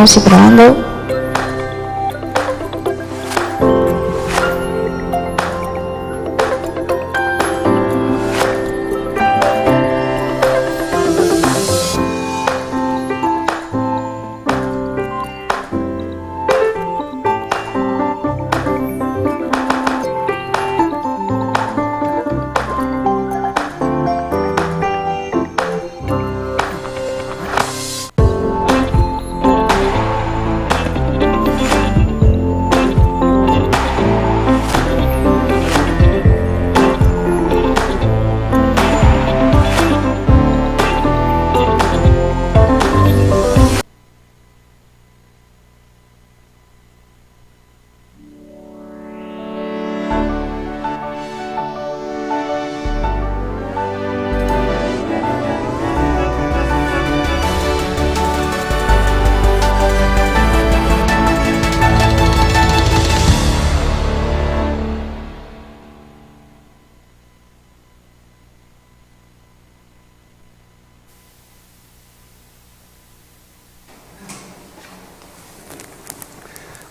Probamos y probando.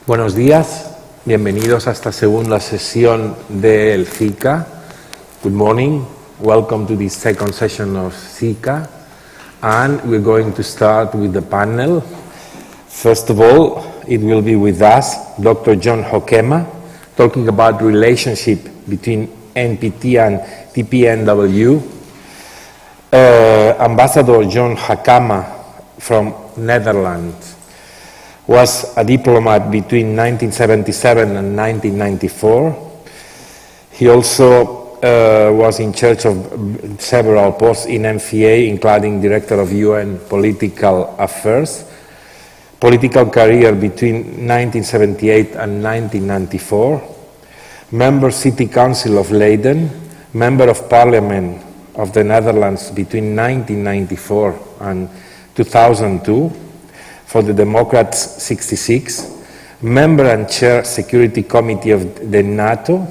Buenos días, bienvenidos a esta segunda sesión del CICA. Good morning, welcome to this second session of CICA. And we're going to start with the panel. First of all, it will be with us Dr. John Hokema, talking about the relationship between NPT and TPNW. Ambassador John Hakama from Netherlands was a diplomat between 1977 and 1994. He also was in charge of several posts in MFA, including Director of UN Political Affairs. Political career between 1978 and 1994. Member City Council of Leiden. Member of Parliament of the Netherlands between 1994 and 2002. For the Democrats, 66, member and chair Security Committee of the NATO,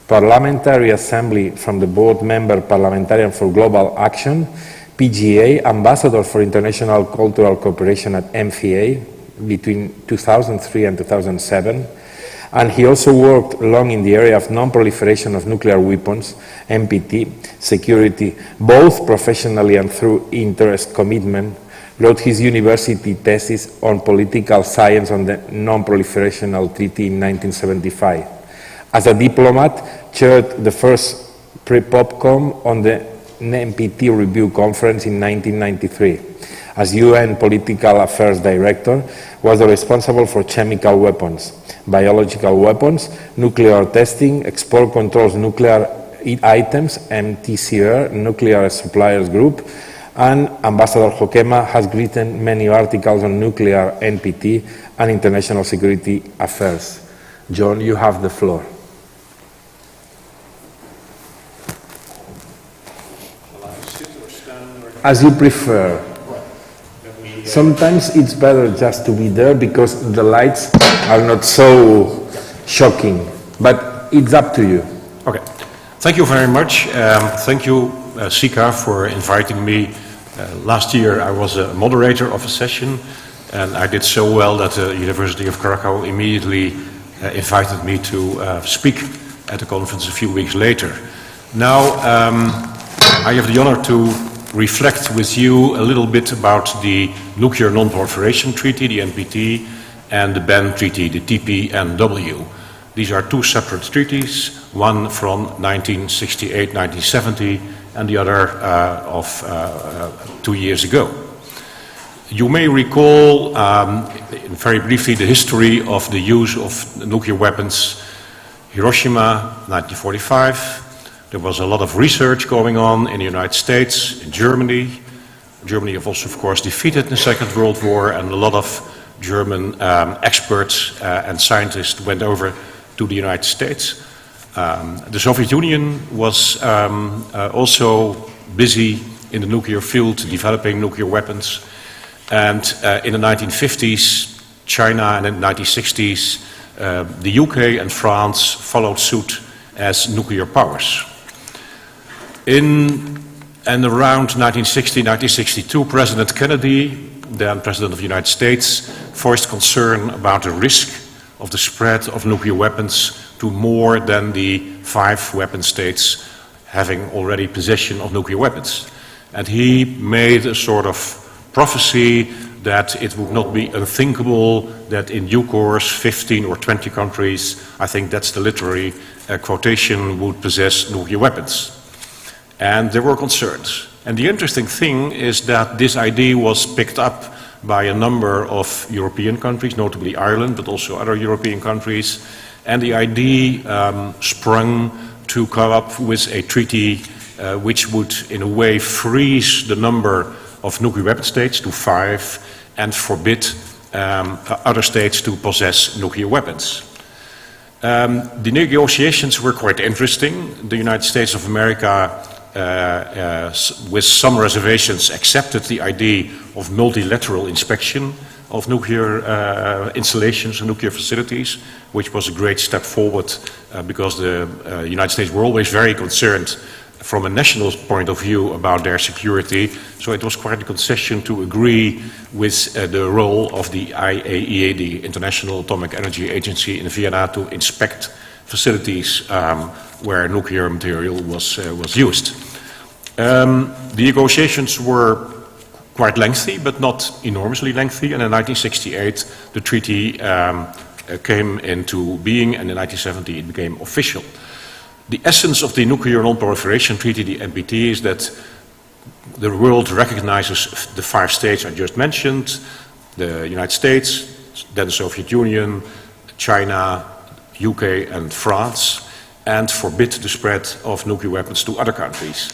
Parliamentary Assembly from the board member Parliamentarian for Global Action, PGA, Ambassador for International Cultural Cooperation at MFA between 2003 and 2007, and he also worked long in the area of non-proliferation of nuclear weapons, NPT, security, both professionally and through interest commitment. Wrote his university thesis on political science on the Non-Proliferation Treaty in 1975. As a diplomat, chaired the first pre-POPCOM on the NPT Review Conference in 1993. As UN Political Affairs Director, was responsible for chemical weapons, biological weapons, nuclear testing, export controls, nuclear items, MTCR, Nuclear Suppliers Group, and Ambassador Hokema has written many articles on nuclear NPT and international security affairs. John, you have the floor. Shall I sit or stand? Or... As you prefer. Sometimes it's better just to be there because the lights are not so shocking, but it's up to you. Okay. Thank you very much. Thank you, CICA, for inviting me. Last year I was a moderator of a session and I did so well that the University of Krakow immediately invited me to speak at the conference a few weeks later. Now I have the honor to reflect with you a little bit about the Nuclear Non-Proliferation Treaty, the NPT, and the BAN Treaty, the TPNW. These are two separate treaties, one from 1968-1970 and the other of 2 years ago. You may recall, very briefly, the history of the use of nuclear weapons. Hiroshima, 1945. There was a lot of research going on in the United States, in Germany. Germany was also, of course, defeated in the Second World War, and a lot of German experts and scientists went over to the United States. The Soviet Union was also busy in the nuclear field, developing nuclear weapons. And in the 1950s, China, and in the 1960s, the UK and France followed suit as nuclear powers. In and around 1960, 1962, President Kennedy then President of the United States, voiced concern about the risk of the spread of nuclear weapons to more than the 5 weapon states having already possession of nuclear weapons. And he made a sort of prophecy that it would not be unthinkable that in due course 15 or 20 countries, I think that's the literary quotation, would possess nuclear weapons. And there were concerns. And the interesting thing is that this idea was picked up by a number of European countries, notably Ireland, but also other European countries. And the idea sprung to come up with a treaty which would, in a way, freeze the number of nuclear weapon states to 5 and forbid other states to possess nuclear weapons. The negotiations were quite interesting. The United States of America, with some reservations, accepted the idea of multilateral inspection of nuclear installations and nuclear facilities, which was a great step forward because the United States were always very concerned from a national point of view about their security. So it was quite a concession to agree with the role of the IAEA, the International Atomic Energy Agency in Vienna, to inspect facilities where nuclear material was used. The negotiations were quite lengthy, but not enormously lengthy, and in 1968 the treaty came into being, and in 1970 it became official. The essence of the Nuclear Non-Proliferation Treaty, the NPT, is that the world recognizes the 5 states I just mentioned, the United States, then the Soviet Union, China, UK and France, and forbid the spread of nuclear weapons to other countries.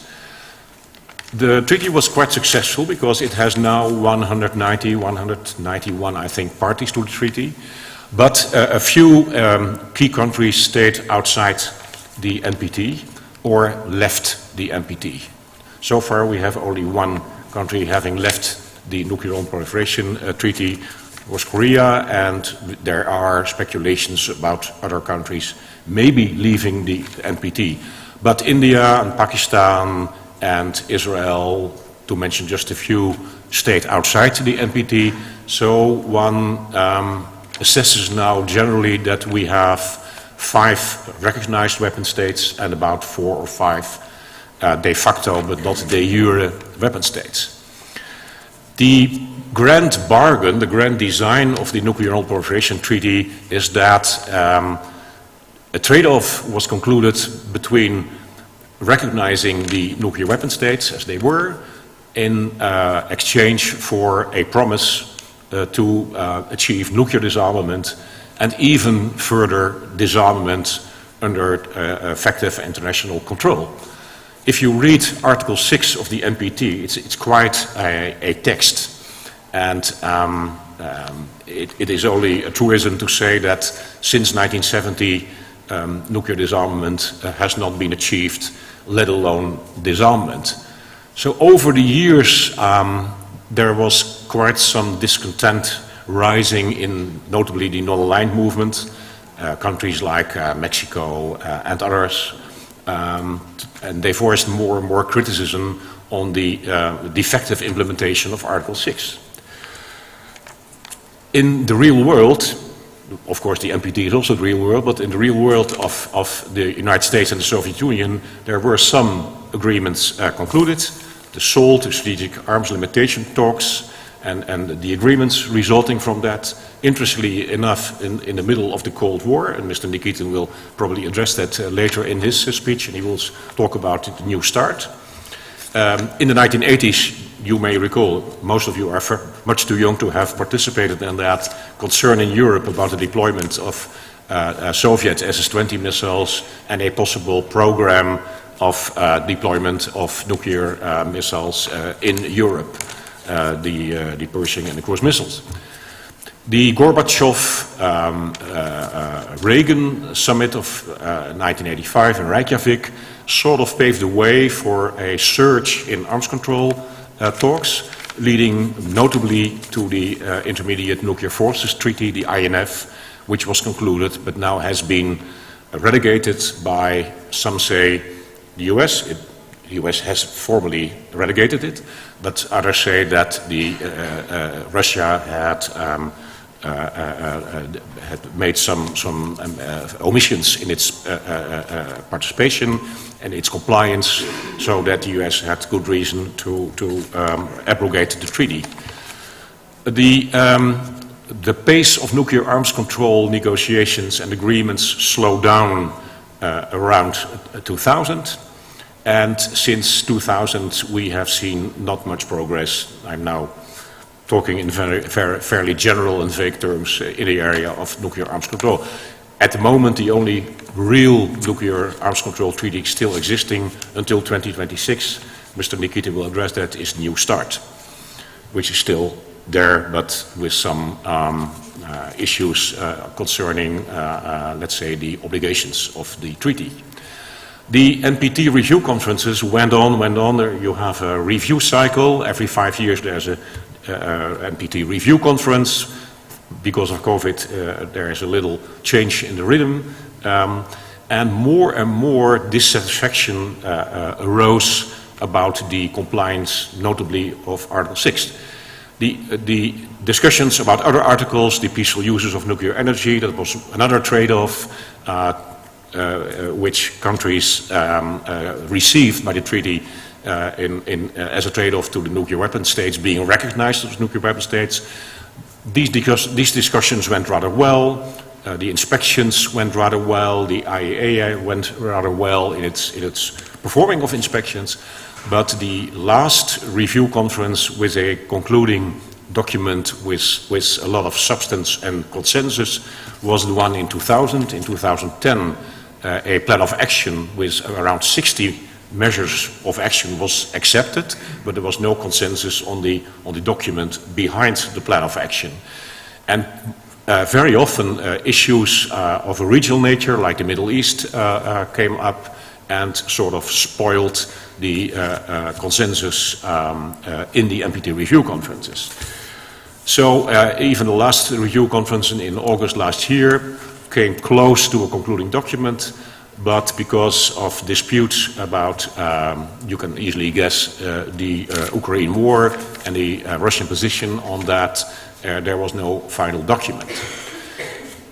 The treaty was quite successful because it has now 191, I think, parties to the treaty, but a few key countries stayed outside the NPT or left the NPT. So far we have only one country having left the Nuclear Non-Proliferation Treaty, was Korea, and there are speculations about other countries maybe leaving the NPT. But India and Pakistan and Israel, to mention just a few, stayed outside the NPT. So one assesses now generally that we have 5 recognized weapon states and about 4 or 5 de facto but not de jure weapon states. The grand bargain, the grand design of the Nuclear Non-Proliferation Treaty is that a trade-off was concluded between recognizing the nuclear weapon states as they were in exchange for a promise to achieve nuclear disarmament and even further disarmament under effective international control. If you read Article 6 of the NPT, it's quite a text, and it is only a truism to say that since 1970 nuclear disarmament has not been achieved, let alone disarmament. So over the years there was quite some discontent rising in notably the non-aligned movement, countries like Mexico and others, and they voiced more and more criticism on the defective implementation of Article 6. In the real world, of course the NPT is also the real world, but in the real world of the United States and the Soviet Union, there were some agreements concluded. The SALT, the Strategic Arms Limitation Talks, and the agreements resulting from that. Interestingly enough, in the middle of the Cold War, and Mr. Nikitin will probably address that later in his speech, and he will talk about the New START. In the 1980s, you may recall, most of you are much too young to have participated in that, concern in Europe about the deployment of Soviet SS-20 missiles and a possible program of deployment of nuclear missiles in Europe. The Pershing and the cruise missiles. The Gorbachev-Reagan summit of 1985 in Reykjavik sort of paved the way for a surge in arms control talks, leading notably to the Intermediate Nuclear Forces Treaty, the INF, which was concluded but now has been relegated by, some say, the US. The US has formally relegated it, but others say that Russia had made some omissions in its participation and its compliance, so that the US had good reason to abrogate the treaty. The pace of nuclear arms control negotiations and agreements slowed down around 2000. And since 2000, we have seen not much progress. I'm now talking in fairly general and vague terms in the area of nuclear arms control. At the moment, the only real nuclear arms control treaty still existing until 2026, Mr. Nikita will address that, is New START, which is still there, but with some issues concerning, let's say, the obligations of the treaty. The NPT review conferences went on. You have a review cycle. Every 5 years there's a NPT review conference. Because of COVID, there is a little change in the rhythm. And more dissatisfaction arose about the compliance, notably of Article 6. The discussions about other articles, the peaceful uses of nuclear energy, that was another trade-off, which countries received by the treaty as a trade-off to the nuclear weapon states being recognized as nuclear weapon states. These discussions went rather well. The inspections went rather well. The IAEA went rather well in its performing of inspections. But the last review conference with a concluding document with a lot of substance and consensus was the one in 2000. In 2010, a plan of action with around 60 measures of action was accepted, but there was no consensus on the document behind the plan of action. And very often issues of a regional nature, like the Middle East, came up and sort of spoiled the consensus in the NPT review conferences. So even the last review conference in August last year came close to a concluding document, but because of disputes about, you can easily guess, the Ukraine war and the Russian position on that, there was no final document.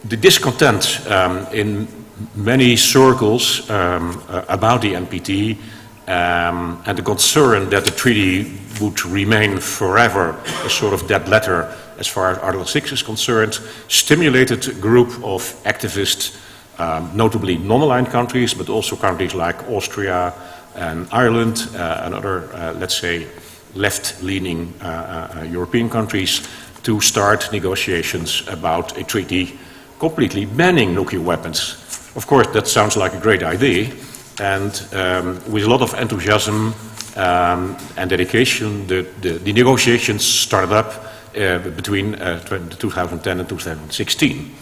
The discontent in many circles about the NPT and the concern that the treaty would remain forever a sort of dead letter as far as Article 6 is concerned, stimulated a group of activists, notably non-aligned countries, but also countries like Austria and Ireland and other, let's say, left-leaning European countries, to start negotiations about a treaty completely banning nuclear weapons. Of course, that sounds like a great idea, and with a lot of enthusiasm and dedication, the negotiations started up between 2010 and 2016.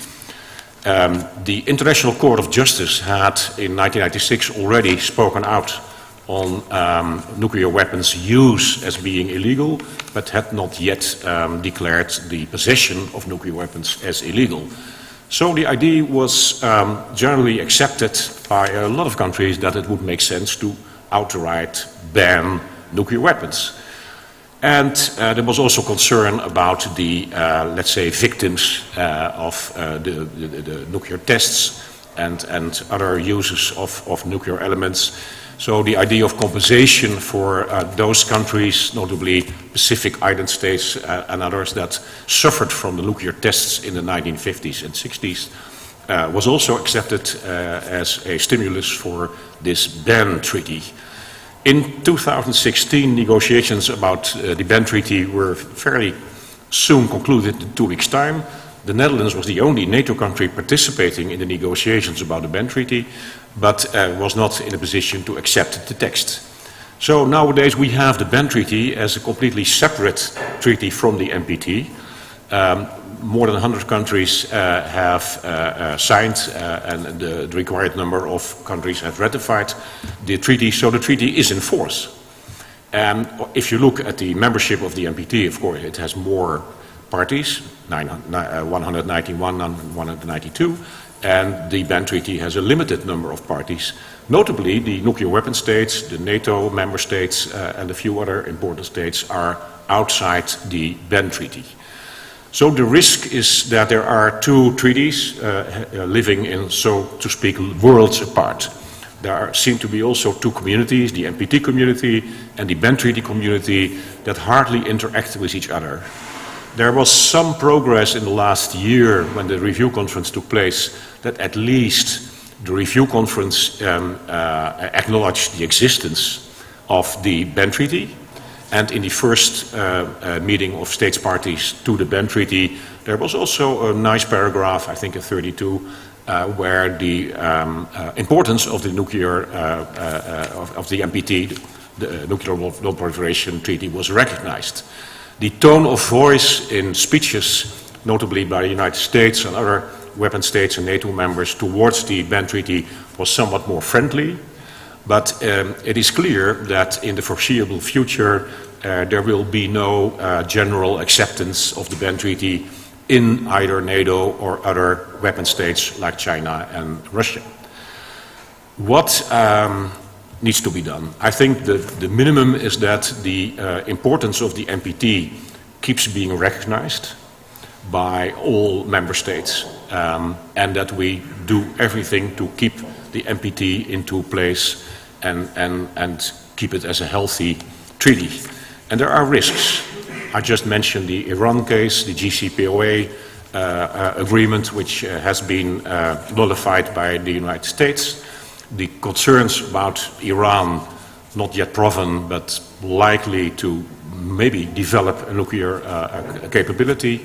The International Court of Justice had in 1996 already spoken out on nuclear weapons use as being illegal, but had not yet declared the possession of nuclear weapons as illegal. So the idea was generally accepted by a lot of countries that it would make sense to outright ban nuclear weapons. And there was also concern about the, let's say, victims of the nuclear tests and other uses of nuclear elements. So the idea of compensation for those countries, notably Pacific Island states and others that suffered from the nuclear tests in the 1950s and 60s, was also accepted as a stimulus for this ban treaty. In 2016, negotiations about the ban treaty were fairly soon concluded in 2 weeks' time. The Netherlands was the only NATO country participating in the negotiations about the ban treaty, but was not in a position to accept the text. So nowadays we have the ban treaty as a completely separate treaty from the NPT. More than 100 countries have signed and the required number of countries have ratified the treaty, so the treaty is in force. And if you look at the membership of the NPT, of course, it has more parties, 191 and 192, and the ban treaty has a limited number of parties, notably the nuclear weapon states, the NATO member states, and a few other important states are outside the ban treaty. So the risk is that there are two treaties living in, so to speak, worlds apart. There seem to be also two communities, the NPT community and the ban treaty community, that hardly interact with each other. There was some progress in the last year when the review conference took place, that at least the review conference acknowledged the existence of the ban treaty. And in the first meeting of states parties to the ban treaty, there was also a nice paragraph, I think at 32, where the importance of the nuclear, of the NPT, the Nuclear Non-Proliferation Treaty, was recognized. The tone of voice in speeches, notably by the United States and other weapon states and NATO members towards the ban treaty, was somewhat more friendly. But it is clear that in the foreseeable future there will be no general acceptance of the ban treaty in either NATO or other weapon states like China and Russia. What needs to be done? I think the minimum is that the importance of the NPT keeps being recognized by all member states, and that we do everything to keep the NPT into place and keep it as a healthy treaty. And there are risks. I just mentioned the Iran case, the JCPOA agreement, which has been nullified by the United States. The concerns about Iran, not yet proven, but likely to maybe develop a nuclear capability.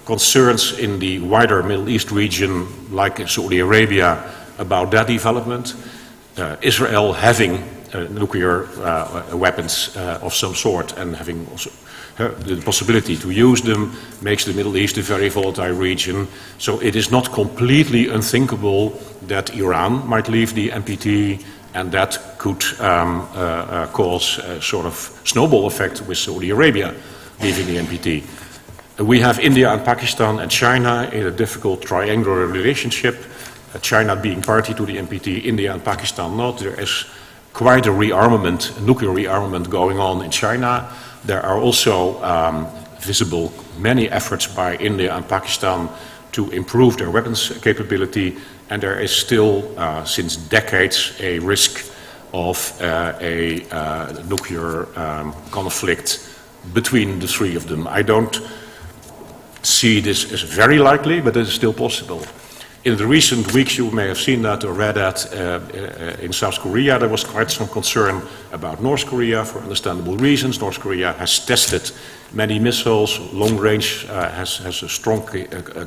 Concerns in the wider Middle East region, like Saudi Arabia, about that development. Israel having nuclear weapons of some sort and having also the possibility to use them makes the Middle East a very volatile region. So it is not completely unthinkable that Iran might leave the NPT, and that could cause a sort of snowball effect with Saudi Arabia leaving the NPT. We have India and Pakistan and China in a difficult triangular relationship. China being party to the NPT, India and Pakistan not. There is quite a rearmament, nuclear rearmament going on in China. There are also visible many efforts by India and Pakistan to improve their weapons capability, and there is still, since decades, a risk of a nuclear conflict between the three of them. I don't see this as very likely, but it is still possible. In the recent weeks, you may have seen that or read that in South Korea there was quite some concern about North Korea for understandable reasons. North Korea has tested many missiles, long range has a strong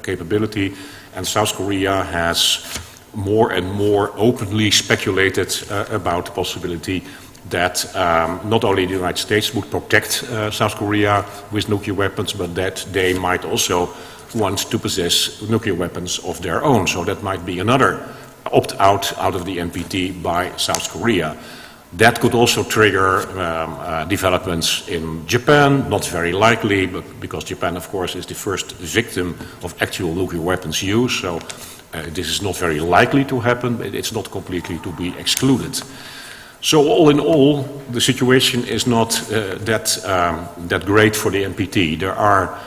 capability, and South Korea has more and more openly speculated about the possibility that not only the United States would protect South Korea with nuclear weapons, but that they might also want to possess nuclear weapons of their own. So that might be another opt-out out of the NPT by South Korea. That could also trigger developments in Japan, not very likely, but because Japan, of course, is the first victim of actual nuclear weapons use. So this is not very likely to happen, but it's not completely to be excluded. So all in all, the situation is not that great for the NPT. There are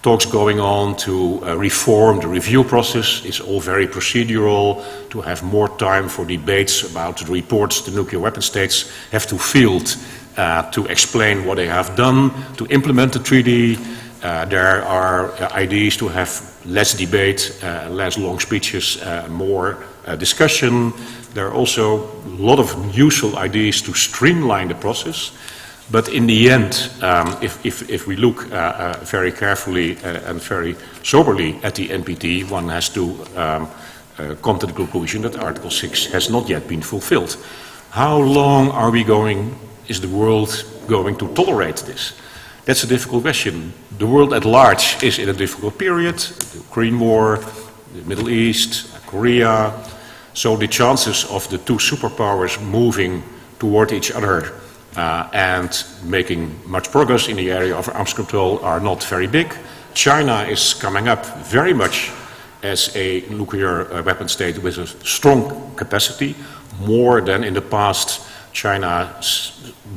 talks going on to reform the review process. It's all very procedural, to have more time for debates about the reports the nuclear weapon states have to field to explain what they have done, to implement the treaty. There are ideas to have less debate, less long speeches, more discussion. There are also a lot of useful ideas to streamline the process. But in the end, if we look very carefully and very soberly at the NPT, one has to come to the conclusion that Article 6 has not yet been fulfilled. How long is the world going to tolerate this? That's a difficult question. The world at large is in a difficult period, the Ukraine war, the Middle East, Korea. So the chances of the two superpowers moving toward each other and making much progress in the area of arms control are not very big. China is coming up very much as a nuclear weapon state with a strong capacity, more than in the past. China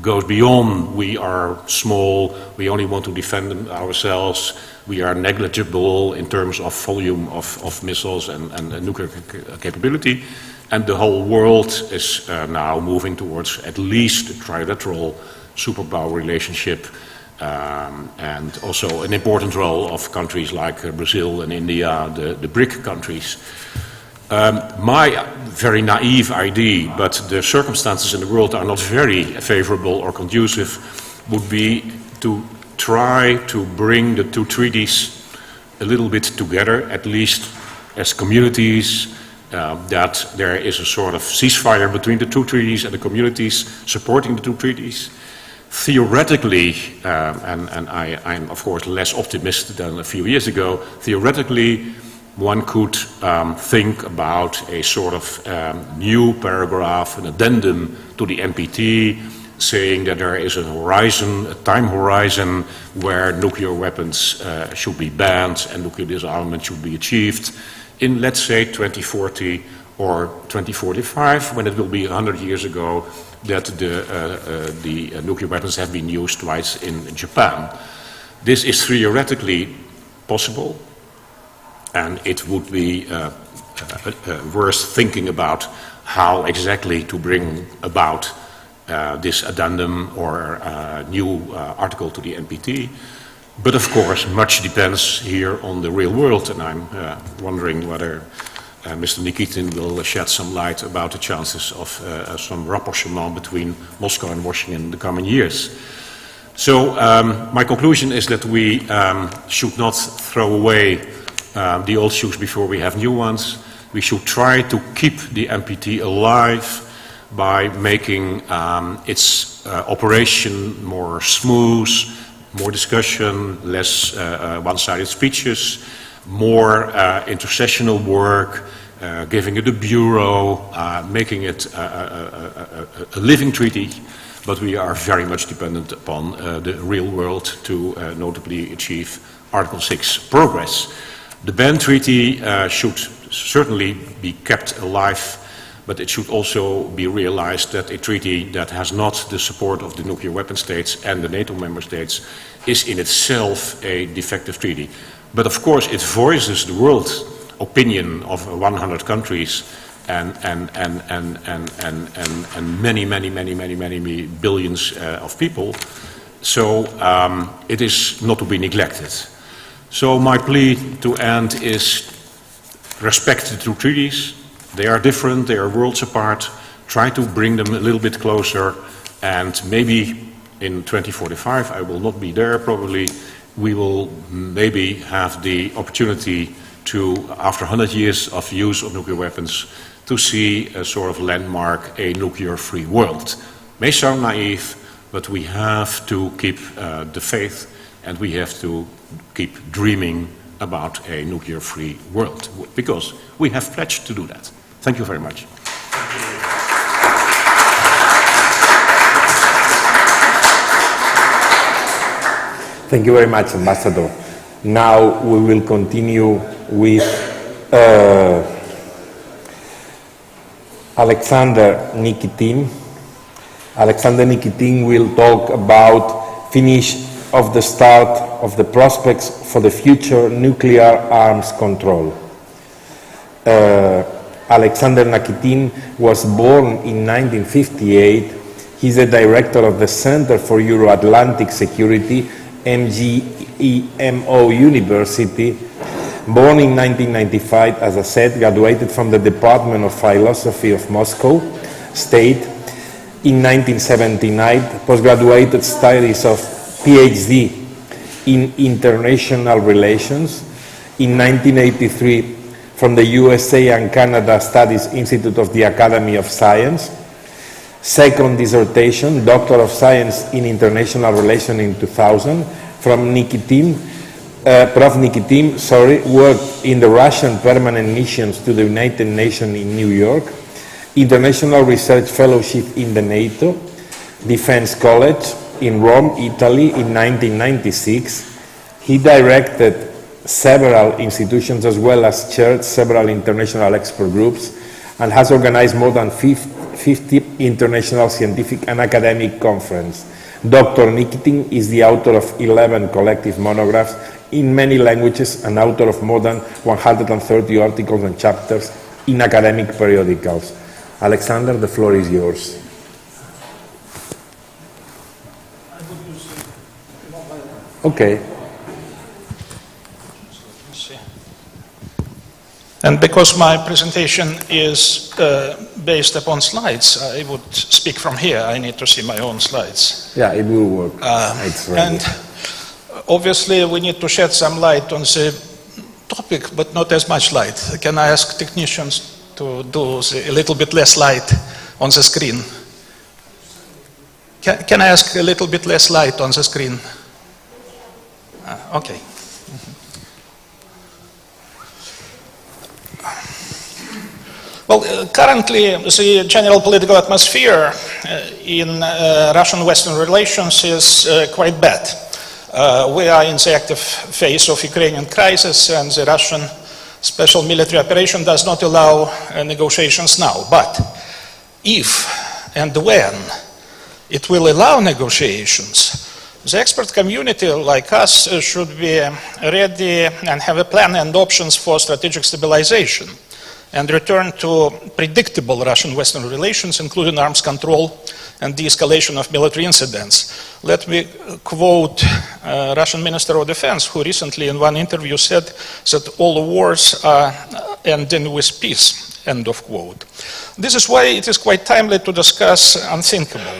goes beyond, we are small, we only want to defend ourselves, we are negligible in terms of volume of missiles and nuclear capability, and the whole world is now moving towards at least a trilateral superpower relationship, and also an important role of countries like Brazil and India, the BRIC countries. My very naive idea, but the circumstances in the world are not very favorable or conducive, would be to try to bring the two treaties a little bit together, at least as communities, that there is a sort of ceasefire between the two treaties and the communities supporting the two treaties. Theoretically, and I'm of course less optimistic than a few years ago, theoretically one could think about a sort of new paragraph, an addendum to the NPT, saying that there is a horizon, a time horizon, where nuclear weapons should be banned and nuclear disarmament should be achieved in, let's say, 2040 or 2045, when it will be 100 years ago that the nuclear weapons have been used twice in Japan. This is theoretically possible, and it would be worth thinking about how exactly to bring about this addendum or new article to the NPT. But of course, much depends here on the real world, and I'm wondering whether Mr. Nikitin will shed some light about the chances of some rapprochement between Moscow and Washington in the coming years. So my conclusion is that we should not throw away the old shoes before we have new ones. We should try to keep the NPT alive by making its operation more smooth, more discussion, less one-sided speeches, more intercessional work, giving it a bureau, making it a living treaty, but we are very much dependent upon the real world to notably achieve Article 6 progress. The ban treaty should certainly be kept alive, but it should also be realized that a treaty that has not the support of the nuclear weapon states and the NATO member states is in itself a defective treaty. But of course it voices the world opinion of 100 countries and many billions of people. So it is not to be neglected. So my plea to end is respect the two treaties. They are different, they are worlds apart. Try to bring them a little bit closer, and maybe in 2045, I will not be there probably, we will maybe have the opportunity to, after 100 years of use of nuclear weapons, to see a sort of landmark, a nuclear-free world. May sound naive, but we have to keep the faith, and we have to keep dreaming about a nuclear-free world, because we have pledged to do that. Thank you very much. Thank you very much, Ambassador. Now we will continue with Alexander Nikitin. Alexander Nikitin will talk about finish of the start of the prospects for the future nuclear arms control. Alexander Nikitin was born in 1958. He's the director of the Center for Euro-Atlantic Security, MGEMO University. Born in 1995, as I said, graduated from the Department of Philosophy of Moscow State. In 1979, postgraduate studies of PhD in International Relations. In 1983, from the USA and Canada Studies Institute of the Academy of Science. Second dissertation, Doctor of Science in International Relations in 2000, from Nikitin. Prof. Nikitin, worked in the Russian permanent missions to the United Nations in New York, International Research Fellowship in the NATO, Defense College in Rome, Italy in 1996. He directed several institutions as well as chaired several international expert groups and has organized more than 50 international scientific and academic conferences. Dr. Nikitin is the author of 11 collective monographs in many languages and author of more than 130 articles and chapters in academic periodicals. Alexander, the floor is yours. Okay. And because my presentation is based upon slides, I would speak from here. I need to see my own slides. Yeah, it will work. And obviously we need to shed some light on the topic, but not as much light. Can I ask technicians to do a little bit less light on the screen? Can I ask a little bit less light on the screen? Okay. Well, currently the general political atmosphere in Russian Western relations is quite bad. We are in the active phase of Ukrainian crisis, and the Russian special military operation does not allow negotiations now. But if and when it will allow negotiations, the expert community like us should be ready and have a plan and options for strategic stabilization and return to predictable Russian-Western relations, including arms control and de-escalation of military incidents. Let me quote Russian Minister of Defense, who recently in one interview said that all wars are ending with peace, end of quote. This is why it is quite timely to discuss unthinkable.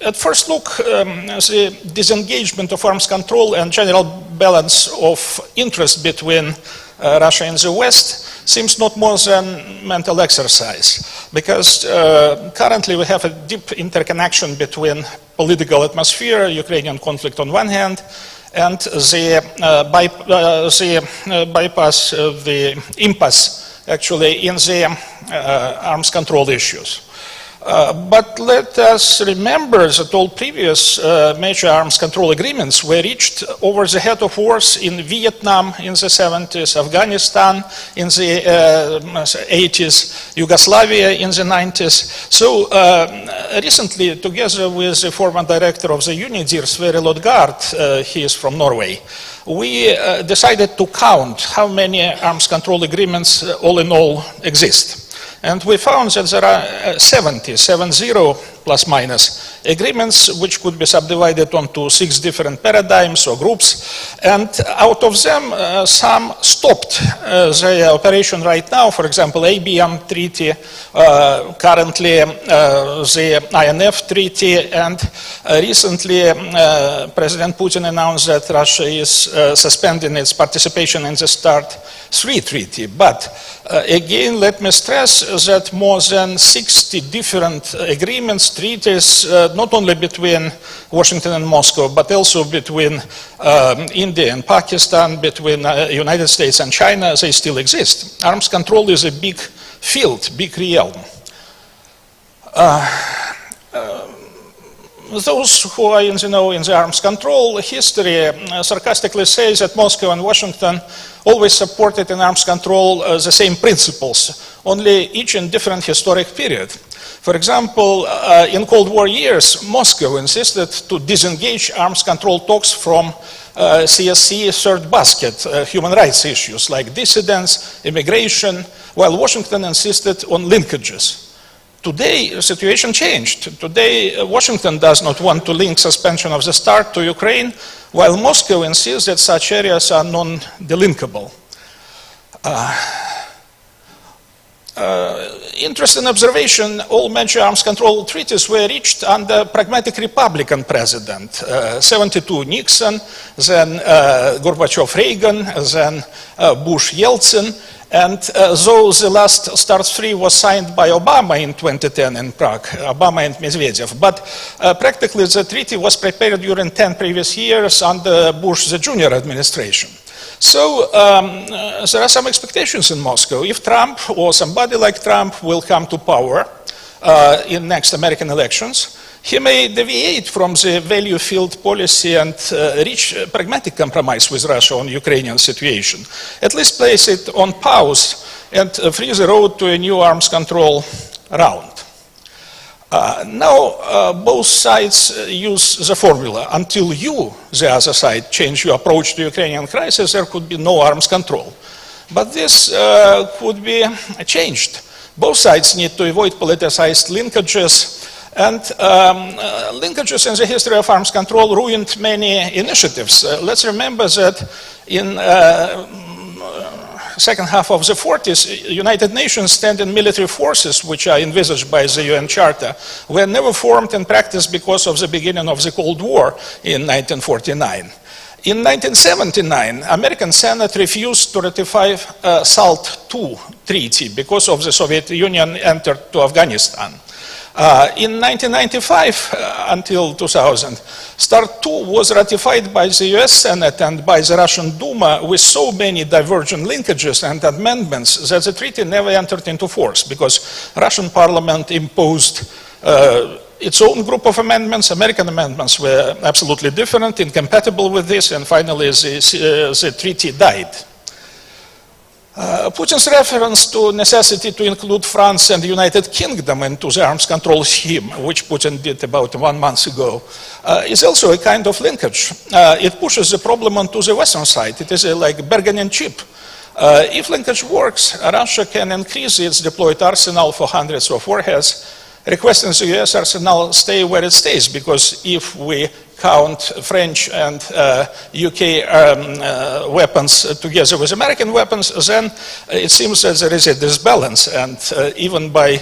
At first look, the disengagement of arms control and general balance of interest between Russia and the West seems not more than mental exercise, because currently we have a deep interconnection between political atmosphere, Ukrainian conflict on one hand, and the impasse actually in the arms control issues. But let us remember that all previous major arms control agreements were reached over the head of wars in Vietnam in the 70s, Afghanistan in the 80s, Yugoslavia in the 90s. So recently, together with the former director of the UNIDIR, Sverre Lodgaard, he is from Norway, we decided to count how many arms control agreements all in all exist. And we found that there are 70 plus minus agreements which could be subdivided onto 6 different paradigms or groups. And out of them, some stopped their operation right now. For example, ABM Treaty, currently the INF Treaty, and recently President Putin announced that Russia is suspending its participation in the START III Treaty. But again, let me stress that more than 60 different agreements, treaties, not only between Washington and Moscow, but also between India and Pakistan, between United States and China, they still exist. Arms control is a big field, big realm. Those who are in the arms control history sarcastically say that Moscow and Washington always supported in arms control the same principles, only each in different historic period. For example, in Cold War years, Moscow insisted to disengage arms control talks from CSC third basket, human rights issues like dissidents, immigration, while Washington insisted on linkages. Today, the situation changed. Today, Washington does not want to link suspension of the START to Ukraine, while Moscow insists that such areas are non-delinkable. Interesting observation, all major arms control treaties were reached under pragmatic Republican president. 72 Nixon, then Gorbachev Reagan, then Bush Yeltsin. And though the last START III was signed by Obama in 2010 in Prague, Obama and Medvedev, but practically the treaty was prepared during 10 previous years under Bush the Junior administration. So there are some expectations in Moscow. If Trump or somebody like Trump will come to power in next American elections, He may deviate from the value-filled policy and reach a pragmatic compromise with Russia on Ukrainian situation, at least place it on pause and free the road to a new arms control round. Now, both sides use the formula, until you, the other side, change your approach to Ukrainian crisis, there could be no arms control. But this could be changed. Both sides need to avoid politicized linkages, and linkages in the history of arms control ruined many initiatives. Let's remember that in second half of the 40s, United Nations standing military forces, which are envisaged by the UN Charter, were never formed in practice because of the beginning of the Cold War in 1949. In 1979, American Senate refused to ratify SALT II treaty because of the Soviet Union entered to Afghanistan. In 1995 until 2000, START II was ratified by the US Senate and by the Russian Duma with so many divergent linkages and amendments that the treaty never entered into force because Russian parliament imposed its own group of amendments. American amendments were absolutely different, incompatible with this, and finally the treaty died. Putin's reference to necessity to include France and the United Kingdom into the arms control scheme, which Putin did about 1 month ago, is also a kind of linkage. It pushes the problem onto the Western side. It is like bargaining chip. If linkage works, Russia can increase its deployed arsenal for hundreds of warheads, requesting the US arsenal stay where it stays, because if we count French and UK weapons together with American weapons, then it seems that there is a disbalance, and even by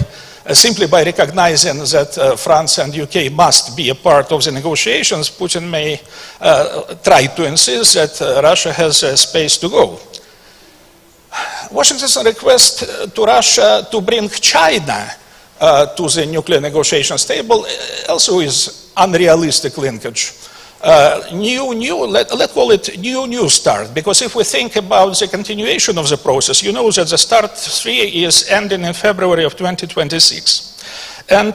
simply by recognizing that France and UK must be a part of the negotiations, Putin may try to insist that Russia has a space to go. Washington's request to Russia to bring China to the nuclear negotiations table also is unrealistic linkage. Let's call it new start, because if we think about the continuation of the process, you know that the START 3 is ending in February of 2026. And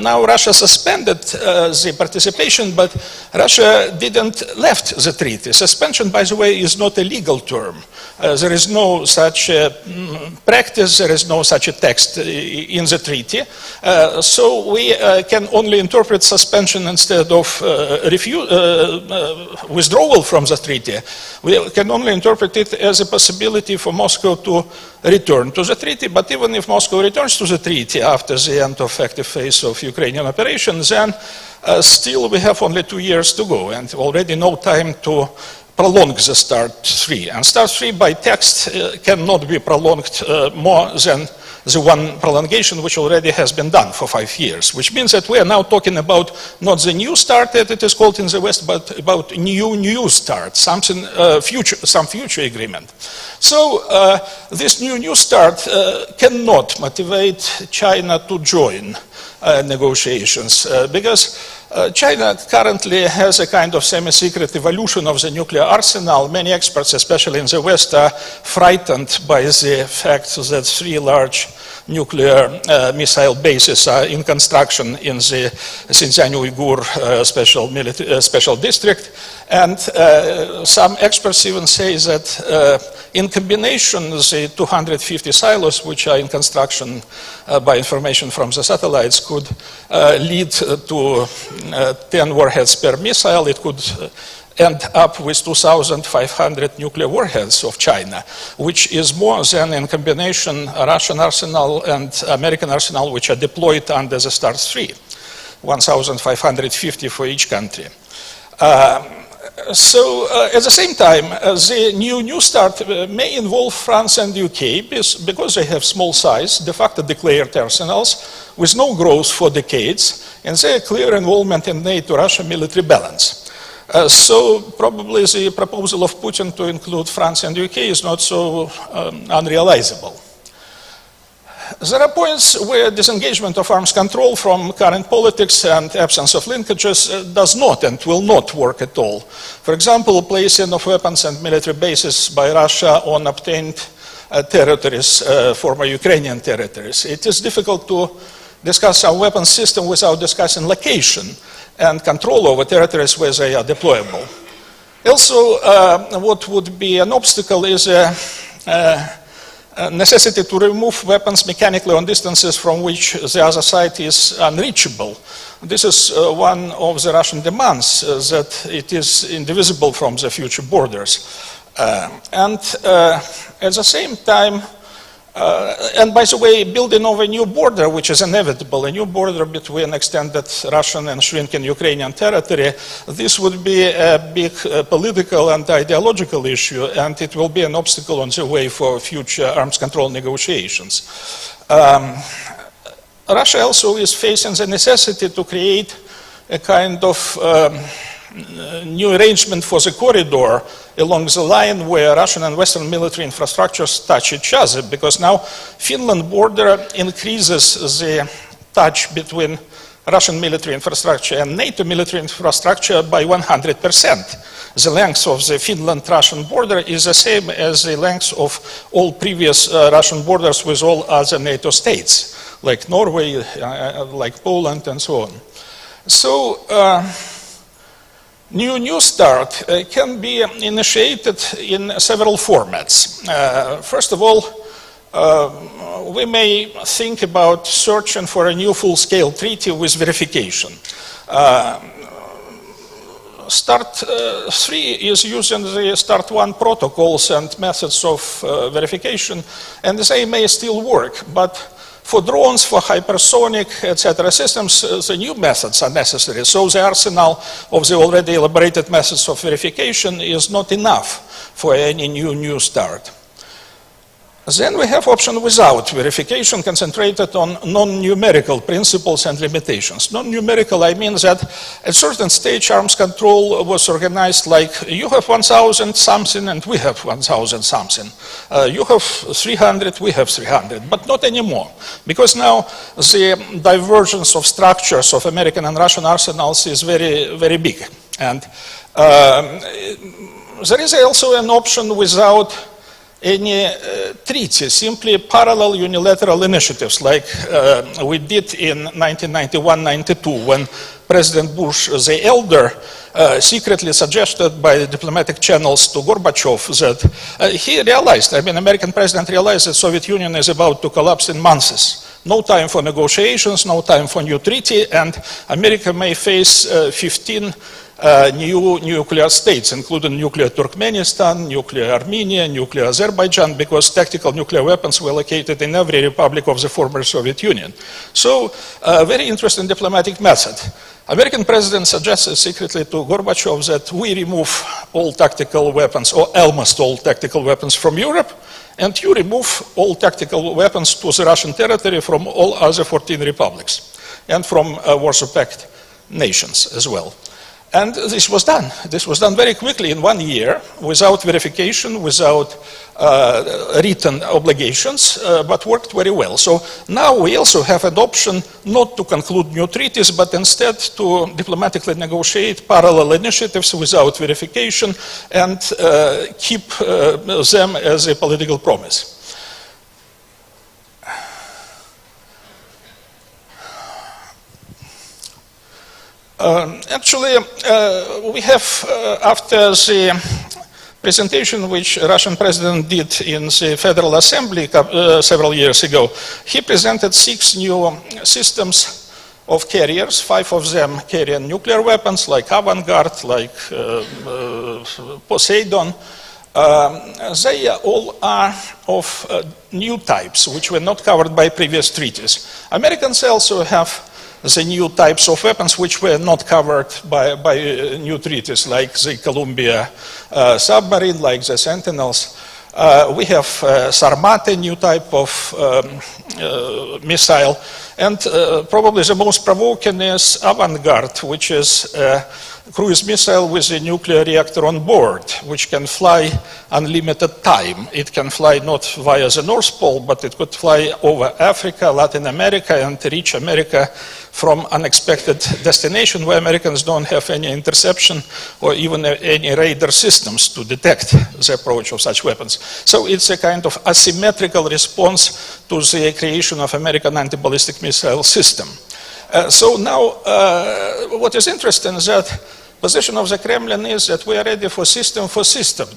now Russia suspended the participation, but Russia didn't left the treaty. Suspension, by the way, is not a legal term. There is no such practice, there is no such a text in the treaty. So we can only interpret suspension instead of withdrawal from the treaty. We can only interpret it as a possibility for Moscow to return to the treaty, but even if Moscow returns to the treaty after the end of active phase of Ukrainian operations, then still we have only 2 years to go, and already no time to prolong the START 3. And START 3 by text cannot be prolonged more than the one prolongation which already has been done for 5 years, which means that we are now talking about not the new start that it is called in the West, but about new start, something some future agreement. So this new start cannot motivate China to join negotiations because China currently has a kind of semi-secret evolution of the nuclear arsenal. Many experts, especially in the West, are frightened by the fact that 3 large nuclear missile bases are in construction in the Xinjiang Uyghur special district. And some experts even say that in combination, the 250 silos which are in construction by information from the satellites could lead to 10 warheads per missile. It could end up with 2,500 nuclear warheads of China, which is more than in combination Russian arsenal and American arsenal, which are deployed under the START 3, 1,550 for each country. So at the same time, the new start may involve France and UK because they have small size, de facto declared arsenals with no growth for decades, and their clear involvement in NATO-Russia military balance. So probably the proposal of Putin to include France and UK is not so unrealizable. There are points where disengagement of arms control from current politics and absence of linkages does not and will not work at all. For example, placing of weapons and military bases by Russia on obtained territories, former Ukrainian territories. It is difficult to discuss our weapons system without discussing location and control over territories where they are deployable. Also, what would be an obstacle is a necessity to remove weapons mechanically on distances from which the other side is unreachable. This is one of the Russian demands, that it is indivisible from the future borders. And at the same time, and by the way, building of a new border, which is inevitable, a new border between extended Russian and shrinking Ukrainian territory, this would be a big political and ideological issue, and it will be an obstacle on the way for future arms control negotiations. Russia also is facing the necessity to create a kind of new arrangement for the corridor along the line where Russian and Western military infrastructures touch each other, because now Finland border increases the touch between Russian military infrastructure and NATO military infrastructure by 100%. The length of the Finland-Russian border is the same as the length of all previous Russian borders with all other NATO states, like Norway, like Poland, and so on. So, New Start can be initiated in several formats. First of all, we may think about searching for a new full-scale treaty with verification. Start 3 is using the Start 1 protocols and methods of verification, and they may still work, but for drones, for hypersonic, etc. systems, the new methods are necessary. So the arsenal of the already elaborated methods of verification is not enough for any new start. Then we have option without verification, concentrated on non-numerical principles and limitations. Non-numerical, I mean that at a certain stage arms control was organized like you have 1,000 something and we have 1,000 something. You have 300, we have 300, but not anymore. Because now the divergence of structures of American and Russian arsenals is very, very big. And there is also an option without any treaty, simply parallel unilateral initiatives like we did in 1991-92 when President Bush the Elder secretly suggested by the diplomatic channels to Gorbachev that he realized, American president realized that Soviet Union is about to collapse in months. No time for negotiations, no time for new treaty, and America may face 15 new nuclear states, including nuclear Turkmenistan, nuclear Armenia, nuclear Azerbaijan, because tactical nuclear weapons were located in every republic of the former Soviet Union. So, a very interesting diplomatic method. American president suggested secretly to Gorbachev that we remove all tactical weapons, or almost all tactical weapons from Europe, and you remove all tactical weapons to the Russian territory from all other 14 republics, and from Warsaw Pact nations as well. And this was done. This was done very quickly in 1 year, without verification, without written obligations, but worked very well. So now we also have an option not to conclude new treaties, but instead to diplomatically negotiate parallel initiatives without verification and keep them as a political promise. Actually, we have, after the presentation which Russian president did in the Federal Assembly several years ago, he presented 6 new systems of carriers, 5 of them carrying nuclear weapons like Avangard, like Poseidon. They all are of new types, which were not covered by previous treaties. Americans also have the new types of weapons which were not covered by new treaties, like the Columbia submarine, like the Sentinels. We have Sarmat, a new type of missile, and probably the most provoking is Avangard, which is cruise missile with a nuclear reactor on board, which can fly unlimited time. It can fly not via the North Pole, but it could fly over Africa, Latin America, and reach America from unexpected destination where Americans don't have any interception or even any radar systems to detect the approach of such weapons. So it's a kind of asymmetrical response to the creation of American anti-ballistic missile system. So now, what is interesting is that position of the Kremlin is that we are ready for system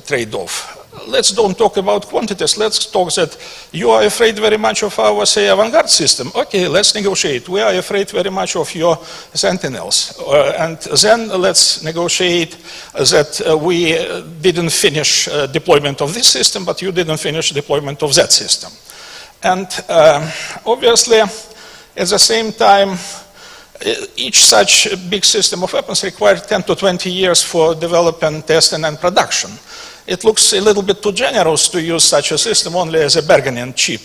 trade-off. Let's don't talk about quantities. Let's talk that you are afraid very much of our, say, avant-garde system. Okay, let's negotiate. We are afraid very much of your sentinels. And then let's negotiate that we didn't finish deployment of this system, but you didn't finish deployment of that system. And obviously, at the same time, each such big system of weapons requires 10 to 20 years for development, testing, and production. It looks a little bit too generous to use such a system only as a bargaining chip,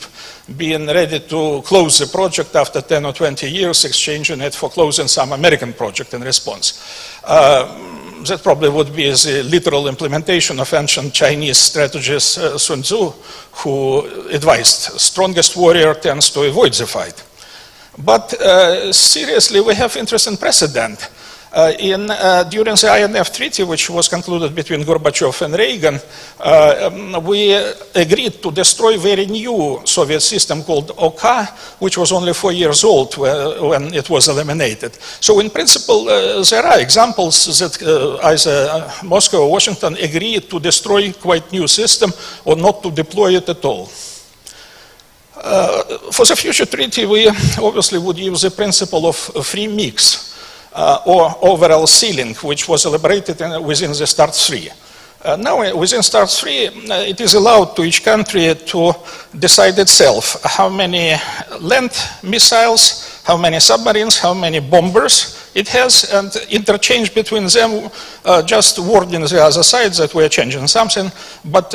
being ready to close the project after 10 or 20 years, exchanging it for closing some American project in response. That probably would be the literal implementation of ancient Chinese strategist Sun Tzu, who advised, strongest warrior tends to avoid the fight. But seriously, we have interesting precedent. During the INF Treaty, which was concluded between Gorbachev and Reagan, we agreed to destroy a very new Soviet system called OK, which was only 4 years old when it was eliminated. So in principle, there are examples that either Moscow or Washington agreed to destroy quite new system or not to deploy it at all. For the future treaty, we obviously would use the principle of free mix or overall ceiling, which was elaborated within the START 3. Now, within START 3, it is allowed to each country to decide itself how many land missiles, how many submarines, how many bombers it has, and interchange between them, just wording the other side that we are changing something, but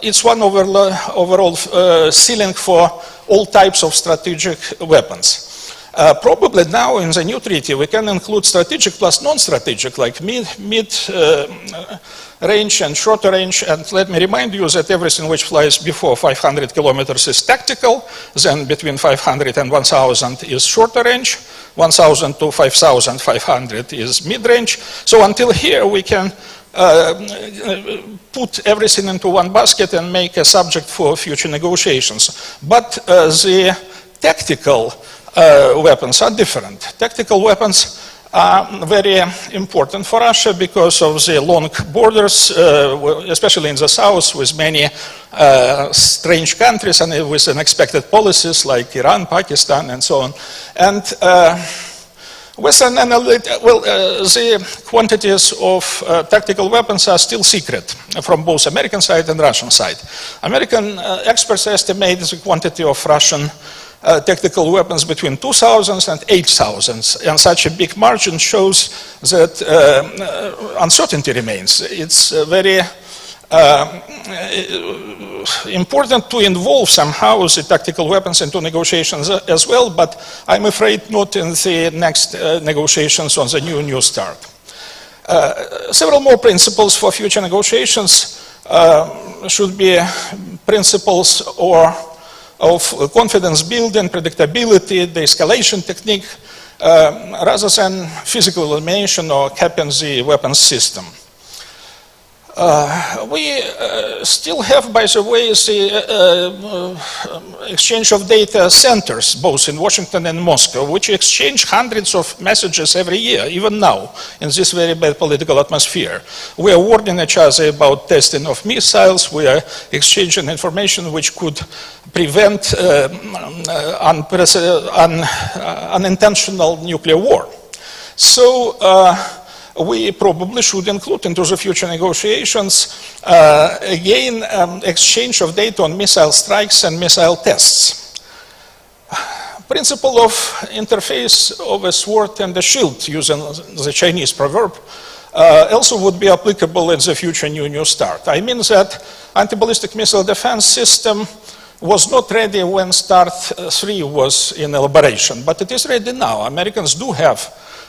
it's one overall ceiling for all types of strategic weapons. Probably now in the new treaty we can include strategic plus non-strategic, like mid-range and shorter range, and let me remind you that everything which flies before 500 kilometers is tactical, then between 500 and 1000 is shorter range, 1000 to 5500 is mid-range. So until here we can put everything into one basket and make a subject for future negotiations. But the tactical weapons are different. Tactical weapons are very important for Russia because of the long borders, especially in the south, with many strange countries and with unexpected policies like Iran, Pakistan, and so on. And the quantities of tactical weapons are still secret from both American side and Russian side. American experts estimate the quantity of Russian tactical weapons between 2,000 and 8,000, and such a big margin shows that uncertainty remains. It's very important to involve somehow the tactical weapons into negotiations as well, but I'm afraid not in the next negotiations on the new START. Several more principles for future negotiations should be principles of confidence building, predictability, the escalation technique, rather than physical elimination or capping the weapons system. We still have, by the way, the exchange of data centers, both in Washington and Moscow, which exchange hundreds of messages every year, even now, in this very bad political atmosphere. We are warning each other about testing of missiles. We are exchanging information which could prevent unintentional nuclear war. So, we probably should include into the future negotiations, again, exchange of data on missile strikes and missile tests. Principle of interface of a sword and a shield, using the Chinese proverb, also would be applicable in the future new START. I mean that anti-ballistic missile defense system was not ready when START 3 was in elaboration, but it is ready now. Americans do have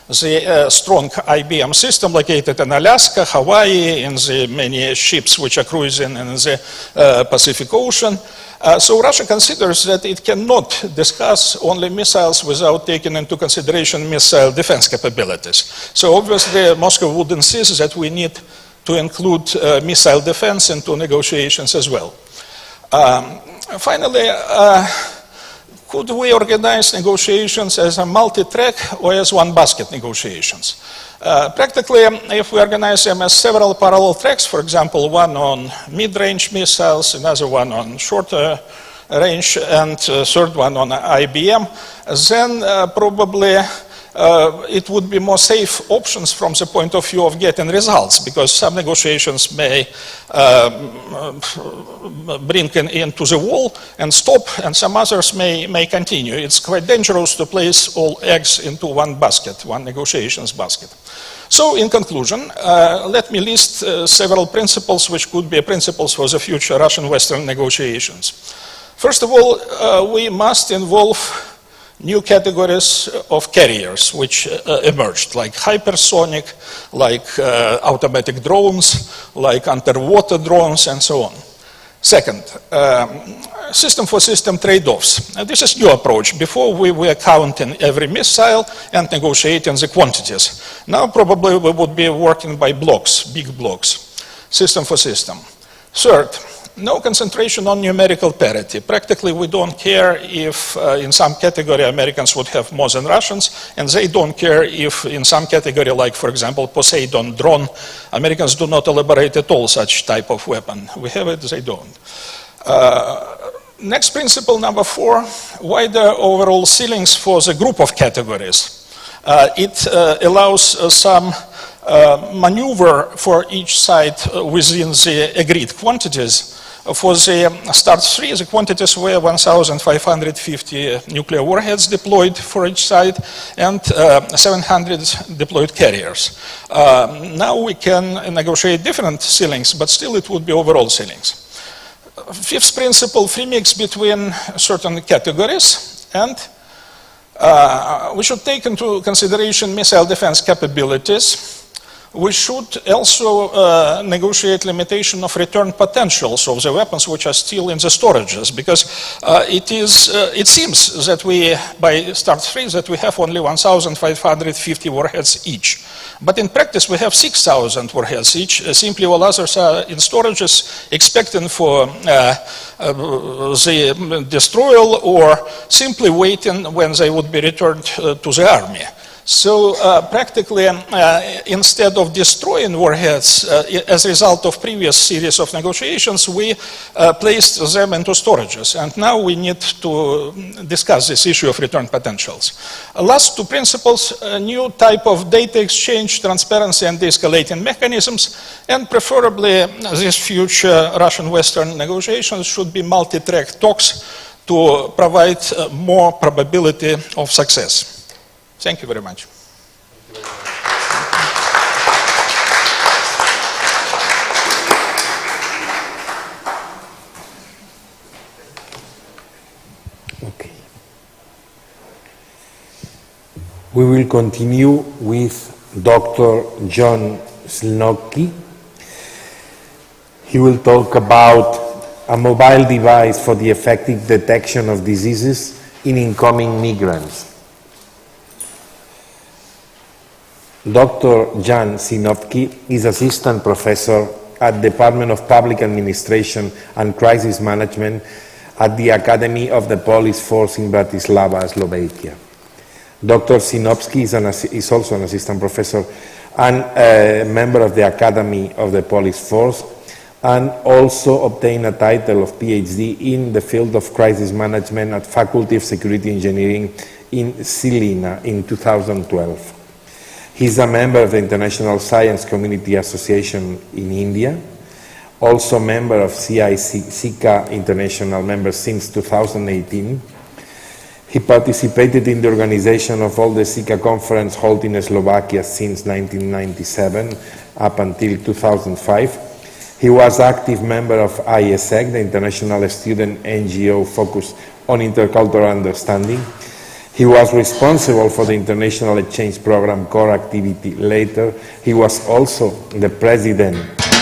the strong IBM system located in Alaska, Hawaii, in the many ships which are cruising in the Pacific Ocean. So Russia considers that it cannot discuss only missiles without taking into consideration missile defense capabilities. So obviously Moscow would insist that we need to include missile defense into negotiations as well. Finally, could we organize negotiations as a multi-track or as one basket negotiations? Practically, if we organize them as several parallel tracks, for example, one on mid-range missiles, another one on shorter range, and third one on IBM, then probably it would be more safe options from the point of view of getting results, because some negotiations may bring into the wall and stop, and some others may continue. It's quite dangerous to place all eggs into one basket, one negotiations basket. So in conclusion, let me list several principles which could be principles for the future Russian-Western negotiations. First of all, we must involve new categories of carriers which emerged, like hypersonic, like automatic drones, like underwater drones, and so on. Second, system-for-system trade-offs. This is new approach. Before we were counting every missile and negotiating the quantities. Now probably we would be working by blocks, big blocks, system-for-system. Third, no concentration on numerical parity. Practically, we don't care if in some category Americans would have more than Russians, and they don't care if in some category, like for example Poseidon drone, Americans do not elaborate at all such type of weapon. We have it, they don't. Next principle, number 4, wider overall ceilings for the group of categories. It allows some maneuver for each side within the agreed quantities. For the START 3, the quantities were 1,550 nuclear warheads deployed for each side and 700 deployed carriers. Now we can negotiate different ceilings, but still it would be overall ceilings. Fifth principle, free mix between certain categories, and we should take into consideration missile defense capabilities. We should also negotiate limitation of return potentials of the weapons which are still in the storages, because it seems that we, by START 3, that we have only 1,550 warheads each. But in practice, we have 6,000 warheads each. Simply all others are in storages, expecting for the destroyal or simply waiting when they would be returned to the army. So practically, instead of destroying warheads as a result of previous series of negotiations, we placed them into storages. And now we need to discuss this issue of return potentials. Last two principles, a new type of data exchange, transparency, and de-escalating mechanisms, and preferably these future Russian-Western negotiations should be multi-track talks to provide more probability of success. Thank you very much. Okay. We will continue with Dr. John Slnokki. He will talk about a mobile device for the effective detection of diseases in incoming migrants. Dr. Jan Sinopki is Assistant Professor at Department of Public Administration and Crisis Management at the Academy of the Police Force in Bratislava, Slovakia. Dr. Sinopski is also an Assistant Professor and a member of the Academy of the Police Force, and also obtained a title of PhD in the field of crisis management at Faculty of Security Engineering in Silina in 2012. He is a member of the International Science Community Association in India, also member of CICA International member since 2018. He participated in the organization of all the CICA conference held in Slovakia since 1997 up until 2005. He was active member of ISEC, the International Student NGO focused on intercultural understanding. He was responsible for the International Exchange Program core activity. Later, he was also the president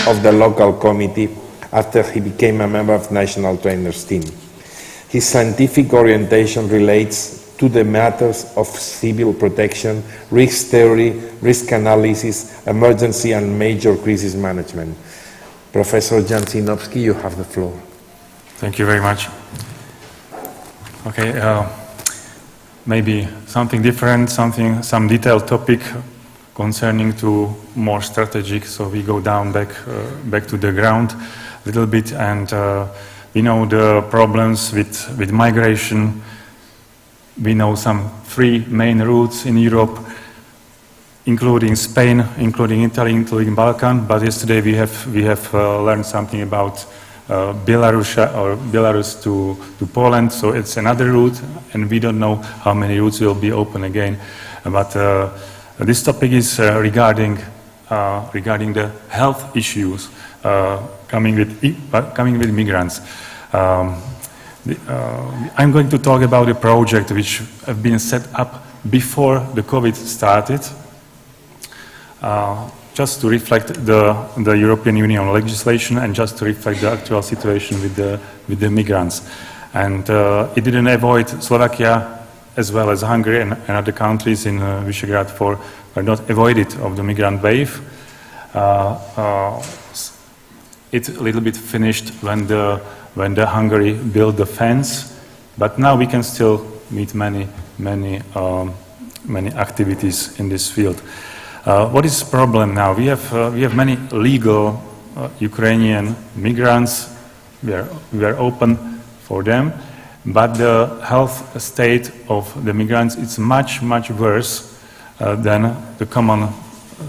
of the local committee after he became a member of National Trainers Team. His scientific orientation relates to the matters of civil protection, risk theory, risk analysis, emergency and major crisis management. Professor Jan Sinowski, you have the floor. Thank you very much. Okay, maybe something different, some detailed topic concerning to more strategic, so we go down back to the ground a little bit, and we know the problems with migration. We know some 3 main routes in Europe, including Spain, including Italy, including Balkan. But yesterday we have learned something about Belarus to Poland. So it's another route, and we don't know how many routes will be open again. But this topic is regarding the health issues coming with migrants. I'm going to talk about a project which have been set up before the COVID started, just to reflect the European Union legislation and just to reflect the actual situation with the migrants. And it didn't avoid Slovakia as well as Hungary and other countries in Visegrad 4 were not avoided of the migrant wave. It a little bit finished when the Hungary built the fence, but now we can still meet many activities in this field. What is the problem now? We have many legal Ukrainian migrants. We are open for them, but the health state of the migrants is much worse than the common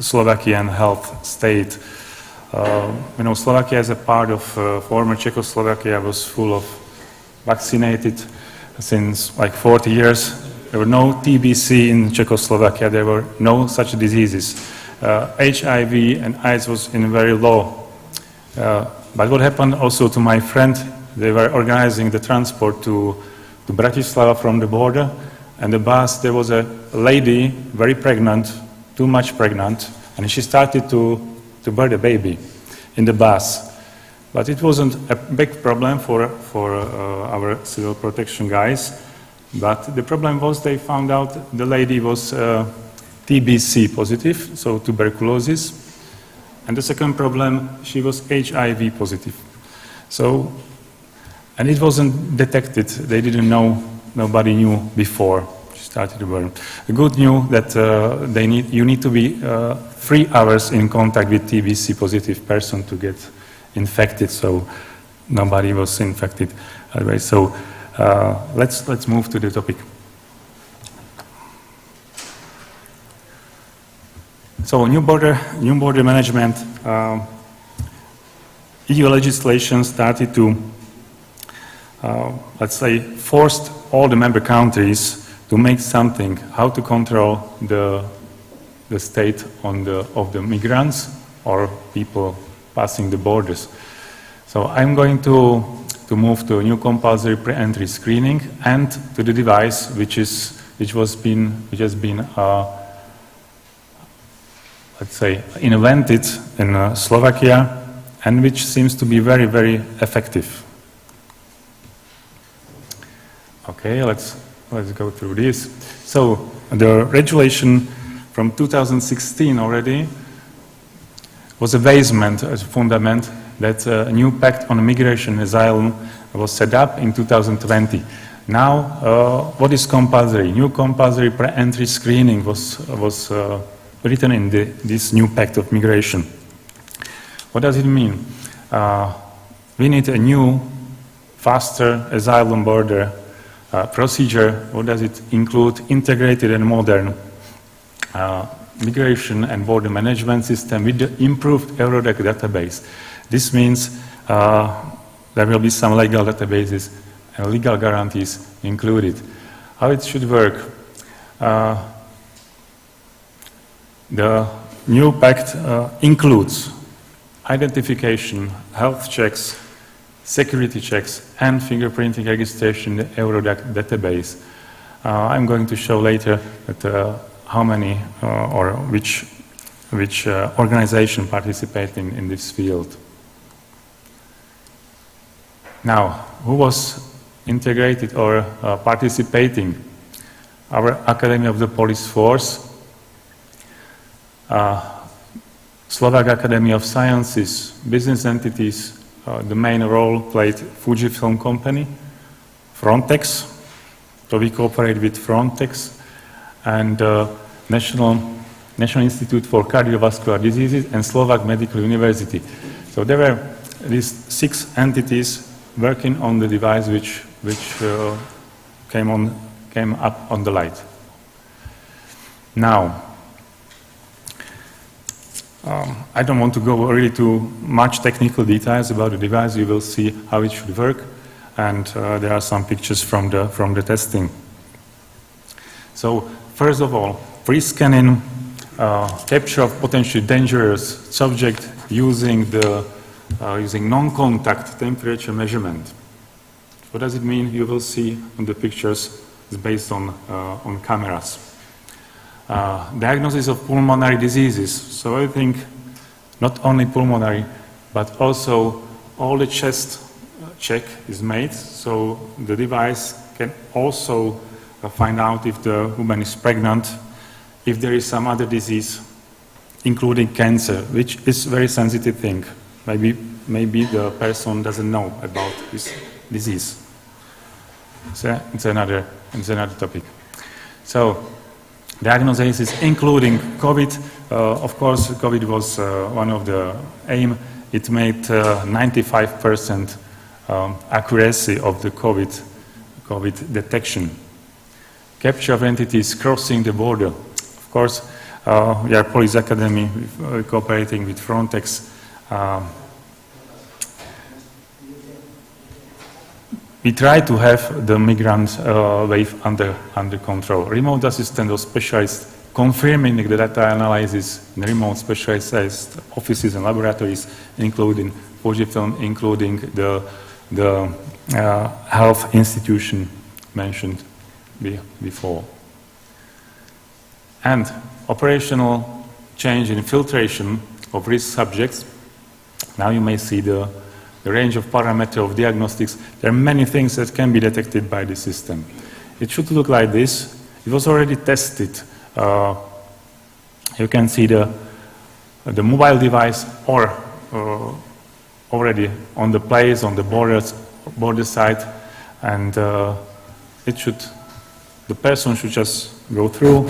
Slovakian health state. Slovakia as a part of former Czechoslovakia was full of vaccinated since like 40 years. There were no TBC in Czechoslovakia. There were no such diseases. HIV and AIDS was in very low. But what happened also to my friend, they were organizing the transport to Bratislava from the border, and the bus, there was a lady, very pregnant, too much pregnant, and she started to birth a baby in the bus. But it wasn't a big problem for our civil protection guys. But the problem was they found out the lady was TBC positive, so tuberculosis. And the second problem, she was HIV positive. So, and it wasn't detected. They didn't know, nobody knew before she started to burn. The good news that you need to be 3 hours in contact with TBC positive person to get infected. So nobody was infected. Anyway, so let's move to the topic. So new border management. EU legislation started to, let's say, forced all the member countries to make something, how to control the state of the migrants or people passing the borders. So I'm going to move to a new compulsory pre-entry screening and to the device which has been let's say invented in Slovakia and which seems to be very effective. Okay, let's go through this. So the regulation from 2016 already was a basement, a fundament that a new pact on migration and asylum was set up in 2020. Now, what is compulsory? New compulsory pre-entry screening was written in this new pact of migration. What does it mean? We need a new, faster asylum border procedure. What does it include? Integrated and modern migration and border management system with the improved Eurodac database. This means there will be some legal databases and legal guarantees included. How it should work? The new pact includes identification, health checks, security checks, and fingerprinting registration in the Eurodac database. I'm going to show later that how many or which organization participate in this field. Now, who was integrated or participating? Our Academy of the Police Force, Slovak Academy of Sciences, business entities, the main role played Fujifilm Company, Frontex, so we cooperate with Frontex, and National Institute for Cardiovascular Diseases and Slovak Medical University. So there were these 6 entities working on the device which came up on the light. Now, I don't want to go really to much technical details about the device. You will see how it should work, and there are some pictures from the testing. So, first of all, pre-scanning, capture of potentially dangerous subject using non-contact temperature measurement. What does it mean? You will see on the pictures. It's based on cameras. Diagnosis of pulmonary diseases. So I think not only pulmonary, but also all the chest check is made. So the device can also find out if the woman is pregnant, if there is some other disease, including cancer, which is a very sensitive thing. Maybe the person doesn't know about this disease. So it's another topic. So diagnosis including COVID. Of course, COVID was one of the aim. It made 95% accuracy of the COVID detection. Capture of entities crossing the border. Of course, we are Police Academy cooperating with Frontex. We try to have the migrant wave under control. Remote assistant or specialist confirming the data analysis in remote specialized offices and laboratories, including Fujifilm, including the health institution mentioned before. And operational change in filtration of risk subjects. Now you may see the range of parameters of diagnostics. There are many things that can be detected by the system. It should look like this. It was already tested. You can see the mobile device or already on the place, on the border side, and the person should just go through,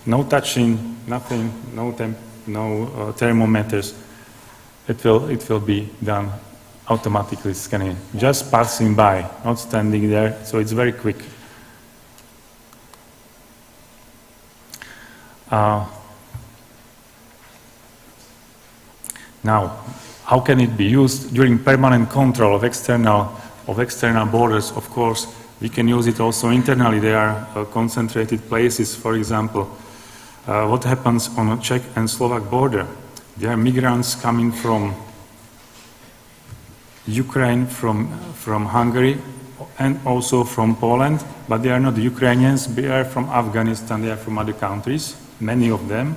no touching, nothing, no thermometers. It will be done automatically scanning, just passing by, not standing there, so it's very quick. Now, how can it be used during permanent control of external borders? Of course, we can use it also internally. There are concentrated places, for example. What happens on a Czech and Slovak border? There are migrants coming from Ukraine, from Hungary, and also from Poland, but they are not Ukrainians. They are from Afghanistan. They are from other countries, many of them.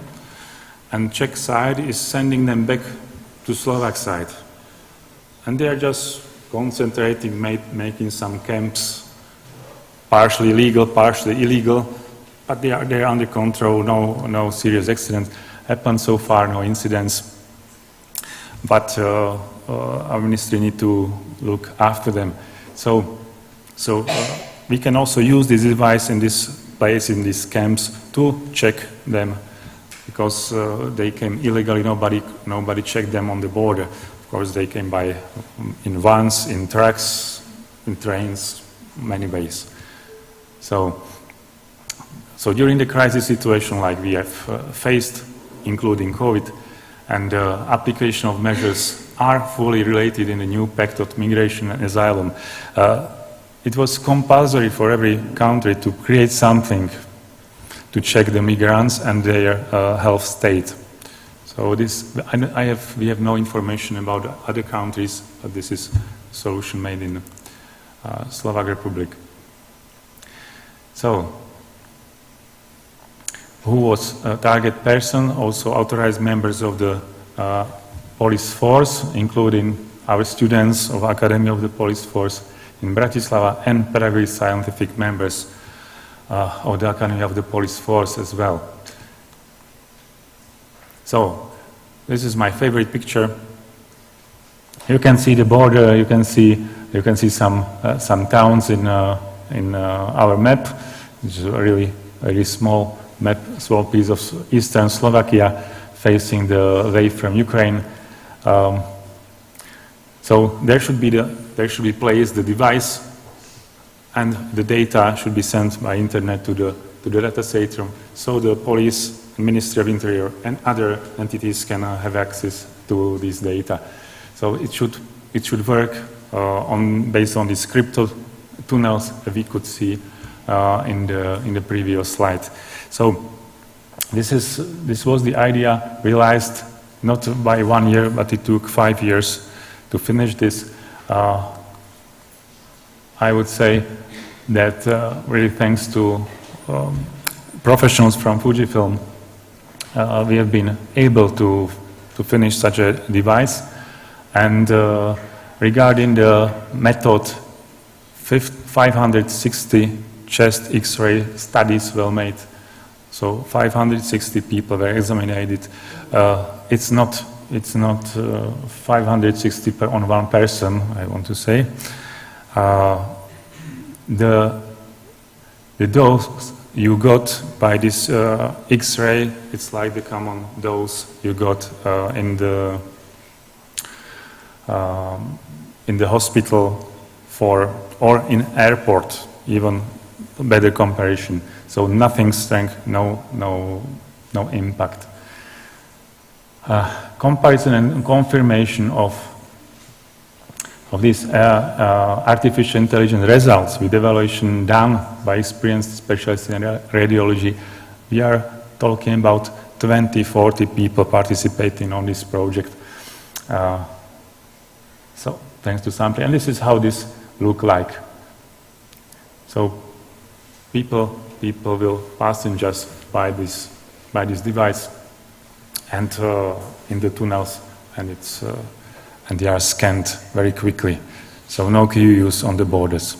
And Czech side is sending them back to Slovak side. And they are just concentrating, making some camps, partially legal, partially illegal, but they are under control. No serious accidents happened so far, no incidents. But our ministry need to look after them. So we can also use this device in this place, in these camps, to check them, because they came illegally. Nobody checked them on the border. Of course, they came by in vans, in trucks, in trains, many ways. So during the crisis situation like we have faced, including COVID, and application of measures are fully related in the new Pact of Migration and Asylum. It was compulsory for every country to create something to check the migrants and their health state. So we have no information about other countries, but this is a solution made in Slovak Republic. So, who was a target person? Also authorized members of the police force, including our students of Academy of the Police Force in Bratislava and pedagogic scientific members of the Academy of the Police Force as well. So, this is my favorite picture. You can see the border. You can see some towns in our map. It's a really small map, small piece of eastern Slovakia facing the way from Ukraine. So there should be placed the device, and the data should be sent by internet to the data center, so the police, Ministry of Interior, and other entities can have access to this data. So it should work based on these crypto tunnels that we could see in the previous slide. So this was the idea realized not by 1 year, but it took 5 years to finish this. I would say that really thanks to professionals from Fujifilm, we have been able to finish such a device. And regarding the method, 560 chest X-ray studies were made. So 560 people were examined. It's not 560 on one person, I want to say. The dose you got by this X-ray, it's like the common dose you got in the hospital or in airport, even better comparison. So nothing strength, no impact. Comparison and confirmation of these artificial intelligence results with evaluation done by experienced specialists in radiology. We are talking about 20-40 people participating on this project. So thanks to sampling, and this is how this look like. So passengers buy this device, and in the tunnels, and they are scanned very quickly. So no queues on the borders.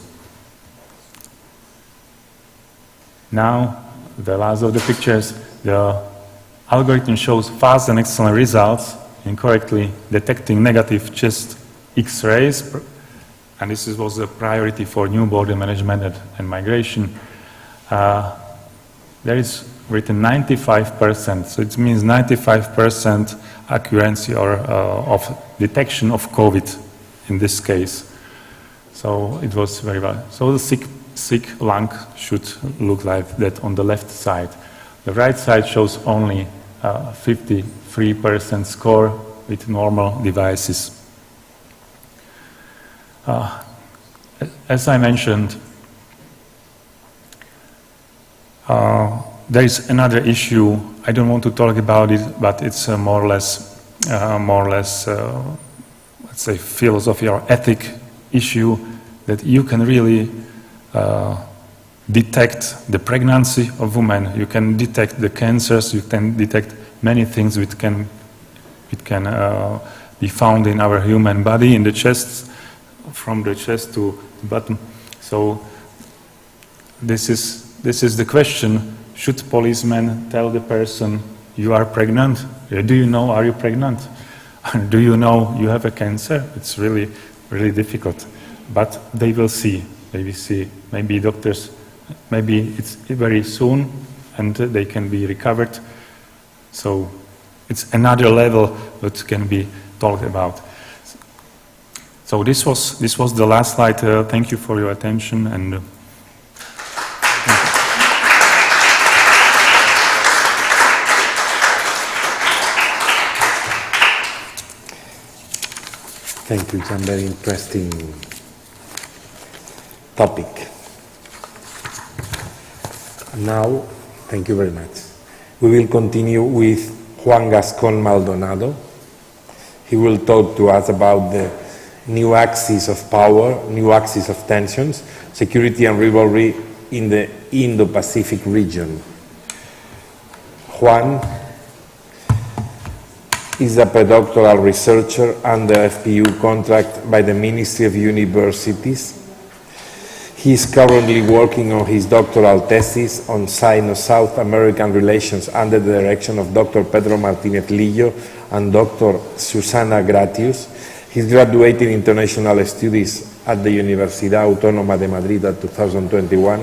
Now, the last of the pictures, the algorithm shows fast and excellent results in correctly detecting negative chest X-rays, and this was a priority for new border management and migration. There is written 95%, so it means 95% accuracy of detection of COVID in this case. So it was very well. So the sick lung should look like that on the left side. The right side shows only 53% score with normal devices. As I mentioned, there is another issue. I don't want to talk about it, but it's more or less, let's say, philosophy or ethic issue, that you can really detect the pregnancy of women. You can detect the cancers. You can detect many things which can be found in our human body, in the chest, from the chest to the bottom. So this is the question. Should policemen tell the person, you are pregnant? Do you know, are you pregnant? Do you know you have a cancer? It's really, really difficult. But they will see. They will see. Maybe doctors, maybe it's very soon and they can be recovered. So it's another level that can be talked about. So this was the last slide. Thank you for your attention. And thank you, it's a very interesting topic. Now, thank you very much. We will continue with Juan Gascon Maldonado. He will talk to us about the new axis of power, new axis of tensions, security and rivalry in the Indo-Pacific region. Juan is a predoctoral researcher under FPU contract by the Ministry of Universities. He is currently working on his doctoral thesis on Sino-South American relations under the direction of Dr. Pedro Martínez Lillo and Dr. Susana Gratius. He's graduated in international studies at the Universidad Autónoma de Madrid in 2021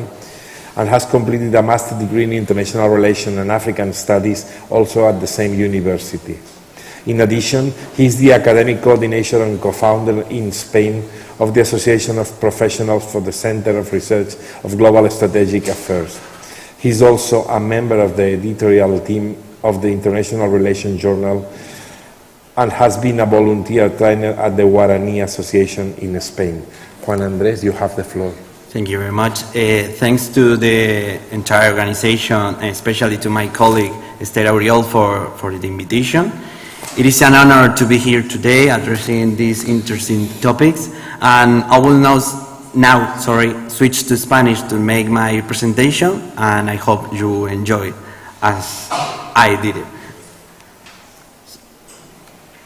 and has completed a master's degree in international relations and African studies also at the same university. In addition, he is the academic coordinator and co-founder in Spain of the Association of Professionals for the Center of Research of Global Strategic Affairs. He is also a member of the editorial team of the International Relations Journal and has been a volunteer trainer at the Guarani Association in Spain. Juan Andrés, you have the floor. Thank you very much. Thanks to the entire organization, and especially to my colleague Esther Auriol for the invitation. It is an honor to be here today addressing these interesting topics, and I will now switch to Spanish to make my presentation, and I hope you enjoy it as I did it.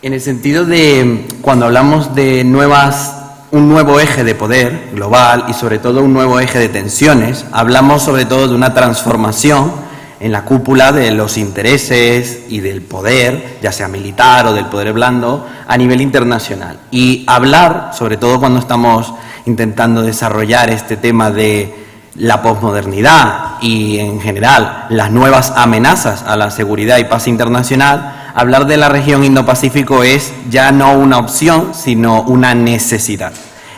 En el sentido de cuando hablamos de un nuevo eje de poder global y sobre todo un nuevo eje de tensiones, hablamos sobre todo de una transformación en la cúpula de los intereses y del poder, ya sea militar o del poder blando, a nivel internacional. Y hablar, sobre todo cuando estamos intentando desarrollar este tema de la posmodernidad y en general las nuevas amenazas a la seguridad y paz internacional, hablar de la región Indo-Pacífico es ya no una opción, sino una necesidad.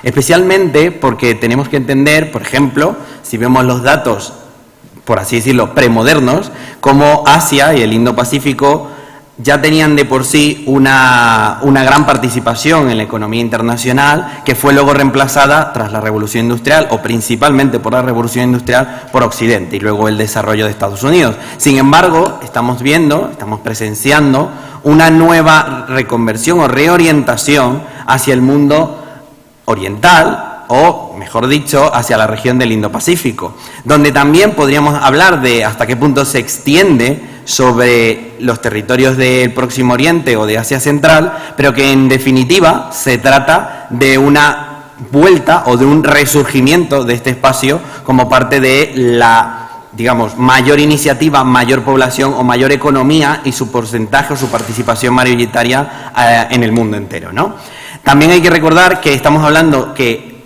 Especialmente porque tenemos que entender, por ejemplo, si vemos los datos, por así decirlo, premodernos, como Asia y el Indo-Pacífico ya tenían de por sí una gran participación en la economía internacional, que fue luego reemplazada tras la Revolución Industrial, o principalmente por la Revolución Industrial, por Occidente y luego el desarrollo de Estados Unidos. Sin embargo, estamos presenciando una nueva reconversión o reorientación hacia el mundo oriental, o mejor dicho, hacia la región del Indo-Pacífico, donde también podríamos hablar de hasta qué punto se extiende sobre los territorios del Próximo Oriente o de Asia Central, pero que en definitiva se trata de una vuelta o de un resurgimiento de este espacio como parte de la, digamos, mayor iniciativa, mayor población o mayor economía y su porcentaje o su participación mayoritaria en el mundo entero, ¿no? También hay que recordar que estamos hablando que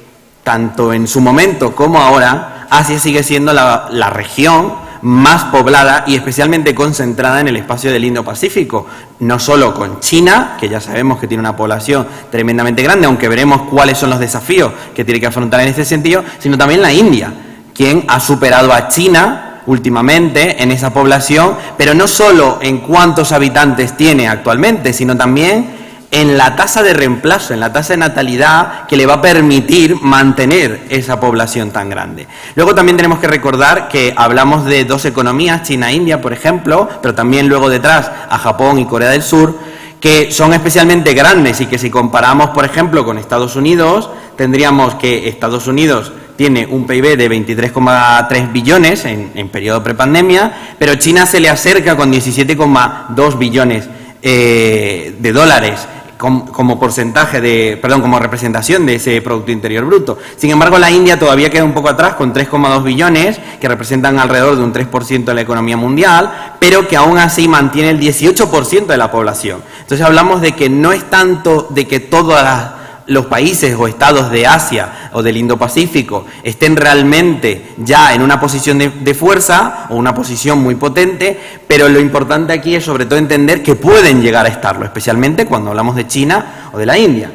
tanto en su momento como ahora, Asia sigue siendo la región más poblada y especialmente concentrada en el espacio del Indo-Pacífico, no solo con China, que ya sabemos que tiene una población tremendamente grande, aunque veremos cuáles son los desafíos que tiene que afrontar en este sentido, sino también la India, quien ha superado a China últimamente en esa población, pero no solo en cuántos habitantes tiene actualmente, sino también en la tasa de reemplazo, en la tasa de natalidad que le va a permitir mantener esa población tan grande. Luego también tenemos que recordar que hablamos de dos economías, China e India, por ejemplo, pero también luego detrás a Japón y Corea del Sur, que son especialmente grandes y que si comparamos, por ejemplo, con Estados Unidos, tendríamos que Estados Unidos tiene un PIB de 23,3 billones en periodo prepandemia, pero China se le acerca con 17,2 billones de dólares como porcentaje como representación de ese Producto Interior Bruto. Sin embargo, la India todavía queda un poco atrás con 3,2 billones, que representan alrededor de un 3% de la economía mundial, pero que aún así mantiene el 18% de la población. Entonces hablamos de que no es tanto de que todas los países o estados de Asia o del Indo-Pacífico estén realmente ya en una posición de fuerza o una posición muy potente, pero lo importante aquí es sobre todo entender que pueden llegar a estarlo, especialmente cuando hablamos de China o de la India.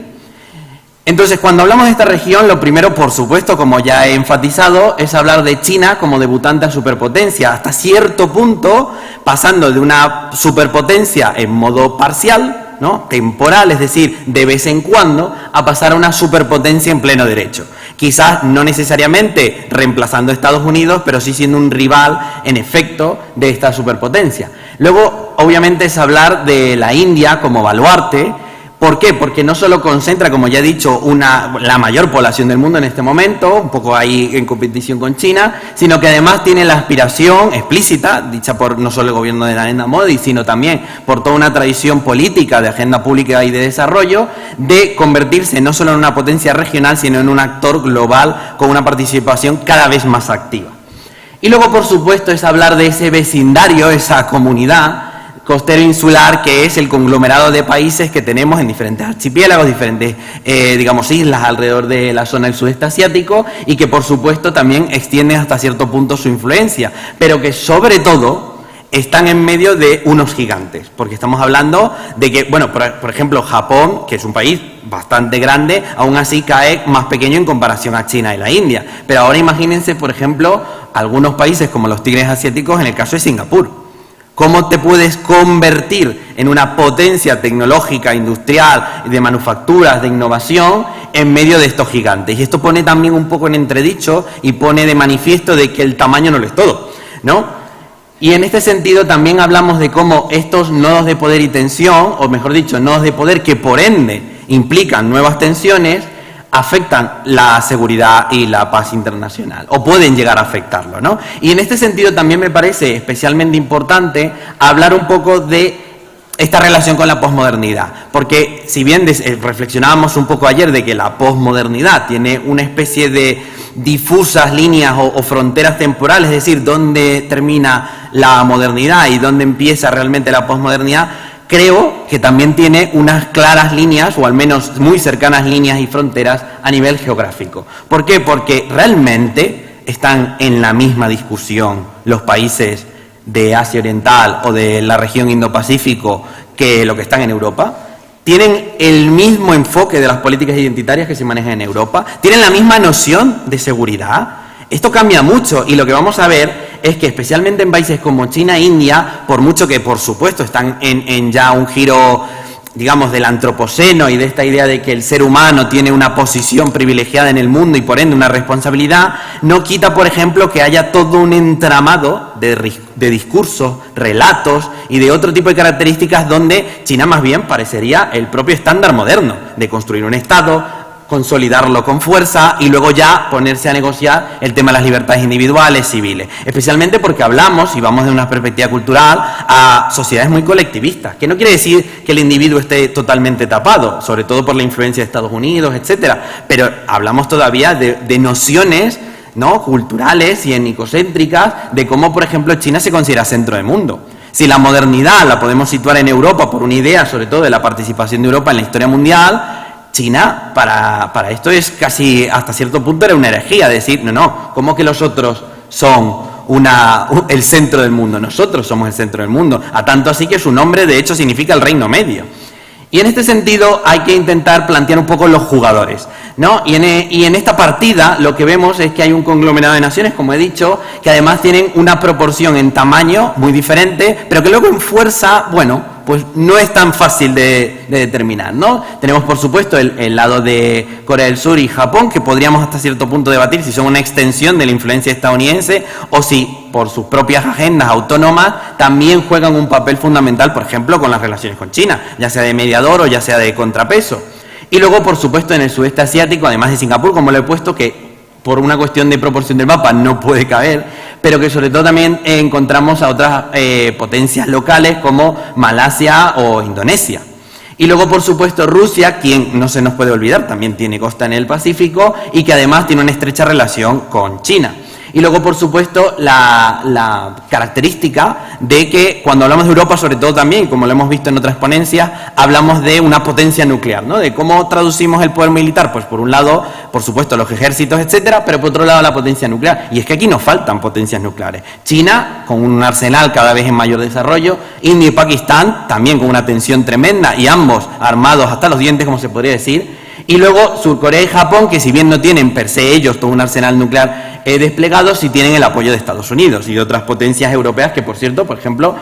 Entonces, cuando hablamos de esta región, lo primero, por supuesto, como ya he enfatizado, es hablar de China como debutante a superpotencia, hasta cierto punto, pasando de una superpotencia en modo parcial, ¿no?, temporal, es decir, de vez en cuando, a pasar a una superpotencia en pleno derecho. Quizás no necesariamente reemplazando a Estados Unidos, pero sí siendo un rival, en efecto, de esta superpotencia. Luego, obviamente, es hablar de la India como baluarte, ¿Por qué? Porque no solo concentra, como ya he dicho, la mayor población del mundo en este momento, un poco ahí en competición con China, sino que además tiene la aspiración explícita, dicha por no solo el gobierno de Narendra Modi, sino también por toda una tradición política de agenda pública y de desarrollo, de convertirse no solo en una potencia regional, sino en un actor global con una participación cada vez más activa. Y luego, por supuesto, es hablar de ese vecindario, esa comunidad costero insular, que es el conglomerado de países que tenemos en diferentes archipiélagos, diferentes, digamos, islas alrededor de la zona del sudeste asiático, y que, por supuesto, también extienden hasta cierto punto su influencia, pero que, sobre todo, están en medio de unos gigantes, porque estamos hablando de que, bueno, por ejemplo, Japón, que es un país bastante grande, aún así cae más pequeño en comparación a China y la India. Pero ahora imagínense, por ejemplo, algunos países como los tigres asiáticos en el caso de Singapur. ¿Cómo te puedes convertir en una potencia tecnológica, industrial, de manufacturas, de innovación, en medio de estos gigantes? Y esto pone también un poco en entredicho y pone de manifiesto de que el tamaño no lo es todo, ¿no? Y en este sentido también hablamos de cómo estos nodos de poder y tensión, o mejor dicho, nodos de poder que por ende implican nuevas tensiones, afectan la seguridad y la paz internacional, o pueden llegar a afectarlo, ¿no? Y en este sentido también me parece especialmente importante hablar un poco de esta relación con la posmodernidad, porque si bien reflexionábamos un poco ayer de que la posmodernidad tiene una especie de difusas líneas o fronteras temporales, es decir, dónde termina la modernidad y dónde empieza realmente la posmodernidad, creo que también tiene unas claras líneas, o al menos muy cercanas líneas y fronteras a nivel geográfico. ¿Por qué? Porque realmente están en la misma discusión los países de Asia Oriental o de la región Indo-Pacífico que lo que están en Europa. ¿Tienen el mismo enfoque de las políticas identitarias que se manejan en Europa? ¿Tienen la misma noción de seguridad? Esto cambia mucho, y lo que vamos a ver es que especialmente en países como China e India, por mucho que por supuesto están en ya un giro, digamos, del antropoceno y de esta idea de que el ser humano tiene una posición privilegiada en el mundo y por ende una responsabilidad, no quita, por ejemplo, que haya todo un entramado de discursos, relatos y de otro tipo de características donde China más bien parecería el propio estándar moderno de construir un Estado, consolidarlo con fuerza y luego ya ponerse a negociar el tema de las libertades individuales, civiles. Especialmente porque hablamos, y vamos de una perspectiva cultural, a sociedades muy colectivistas, que no quiere decir que el individuo esté totalmente tapado, sobre todo por la influencia de Estados Unidos, etcétera, pero hablamos todavía de nociones, ¿no?, culturales y etnicocéntricas de cómo, por ejemplo, China se considera centro del mundo. Si la modernidad la podemos situar en Europa por una idea, sobre todo de la participación de Europa en la historia mundial, China, para esto es casi, hasta cierto punto, era una herejía, decir, no, ¿cómo que los otros son el centro del mundo? Nosotros somos el centro del mundo, a tanto así que su nombre, de hecho, significa el Reino Medio. Y en este sentido hay que intentar plantear un poco los jugadores, ¿no? Y en esta partida lo que vemos es que hay un conglomerado de naciones, como he dicho, que además tienen una proporción en tamaño muy diferente, pero que luego en fuerza, bueno, pues no es tan fácil de determinar, ¿no? Tenemos, por supuesto, el lado de Corea del Sur y Japón, que podríamos hasta cierto punto debatir si son una extensión de la influencia estadounidense o si, por sus propias agendas autónomas, también juegan un papel fundamental, por ejemplo, con las relaciones con China, ya sea de mediador o ya sea de contrapeso. Y luego, por supuesto, en el sudeste asiático, además de Singapur, como lo he puesto, que por una cuestión de proporción del mapa no puede caber, pero que sobre todo también encontramos a otras potencias locales como Malasia o Indonesia. Y luego, por supuesto, Rusia, quien no se nos puede olvidar, también tiene costa en el Pacífico y que además tiene una estrecha relación con China. Y luego, por supuesto, la característica de que cuando hablamos de Europa, sobre todo también, como lo hemos visto en otras ponencias, hablamos de una potencia nuclear, ¿no? De cómo traducimos el poder militar, pues por un lado, por supuesto, los ejércitos, etcétera, pero por otro lado la potencia nuclear. Y es que aquí nos faltan potencias nucleares. China, con un arsenal cada vez en mayor desarrollo, India y Pakistán, también con una tensión tremenda, y ambos armados hasta los dientes, como se podría decir. Y luego Surcorea y Japón, que si bien no tienen per se ellos todo un arsenal nuclear desplegado, sí tienen el apoyo de Estados Unidos y de otras potencias europeas que, por cierto, por ejemplo,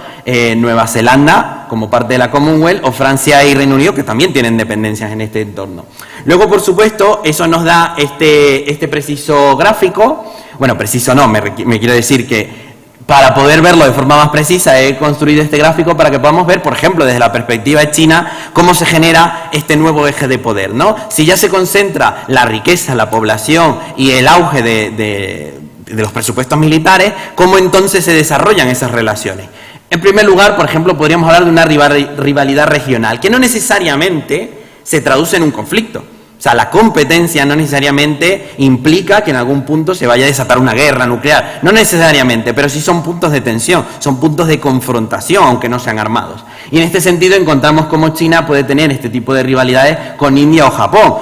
Nueva Zelanda, como parte de la Commonwealth, o Francia y Reino Unido, que también tienen dependencias en este entorno. Luego, por supuesto, eso nos da este preciso gráfico. Bueno, preciso no, me quiero decir que Para poder verlo de forma más precisa, he construido este gráfico para que podamos ver, por ejemplo, desde la perspectiva de China, cómo se genera este nuevo eje de poder, ¿no? Si ya se concentra la riqueza, la población y el auge de los presupuestos militares, ¿cómo entonces se desarrollan esas relaciones? En primer lugar, por ejemplo, podríamos hablar de una rivalidad regional, que no necesariamente se traduce en un conflicto. O sea, la competencia no necesariamente implica que en algún punto se vaya a desatar una guerra nuclear. No necesariamente, pero sí son puntos de tensión, son puntos de confrontación, aunque no sean armados. Y en este sentido encontramos cómo China puede tener este tipo de rivalidades con India o Japón.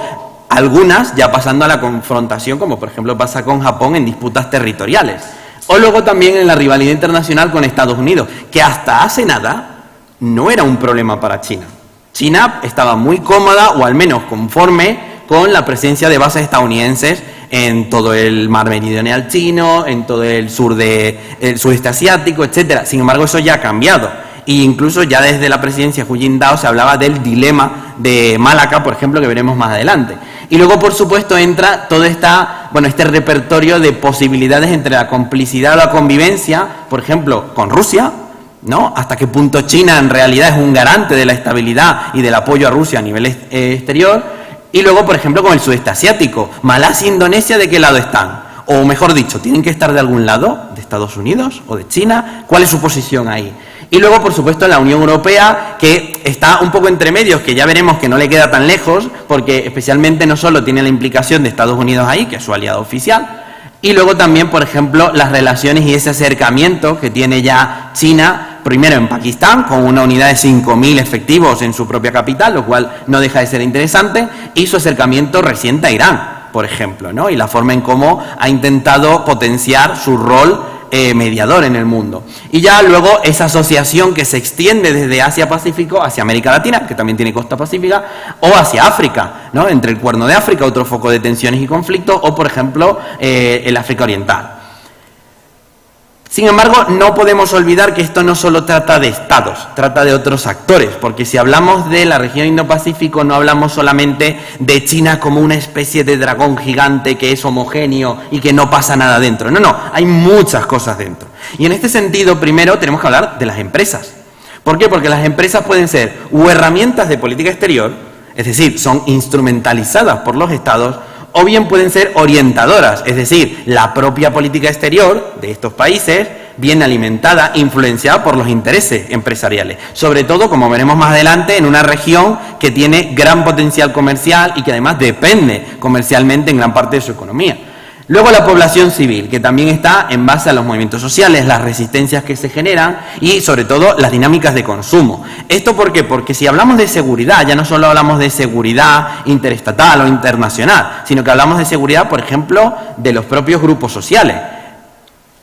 Algunas ya pasando a la confrontación, como por ejemplo pasa con Japón en disputas territoriales. O luego también en la rivalidad internacional con Estados Unidos, que hasta hace nada no era un problema para China. China estaba muy cómoda, o al menos conforme, con la presencia de bases estadounidenses en todo el mar meridional chino, en todo el sudeste asiático, etcétera. Sin embargo, eso ya ha cambiado. E incluso ya desde la presidencia Hu Jintao se hablaba del dilema de Malaca, por ejemplo, que veremos más adelante. Y luego, por supuesto, entra todo este repertorio de posibilidades entre la complicidad o la convivencia, por ejemplo, con Rusia, ¿no? Hasta qué punto China en realidad es un garante de la estabilidad y del apoyo a Rusia a nivel exterior. Y luego, por ejemplo, con el sudeste asiático. Malasia e Indonesia, ¿de qué lado están? O mejor dicho, ¿tienen que estar de algún lado? ¿De Estados Unidos o de China? ¿Cuál es su posición ahí? Y luego, por supuesto, la Unión Europea, que está un poco entre medios, que ya veremos que no le queda tan lejos, porque especialmente no solo tiene la implicación de Estados Unidos ahí, que es su aliado oficial, y luego también, por ejemplo, las relaciones y ese acercamiento que tiene ya China, primero en Pakistán, con una unidad de 5.000 efectivos en su propia capital, lo cual no deja de ser interesante, y su acercamiento reciente a Irán, por ejemplo, ¿no? Y la forma en cómo ha intentado potenciar su rol mediador en el mundo. Y ya luego esa asociación que se extiende desde Asia-Pacífico hacia América Latina, que también tiene costa pacífica, o hacia África, ¿no? Entre el Cuerno de África, otro foco de tensiones y conflictos, o por ejemplo el África Oriental. Sin embargo, no podemos olvidar que esto no solo trata de estados, trata de otros actores, porque si hablamos de la región Indo-Pacífico no hablamos solamente de China como una especie de dragón gigante que es homogéneo y que no pasa nada dentro. No, no, hay muchas cosas dentro. Y en este sentido, primero tenemos que hablar de las empresas. ¿Por qué? Porque las empresas pueden ser u herramientas de política exterior, es decir, son instrumentalizadas por los estados, o bien pueden ser orientadoras, es decir, la propia política exterior de estos países viene alimentada, influenciada por los intereses empresariales, sobre todo, como veremos más adelante, en una región que tiene gran potencial comercial y que además depende comercialmente en gran parte de su economía. Luego la población civil, que también está en base a los movimientos sociales, las resistencias que se generan y sobre todo las dinámicas de consumo. ¿Esto por qué? Porque si hablamos de seguridad, ya no solo hablamos de seguridad interestatal o internacional, sino que hablamos de seguridad, por ejemplo, de los propios grupos sociales.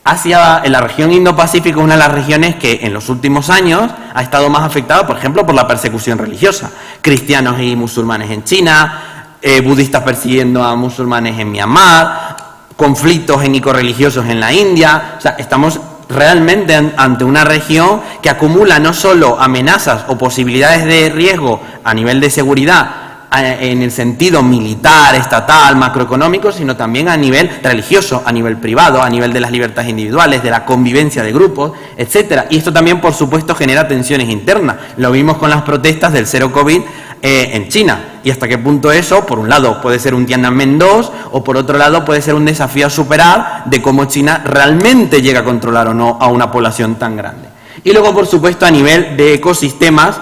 En la región Indo-Pacífico es una de las regiones que en los últimos años ha estado más afectada, por ejemplo, por la persecución religiosa. Cristianos y musulmanes en China, budistas persiguiendo a musulmanes en Myanmar, conflictos étnico-religiosos en la India. O sea, estamos realmente ante una región que acumula no solo amenazas o posibilidades de riesgo a nivel de seguridad en el sentido militar, estatal, macroeconómico, sino también a nivel religioso, a nivel privado, a nivel de las libertades individuales, de la convivencia de grupos, etcétera. Y esto también, por supuesto, genera tensiones internas. Lo vimos con las protestas del cero COVID en China. Y hasta qué punto eso, por un lado, puede ser un Tiananmen 2, o por otro lado puede ser un desafío a superar de cómo China realmente llega a controlar o no a una población tan grande. Y luego, por supuesto, a nivel de ecosistemas,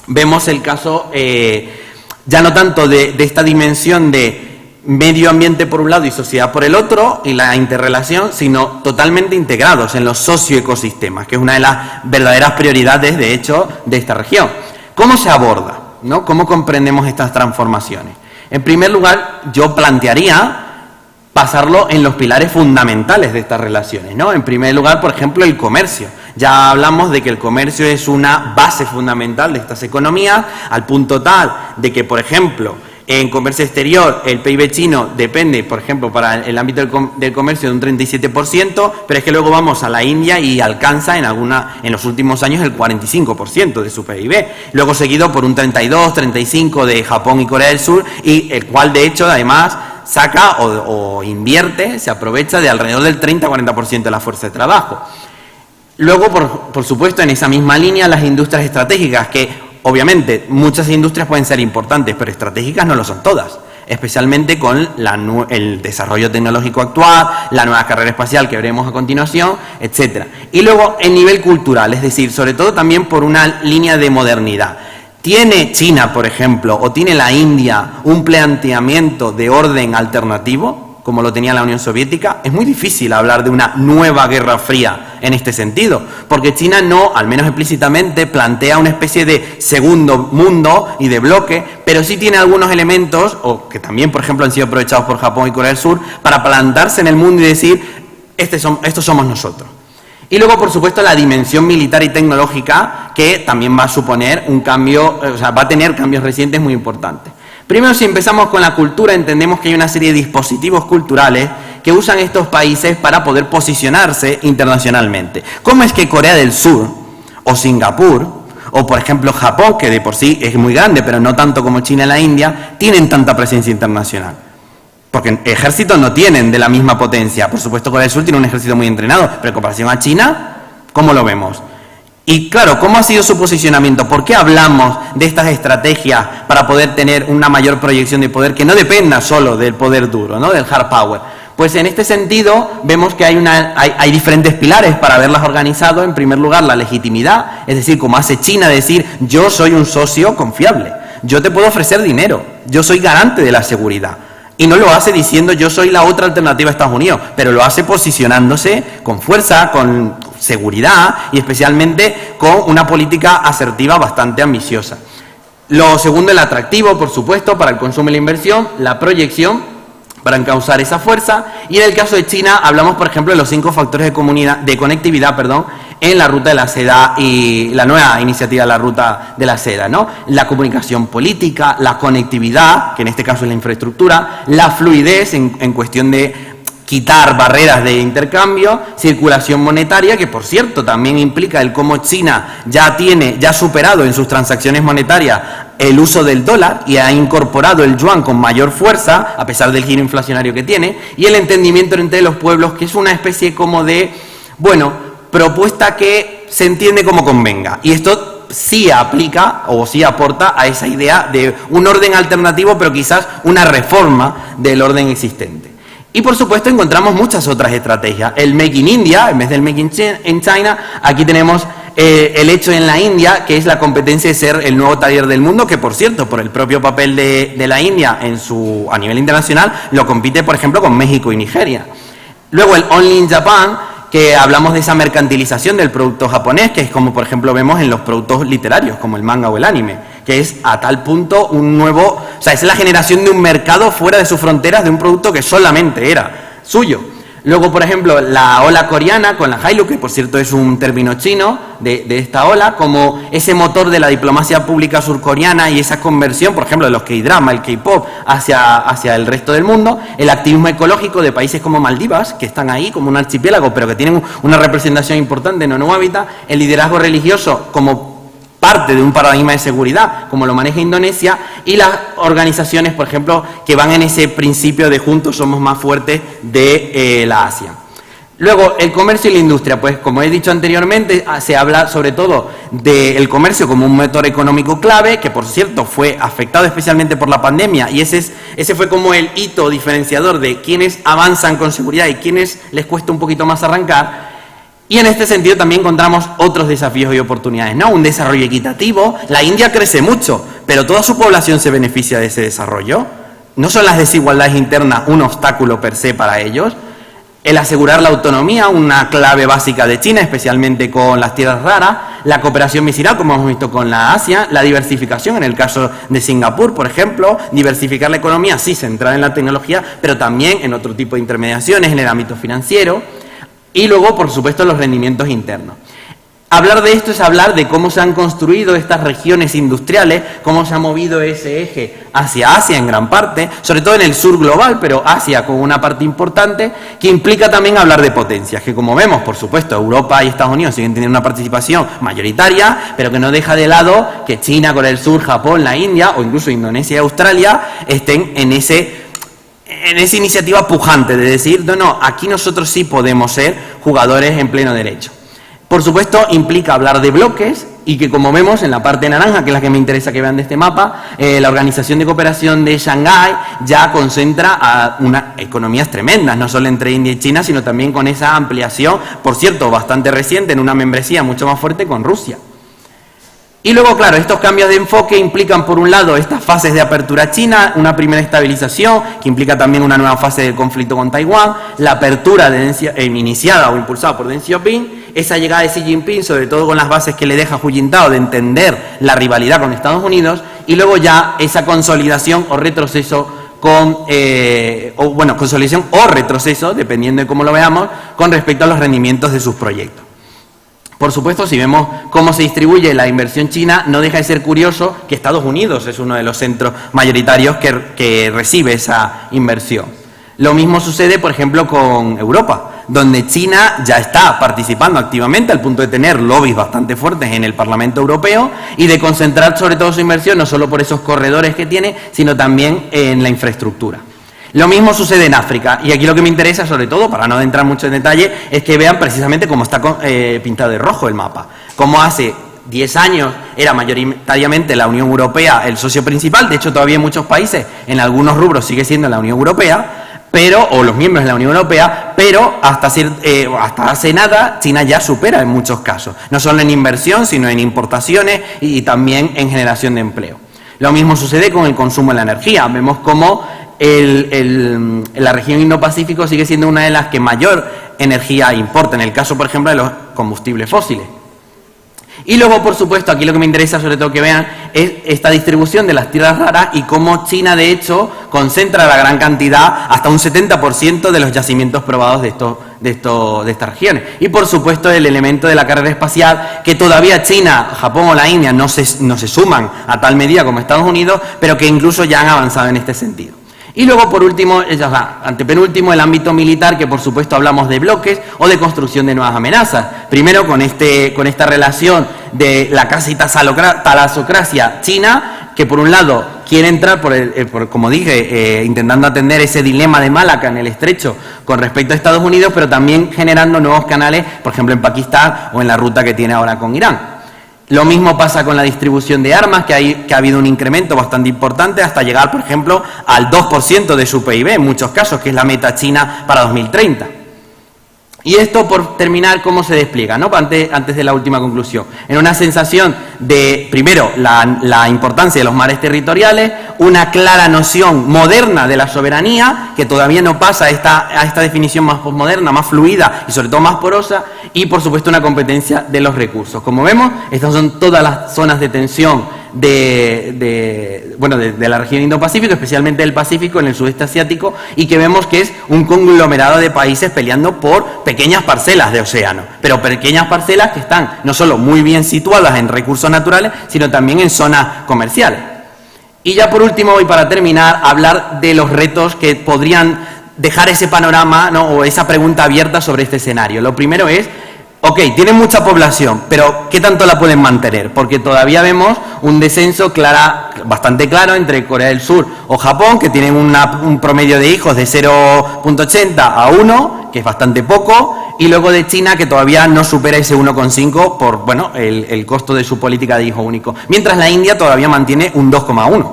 vemos el caso ya no tanto de esta dimensión de medio ambiente por un lado y sociedad por el otro, y la interrelación, sino totalmente integrados en los socioecosistemas, que es una de las verdaderas prioridades, de hecho, de esta región. ¿Cómo se aborda, ¿no? ¿Cómo comprendemos estas transformaciones? En primer lugar, yo plantearía pasarlo en los pilares fundamentales de estas relaciones, ¿no? En primer lugar, por ejemplo, el comercio. Ya hablamos de que el comercio es una base fundamental de estas economías, al punto tal de que, por ejemplo, en comercio exterior el PIB chino depende, por ejemplo, para el ámbito del comercio de un 37%, pero es que luego vamos a la India y alcanza en los últimos años el 45% de su PIB. Luego seguido por un 32, 35% de Japón y Corea del Sur, y el cual, de hecho, además saca o invierte, se aprovecha de alrededor del 30-40% de la fuerza de trabajo. Luego, por supuesto, en esa misma línea, las industrias estratégicas, que obviamente muchas industrias pueden ser importantes, pero estratégicas no lo son todas, especialmente con el desarrollo tecnológico actual, la nueva carrera espacial que veremos a continuación, etc. Y luego, el nivel cultural, es decir, sobre todo también por una línea de modernidad. ¿Tiene China, por ejemplo, o tiene la India un planteamiento de orden alternativo, como lo tenía la Unión Soviética? Es muy difícil hablar de una nueva Guerra Fría en este sentido, porque China no, al menos explícitamente, plantea una especie de segundo mundo y de bloque, pero sí tiene algunos elementos, o que también, por ejemplo, han sido aprovechados por Japón y Corea del Sur, para plantarse en el mundo y decir, estos somos nosotros. Y luego, por supuesto, la dimensión militar y tecnológica, que también va a suponer un cambio, o sea, va a tener cambios recientes muy importantes. Primero, si empezamos con la cultura, entendemos que hay una serie de dispositivos culturales que usan estos países para poder posicionarse internacionalmente. ¿Cómo es que Corea del Sur, o Singapur, o por ejemplo Japón, que de por sí es muy grande, pero no tanto como China y la India, tienen tanta presencia internacional? Porque ejércitos no tienen de la misma potencia. Por supuesto, Corea del Sur tiene un ejército muy entrenado, pero en comparación a China, ¿cómo lo vemos? Y claro, ¿cómo ha sido su posicionamiento? ¿Por qué hablamos de estas estrategias para poder tener una mayor proyección de poder que no dependa solo del poder duro, ¿no?, del hard power? Pues en este sentido vemos que hay diferentes pilares para haberlas organizado. En primer lugar, la legitimidad, es decir, como hace China, decir yo soy un socio confiable, yo te puedo ofrecer dinero, yo soy garante de la seguridad. Y no lo hace diciendo yo soy la otra alternativa a Estados Unidos, pero lo hace posicionándose con fuerza, con seguridad y especialmente con una política asertiva bastante ambiciosa. Lo segundo, el atractivo, por supuesto, para el consumo y la inversión, la proyección para encauzar esa fuerza. Y en el caso de China hablamos, por ejemplo, de los 5 factores de conectividad, en la ruta de la seda y la nueva iniciativa de la ruta de la seda, ¿no? La comunicación política, la conectividad, que en este caso es la infraestructura, la fluidez en cuestión de quitar barreras de intercambio, circulación monetaria, que por cierto también implica el cómo China ya ha superado en sus transacciones monetarias el uso del dólar y ha incorporado el yuan con mayor fuerza, a pesar del giro inflacionario que tiene, y el entendimiento entre los pueblos, que es una especie como de, propuesta que se entiende como convenga. Y esto sí aplica o sí aporta a esa idea de un orden alternativo, pero quizás una reforma del orden existente. Y por supuesto encontramos muchas otras estrategias. El Make in India, en vez del Make in China, aquí tenemos el hecho en la India, que es la competencia de ser el nuevo taller del mundo, que por cierto, por el propio papel de la India a nivel internacional, lo compite por ejemplo con México y Nigeria. Luego el Only in Japan, que hablamos de esa mercantilización del producto japonés, que es como por ejemplo vemos en los productos literarios, como el manga o el anime, que es a tal punto es la generación de un mercado fuera de sus fronteras de un producto que solamente era suyo. Luego, por ejemplo, la ola coreana con la Hallyu, que por cierto es un término chino de esta ola, como ese motor de la diplomacia pública surcoreana y esa conversión, por ejemplo, de los K-drama, el K-pop, hacia el resto del mundo. El activismo ecológico de países como Maldivas, que están ahí como un archipiélago, pero que tienen una representación importante en el nuevo hábitat. El liderazgo religioso como parte de un paradigma de seguridad, como lo maneja Indonesia, y las organizaciones, por ejemplo, que van en ese principio de juntos somos más fuertes de la Asia. Luego, el comercio y la industria, pues como he dicho anteriormente, se habla sobre todo del comercio como un motor económico clave, que por cierto fue afectado especialmente por la pandemia, y ese fue como el hito diferenciador de quienes avanzan con seguridad y quienes les cuesta un poquito más arrancar. Y en este sentido también encontramos otros desafíos y oportunidades, ¿no? Un desarrollo equitativo. La India crece mucho, pero toda su población se beneficia de ese desarrollo. ¿No son las desigualdades internas un obstáculo per se para ellos? El asegurar la autonomía, una clave básica de China, especialmente con las tierras raras. La cooperación bilateral, como hemos visto con la Asia. La diversificación, en el caso de Singapur, por ejemplo. Diversificar la economía, sí, centrada en la tecnología, pero también en otro tipo de intermediaciones, en el ámbito financiero. Y luego, por supuesto, los rendimientos internos. Hablar de esto es hablar de cómo se han construido estas regiones industriales, cómo se ha movido ese eje hacia Asia en gran parte, sobre todo en el sur global, pero Asia con una parte importante, que implica también hablar de potencias, que como vemos, por supuesto, Europa y Estados Unidos siguen teniendo una participación mayoritaria, pero que no deja de lado que China, Corea del Sur, Japón, la India o incluso Indonesia y Australia estén en esa iniciativa pujante de decir, no, aquí nosotros sí podemos ser jugadores en pleno derecho. Por supuesto, implica hablar de bloques y que, como vemos en la parte naranja, que es la que me interesa que vean de este mapa, la Organización de Cooperación de Shanghái ya concentra a unas economías tremendas, no solo entre India y China, sino también con esa ampliación, por cierto, bastante reciente, en una membresía mucho más fuerte con Rusia. Y luego, claro, estos cambios de enfoque implican, por un lado, estas fases de apertura china, una primera estabilización, que implica también una nueva fase del conflicto con Taiwán, la apertura iniciada o impulsada por Deng Xiaoping, esa llegada de Xi Jinping, sobre todo con las bases que le deja Hu Jintao de entender la rivalidad con Estados Unidos, y luego ya esa consolidación o retroceso consolidación o retroceso, dependiendo de cómo lo veamos, con respecto a los rendimientos de sus proyectos. Por supuesto, si vemos cómo se distribuye la inversión china, no deja de ser curioso que Estados Unidos es uno de los centros mayoritarios que recibe esa inversión. Lo mismo sucede, por ejemplo, con Europa, donde China ya está participando activamente al punto de tener lobbies bastante fuertes en el Parlamento Europeo y de concentrar sobre todo su inversión no solo por esos corredores que tiene, sino también en la infraestructura. Lo mismo sucede en África, y aquí lo que me interesa, sobre todo, para no entrar mucho en detalle, es que vean precisamente cómo está pintado de rojo el mapa. Como hace 10 años era mayoritariamente la Unión Europea el socio principal, de hecho todavía en muchos países, en algunos rubros sigue siendo la Unión Europea, o los miembros de la Unión Europea, pero hasta hace nada China ya supera en muchos casos, no solo en inversión, sino en importaciones y también en generación de empleo. Lo mismo sucede con el consumo de la energía, vemos cómo la región Indo-Pacífico sigue siendo una de las que mayor energía importa, en el caso, por ejemplo, de los combustibles fósiles. Y luego, por supuesto, aquí lo que me interesa sobre todo que vean es esta distribución de las tierras raras y cómo China, de hecho, concentra la gran cantidad, hasta un 70% de los yacimientos probados de estas regiones. Y, por supuesto, el elemento de la carrera espacial, que todavía China, Japón o la India no se suman a tal medida como Estados Unidos, pero que incluso ya han avanzado en este sentido. Y luego, por último, antepenúltimo, el ámbito militar, que por supuesto hablamos de bloques o de construcción de nuevas amenazas. Primero, con esta relación de la casi talasocracia china, que por un lado quiere entrar, como dije, intentando atender ese dilema de Malaca en el estrecho con respecto a Estados Unidos, pero también generando nuevos canales, por ejemplo en Pakistán o en la ruta que tiene ahora con Irán. Lo mismo pasa con la distribución de armas, que ha habido un incremento bastante importante hasta llegar, por ejemplo, al 2% de su PIB en muchos casos, que es la meta china para 2030. Y esto, por terminar, ¿cómo se despliega? ¿No? Antes de la última conclusión. En una sensación de, primero, la importancia de los mares territoriales, una clara noción moderna de la soberanía, que todavía no pasa a esta definición más posmoderna, más fluida y sobre todo más porosa, y por supuesto una competencia de los recursos. Como vemos, estas son todas las zonas de tensión de la región Indo-Pacífico, especialmente del Pacífico, en el sudeste asiático, y que vemos que es un conglomerado de países peleando por pequeñas parcelas de océano, pero pequeñas parcelas que están no solo muy bien situadas en recursos naturales, sino también en zonas comerciales. Y ya por último, y para terminar, hablar de los retos que podrían dejar ese panorama, ¿no?, o esa pregunta abierta sobre este escenario. Lo primero es, ok, tienen mucha población, pero ¿qué tanto la pueden mantener? Porque todavía vemos un descenso bastante claro entre Corea del Sur o Japón, que tienen un promedio de hijos de 0,80 a 1, que es bastante poco, y luego de China, que todavía no supera ese 1,5 por el costo de su política de hijo único, mientras la India todavía mantiene un 2,1.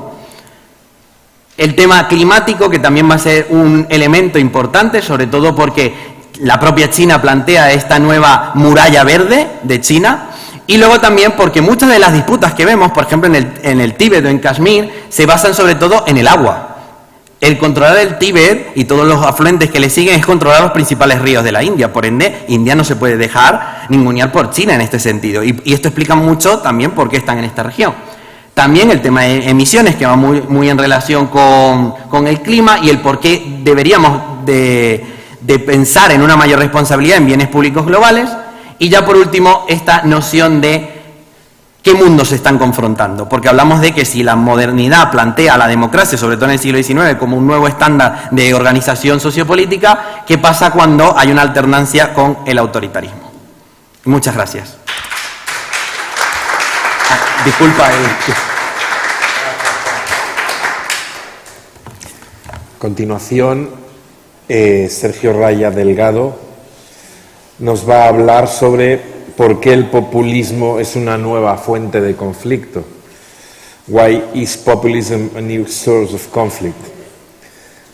El tema climático, que también va a ser un elemento importante, sobre todo porque la propia China plantea esta nueva muralla verde de China, y luego también porque muchas de las disputas que vemos, por ejemplo en el Tíbet o en Kashmir, se basan sobre todo en el agua. El controlar el Tíbet y todos los afluentes que le siguen es controlar los principales ríos de la India, por ende, India no se puede dejar ningunear por China en este sentido, y esto explica mucho también por qué están en esta región. También el tema de emisiones, que va muy en relación con el clima, y el por qué deberíamos de pensar en una mayor responsabilidad en bienes públicos globales. Y ya por último, esta noción de qué mundos se están confrontando, porque hablamos de que si la modernidad plantea la democracia, sobre todo en el siglo XIX, como un nuevo estándar de organización sociopolítica, ¿qué pasa cuando hay una alternancia con el autoritarismo? Muchas gracias. Disculpa. A continuación, Sergio Raya Delgado nos va a hablar sobre ¿por qué el populismo es una nueva fuente de conflicto? Why is populism a new source of conflict?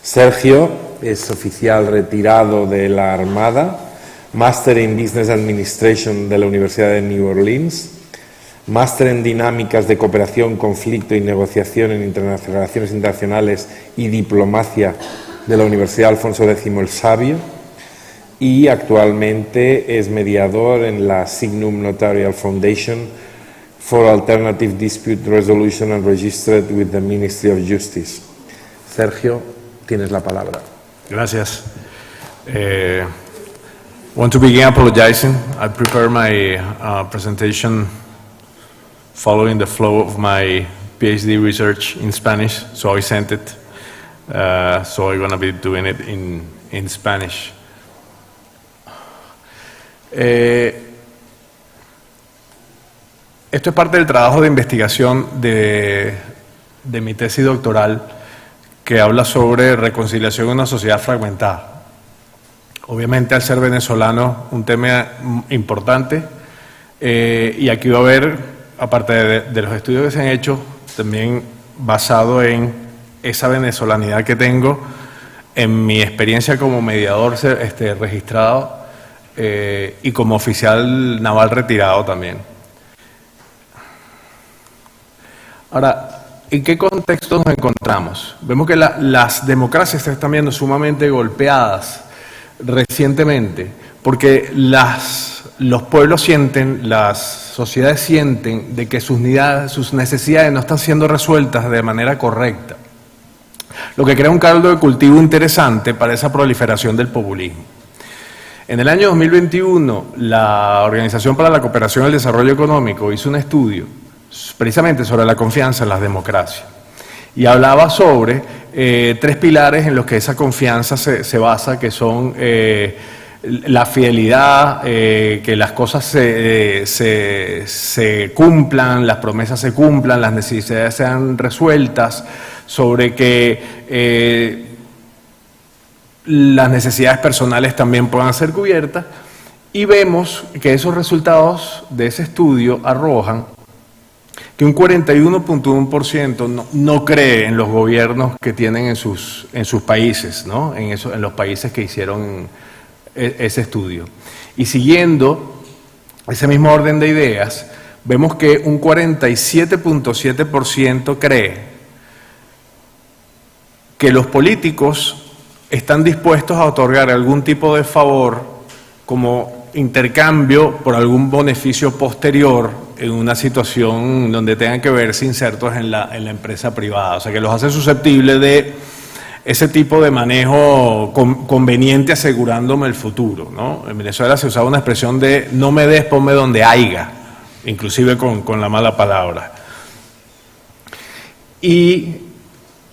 Sergio es oficial retirado de la Armada, Máster in Business Administration de la Universidad de New Orleans, Máster en Dinámicas de Cooperación, Conflicto y Negociación en Relaciones Internacionales y Diplomacia de la Universidad Alfonso X el Sabio, y actualmente es mediador en la Signum Notarial Foundation for Alternative Dispute Resolution and registered with the Ministry of Justice. Sergio, tienes la palabra. Gracias. Want to begin apologizing. I prepared my presentation following the flow of my PhD research in Spanish, so I sent it. So I'm going to be doing it in Spanish. Esto es parte del trabajo de investigación de mi tesis doctoral, que habla sobre reconciliación en una sociedad fragmentada. Obviamente, al ser venezolano, un tema importante, y aquí va a haber, aparte de los estudios que se han hecho, también basado en esa venezolanidad que tengo, en mi experiencia como mediador registrado y como oficial naval retirado también. Ahora, ¿en qué contexto nos encontramos? Vemos que las democracias se están viendo sumamente golpeadas recientemente, porque los pueblos sienten, las sociedades sienten de que sus necesidades no están siendo resueltas de manera correcta, lo que crea un caldo de cultivo interesante para esa proliferación del populismo. En el año 2021, la Organización para la Cooperación y el Desarrollo Económico hizo un estudio precisamente sobre la confianza en las democracias, y hablaba sobre 3 pilares en los que esa confianza se basa, que son la fidelidad, que las cosas se cumplan, las promesas se cumplan, las necesidades sean resueltas, sobre que las necesidades personales también puedan ser cubiertas, y vemos que esos resultados de ese estudio arrojan que un 41.1% no cree en los gobiernos que tienen en sus países, ¿no? En los países que hicieron ese estudio. Y siguiendo ese mismo orden de ideas, vemos que un 47.7% cree que los políticos están dispuestos a otorgar algún tipo de favor como intercambio por algún beneficio posterior en una situación donde tengan que verse insertos en la empresa privada. O sea, que los hace susceptibles de ese tipo de manejo conveniente, asegurándome el futuro, ¿no? En Venezuela se usaba una expresión de no me des, ponme donde haya, inclusive con la mala palabra. Y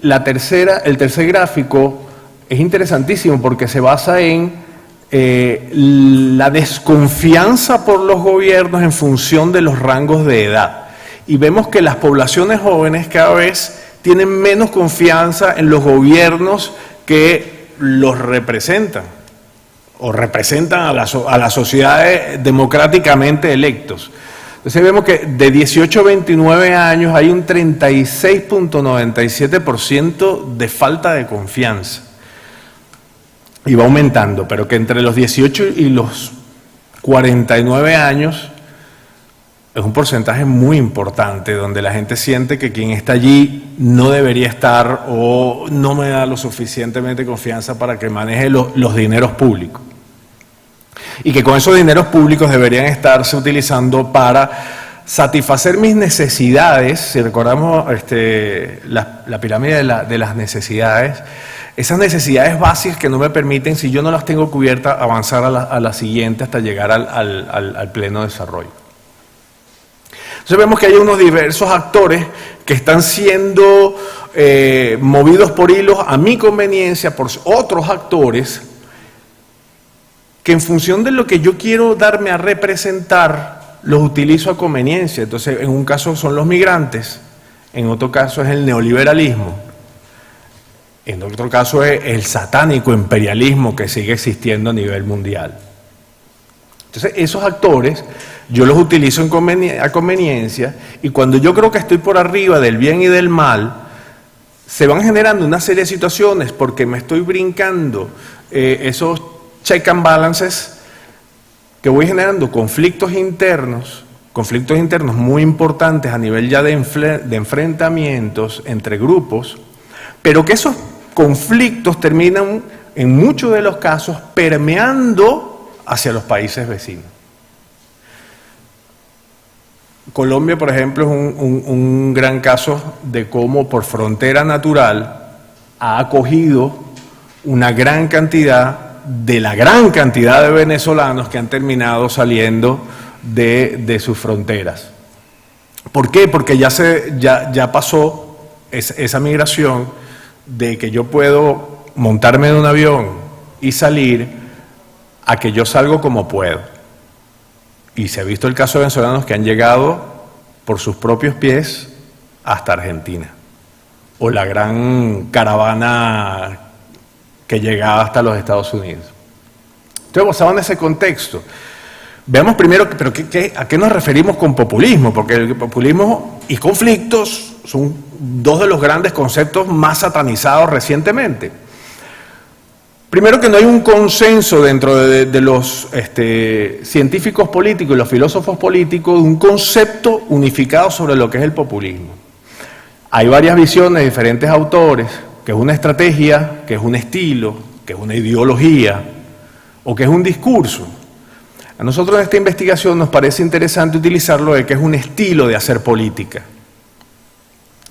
el tercer gráfico es interesantísimo porque se basa en la desconfianza por los gobiernos en función de los rangos de edad. Y vemos que las poblaciones jóvenes cada vez tienen menos confianza en los gobiernos que los representan o representan a las sociedades democráticamente electos. Entonces vemos que de 18 a 29 años hay un 36.97% de falta de confianza. Y va aumentando, pero que entre los 18 y los 49 años es un porcentaje muy importante, donde la gente siente que quien está allí no debería estar o no me da lo suficientemente confianza para que maneje los dineros públicos. Y que con esos dineros públicos deberían estarse utilizando para satisfacer mis necesidades. Si recordamos la pirámide de las necesidades, esas necesidades básicas que no me permiten, si yo no las tengo cubiertas, avanzar a la siguiente hasta llegar al pleno desarrollo. Entonces vemos que hay unos diversos actores que están siendo movidos por hilos a mi conveniencia por otros actores que en función de lo que yo quiero darme a representar, los utilizo a conveniencia. Entonces, en un caso son los migrantes, en otro caso es el neoliberalismo, en otro caso es el satánico imperialismo que sigue existiendo a nivel mundial. Entonces, esos actores yo los utilizo a conveniencia, y cuando yo creo que estoy por arriba del bien y del mal, se van generando una serie de situaciones porque me estoy brincando esos check and balances, que voy generando conflictos internos muy importantes a nivel ya de enfrentamientos entre grupos, pero que esos conflictos terminan en muchos de los casos permeando hacia los países vecinos. Colombia, por ejemplo, es un gran caso de cómo por frontera natural ha acogido una gran cantidad de venezolanos que han terminado saliendo de sus fronteras. ¿Por qué? Porque ya pasó esa migración de que yo puedo montarme en un avión y salir, a que yo salgo como puedo. Y se ha visto el caso de venezolanos que han llegado por sus propios pies hasta Argentina, o la gran caravana que llegaba hasta los Estados Unidos. Entonces, basado en ese contexto, veamos primero, pero ¿a qué nos referimos con populismo? Porque el populismo y conflictos son dos de los grandes conceptos más satanizados recientemente. Primero, que no hay un consenso dentro de los científicos políticos y los filósofos políticos, un concepto unificado sobre lo que es el populismo. Hay varias visiones de diferentes autores, que es una estrategia, que es un estilo, que es una ideología o que es un discurso. A nosotros en esta investigación nos parece interesante utilizarlo de que es un estilo de hacer política.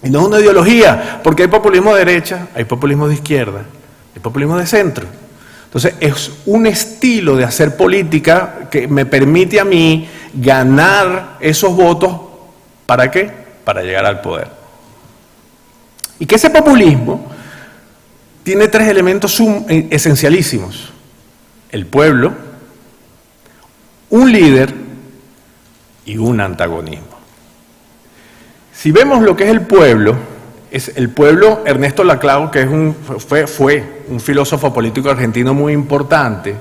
Y no es una ideología, porque hay populismo de derecha, hay populismo de izquierda, hay populismo de centro. Entonces, es un estilo de hacer política que me permite a mí ganar esos votos. ¿Para qué? Para llegar al poder. Y que ese populismo tiene tres elementos esencialísimos: el pueblo, un líder y un antagonismo. Si vemos lo que es el pueblo, Ernesto Laclau, que fue un filósofo político argentino muy importante,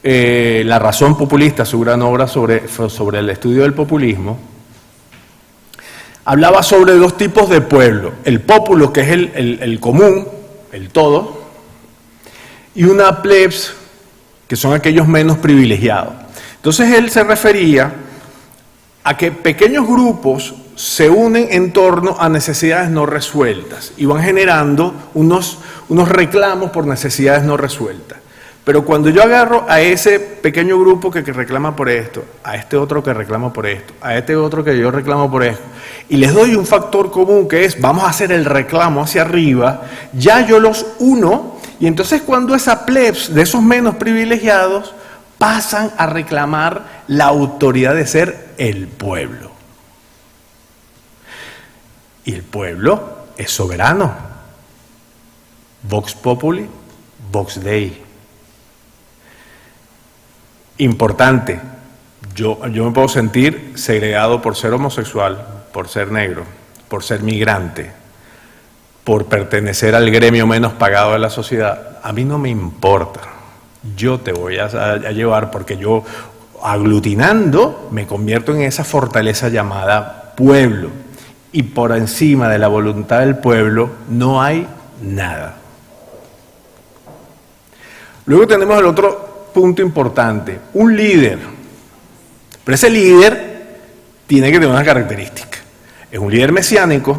La razón populista, su gran obra sobre el estudio del populismo, hablaba sobre dos tipos de pueblo: el populo, que es el común, el todo, y una plebs, que son aquellos menos privilegiados. Entonces él se refería a que pequeños grupos se unen en torno a necesidades no resueltas y van generando unos reclamos por necesidades no resueltas. Pero cuando yo agarro a ese pequeño grupo que reclama por esto, a este otro que reclama por esto, a este otro que yo reclamo por esto, y les doy un factor común que es: vamos a hacer el reclamo hacia arriba, ya yo los uno, y entonces cuando esa plebs de esos menos privilegiados pasan a reclamar la autoridad de ser el pueblo. Y el pueblo es soberano. Vox populi, vox dei. Importante, yo me puedo sentir segregado por ser homosexual, por ser negro, por ser migrante, por pertenecer al gremio menos pagado de la sociedad. A mí no me importa. Yo te voy a llevar, porque yo, aglutinando, me convierto en esa fortaleza llamada pueblo. Y por encima de la voluntad del pueblo no hay nada. Luego tenemos el otro punto importante: un líder. Pero ese líder tiene que tener una característica. Es un líder mesiánico,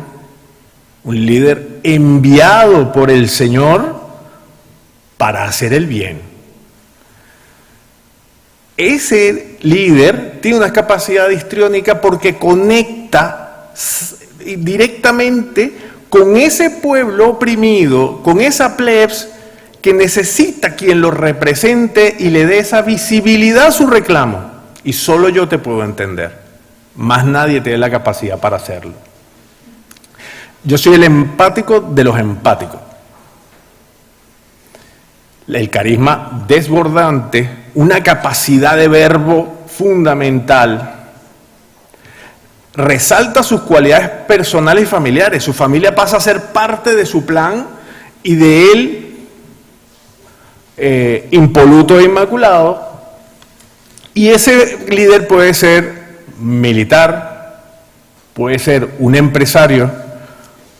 un líder enviado por el Señor para hacer el bien. Ese líder tiene una capacidad histriónica porque conecta directamente con ese pueblo oprimido, con esa plebs que necesita quien lo represente y le dé esa visibilidad a su reclamo. Y solo yo te puedo entender, más nadie tiene la capacidad para hacerlo. Yo soy el empático de los empáticos. El carisma desbordante, una capacidad de verbo fundamental, resalta sus cualidades personales y familiares. Su familia pasa a ser parte de su plan y de él impoluto e inmaculado. Y ese líder puede ser militar, puede ser un empresario,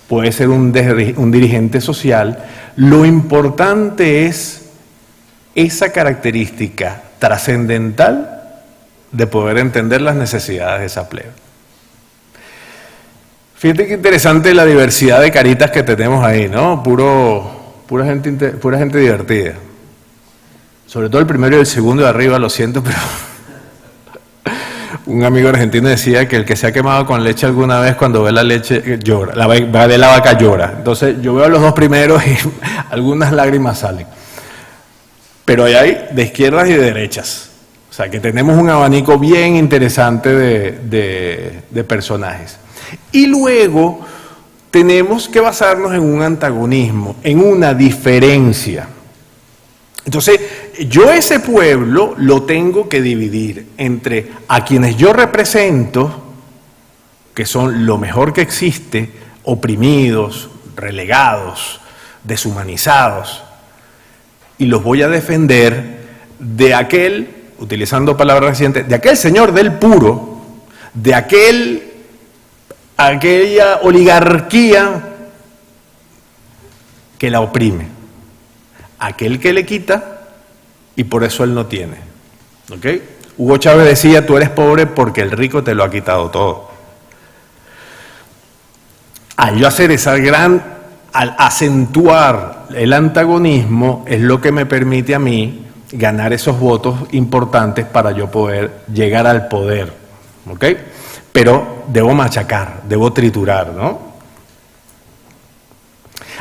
puede ser un dirigente social. Lo importante es esa característica trascendental de poder entender las necesidades de esa plebe. Fíjate qué interesante la diversidad de caritas que tenemos ahí, ¿no? Pura gente divertida. Sobre todo el primero y el segundo de arriba, lo siento, pero un amigo argentino decía que el que se ha quemado con leche alguna vez cuando ve la leche llora, ve la vaca llora. Entonces yo veo a los dos primeros y algunas lágrimas salen. Pero hay de izquierdas y de derechas. O sea que tenemos un abanico bien interesante de personajes. Y luego tenemos que basarnos en un antagonismo, en una diferencia. Entonces, yo ese pueblo lo tengo que dividir entre a quienes yo represento, que son lo mejor que existe, oprimidos, relegados, deshumanizados, y los voy a defender de aquel, utilizando palabras recientes, de aquel señor del puro, de aquella oligarquía que la oprime, aquel que le quita y por eso él no tiene. ¿Ok? Hugo Chávez decía, tú eres pobre porque el rico te lo ha quitado todo. Al yo hacer al acentuar el antagonismo, es lo que me permite a mí ganar esos votos importantes para yo poder llegar al poder. ¿Ok? Pero debo machacar, debo triturar, ¿no?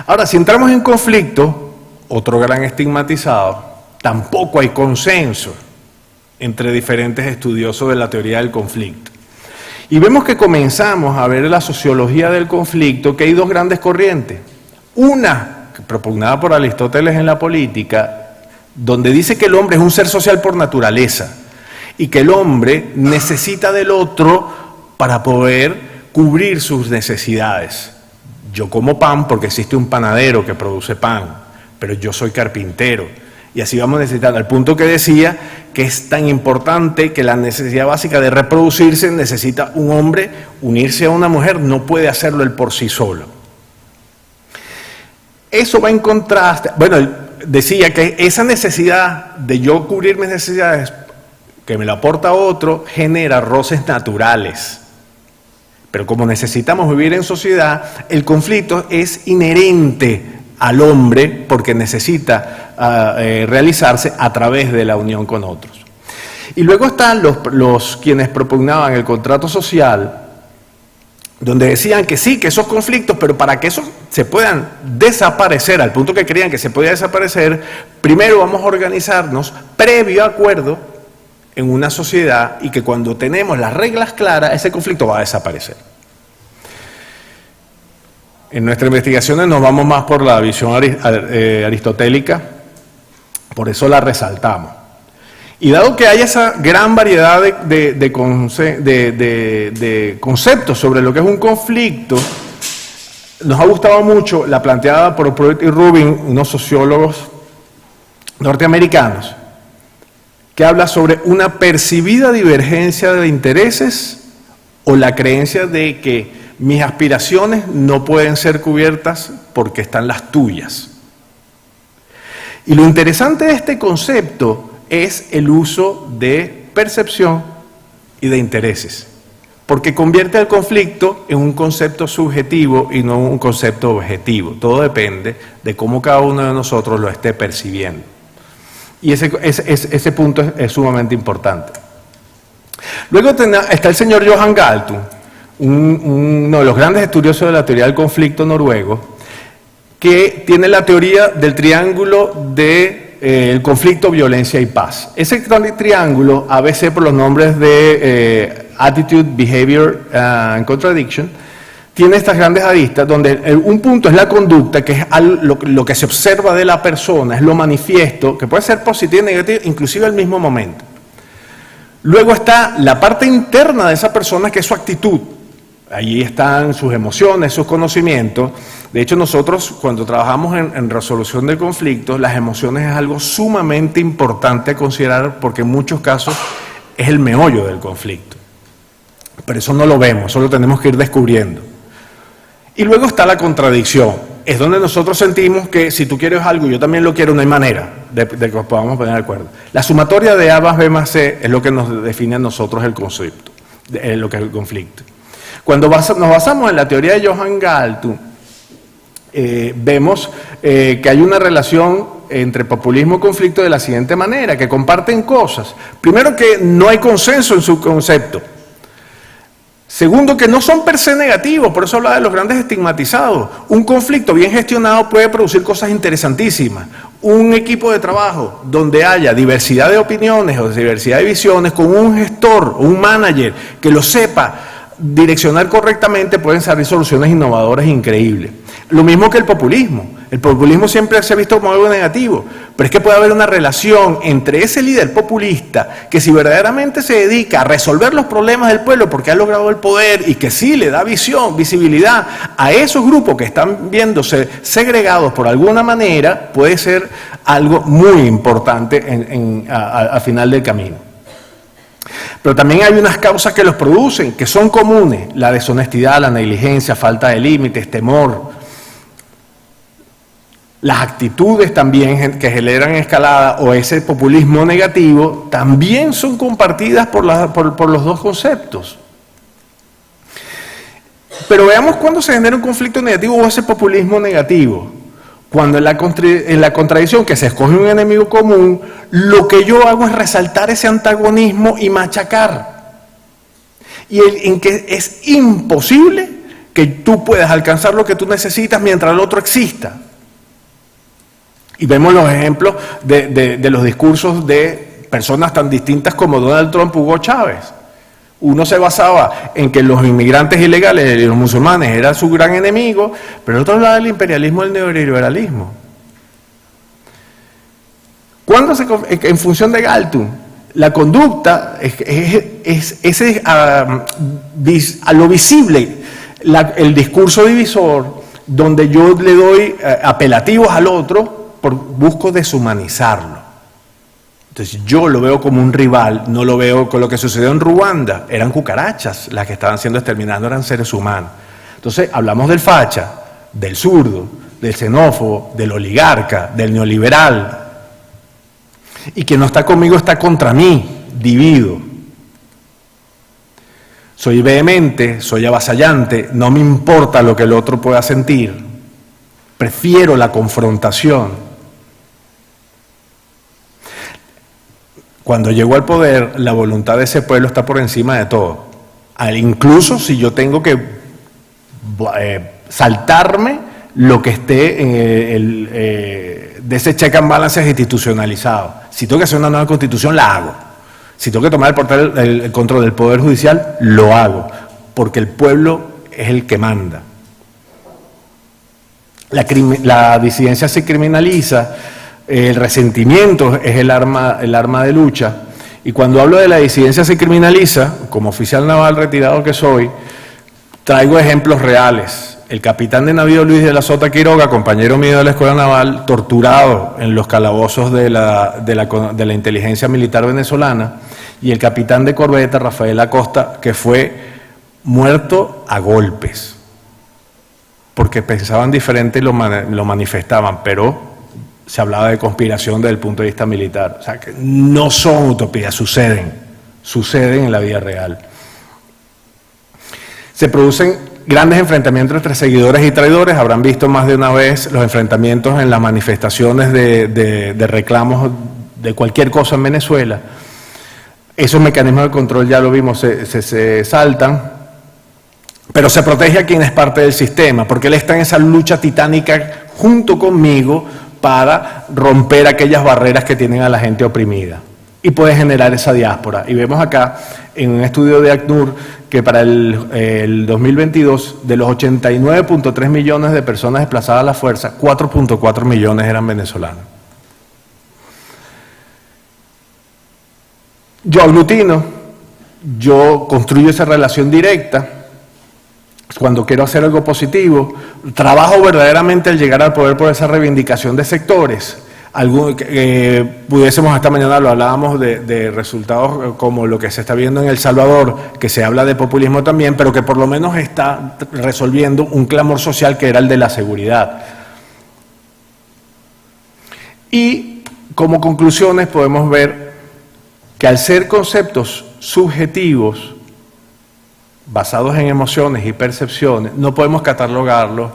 Ahora, si entramos en conflicto, otro gran estigmatizado, tampoco hay consenso entre diferentes estudiosos de la teoría del conflicto. Y vemos que comenzamos a ver la sociología del conflicto, que hay dos grandes corrientes. Una, propugnada por Aristóteles en la política, donde dice que el hombre es un ser social por naturaleza y que el hombre necesita del otro para poder cubrir sus necesidades. Yo como pan porque existe un panadero que produce pan, pero yo soy carpintero. Y así vamos necesitando, al punto que decía que es tan importante que la necesidad básica de reproducirse necesita un hombre unirse a una mujer, no puede hacerlo él por sí solo. Eso va en contraste, bueno, él decía que esa necesidad de yo cubrir mis necesidades, que me lo aporta otro, genera roces naturales. Pero como necesitamos vivir en sociedad, el conflicto es inherente al hombre porque necesita realizarse a través de la unión con otros. Y luego están los quienes propugnaban el contrato social, donde decían que sí, que esos conflictos, pero para que esos se puedan desaparecer, al punto que creían que se podía desaparecer, primero vamos a organizarnos previo acuerdo en una sociedad y que cuando tenemos las reglas claras, ese conflicto va a desaparecer. En nuestras investigaciones nos vamos más por la visión aristotélica, por eso la resaltamos. Y dado que hay esa gran variedad de conceptos sobre lo que es un conflicto, nos ha gustado mucho la planteada por Pruitt y Rubin, unos sociólogos norteamericanos, que habla sobre una percibida divergencia de intereses o la creencia de que mis aspiraciones no pueden ser cubiertas porque están las tuyas. Y lo interesante de este concepto es el uso de percepción y de intereses, porque convierte el conflicto en un concepto subjetivo y no un concepto objetivo. Todo depende de cómo cada uno de nosotros lo esté percibiendo. Y ese punto es sumamente importante. Luego está el señor Johan Galtung, uno de los grandes estudiosos de la teoría del conflicto noruego, que tiene la teoría del triángulo del conflicto, violencia y paz. Ese triángulo, a veces por los nombres de attitude, behavior and contradiction, tiene estas grandes aristas donde un punto es la conducta, que es lo que se observa de la persona, es lo manifiesto, que puede ser positivo y negativo, inclusive al mismo momento. Luego está la parte interna de esa persona, que es su actitud. Allí están sus emociones, sus conocimientos. De hecho, nosotros cuando trabajamos en resolución de conflictos, las emociones es algo sumamente importante a considerar porque en muchos casos es el meollo del conflicto. Pero eso no lo vemos, eso lo tenemos que ir descubriendo. Y luego está la contradicción. Es donde nosotros sentimos que si tú quieres algo y yo también lo quiero, no hay manera de que nos podamos poner de acuerdo. La sumatoria de A más B más C es lo que nos define a nosotros el concepto, lo que es el conflicto. Cuando nos basamos en la teoría de Johann Galtung, vemos que hay una relación entre populismo y conflicto de la siguiente manera, que comparten cosas. Primero, que no hay consenso en su concepto. Segundo, que no son per se negativos, por eso hablaba de los grandes estigmatizados. Un conflicto bien gestionado puede producir cosas interesantísimas. Un equipo de trabajo donde haya diversidad de opiniones o diversidad de visiones, con un gestor o un manager que lo sepa direccionar correctamente, pueden salir soluciones innovadoras e increíbles. Lo mismo que el populismo. El populismo siempre se ha visto como algo negativo, pero es que puede haber una relación entre ese líder populista que si verdaderamente se dedica a resolver los problemas del pueblo porque ha logrado el poder y que sí le da visibilidad a esos grupos que están viéndose segregados por alguna manera, puede ser algo muy importante al final del camino. Pero también hay unas causas que los producen, que son comunes: la deshonestidad, la negligencia, falta de límites, temor. Las actitudes también que generan escalada o ese populismo negativo también son compartidas por los dos conceptos. Pero veamos cuándo se genera un conflicto negativo o ese populismo negativo. Cuando en la contradicción que se escoge un enemigo común, lo que yo hago es resaltar ese antagonismo y machacar. Y en que es imposible que tú puedas alcanzar lo que tú necesitas mientras el otro exista. Y vemos los ejemplos de los discursos de personas tan distintas como Donald Trump, Hugo Chávez. Uno se basaba en que los inmigrantes ilegales y los musulmanes eran su gran enemigo, pero el otro hablaba del imperialismo y del neoliberalismo. En función de Galtung, la conducta es a lo visible, el discurso divisor, donde yo le doy apelativos al otro, busco deshumanizarlo. Entonces yo lo veo como un rival, no lo veo con lo que sucedió en Ruanda. Eran cucarachas las que estaban siendo exterminadas, no eran seres humanos. Entonces hablamos del facha, del zurdo, del xenófobo, del oligarca, del neoliberal. Y quien no está conmigo está contra mí, divido. Soy vehemente, soy avasallante, no me importa lo que el otro pueda sentir. Prefiero la confrontación. Cuando llego al poder, la voluntad de ese pueblo está por encima de todo. Incluso si yo tengo que saltarme lo que esté de ese check and balances institucionalizado. Si tengo que hacer una nueva constitución, la hago. Si tengo que tomar el control del Poder Judicial, lo hago. Porque el pueblo es el que manda. La disidencia se criminaliza. El resentimiento es el arma de lucha. Y cuando hablo de la disidencia se criminaliza, como oficial naval retirado que soy, traigo ejemplos reales. El capitán de navío Luis de la Sota Quiroga, compañero mío de la Escuela Naval, torturado en los calabozos de la inteligencia militar venezolana, y el capitán de corbeta Rafael Acosta, que fue muerto a golpes, porque pensaban diferente y lo manifestaban, pero se hablaba de conspiración desde el punto de vista militar. O sea, que no son utopías, suceden en la vida real. Se producen grandes enfrentamientos entre seguidores y traidores. Habrán visto más de una vez los enfrentamientos en las manifestaciones de reclamos de cualquier cosa en Venezuela. Esos mecanismos de control, ya lo vimos, se saltan, pero se protege a quien es parte del sistema, porque él está en esa lucha titánica junto conmigo para romper aquellas barreras que tienen a la gente oprimida y puede generar esa diáspora. Y vemos acá en un estudio de ACNUR que para el 2022, de los 89.3 millones de personas desplazadas a la fuerza, 4.4 millones eran venezolanos. Yo aglutino, yo construyo esa relación directa. Cuando quiero hacer algo positivo, trabajo verdaderamente al llegar al poder por esa reivindicación de sectores. Pudiésemos esta mañana lo hablábamos de resultados como lo que se está viendo en El Salvador, que se habla de populismo también, pero que por lo menos está resolviendo un clamor social que era el de la seguridad. Y como conclusiones podemos ver que al ser conceptos subjetivos, basados en emociones y percepciones, no podemos catalogarlos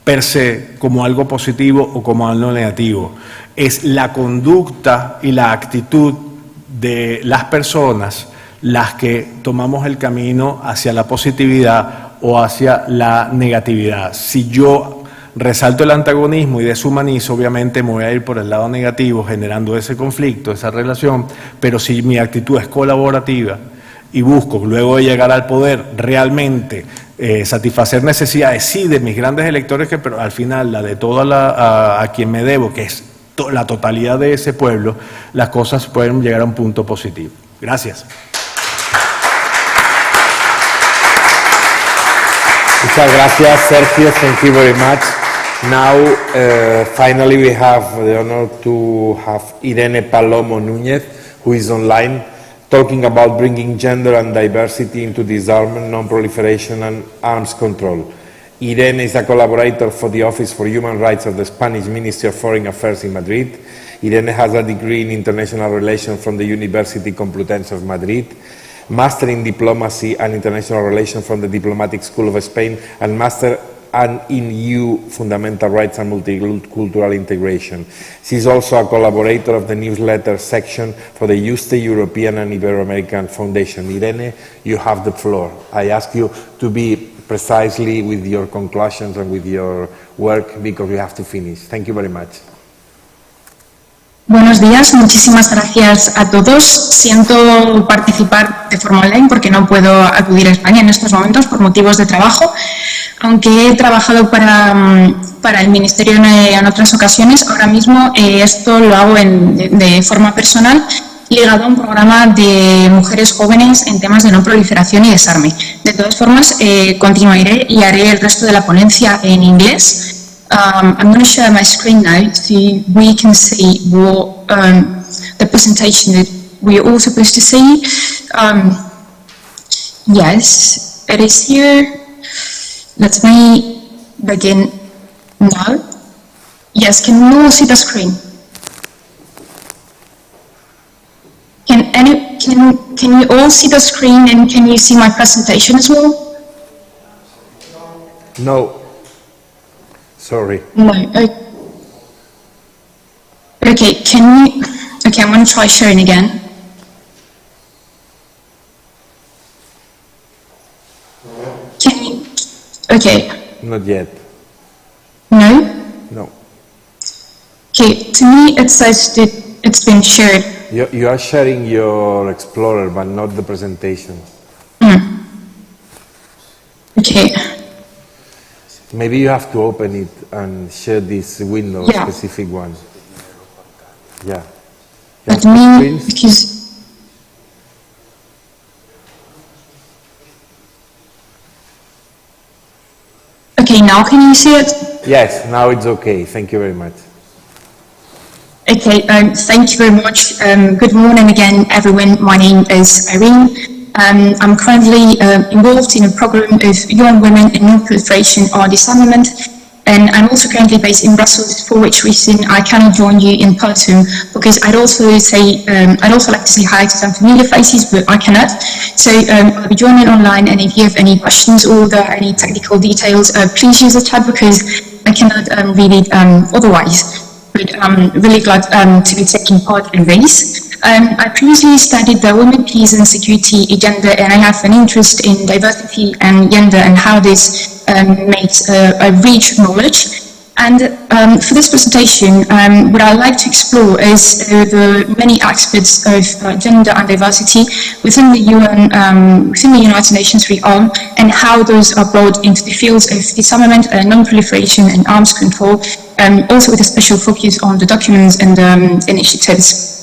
per se como algo positivo o como algo negativo. Es la conducta y la actitud de las personas las que tomamos el camino hacia la positividad o hacia la negatividad. Si yo resalto el antagonismo y deshumanizo, obviamente me voy a ir por el lado negativo, generando ese conflicto, esa relación, pero si mi actitud es colaborativa y busco, luego de llegar al poder, realmente satisfacer necesidades, sí, de mis grandes electores, pero al final la de toda a quien me debo, que es la totalidad de ese pueblo, las cosas pueden llegar a un punto positivo. Gracias. Muchas gracias, Sergio. Thank you very much. Now, finally, we have the honor to have Irene Palomo Núñez, who is online, talking about bringing gender and diversity into disarmament, non-proliferation and arms control. Irene is a collaborator for the Office for Human Rights of the Spanish Ministry of Foreign Affairs in Madrid. Irene has a degree in international relations from the University Complutense of Madrid, Master in Diplomacy and International Relations from the Diplomatic School of Spain, and Master in EU Fundamental Rights and Multicultural Integration. She is also a collaborator of the newsletter section for the Este European and Ibero-American Foundation. Irene, you have the floor. I ask you to be precisely with your conclusions and with your work because we have to finish. Thank you very much. Buenos días, muchísimas gracias a todos. Siento participar de forma online porque no puedo acudir a España en estos momentos por motivos de trabajo, aunque he trabajado para el Ministerio en otras ocasiones. Ahora mismo esto lo hago de forma personal, ligado a un programa de mujeres jóvenes en temas de no proliferación y desarme. De todas formas, continuaré y haré el resto de la ponencia en inglés. I'm going to share my screen now so we can see what the presentation that we are all supposed to see. Yes, it is here. Let me begin now. Yes, can you all see the screen? Can you all see the screen and can you see my presentation as well? No. Sorry. No. Okay, can you... Okay, I'm going to try sharing again. Can you... Okay. Not yet. No? No. Okay, to me it says that it's been shared. You are sharing your Explorer, but not the presentation. Okay. Maybe you have to open it and share this window, Yeah. specific one. Yeah. Let me, because... Okay, now can you see it? Yes, now it's okay. Thank you very much. Okay, thank you very much. Good morning again, everyone. My name is Irene. I'm currently involved in a program of young women in non-proliferation or disarmament, and I'm also currently based in Brussels, for which reason I cannot join you in person, because I'd also like to say hi to some familiar faces, but I cannot. So I'll be joining online, and if you have any questions or there are any technical details, please use the chat, because I cannot read it otherwise. But I'm really glad to be taking part in this. I previously studied the women, peace and security agenda, and I have an interest in diversity and gender and how this makes a rich knowledge. And for this presentation, what I'd like to explore is the many aspects of gender and diversity within the United Nations realm, and how those are brought into the fields of disarmament, non-proliferation and arms control, also with a special focus on the documents and initiatives.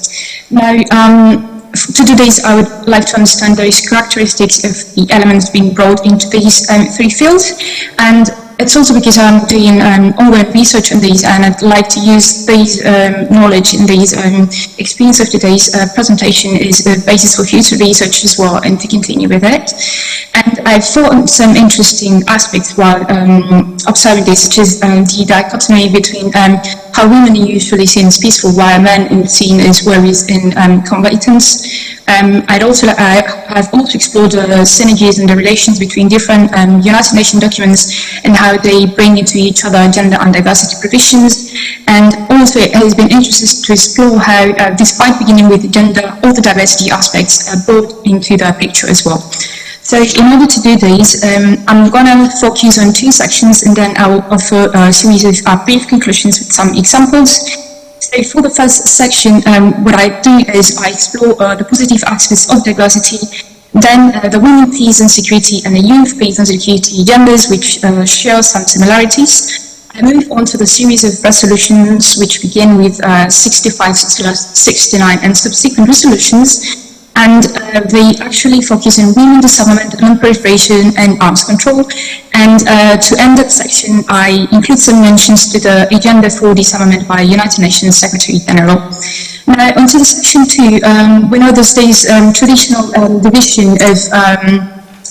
Now, to do this, I would like to understand those characteristics of the elements being brought into these three fields, and it's also because I'm doing ongoing research on these, and I'd like to use these knowledge and these experience of today's presentation as a basis for future research as well, and to continue with it. And I found some interesting aspects while observing this, such as the dichotomy between how women are usually seen as peaceful, while men are seen as warriors and combatants. I've also explored the synergies and the relations between different United Nations documents and how they bring into each other gender and diversity provisions. And also it has been interesting to explore how, despite beginning with gender, all the diversity aspects are brought into the picture as well. So in order to do this, I'm going to focus on 2 sections, and then I will offer a series of brief conclusions with some examples. So for the first section, what I do is I explore the positive aspects of diversity, then the women, peace and security, and the youth, peace and security genders, which share some similarities. I move on to the series of resolutions, which begin with 65/69 and subsequent resolutions. And they actually focus on women disarmament, non-proliferation, and arms control. And to end that section, I include some mentions to the agenda for disarmament by United Nations Secretary General. Now, onto the section 2, we know there's this traditional division of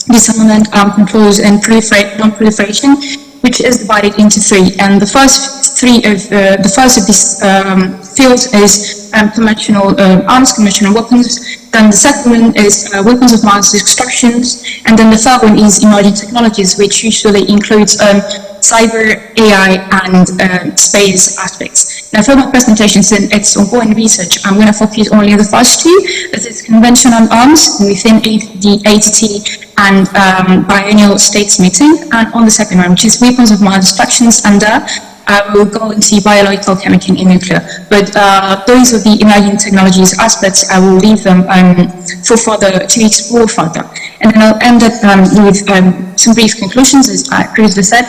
disarmament, arms controls, and non-proliferation, which is divided into 3. And the first of this field is conventional arms, conventional weapons. Then the second one is weapons of mass destruction, and then the third one is emerging technologies, which usually includes cyber, AI, and space aspects. Now, for my presentation, since it's ongoing research, I'm going to focus only on the first 2, that is conventional arms within the ATT and biennial states meeting, and on the second one, which is weapons of mass destruction, and I will go into biological, chemical, and nuclear. But those are the emerging technologies aspects. I will leave them for further to explore further. And then I'll end up with some brief conclusions, as I previously said.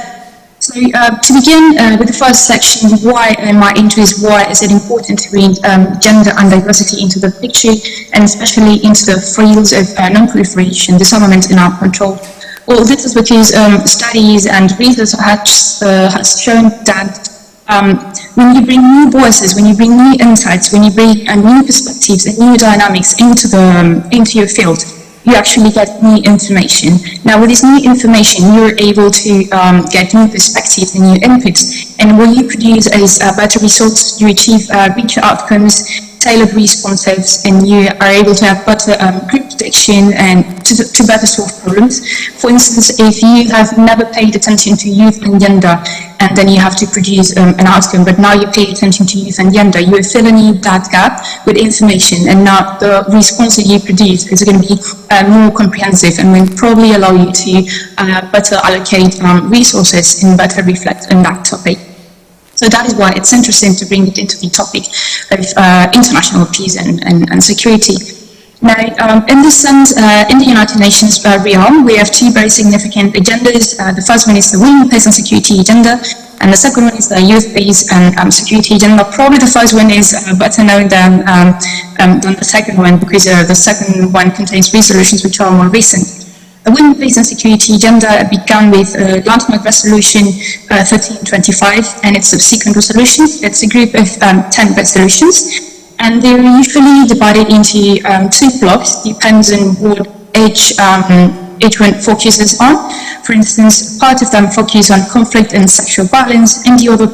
So to begin with the first section, why my interest, why is it important to bring gender and diversity into the picture, and especially into the fields of non-proliferation, disarmament, and arms control. Well, this is because studies and research has shown that when you bring new voices, when you bring new insights, when you bring new perspectives and new dynamics into your field, you actually get new information. Now, with this new information, you're able to get new perspectives and new inputs. And what you produce is better results. You achieve richer outcomes, tailored responses, and you are able to have better group prediction and to better solve problems. For instance, if you have never paid attention to youth and gender, and then you have to produce an outcome, but now you pay attention to youth and gender, you are filling in that gap with information, and now the response that you produce is going to be more comprehensive and will probably allow you to better allocate resources and better reflect on that topic. So that is why it's interesting to bring it into the topic of international peace and security. Now, in this sense, in the United Nations realm, we have 2 very significant agendas. The first one is the women, peace and security agenda, and the second one is the youth, peace and security agenda. Probably the first one is better known than the second one, because the second one contains resolutions which are more recent. The Women, Peace and Security agenda began with Landmark Resolution 1325 and its subsequent resolutions. It's a group of 10 resolutions, and they're usually divided into 2 blocks, depends on what each one focuses on. For instance, part of them focus on conflict and sexual violence, and the other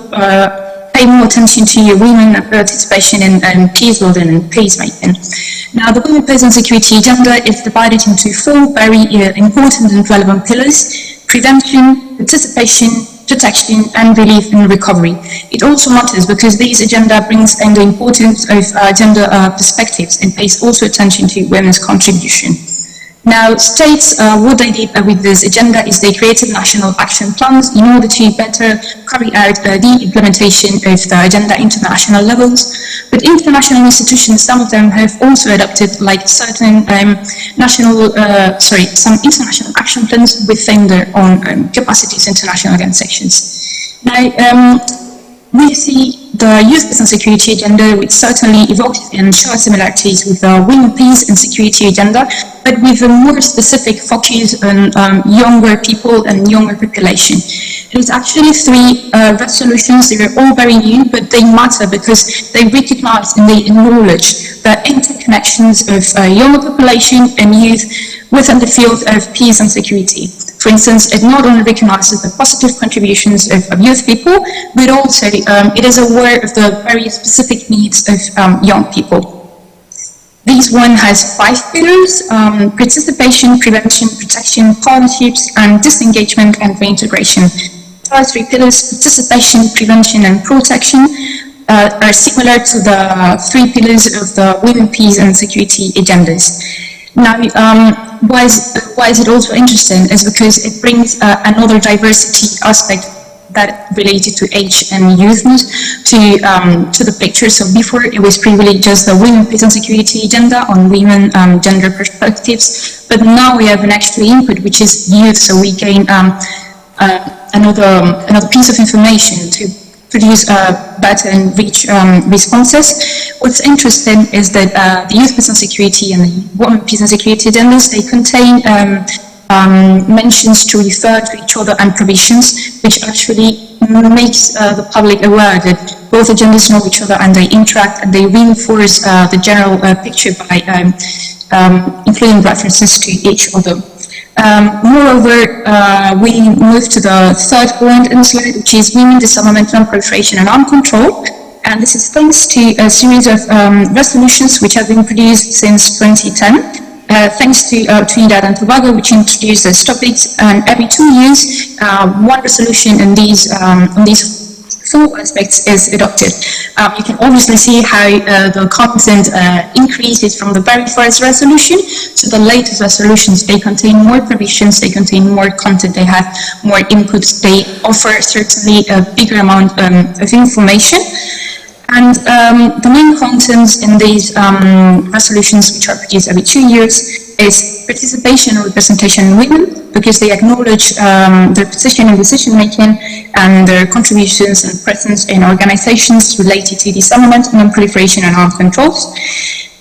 pay more attention to women participation in peace building and peacemaking. Now, the Women, Peace and Security agenda is divided into 4 very important and relevant pillars: prevention, participation, protection, and relief and recovery. It also matters because this agenda brings in the importance of gender perspectives and pays also attention to women's contribution. Now, states, what they did with this agenda is they created national action plans in order to better carry out the implementation of the agenda international levels. But international institutions, some of them have also adopted like certain some international action plans within their own capacities, international organizations. Now, we see the youth, peace and security agenda, which certainly evokes and shares similarities with the women, peace and security agenda, but with a more specific focus on younger people and younger population. It's actually three resolutions. They are all very new, but they matter because they recognize and they acknowledge the interconnections of young population and youth within the field of peace and security. For instance, it not only recognizes the positive contributions of youth people, but also it is aware of the very specific needs of young people. This one has 5 pillars: participation, prevention, protection, partnerships, and disengagement and reintegration. The first 3 pillars, participation, prevention, and protection, are similar to the 3 pillars of the women, peace, and security agendas. Now, why is it also interesting is because it brings another diversity aspect that related to age and youthness to the picture. So before it was primarily just the women, peace and security agenda on women gender perspectives, but now we have an extra input which is youth, so we gain another piece of information to produce better and rich responses. What's interesting is that the youth, peace and security and the women, peace and security agendas, they contain mentions to refer to each other and provisions, which actually makes the public aware that both agendas know each other and they interact and they reinforce the general picture by including references to each other. Moreover, we move to the third point in the slide, which is women, disarmament, non-proliferation and arm control. And this is thanks to a series of resolutions which have been produced since 2010. Thanks to Trinidad and Tobago, which introduced the topics, and every 2 years, one resolution in these 4 aspects is adopted. You can obviously see how the content increases from the very first resolution to the latest resolutions. They contain more provisions, they contain more content, they have more inputs, they offer certainly a bigger amount of information. And the main contents in these resolutions, which are produced every 2 years, is participation and representation in women, because they acknowledge their position in decision making and their contributions and presence in organizations related to disarmament, non-proliferation and arms controls.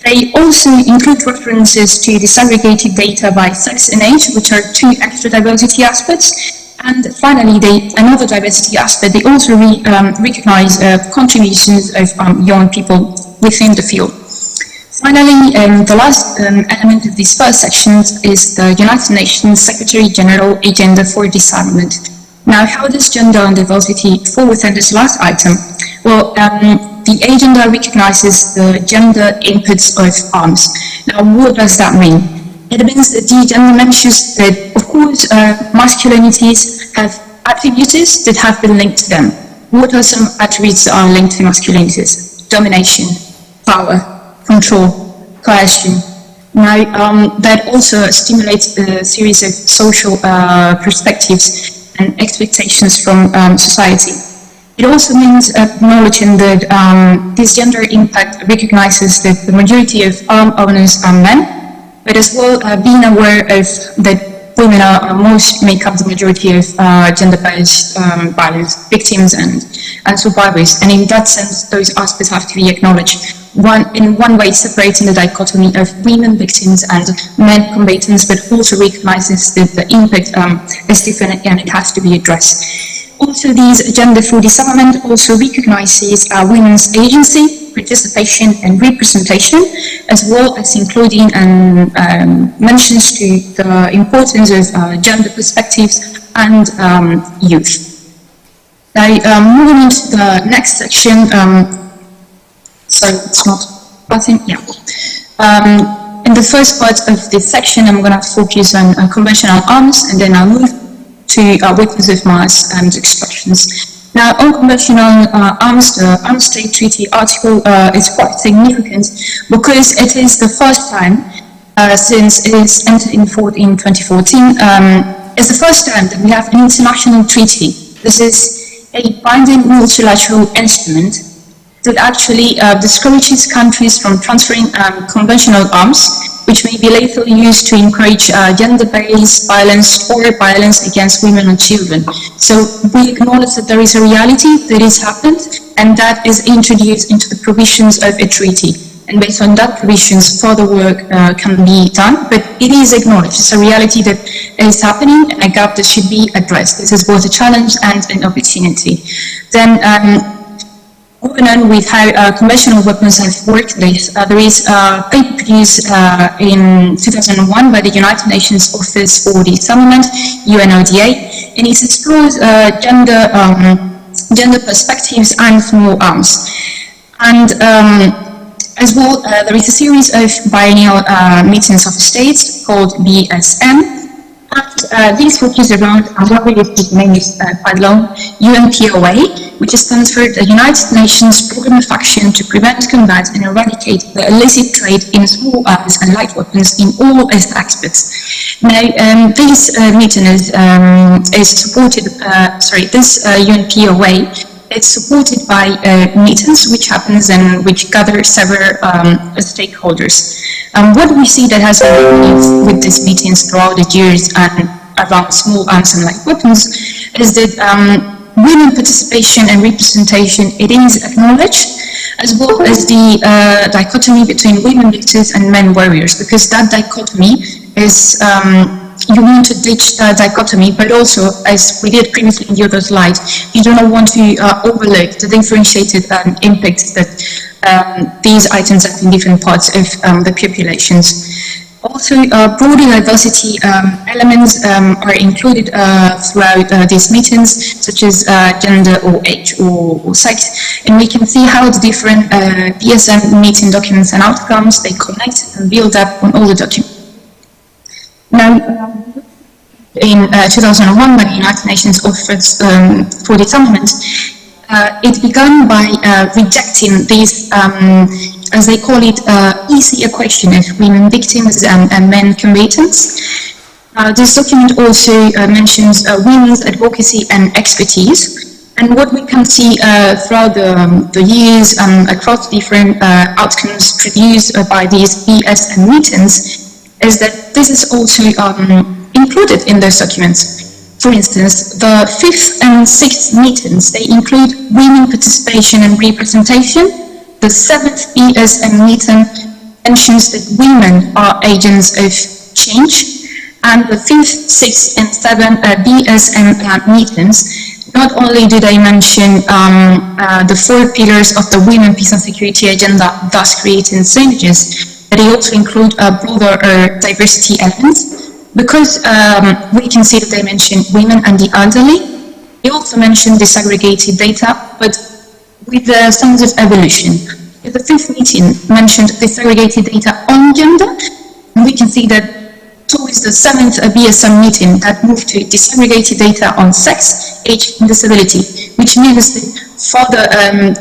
They also include references to disaggregated data by sex and age, which are 2 extra diversity aspects. And finally, another diversity aspect, they also recognize contributions of young people within the field. Finally, the last element of this first section is the United Nations Secretary General Agenda for Disarmament. Now, how does gender and diversity fall within this last item? Well, the agenda recognizes the gender inputs of arms. Now, what does that mean? It means that the agenda mentions that, of course, masculinities have attributes that have been linked to them. What are some attributes that are linked to masculinities? Domination, power, control, coercion. Now, that also stimulates a series of social perspectives and expectations from society. It also means acknowledging that this gender impact recognizes that the majority of arm owners are men, but as well being aware of that women most make up the majority of gender-based violence victims and survivors. And in that sense, those aspects have to be acknowledged. In one way, separating the dichotomy of women victims and men combatants, but also recognizes that the impact is different and it has to be addressed. Also, this agenda for disarmament also recognizes women's agency, participation and representation, as well as including mentions to the importance of gender perspectives and youth. Now, moving into the next section, sorry, it's not button, yeah. In the first part of this section, I'm going to focus on conventional arms, and then I'll move to weapons of mass and extractions. Now, unconventional arms, the Arms Trade Treaty article is quite significant because it is the first time since it is entered in force in 2014. It's the first time that we have an international treaty. This is a binding multilateral instrument that actually discourages countries from transferring conventional arms, which may be lethally used to encourage gender-based violence or violence against women and children. So we acknowledge that there is a reality that has happened, and that is introduced into the provisions of a treaty. and based on that provisions, further work can be done, but it is acknowledged. It's a reality that is happening and a gap that should be addressed. This is both a challenge and an opportunity. Then, moving on with how conventional weapons have worked, there is a paper produced in 2001 by the United Nations Office for Disarmament, UNODA, and it explores gender perspectives and small arms. And as well, there is a series of biennial meetings of states called BSM. And these focus around, I'm not really the name is quite long, UNPOA, which stands for the United Nations Program of Action to Prevent, Combat and Eradicate the Illicit Trade in Small Arms and Light Weapons in all its aspects. Now, this meeting is supported, this UNPOA, it's supported by meetings which happens and which gather several stakeholders. What we see that has been happening with these meetings throughout the years and around small arms and light weapons is that women participation and representation, it is acknowledged, as well as the dichotomy between women victors and men warriors, because that dichotomy is you want to ditch dichotomy, but also, as we did previously in the other slide, you do not want to overlook the differentiated impacts that these items have in different parts of the populations. Also, broader diversity elements are included throughout these meetings, such as gender or age or sex, and we can see how the different BSM meeting documents and outcomes, they connect and build up on all the documents. Now, in 2001, by the United Nations Office for Disarmament, it began by rejecting these, as they call it, easy equation of women victims and men combatants. This document also mentions women's advocacy and expertise. And what we can see throughout the years across different outcomes produced by these BSM meetings is that this is also included in those documents. For instance, the 5th and 6th meetings, they include women participation and representation. The 7th BSM meeting mentions that women are agents of change. And the 5th, 6th and 7th BSM meetings, not only do they mention the 4 pillars of the Women, Peace and Security agenda, thus creating synergies, but they also include broader diversity elements. Because we can see that they mention women and the elderly, they also mention disaggregated data, but with signs of evolution. The 5th meeting mentioned disaggregated data on gender, and we can see that towards the 7th BSM meeting that moved to disaggregated data on sex, age, and disability, which means that further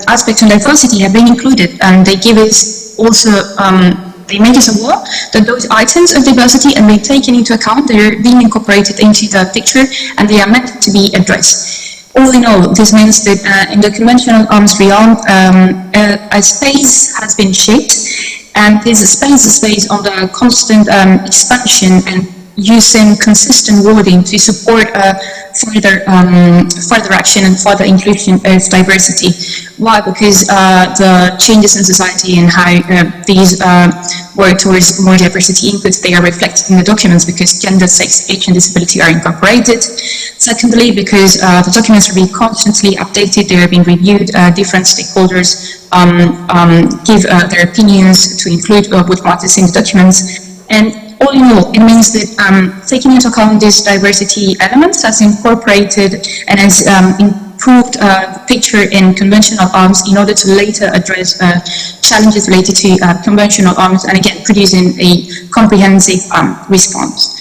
aspects of diversity have been included, and they give us also they make us aware that those items of diversity are being taken into account, they are being incorporated into the picture, and they are meant to be addressed. All in all, this means that in the conventional arms realm, a space has been shaped, and this space is based on the constant expansion and using consistent wording to support further action and further inclusion of diversity. Why? Because the changes in society and how these work towards more diversity inputs, they are reflected in the documents because gender, sex, age and disability are incorporated. Secondly, because the documents are being constantly updated, they are being reviewed, different stakeholders give their opinions to include what matters in the documents. And all in all, it means that taking into account these diversity elements has incorporated and has improved the picture in conventional arms in order to later address challenges related to conventional arms, and again, producing a comprehensive response.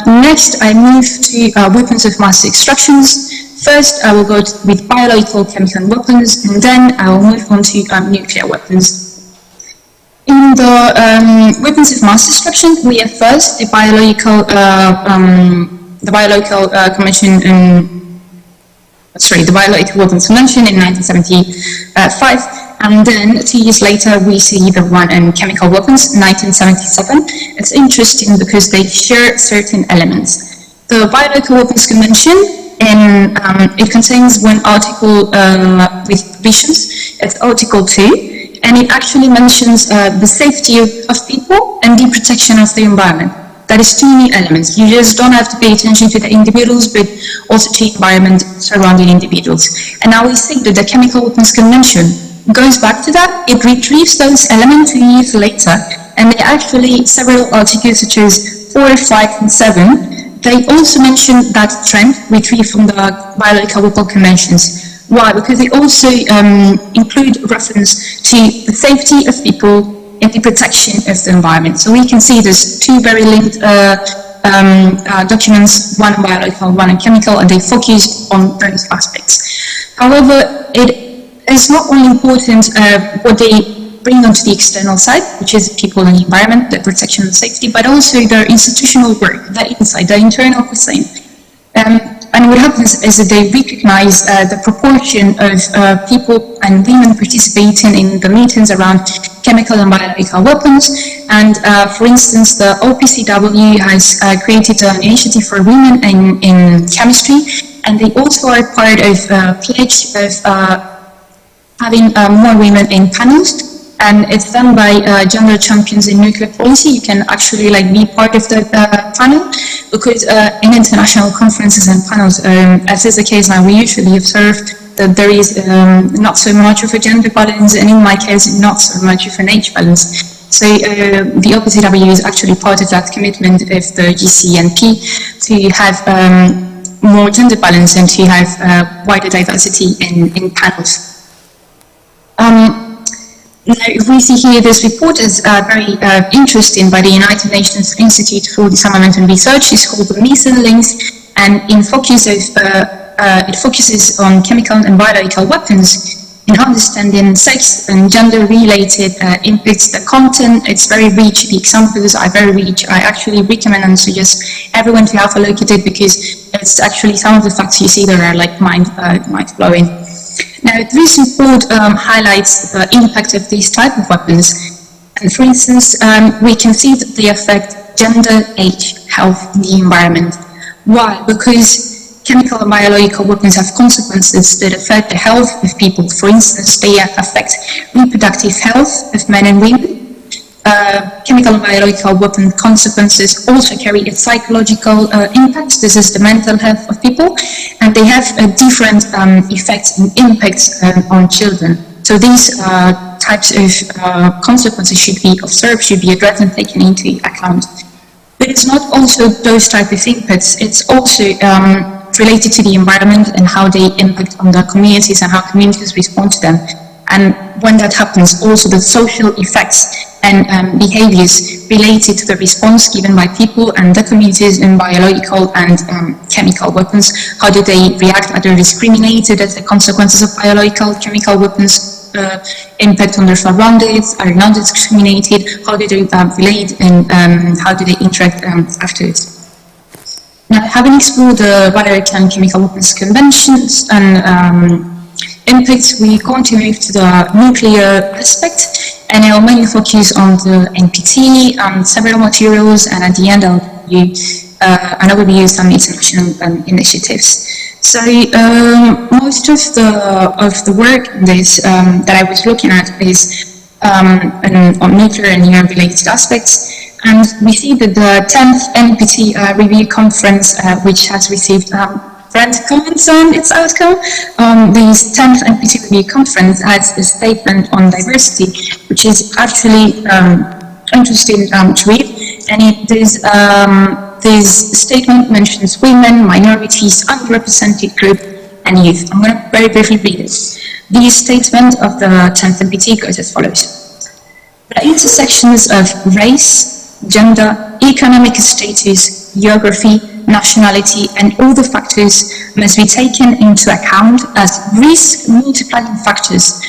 Next, I move to weapons of mass extractions. First, I will go with biological, chemical weapons, and then I will move on to nuclear weapons. In the weapons of mass destruction, we have first the biological convention the biological weapons convention in 1975, and then 2 years later we see the one in chemical weapons, 1977. It's interesting because they share certain elements. The biological weapons convention, it contains one article with provisions. It's Article 2. And it actually mentions the safety of people and the protection of the environment. That is two new elements. You just don't have to pay attention to the individuals, but also to the environment surrounding individuals. And now we see that the Chemical Weapons Convention goes back to that. It retrieves those elements 2 years later, and they actually, several articles such as 4, 5, and 7, they also mention that trend retrieved from the Biological Weapons Conventions. Why? Because they also include reference to the safety of people and the protection of the environment. So we can see there's two very linked documents, one on biological, one on chemical, and they focus on those aspects. However, it is not only important what they bring onto the external side, which is people and the environment, the protection and safety, but also their institutional work, the inside, the internal cuisine. And what happens is that they recognize the proportion of people and women participating in the meetings around chemical and biological weapons. And for instance, the OPCW has created an initiative for women in chemistry, and they also are part of a pledge of having more women in panels. And it's done by gender champions in nuclear policy. You can actually be part of the panel, because in international conferences and panels, as is the case now, we usually observe that there is not so much of a gender balance, and in my case, not so much of an age balance. So the OPCW is actually part of that commitment of the GCNP to have more gender balance and to have wider diversity in panels. Now, if we see here, this report is very interesting by the United Nations Institute for Disarmament and Research. It's called the Missile Links, and it focuses on chemical and biological weapons in understanding sex and gender-related impacts. The content, it's very rich. The examples are very rich. I actually recommend and suggest everyone to have a look at it, because it's actually some of the facts you see there are mind-blowing. Now, this report highlights the impact of these type of weapons. And for instance, we can see that they affect gender, age, health, and the environment. Why? Because chemical and biological weapons have consequences that affect the health of people. For instance, they affect reproductive health of men and women. Chemical and biological weapon consequences also carry a psychological impact. This is the mental health of people, and they have different effects and impacts on children. So these types of consequences should be observed, should be addressed and taken into account. But it's not also those type of impacts, it's also related to the environment and how they impact on the communities and how communities respond to them. And when that happens, also the social effects and behaviors related to the response given by people and the communities in biological and chemical weapons. How do they react? Are they discriminated as the consequences of biological, chemical weapons impact on their surroundings? Are not discriminated? How do they relate, and how do they interact afterwards? Now, having explored the biological and chemical weapons conventions and impacts, we go on to move to the nuclear aspect, and I'll mainly focus on the NPT and several materials, and at the end I'll give you an overview of some international initiatives. So most of the work that I was looking at is on nuclear and related aspects. And we see that the 10th NPT Review Conference, which has received friend comments on its outcome. This 10th NPT Review Conference has a statement on diversity, which is actually interesting to read. And this statement mentions women, minorities, underrepresented group, and youth. I'm going to very briefly read it. The statement of the 10th NPT goes as follows. The intersections of race, gender, economic status, geography, nationality, and all the factors must be taken into account as risk multiplying factors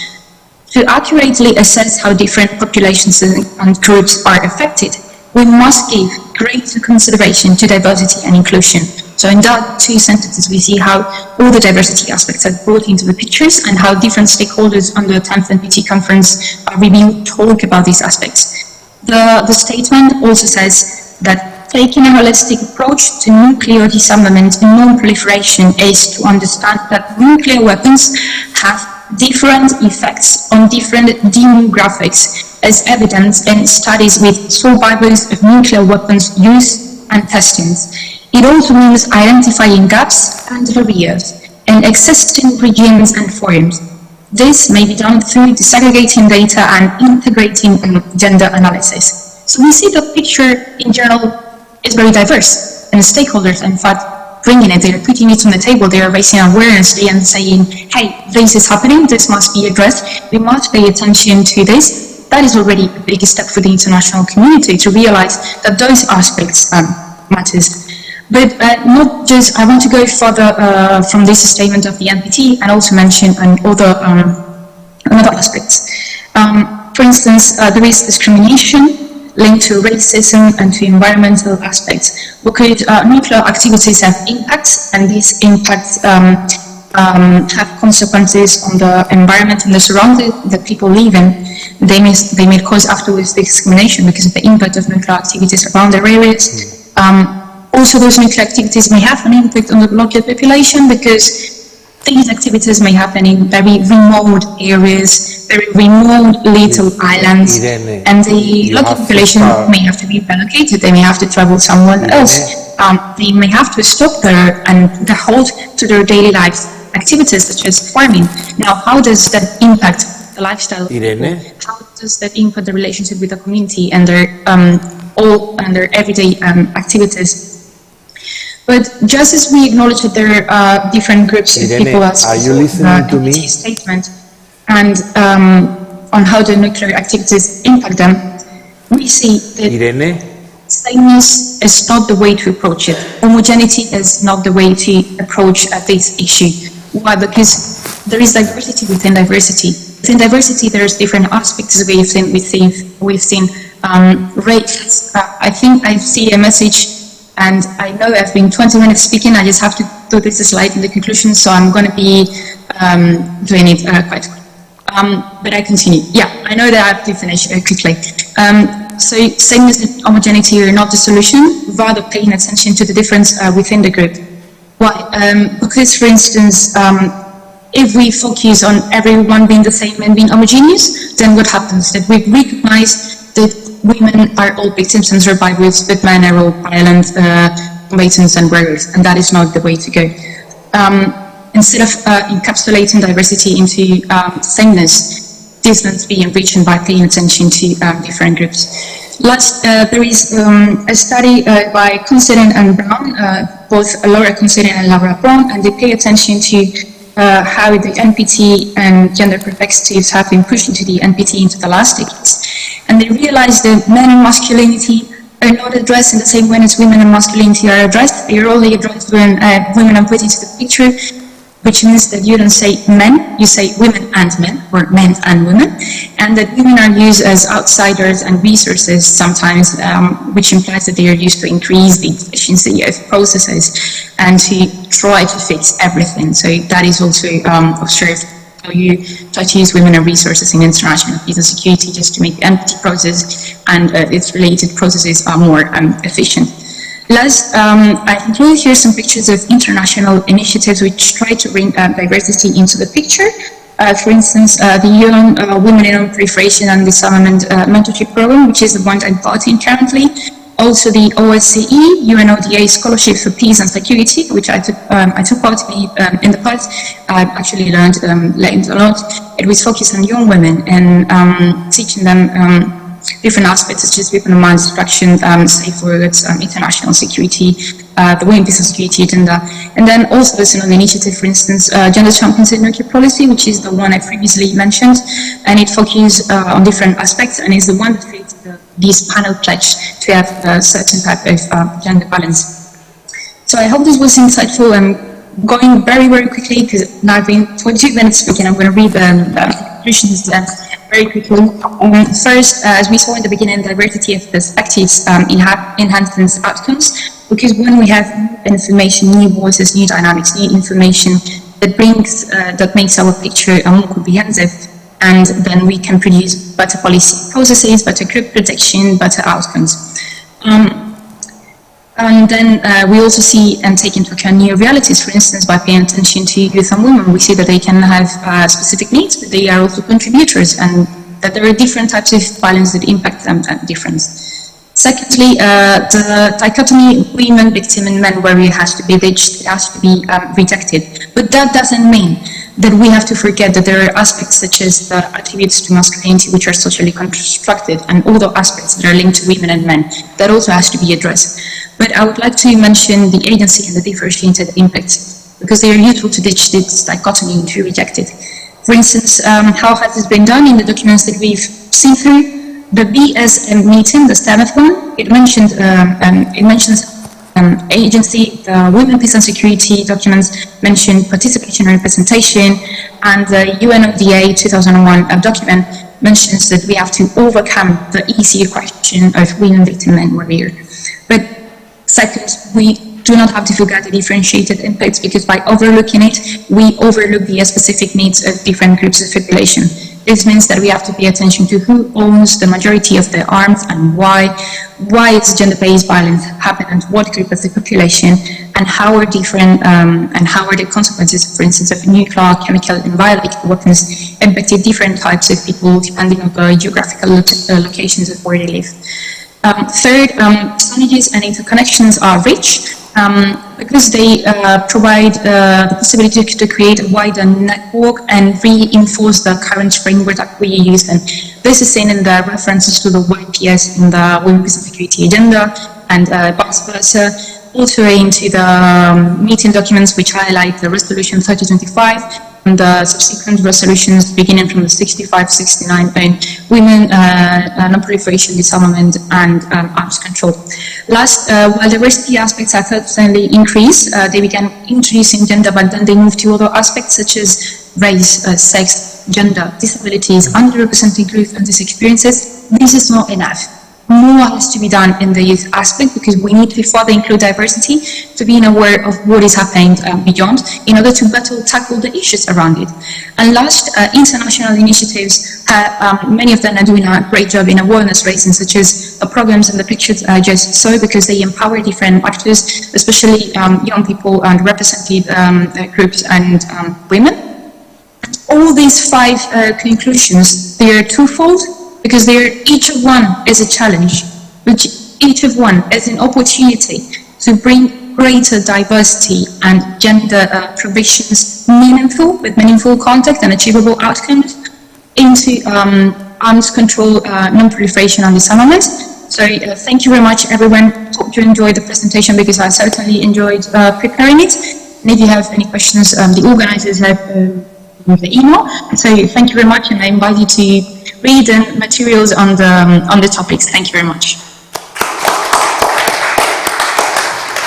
to accurately assess how different populations and groups are affected. We must give greater consideration to diversity and inclusion. So in that two sentences, we see how all the diversity aspects are brought into the pictures and how different stakeholders on the 10th NPT conference review talk about these aspects. The statement also says that taking a holistic approach to nuclear disarmament and non-proliferation is to understand that nuclear weapons have different effects on different demographics, as evident in studies with survivors of nuclear weapons use and testings. It also means identifying gaps and barriers in existing regimes and forms. This may be done through disaggregating data and integrating gender analysis. So we see the picture in general is very diverse, and stakeholders, in fact, bringing it, they're putting it on the table, they are raising awareness and saying, hey, this is happening, this must be addressed, we must pay attention to this. That is already a big step for the international community to realize that those aspects matters. But not just, I want to go further from this statement of the NPT and also mention another aspects. For instance, there is discrimination linked to racism and to environmental aspects, because nuclear activities have impacts, and these impacts have consequences on the environment and the surrounding that people live in. They may cause afterwards discrimination because of the impact of nuclear activities around their areas. Also, those nuclear activities may have an impact on the local population, because these activities may happen in very remote areas, very remote little islands, and the local population may have to be relocated, they may have to travel somewhere else, they may have to stop there and halt to their daily life activities such as farming. Now, how does that impact the lifestyle of people? How does that impact the relationship with the community and their everyday activities? But just as we acknowledge that there are different groups of people as are you listening to me? Statement and on how the nuclear activities impact them, we see that sameness is not the way to approach it. Homogeneity is not the way to approach this issue. Why? Because there is diversity within diversity. Within diversity, there's different aspects. We've seen race. I think I see a message. And I know I've been 20 minutes speaking, I just have to do this slide in the conclusion, so I'm going to be doing it quite quick. But I continue. Yeah, I know that I have to finish quickly. So sameness and homogeneity are not the solution, rather paying attention to the difference within the group. Why? Because, for instance, if we focus on everyone being the same and being homogeneous, then what happens? That we recognize that women are all victims and survivors, but men are all violent combatants and warriors, and that is not the way to go. Instead of encapsulating diversity into sameness, this must be enriched by paying attention to different groups. Last, there is a study by Considine and Brown, both Laura Considine and Laura Brown, and they pay attention to how the NPT and gender perspectives have been pushed into the NPT into the last decades. And they realized that men and masculinity are not addressed in the same way as women and masculinity are addressed. They are only addressed when women are put into the picture, which means that you don't say men, you say women and men, or men and women, and that women are used as outsiders and resources sometimes, which implies that they are used to increase the efficiency of processes and to try to fix everything. So that is also observed how you try to use women and resources in international peace and security just to make the NPT process and its related processes are more efficient. Last, I included here some pictures of international initiatives which try to bring diversity into the picture. For instance, the UN Women in Non-Proliferation and Disarmament Mentorship Program, which is the one I'm part in currently. Also the OSCE, UNODA Scholarship for Peace and Security, which I took part in the past. I actually learned a lot. It was focused on young women and teaching them different aspects such as weapon of mass destruction, safe words, international security, the Women, Peace and Security agenda. And then also there's another initiative, for instance, Gender Champions in Nuclear Policy, which is the one I previously mentioned, and it focuses on different aspects and is the one that creates this panel pledge to have a certain type of gender balance. So I hope this was insightful. I'm going very, very quickly because now I've been 22 minutes speaking. I'm going to read the conclusions very quickly. First, as we saw in the beginning, diversity of perspectives enhances outcomes, because when we have information, new voices, new dynamics, new information that makes our picture more comprehensive, and then we can produce better policy processes, better group protection, better outcomes. And then we also see and take into account new realities. For instance, by paying attention to youth and women, we see that they can have specific needs, but they are also contributors, and that there are different types of violence that impact them at difference. Secondly, the dichotomy women, victim, and men where it has to be ditched, it has to be rejected. But that doesn't mean that we have to forget that there are aspects such as the attributes to masculinity which are socially constructed, and other aspects that are linked to women and men that also has to be addressed. But I would like to mention the agency and the differentiated impacts, because they are useful to ditch this dichotomy and to reject it. For instance, how has this been done in the documents that we've seen through? The BSM meeting, the seventh one, it mentions agency, the Women, Peace and Security documents mention participation and representation, and the UNODA 2001 document mentions that we have to overcome the easy question of women, victim, and warrior. But second, we do not have to forget the differentiated impacts, because by overlooking it, we overlook the specific needs of different groups of population. This means that we have to pay attention to who owns the majority of the arms and why is gender-based violence happening, and what group of the population, and how are different, and how are the consequences, for instance, of nuclear, chemical, and biological weapons impacting different types of people depending on the geographical locations of where they live. Third, synergies and interconnections are rich because they provide the possibility to create a wider network and reinforce the current framework that we use. And this is seen in the references to the YPS in the Women, Peace and Security Agenda, and vice versa. Also into the meeting documents which highlight the Resolution 3025 and the subsequent resolutions beginning from the 65, 69 on women, non-proliferation, disarmament, and arms control. Last, while diversity aspects have certainly increased, they began introducing gender, but then they moved to other aspects such as race, sex, gender, disabilities, underrepresented groups, and these experiences. This is not enough. More has to be done in the youth aspect, because we need to further include diversity to be aware of what is happening beyond, in order to better tackle the issues around it. And last, international initiatives, many of them are doing a great job in awareness raising, such as the programs and the pictures I just saw, because they empower different actors, especially young people and represented groups and women. All these five conclusions, they are twofold, because each of one is a challenge, which each of one is an opportunity to bring greater diversity and gender provisions with meaningful context and achievable outcomes into arms control, non-proliferation and disarmament. So thank you very much, everyone. Hope you enjoyed the presentation, because I certainly enjoyed preparing it. And if you have any questions, the organizers have the email. So thank you very much, and I invite you to read the materials on the topics. Thank you very much.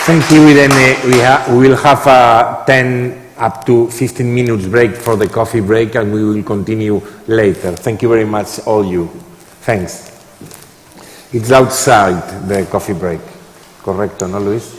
Thank you, Irene. We will have a 10 up to 15 minutes break for the coffee break, and we will continue later. Thank you very much, all you. Thanks. It's outside the coffee break. Correcto, ¿no, Luis?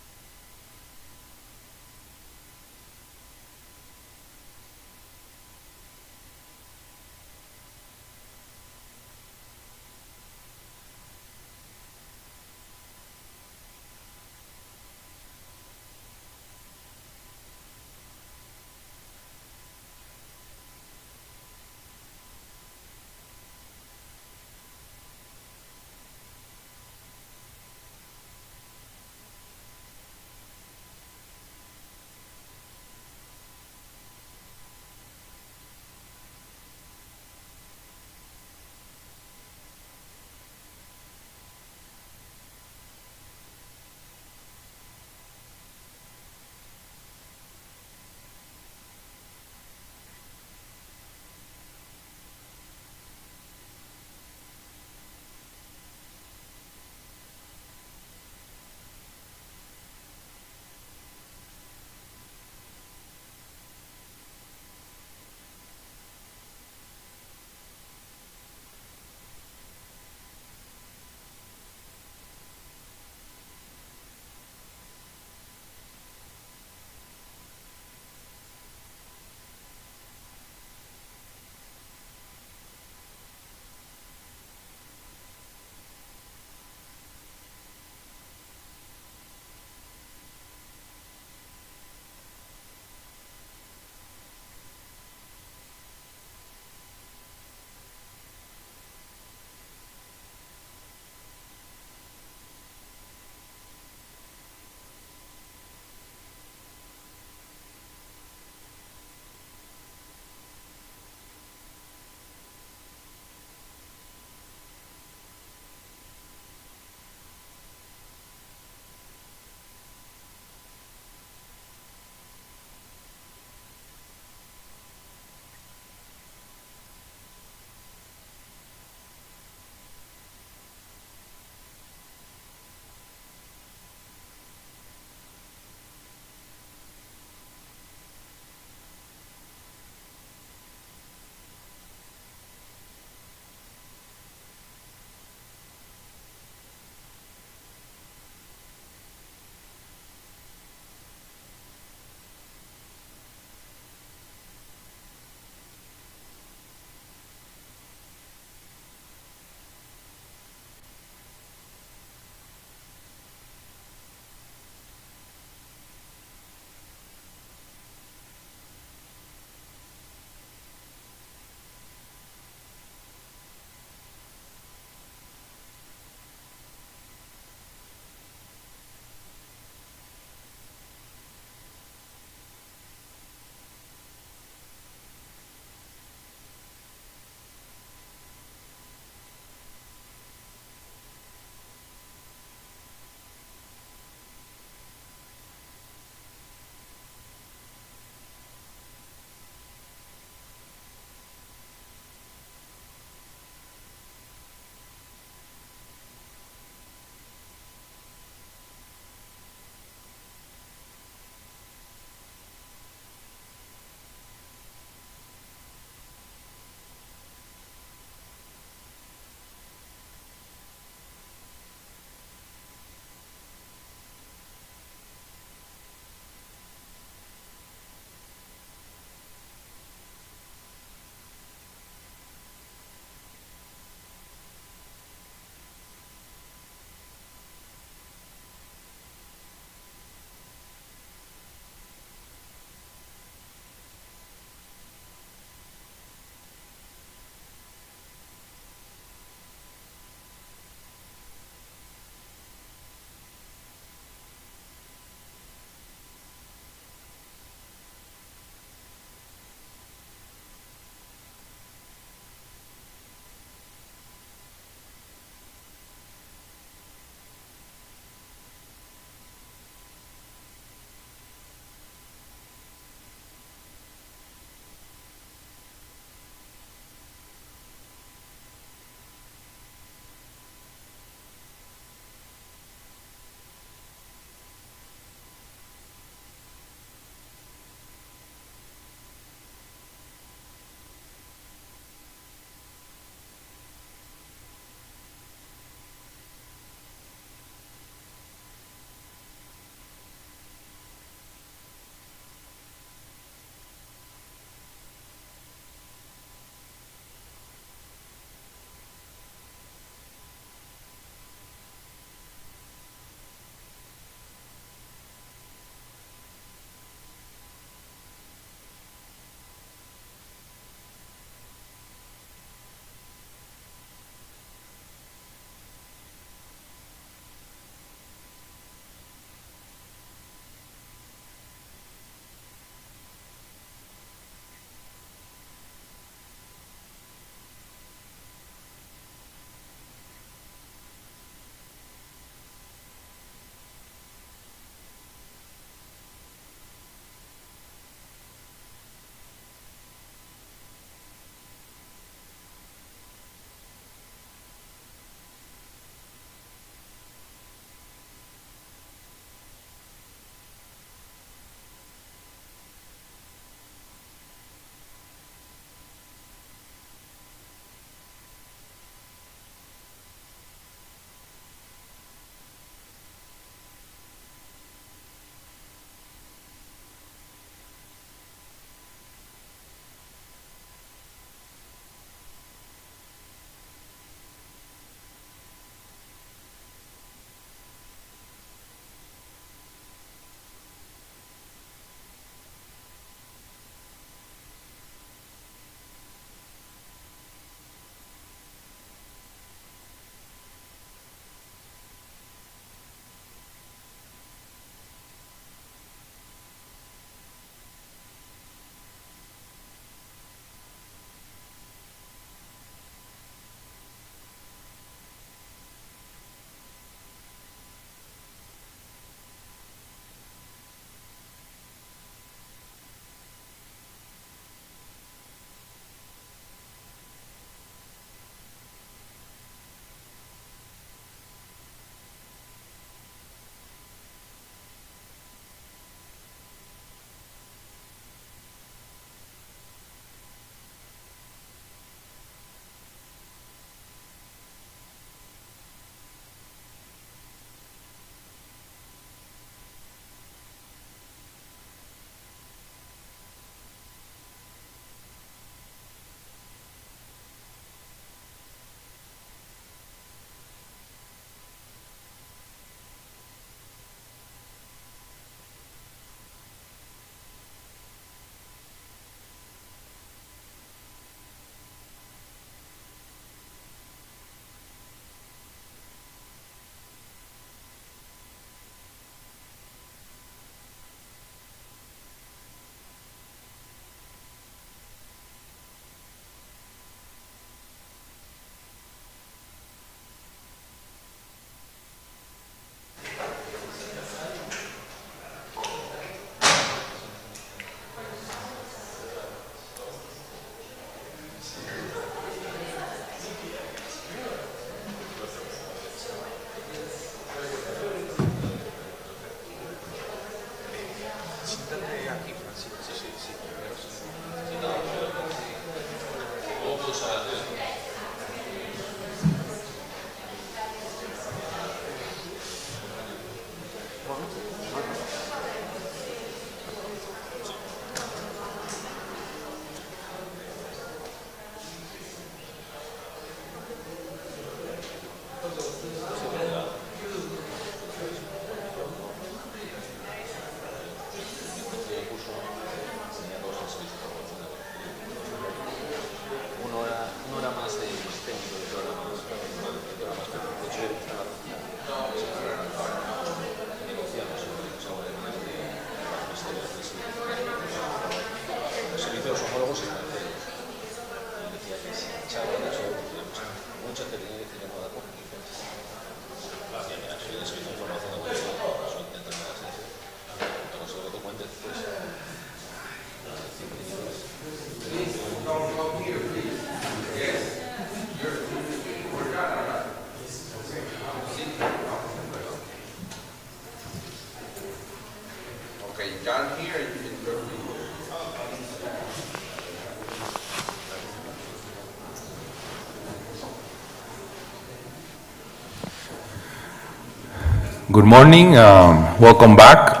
Good morning, welcome back.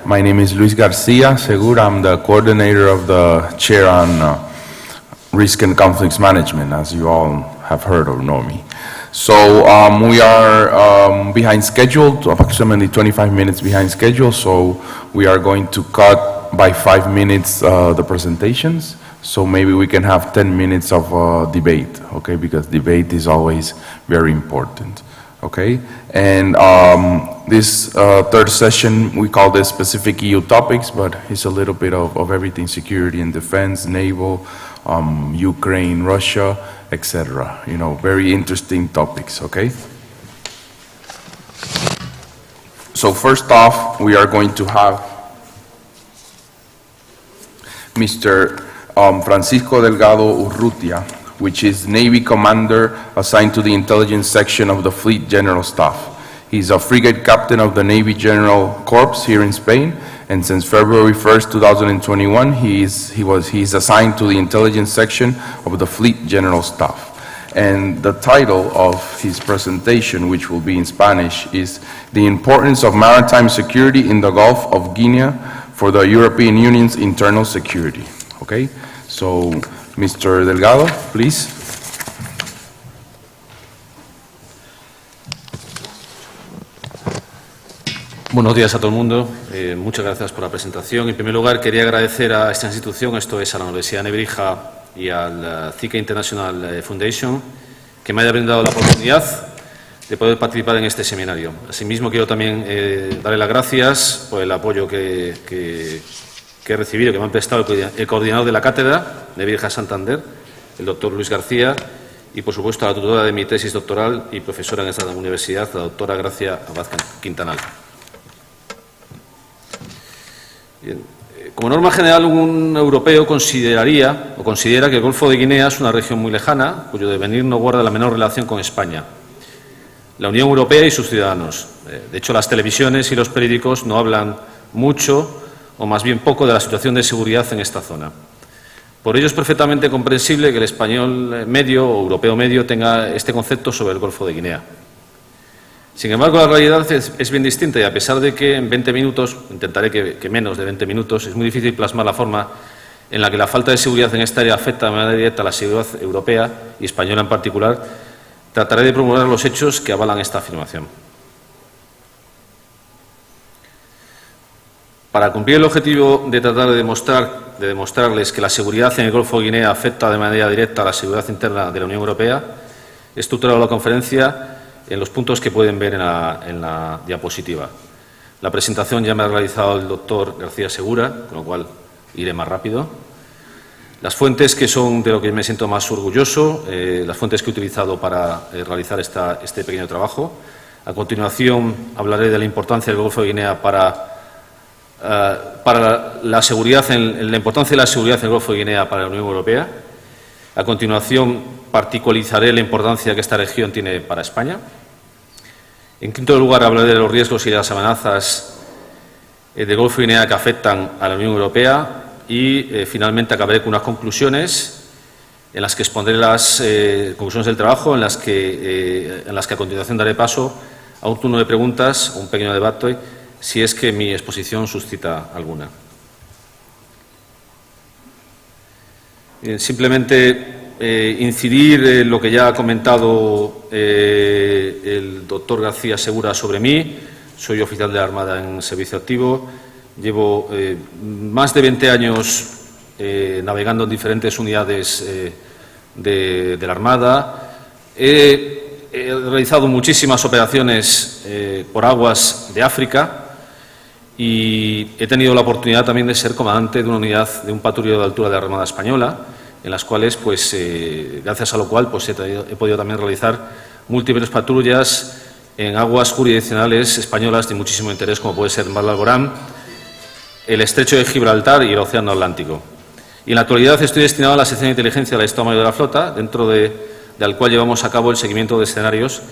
My name is Luis Garcia Segura. I'm the coordinator of the chair on risk and conflicts management, as you all have heard or know me. So we are behind schedule, approximately 25 minutes behind schedule, so we are going to cut by 5 minutes the presentations, so maybe we can have 10 minutes of debate, okay, because debate is always very important. Okay, and this third session, we call this specific EU topics, but it's a little bit of everything: security and defense, naval, Ukraine, Russia, etc. You know, very interesting topics, okay? So first off, we are going to have Mr. Francisco Delgado Urrutia, which is Navy Commander assigned to the Intelligence Section of the Fleet General Staff. He's a frigate captain of the Navy General Corps here in Spain, and since February 1st, 2021, he's assigned to the Intelligence Section of the Fleet General Staff. And the title of his presentation, which will be in Spanish, is The Importance of Maritime Security in the Gulf of Guinea for the European Union's Internal Security. Okay, so Mr. Delgado, please. Buenos días a todo el mundo. Muchas gracias por la presentación. En primer lugar, quería agradecer a esta institución, esto es a la Universidad Nebrija y al CICA International Foundation, que me haya brindado la oportunidad de poder participar en este seminario. Asimismo, quiero también darle las gracias por el apoyo que he recibido, que me han prestado el coordinador de la Cátedra Nebrija Santander, el doctor Luis García, y por supuesto a la tutora de mi tesis doctoral y profesora en esta universidad, la doctora Gracia Abad Quintanal. Bien. Como norma general, un europeo considera que el Golfo de Guinea es una región muy lejana, cuyo devenir no guarda la menor relación con España, la Unión Europea y sus ciudadanos. De hecho, las televisiones y los periódicos no hablan mucho o más bien poco de la situación de seguridad en esta zona. Por ello es perfectamente comprensible que el español medio o europeo medio tenga este concepto sobre el Golfo de Guinea. Sin embargo, la realidad es bien distinta y a pesar de que en 20 minutos, intentaré que menos de 20 minutos, es muy difícil plasmar la forma en la que la falta de seguridad en esta área afecta de manera directa a la seguridad europea y española en particular, trataré de promover los hechos que avalan esta afirmación. Para cumplir el objetivo de tratar de demostrarles que la seguridad en el Golfo de Guinea afecta de manera directa a la seguridad interna de la Unión Europea, he estructurado la conferencia en los puntos que pueden ver en la diapositiva. La presentación ya me ha realizado el doctor García Segura, con lo cual iré más rápido. Las fuentes que son de lo que me siento más orgulloso, las fuentes que he utilizado para realizar este pequeño trabajo. A continuación hablaré de la importancia del Golfo de Guinea para la seguridad, la importancia de la seguridad en el Golfo de Guinea para la Unión Europea. A continuación, particularizaré la importancia que esta región tiene para España. En quinto lugar, hablaré de los riesgos y las amenazas del Golfo de Guinea que afectan a la Unión Europea. Y, finalmente, acabaré con unas conclusiones en las que expondré las conclusiones del trabajo, en las que a continuación daré paso a un turno de preguntas, un pequeño debate, si es que mi exposición suscita alguna. Simplemente incidir en lo que ya ha comentado el doctor García Segura sobre mí. Soy oficial de la Armada en servicio activo. Llevo más de 20 años navegando en diferentes unidades de la Armada. He realizado muchísimas operaciones por aguas de África y he tenido la oportunidad también de ser comandante de una unidad de un patrullero de altura de la Armada Española, en las cuales, pues, gracias a lo cual, pues, he podido también realizar múltiples patrullas en aguas jurisdiccionales españolas de muchísimo interés, como puede ser el Mar de Alborán, el Estrecho de Gibraltar y el Océano Atlántico. Y en la actualidad estoy destinado a la sección de inteligencia del Estado Mayor de la Flota, dentro del cual llevamos a cabo el seguimiento de escenarios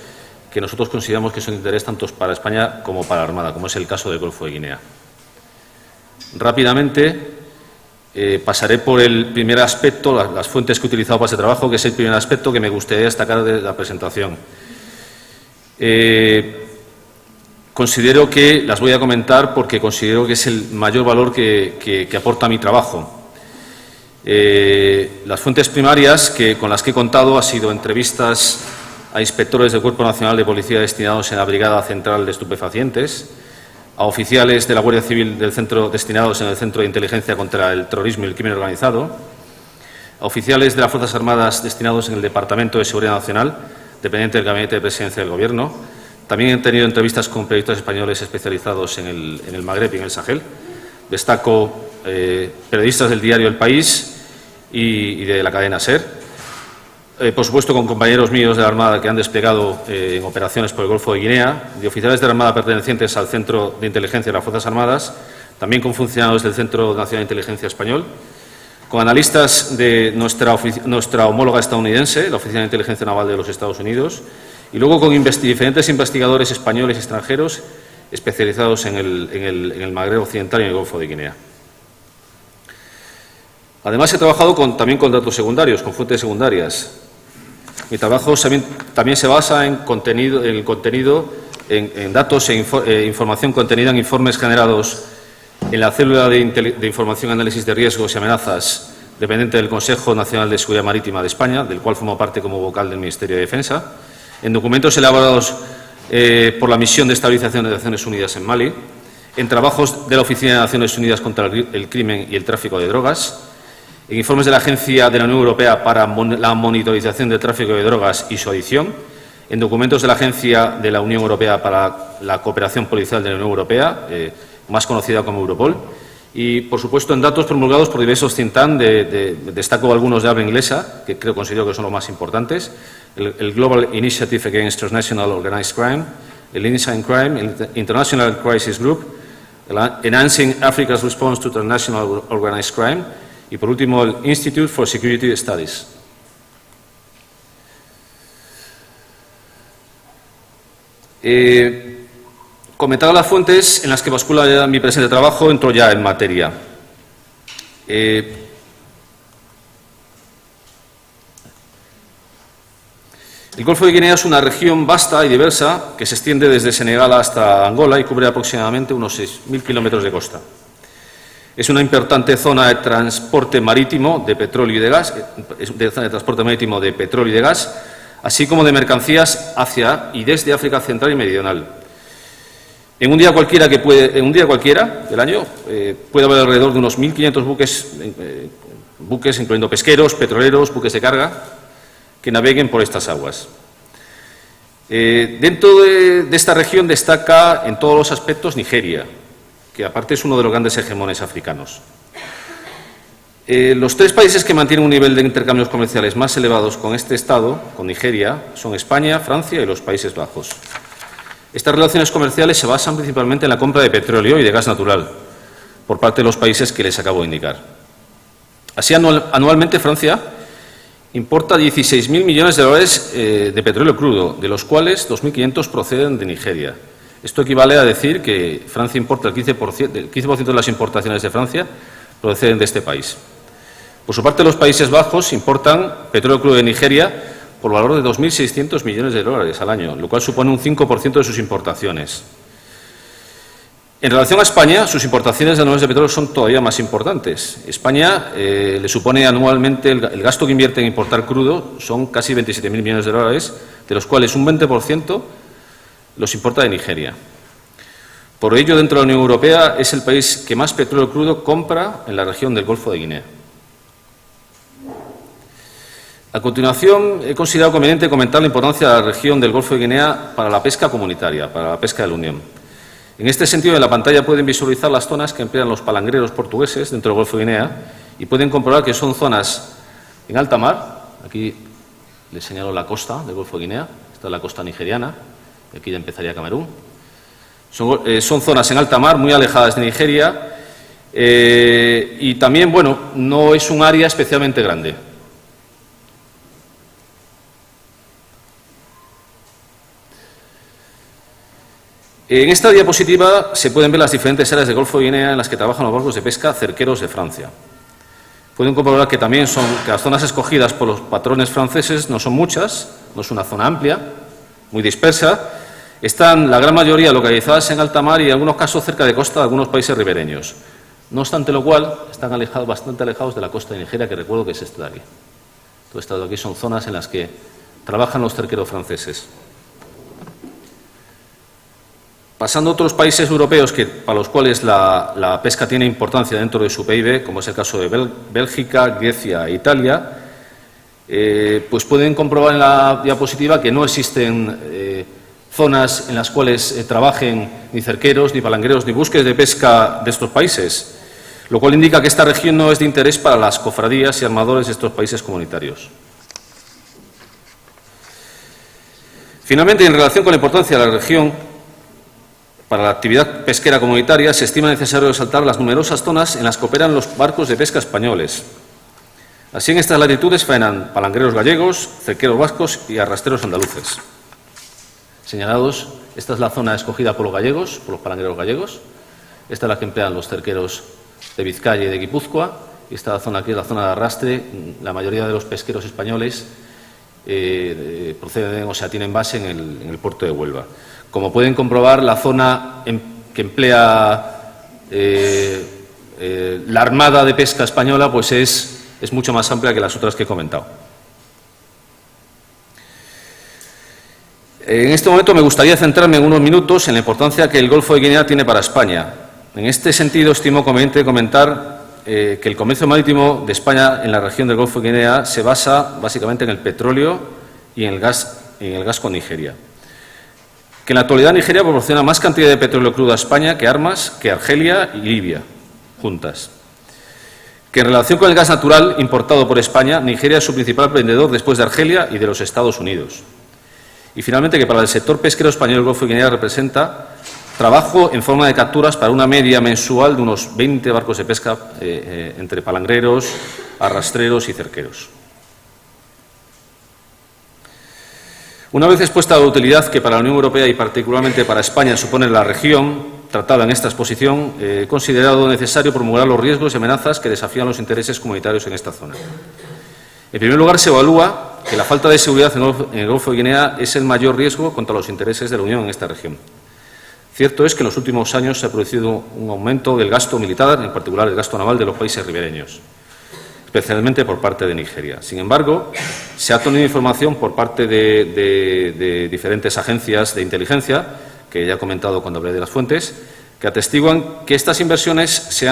que nosotros consideramos que son de interés tanto para España como para la Armada, como es el caso del Golfo de Guinea. Rápidamente pasaré por el primer aspecto, las fuentes que he utilizado para este trabajo, que es el primer aspecto que me gustaría destacar de la presentación. Considero que las voy a comentar porque considero que es el mayor valor que aporta mi trabajo. Las fuentes primarias con las que he contado han sido entrevistas a inspectores del Cuerpo Nacional de Policía destinados en la Brigada Central de Estupefacientes, a oficiales de la Guardia Civil del centro destinados en el Centro de Inteligencia contra el Terrorismo y el Crimen Organizado, a oficiales de las Fuerzas Armadas destinados en el Departamento de Seguridad Nacional, dependiente del Gabinete de Presidencia del Gobierno. También he tenido entrevistas con periodistas españoles especializados en el Magreb y en el Sahel. Destaco periodistas del diario El País y de la cadena SER. Por supuesto, con compañeros míos de la Armada que han desplegado en operaciones por el Golfo de Guinea, de oficiales de la Armada pertenecientes al Centro de Inteligencia de las Fuerzas Armadas, también con funcionarios del Centro Nacional de Inteligencia Español, con analistas de nuestra homóloga estadounidense, la Oficina de Inteligencia Naval de los Estados Unidos, y luego con diferentes investigadores españoles y extranjeros especializados en el Magreb Occidental y en el Golfo de Guinea. Además, he trabajado también con datos secundarios, con fuentes secundarias. Mi trabajo también se basa en datos e información contenida en informes generados en la Célula de Información y Análisis de Riesgos y Amenazas, dependiente del Consejo Nacional de Seguridad Marítima de España, del cual formo parte como vocal del Ministerio de Defensa, en documentos elaborados por la Misión de Estabilización de Naciones Unidas en Mali, en trabajos de la Oficina de Naciones Unidas contra el Crimen y el Tráfico de Drogas, en informes de la Agencia de la Unión Europea para la monitorización del tráfico de drogas y su adicción, en documentos de la Agencia de la Unión Europea para la Cooperación Policial de la Unión Europea, más conocida como Europol, y, por supuesto, en datos promulgados por diversos think tanks, destaco algunos de habla inglesa, que considero que son los más importantes, el Global Initiative Against Transnational Organized Crime, el Inside Crime, el International Crisis Group, el Enhancing Africa's Response to Transnational Organized Crime, y, por último, el Institute for Security Studies. Comentadas las fuentes en las que bascula mi presente trabajo, entro ya en materia. El Golfo de Guinea es una región vasta y diversa que se extiende desde Senegal hasta Angola y cubre aproximadamente unos 6.000 kilómetros de costa. Es una importante zona de transporte marítimo de petróleo y de gas, así como de mercancías hacia y desde África Central y Meridional. En un día cualquiera del año puede haber alrededor de unos 1.500 buques, incluyendo pesqueros, petroleros, buques de carga, que naveguen por estas aguas. Dentro de esta región destaca en todos los aspectos Nigeria, que aparte es uno de los grandes hegemones africanos. Los tres países que mantienen un nivel de intercambios comerciales más elevados con este Estado, con Nigeria, son España, Francia y los Países Bajos. Estas relaciones comerciales se basan principalmente en la compra de petróleo y de gas natural por parte de los países que les acabo de indicar. Así, anualmente Francia importa 16.000 millones de dólares de petróleo crudo, de los cuales 2.500 proceden de Nigeria. Esto equivale a decir que Francia importa el 15% de las importaciones de Francia proceden de este país. Por su parte, los Países Bajos importan petróleo crudo de Nigeria por valor de 2.600 millones de dólares al año, lo cual supone un 5% de sus importaciones. En relación a España, sus importaciones de anuales de petróleo son todavía más importantes. España le supone anualmente el gasto que invierte en importar crudo son casi 27.000 millones de dólares, de los cuales un 20% los importa de Nigeria. Por ello, dentro de la Unión Europea es el país que más petróleo crudo compra en la región del Golfo de Guinea. A continuación, he considerado conveniente comentar la importancia de la región del Golfo de Guinea para la pesca comunitaria, para la pesca de la Unión. En este sentido, en la pantalla pueden visualizar las zonas que emplean los palangreros portugueses dentro del Golfo de Guinea y pueden comprobar que son zonas en alta mar. Aquí les señalo la costa del Golfo de Guinea, esta es la costa nigeriana, y aquí ya empezaría Camerún. Son zonas en alta mar, muy alejadas de Nigeria, y también, bueno, no es un área especialmente grande. En esta diapositiva se pueden ver las diferentes áreas del Golfo de Guinea en las que trabajan los barcos de pesca cerqueros de Francia. Pueden comprobar que también que las zonas escogidas por los patrones franceses no son muchas, no es una zona amplia, muy dispersa. Están la gran mayoría localizadas en alta mar y en algunos casos cerca de costa de algunos países ribereños. No obstante lo cual, están bastante alejados de la costa de Nigeria, que recuerdo que es esta de aquí. Todo esto de aquí son zonas en las que trabajan los cerqueros franceses. Pasando a otros países europeos para los cuales la pesca tiene importancia dentro de su PIB, como es el caso de Bélgica, Grecia e Italia, pues pueden comprobar en la diapositiva que no existen zonas en las cuales trabajen ni cerqueros, ni palangreros, ni buques de pesca de estos países, lo cual indica que esta región no es de interés para las cofradías y armadores de estos países comunitarios. Finalmente, en relación con la importancia de la región para la actividad pesquera comunitaria, se estima necesario resaltar las numerosas zonas en las que operan los barcos de pesca españoles. Así, en estas latitudes faenan palangreros gallegos, cerqueros vascos y arrastreros andaluces. Señalados, esta es la zona escogida por los gallegos, por los palangreros gallegos. Esta es la que emplean los cerqueros de Vizcaya y de Guipúzcoa. Y esta zona aquí es la zona de arrastre. La mayoría de los pesqueros españoles proceden, o sea, tienen base en el puerto de Huelva. Como pueden comprobar, la zona que emplea la Armada de Pesca Española pues es mucho más amplia que las otras que he comentado. En este momento me gustaría centrarme en unos minutos en la importancia que el Golfo de Guinea tiene para España. En este sentido, estimo conveniente comentar que el comercio marítimo de España en la región del Golfo de Guinea se basa básicamente en el petróleo y en el gas con Nigeria. Que en la actualidad Nigeria proporciona más cantidad de petróleo crudo a España que armas, que Argelia y Libia, juntas. Que en relación con el gas natural importado por España, Nigeria es su principal vendedor después de Argelia y de los Estados Unidos. Y finalmente, que para el sector pesquero español el Golfo de Guinea representa trabajo en forma de capturas para una media mensual de unos 20 barcos de pesca entre palangreros, arrastreros y cerqueros. Una vez expuesta la utilidad que para la Unión Europea y particularmente para España supone la región tratada en esta exposición, he considerado necesario promulgar los riesgos y amenazas que desafían los intereses comunitarios en esta zona. En primer lugar, se evalúa que la falta de seguridad en el Golfo de Guinea es el mayor riesgo contra los intereses de la Unión en esta región. Cierto es que en los últimos años se ha producido un aumento del gasto militar, en particular el gasto naval de los países ribereños, especialmente por parte de Nigeria. Sin embargo, se ha obtenido información por parte de diferentes agencias de inteligencia, que ya he comentado cuando hablé de las fuentes, que atestiguan que estas inversiones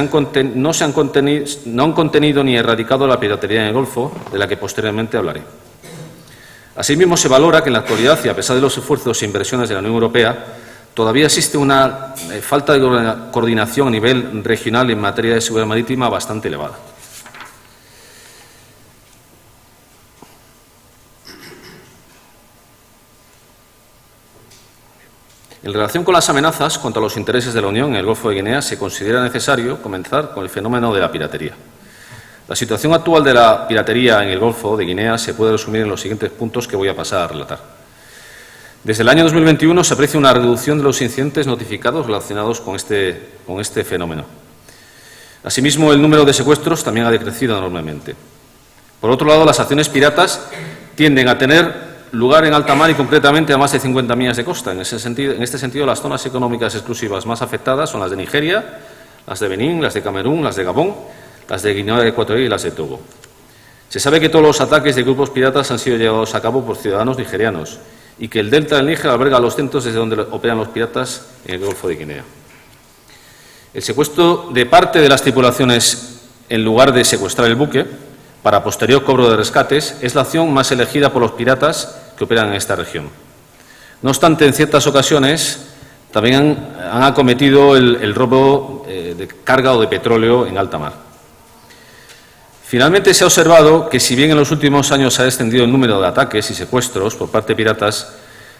no han contenido ni erradicado la piratería en el Golfo, de la que posteriormente hablaré. Asimismo, se valora que en la actualidad, y a pesar de los esfuerzos e inversiones de la Unión Europea, todavía existe una falta de coordinación a nivel regional en materia de seguridad marítima bastante elevada. En relación con las amenazas contra los intereses de la Unión en el Golfo de Guinea, se considera necesario comenzar con el fenómeno de la piratería. La situación actual de la piratería en el Golfo de Guinea se puede resumir en los siguientes puntos que voy a pasar a relatar. Desde el año 2021 se aprecia una reducción de los incidentes notificados relacionados con este fenómeno. Asimismo, el número de secuestros también ha decrecido enormemente. Por otro lado, las acciones piratas tienden a tener lugar en alta mar y concretamente a más de 50 millas de costa. En este sentido, las zonas económicas exclusivas más afectadas son las de Nigeria, las de Benín, las de Camerún, las de Gabón, las de Guinea Ecuatorial y las de Togo. Se sabe que todos los ataques de grupos piratas han sido llevados a cabo por ciudadanos nigerianos y que el delta del Níger alberga los centros desde donde operan los piratas en el Golfo de Guinea. El secuestro de parte de las tripulaciones en lugar de secuestrar el buque para posterior cobro de rescates es la acción más elegida por los piratas que operan en esta región. No obstante, en ciertas ocasiones también han acometido el robo de carga o de petróleo en alta mar. Finalmente, se ha observado que, si bien en los últimos años se ha extendido el número de ataques y secuestros por parte de piratas,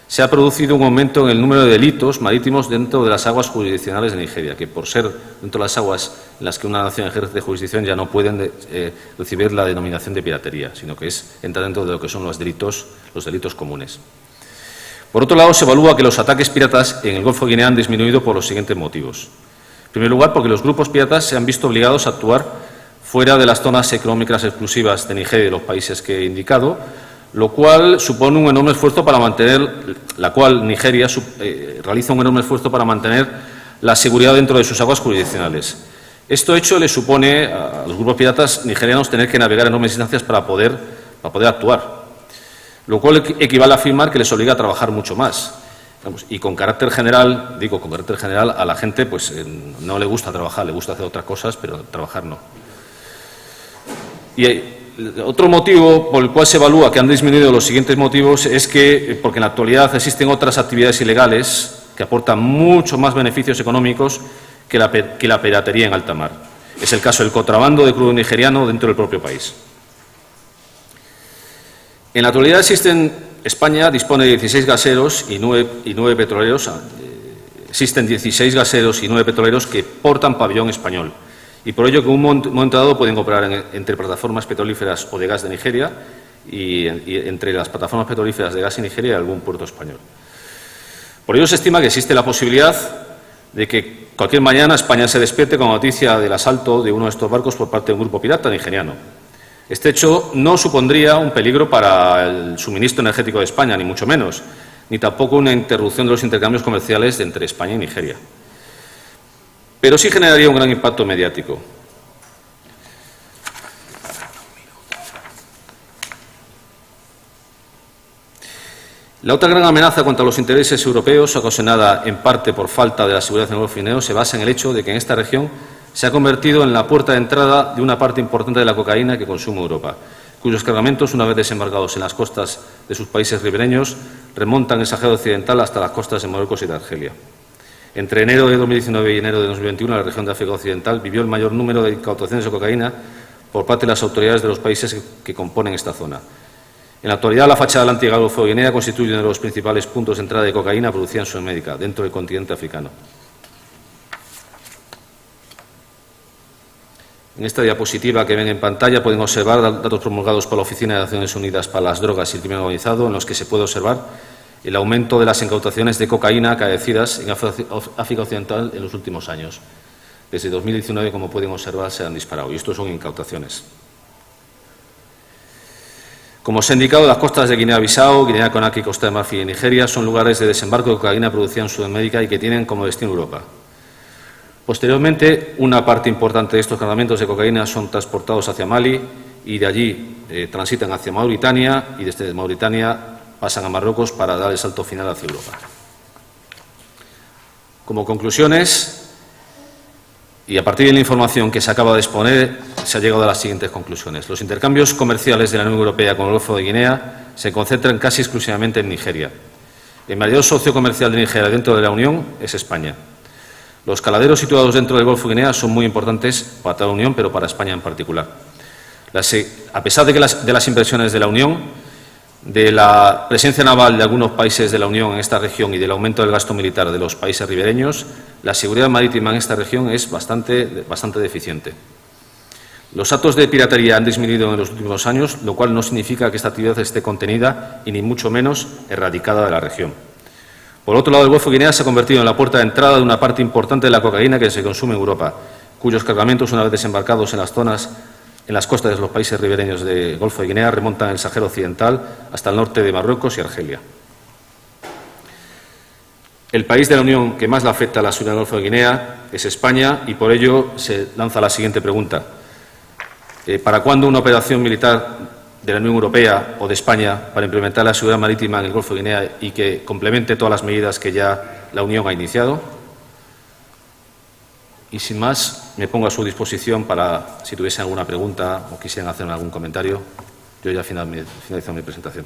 se ha producido un aumento en el número de delitos marítimos dentro de las aguas jurisdiccionales de Nigeria, que por ser dentro de las aguas en las que una nación ejerce jurisdicción ya no pueden recibir la denominación de piratería, sino que entra dentro de lo que son los delitos comunes. Por otro lado, se evalúa que los ataques piratas en el Golfo de Guinea han disminuido por los siguientes motivos. En primer lugar, porque los grupos piratas se han visto obligados a actuar fuera de las zonas económicas exclusivas de Nigeria y de los países que he indicado, lo cual supone un enorme esfuerzo para mantener, Nigeria realiza un enorme esfuerzo para mantener la seguridad dentro de sus aguas jurisdiccionales. Esto hecho le supone a los grupos piratas nigerianos tener que navegar enormes distancias para poder actuar, lo cual equivale a afirmar que les obliga a trabajar mucho más. Y con carácter general, a la gente pues no le gusta trabajar, le gusta hacer otras cosas, pero trabajar no. Y otro motivo por el cual se evalúa que han disminuido los siguientes motivos es porque en la actualidad existen otras actividades ilegales que aportan mucho más beneficios económicos que la piratería en alta mar. Es el caso del contrabando de crudo nigeriano dentro del propio país. En la actualidad España dispone de 16 gaseros y 9 petroleros. Existen 16 gaseros y 9 petroleros que portan pabellón español, y por ello que en un momento dado pueden operar entre plataformas petrolíferas o de gas de Nigeria y entre las plataformas petrolíferas de gas de Nigeria y algún puerto español. Por ello se estima que existe la posibilidad de que cualquier mañana España se despierte con la noticia del asalto de uno de estos barcos por parte de un grupo pirata nigeriano. Este hecho no supondría un peligro para el suministro energético de España, ni mucho menos, ni tampoco una interrupción de los intercambios comerciales entre España y Nigeria. Pero sí generaría un gran impacto mediático. La otra gran amenaza contra los intereses europeos, ocasionada en parte por falta de la seguridad en el Golfo Guineo, se basa en el hecho de que en esta región se ha convertido en la puerta de entrada de una parte importante de la cocaína que consume Europa, cuyos cargamentos, una vez desembarcados en las costas de sus países ribereños, remontan el Sáhara Occidental hasta las costas de Marruecos y de Argelia. Entre enero de 2019 y enero de 2021, la región de África Occidental vivió el mayor número de incautaciones de cocaína por parte de las autoridades de los países que componen esta zona. En la actualidad, la fachada atlántica del Golfo de Guinea constituye uno de los principales puntos de entrada de cocaína producida en Sudamérica, dentro del continente africano. En esta diapositiva que ven en pantalla pueden observar datos promulgados por la Oficina de Naciones Unidas para las Drogas y el Crimen Organizado, en los que se puede observar el aumento de las incautaciones de cocaína acaecidas en África Occidental en los últimos años. Desde 2019, como pueden observar, se han disparado, y estos son incautaciones. Como se ha indicado, las costas de Guinea-Bissau, Guinea-Conakry, Costa de Marfil y Nigeria son lugares de desembarco de cocaína producida en Sudamérica y que tienen como destino Europa. Posteriormente, una parte importante de estos cargamentos de cocaína son transportados hacia Mali y de allí transitan hacia Mauritania y desde Mauritania pasan a Marruecos para dar el salto final hacia Europa. Como conclusiones, y a partir de la información que se acaba de exponer, se ha llegado a las siguientes conclusiones. Los intercambios comerciales de la Unión Europea con el Golfo de Guinea se concentran casi exclusivamente en Nigeria. El mayor socio comercial de Nigeria dentro de la Unión es España. Los caladeros situados dentro del Golfo de Guinea son muy importantes para toda la Unión, pero para España en particular. A pesar de las inversiones de la Unión, de la presencia naval de algunos países de la Unión en esta región y del aumento del gasto militar de los países ribereños, la seguridad marítima en esta región es bastante deficiente. Los actos de piratería han disminuido en los últimos años, lo cual no significa que esta actividad esté contenida y ni mucho menos erradicada de la región. Por otro lado, el Golfo de Guinea se ha convertido en la puerta de entrada de una parte importante de la cocaína que se consume en Europa, cuyos cargamentos, una vez desembarcados en las zonas en las costas de los países ribereños del Golfo de Guinea remontan el Sáhara Occidental hasta el norte de Marruecos y Argelia. El país de la Unión que más le afecta a la seguridad del Golfo de Guinea es España y por ello se lanza la siguiente pregunta. ¿Para cuándo una operación militar de la Unión Europea o de España para implementar la seguridad marítima en el Golfo de Guinea y que complemente todas las medidas que ya la Unión ha iniciado? Y sin más, me pongo a su disposición para, si tuviesen alguna pregunta o quisieran hacer algún comentario, yo ya finalizo mi presentación.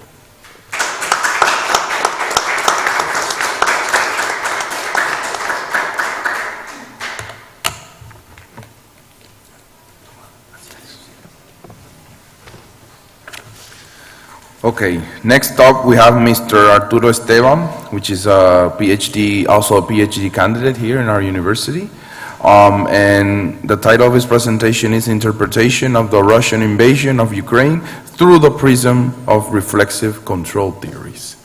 Okay, next up we have Mr. Arturo Esteban, which is a PhD, also a PhD candidate here in our university. And the title of his presentation is Interpretation of the Russian Invasion of Ukraine Through the Prism of Reflexive Control Theories.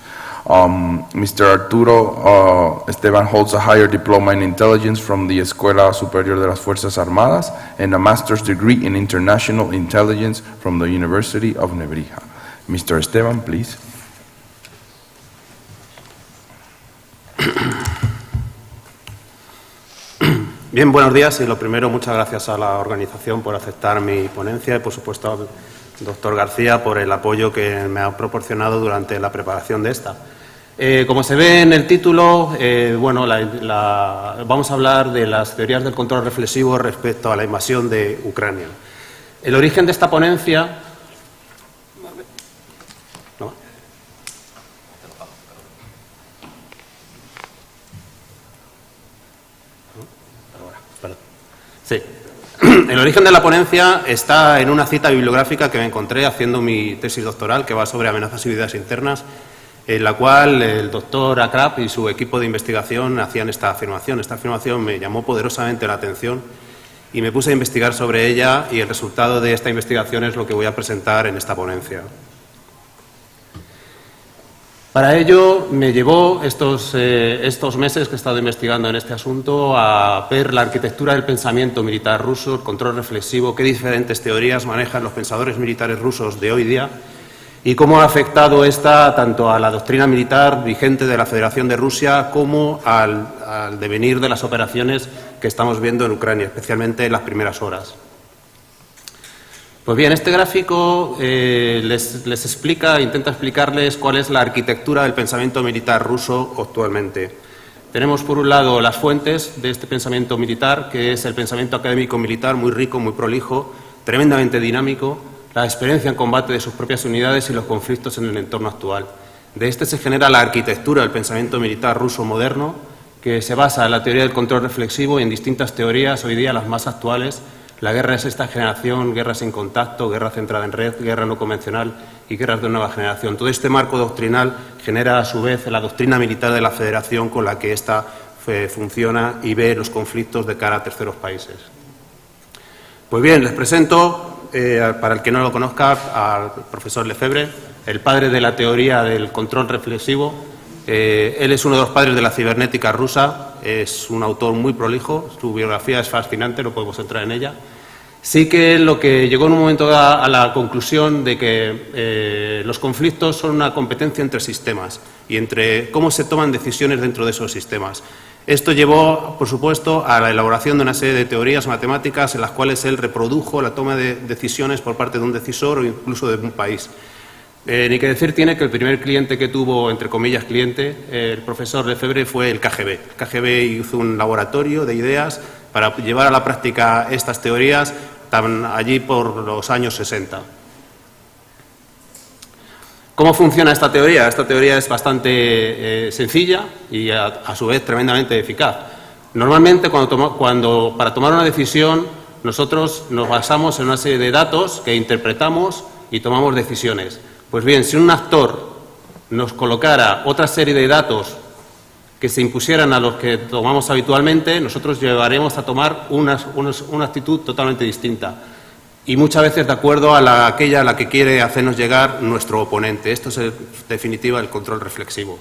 Mr. Arturo Esteban holds a higher diploma in intelligence from the Escuela Superior de las Fuerzas Armadas and a master's degree in international intelligence from the University of Nebrija. Mr. Esteban, please. Bien, buenos días y lo primero, muchas gracias a la organización por aceptar mi ponencia y por supuesto al doctor García por el apoyo que me ha proporcionado durante la preparación de esta. Como se ve en el título, vamos a hablar de las teorías del control reflexivo respecto a la invasión de Ucrania. El origen de esta ponencia... Sí. El origen de la ponencia está en una cita bibliográfica que me encontré haciendo mi tesis doctoral, que va sobre amenazas y ideas internas, en la cual el doctor Akrap y su equipo de investigación hacían esta afirmación. Esta afirmación me llamó poderosamente la atención y me puse a investigar sobre ella y el resultado de esta investigación es lo que voy a presentar en esta ponencia. Para ello me llevó estos meses que he estado investigando en este asunto a ver la arquitectura del pensamiento militar ruso, el control reflexivo, qué diferentes teorías manejan los pensadores militares rusos de hoy día y cómo ha afectado esta tanto a la doctrina militar vigente de la Federación de Rusia como al devenir de las operaciones que estamos viendo en Ucrania, especialmente en las primeras horas. Pues bien, este gráfico les intenta explicarles cuál es la arquitectura del pensamiento militar ruso actualmente. Tenemos por un lado las fuentes de este pensamiento militar, que es el pensamiento académico militar, muy rico, muy prolijo, tremendamente dinámico, la experiencia en combate de sus propias unidades y los conflictos en el entorno actual. De este se genera la arquitectura del pensamiento militar ruso moderno, que se basa en la teoría del control reflexivo y en distintas teorías, hoy día las más actuales. La guerra de sexta generación, guerra sin contacto, guerra centrada en red, guerra no convencional y guerras de nueva generación. Todo este marco doctrinal genera a su vez la doctrina militar de la Federación con la que ésta funciona y ve los conflictos de cara a terceros países. Pues bien, les presento, para el que no lo conozca, al profesor Lefebvre, el padre de la teoría del control reflexivo. Él es uno de los padres de la cibernética rusa, es un autor muy prolijo, su biografía es fascinante, no podemos entrar en ella. Sí que lo que llegó en un momento a la conclusión de que los conflictos son una competencia entre sistemas y entre cómo se toman decisiones dentro de esos sistemas. Esto llevó, por supuesto, a la elaboración de una serie de teorías matemáticas en las cuales él reprodujo la toma de decisiones por parte de un decisor o incluso de un país. Ni que decir tiene que el primer cliente que tuvo, entre comillas, cliente, el profesor Lefebvre, fue el KGB. El KGB hizo un laboratorio de ideas para llevar a la práctica estas teorías allí por los años 60. ¿Cómo funciona esta teoría? Esta teoría es bastante sencilla y a su vez tremendamente eficaz. Normalmente para tomar una decisión nosotros nos basamos en una serie de datos que interpretamos y tomamos decisiones. Pues bien, si un actor nos colocara otra serie de datos que se impusieran a los que tomamos habitualmente, nosotros llevaremos a tomar una actitud totalmente distinta y muchas veces de acuerdo a aquella a la que quiere hacernos llegar nuestro oponente. Esto es, en definitiva, el control reflexivo.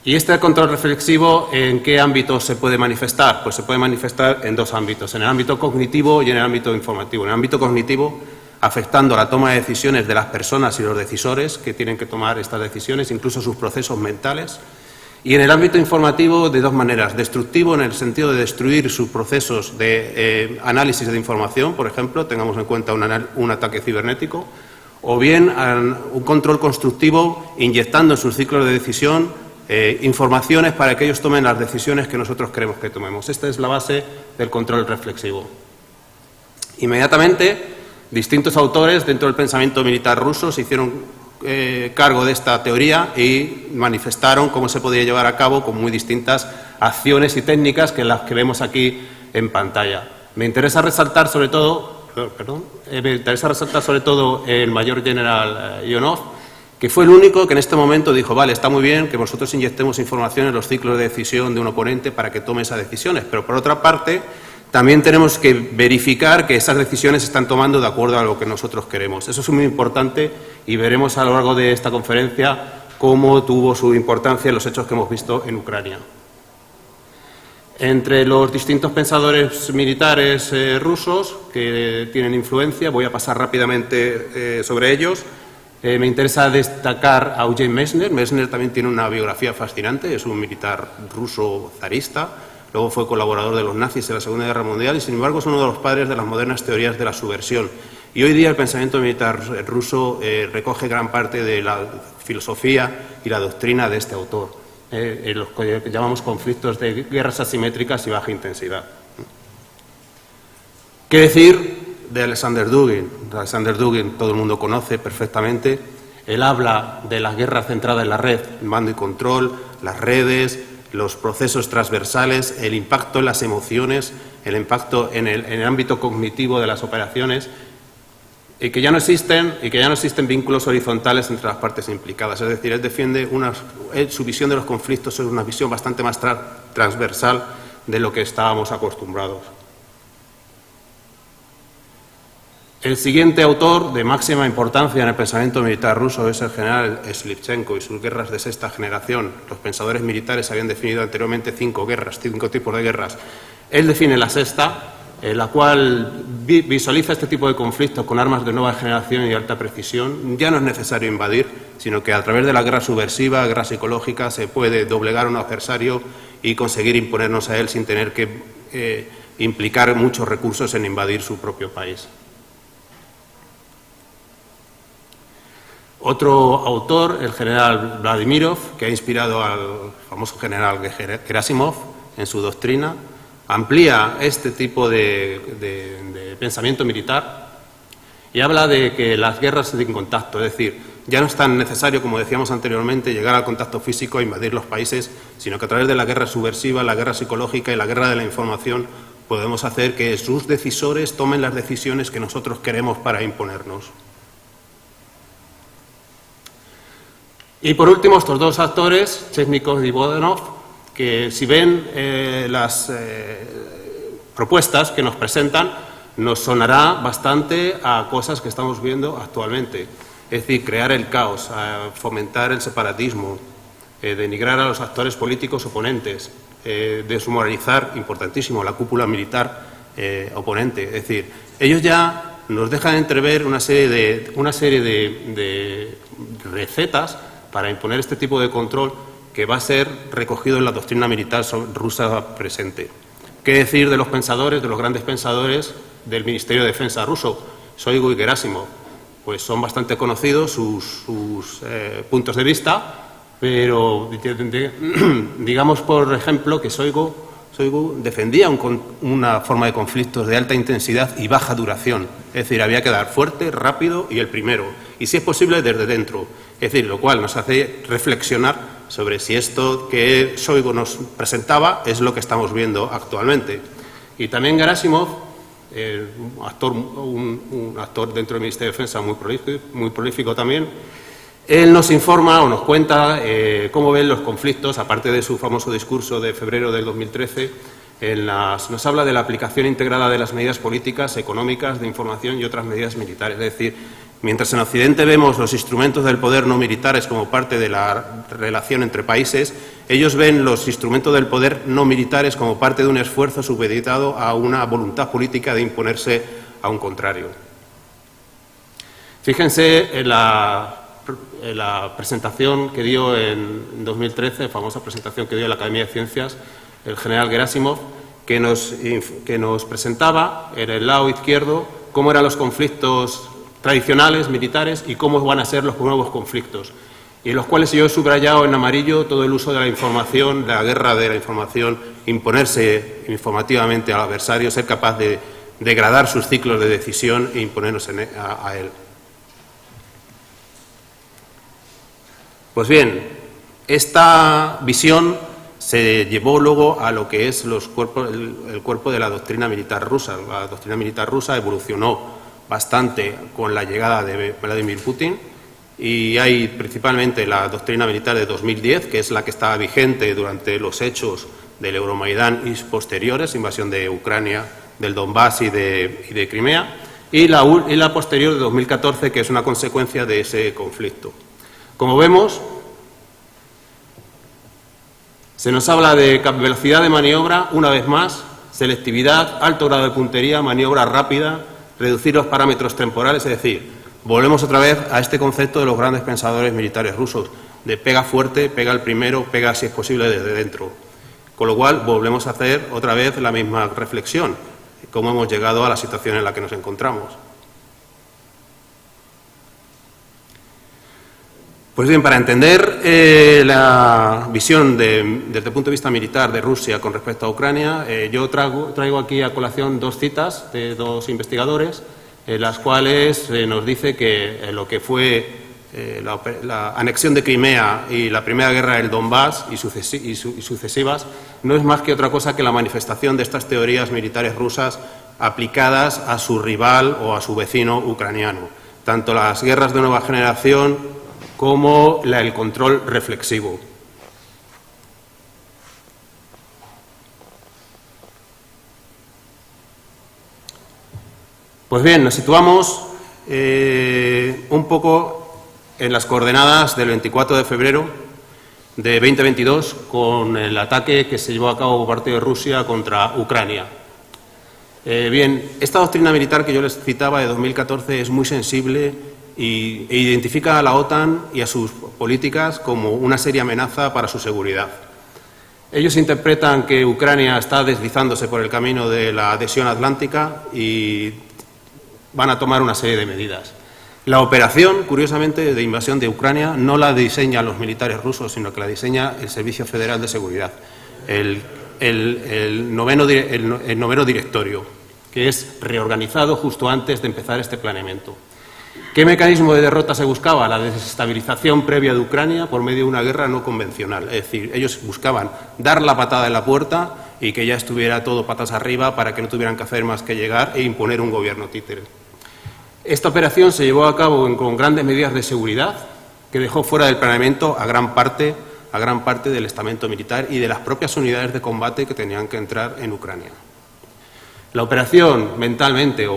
¿Y este control reflexivo en qué ámbito se puede manifestar? Pues se puede manifestar en dos ámbitos, en el ámbito cognitivo y en el ámbito informativo. En el ámbito cognitivo, afectando la toma de decisiones de las personas y los decisores que tienen que tomar estas decisiones, incluso sus procesos mentales. Y en el ámbito informativo, de dos maneras. Destructivo, en el sentido de destruir sus procesos de análisis de información, por ejemplo, tengamos en cuenta un ataque cibernético, o bien un control constructivo, inyectando en sus ciclos de decisión informaciones para que ellos tomen las decisiones que nosotros queremos que tomemos. Esta es la base del control reflexivo. Inmediatamente, distintos autores dentro del pensamiento militar ruso se hicieron cargo de esta teoría y manifestaron cómo se podía llevar a cabo con muy distintas acciones y técnicas que las que vemos aquí en pantalla. Me interesa resaltar sobre todo, el mayor general Ionov, que fue el único que en este momento dijo, vale, está muy bien que nosotros inyectemos información en los ciclos de decisión de un oponente para que tome esas decisiones, pero por otra parte también tenemos que verificar que esas decisiones se están tomando de acuerdo a lo que nosotros queremos. Eso es muy importante y veremos a lo largo de esta conferencia cómo tuvo su importancia en los hechos que hemos visto en Ucrania. Entre los distintos pensadores militares rusos que tienen influencia, voy a pasar rápidamente sobre ellos. Me interesa destacar a Eugene Messner. Messner también tiene una biografía fascinante, es un militar ruso zarista, luego fue colaborador de los nazis en la Segunda Guerra Mundial y, sin embargo, es uno de los padres de las modernas teorías de la subversión. Y hoy día el pensamiento militar ruso recoge gran parte de la filosofía y la doctrina de este autor, en los que llamamos conflictos de guerras asimétricas y baja intensidad. ¿Qué decir de Alexander Dugin? Alexander Dugin todo el mundo conoce perfectamente. Él habla de las guerras centradas en la red, el mando y control, las redes, los procesos transversales, el impacto en las emociones, el impacto en el ámbito cognitivo de las operaciones, y que ya no existen vínculos horizontales entre las partes implicadas. Es decir, él defiende su visión de los conflictos es una visión bastante más transversal de lo que estábamos acostumbrados. El siguiente autor de máxima importancia en el pensamiento militar ruso es el general Slivchenko y sus guerras de sexta generación. Los pensadores militares habían definido anteriormente 5 tipos de guerras. Él define la sexta, en la cual visualiza este tipo de conflictos con armas de nueva generación y alta precisión. Ya no es necesario invadir, sino que a través de la guerra subversiva, guerra psicológica, se puede doblegar a un adversario y conseguir imponernos a él sin tener que implicar muchos recursos en invadir su propio país. Otro autor, el general Vladimirov, que ha inspirado al famoso general Gerasimov en su doctrina, amplía este tipo de pensamiento militar y habla de que las guerras sin contacto, es decir, ya no es tan necesario, como decíamos anteriormente, llegar al contacto físico e invadir los países, sino que a través de la guerra subversiva, la guerra psicológica y la guerra de la información podemos hacer que sus decisores tomen las decisiones que nosotros queremos para imponernos. Y por último, estos dos actores, Chechnikov y Bodanov, que si ven las propuestas que nos presentan, nos sonará bastante a cosas que estamos viendo actualmente. Es decir, crear el caos, fomentar el separatismo, denigrar a los actores políticos oponentes, deshumoralizar, importantísimo, la cúpula militar oponente. Es decir, ellos ya nos dejan entrever una serie de recetas para imponer este tipo de control que va a ser recogido en la doctrina militar rusa presente. ¿Qué decir de los pensadores, de los grandes pensadores del Ministerio de Defensa ruso, Shoigu y Gerasimov? Pues son bastante conocidos sus puntos de vista, pero digamos, por ejemplo, que Shoigu defendía una forma de conflictos de alta intensidad y baja duración. Es decir, había que dar fuerte, rápido y el primero. Y si es posible, desde dentro. Es decir, lo cual nos hace reflexionar sobre si esto que Shoigu nos presentaba es lo que estamos viendo actualmente. Y también Gerasimov, un actor dentro del Ministerio de Defensa muy prolífico también, él nos informa o nos cuenta cómo ven los conflictos, aparte de su famoso discurso de febrero del 2013, nos habla de la aplicación integrada de las medidas políticas, económicas, de información y otras medidas militares. Es decir, Mientras en Occidente vemos los instrumentos del poder no militares como parte de la relación entre países, ellos ven los instrumentos del poder no militares como parte de un esfuerzo supeditado a una voluntad política de imponerse a un contrario. Fíjense en la presentación que dio en 2013, famosa presentación que dio en la Academia de Ciencias, el general Gerasimov, que nos presentaba en el lado izquierdo cómo eran los conflictos tradicionales, militares, y cómo van a ser los nuevos conflictos, y en los cuales yo he subrayado en amarillo todo el uso de la información, la guerra de la información, imponerse informativamente al adversario, ser capaz de degradar sus ciclos de decisión e imponernos a él. Pues bien, esta visión se llevó luego a lo que es el cuerpo de la doctrina militar rusa. La doctrina militar rusa evolucionó bastante con la llegada de Vladimir Putin, y hay principalmente la doctrina militar de 2010, que es la que estaba vigente durante los hechos del Euromaidán y posteriores, invasión de Ucrania, del Donbass y de Crimea, y la posterior de 2014, que es una consecuencia de ese conflicto. Como vemos, se nos habla de velocidad de maniobra, una vez más, selectividad, alto grado de puntería, maniobra rápida, reducir los parámetros temporales, es decir, volvemos otra vez a este concepto de los grandes pensadores militares rusos, de pega fuerte, pega el primero, pega si es posible desde dentro. Con lo cual volvemos a hacer otra vez la misma reflexión, cómo hemos llegado a la situación en la que nos encontramos. Pues bien, para entender la visión desde el punto de vista militar de Rusia con respecto a Ucrania, yo traigo aquí a colación dos citas de dos investigadores, en las cuales nos dice que lo que fue la anexión de Crimea y la primera guerra del Donbass y sucesivas no es más que otra cosa que la manifestación de estas teorías militares rusas aplicadas a su rival o a su vecino ucraniano. Tanto las guerras de nueva generación como el control reflexivo. Pues bien, nos situamos un poco en las coordenadas del 24 de febrero de 2022 con el ataque que se llevó a cabo por parte de Rusia contra Ucrania. Bien, esta doctrina militar que yo les citaba de 2014 es muy sensible e identifica a la OTAN y a sus políticas como una seria amenaza para su seguridad. Ellos interpretan que Ucrania está deslizándose por el camino de la adhesión atlántica y van a tomar una serie de medidas. La operación, curiosamente, de invasión de Ucrania no la diseñan los militares rusos, sino que la diseña el Servicio Federal de Seguridad, el noveno directorio, que es reorganizado justo antes de empezar este planeamiento. ¿Qué mecanismo de derrota se buscaba? La desestabilización previa de Ucrania por medio de una guerra no convencional. Es decir, ellos buscaban dar la patada en la puerta y que ya estuviera todo patas arriba para que no tuvieran que hacer más que llegar e imponer un gobierno títere. Esta operación se llevó a cabo con grandes medidas de seguridad que dejó fuera del planeamiento a gran parte del estamento militar y de las propias unidades de combate que tenían que entrar en Ucrania. La operación mentalmente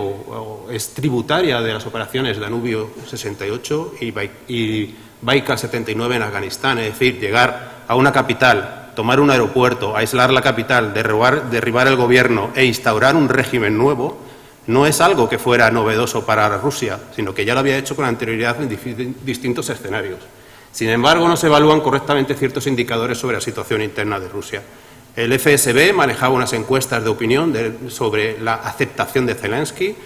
es tributaria de las operaciones Danubio 68 y Baikal 79 en Afganistán, es decir, llegar a una capital, tomar un aeropuerto, aislar la capital, derribar el gobierno e instaurar un régimen nuevo, no es algo que fuera novedoso para Rusia, sino que ya lo había hecho con anterioridad en distintos escenarios. Sin embargo, no se evalúan correctamente ciertos indicadores sobre la situación interna de Rusia. El FSB manejaba unas encuestas de opinión sobre la aceptación de Zelensky,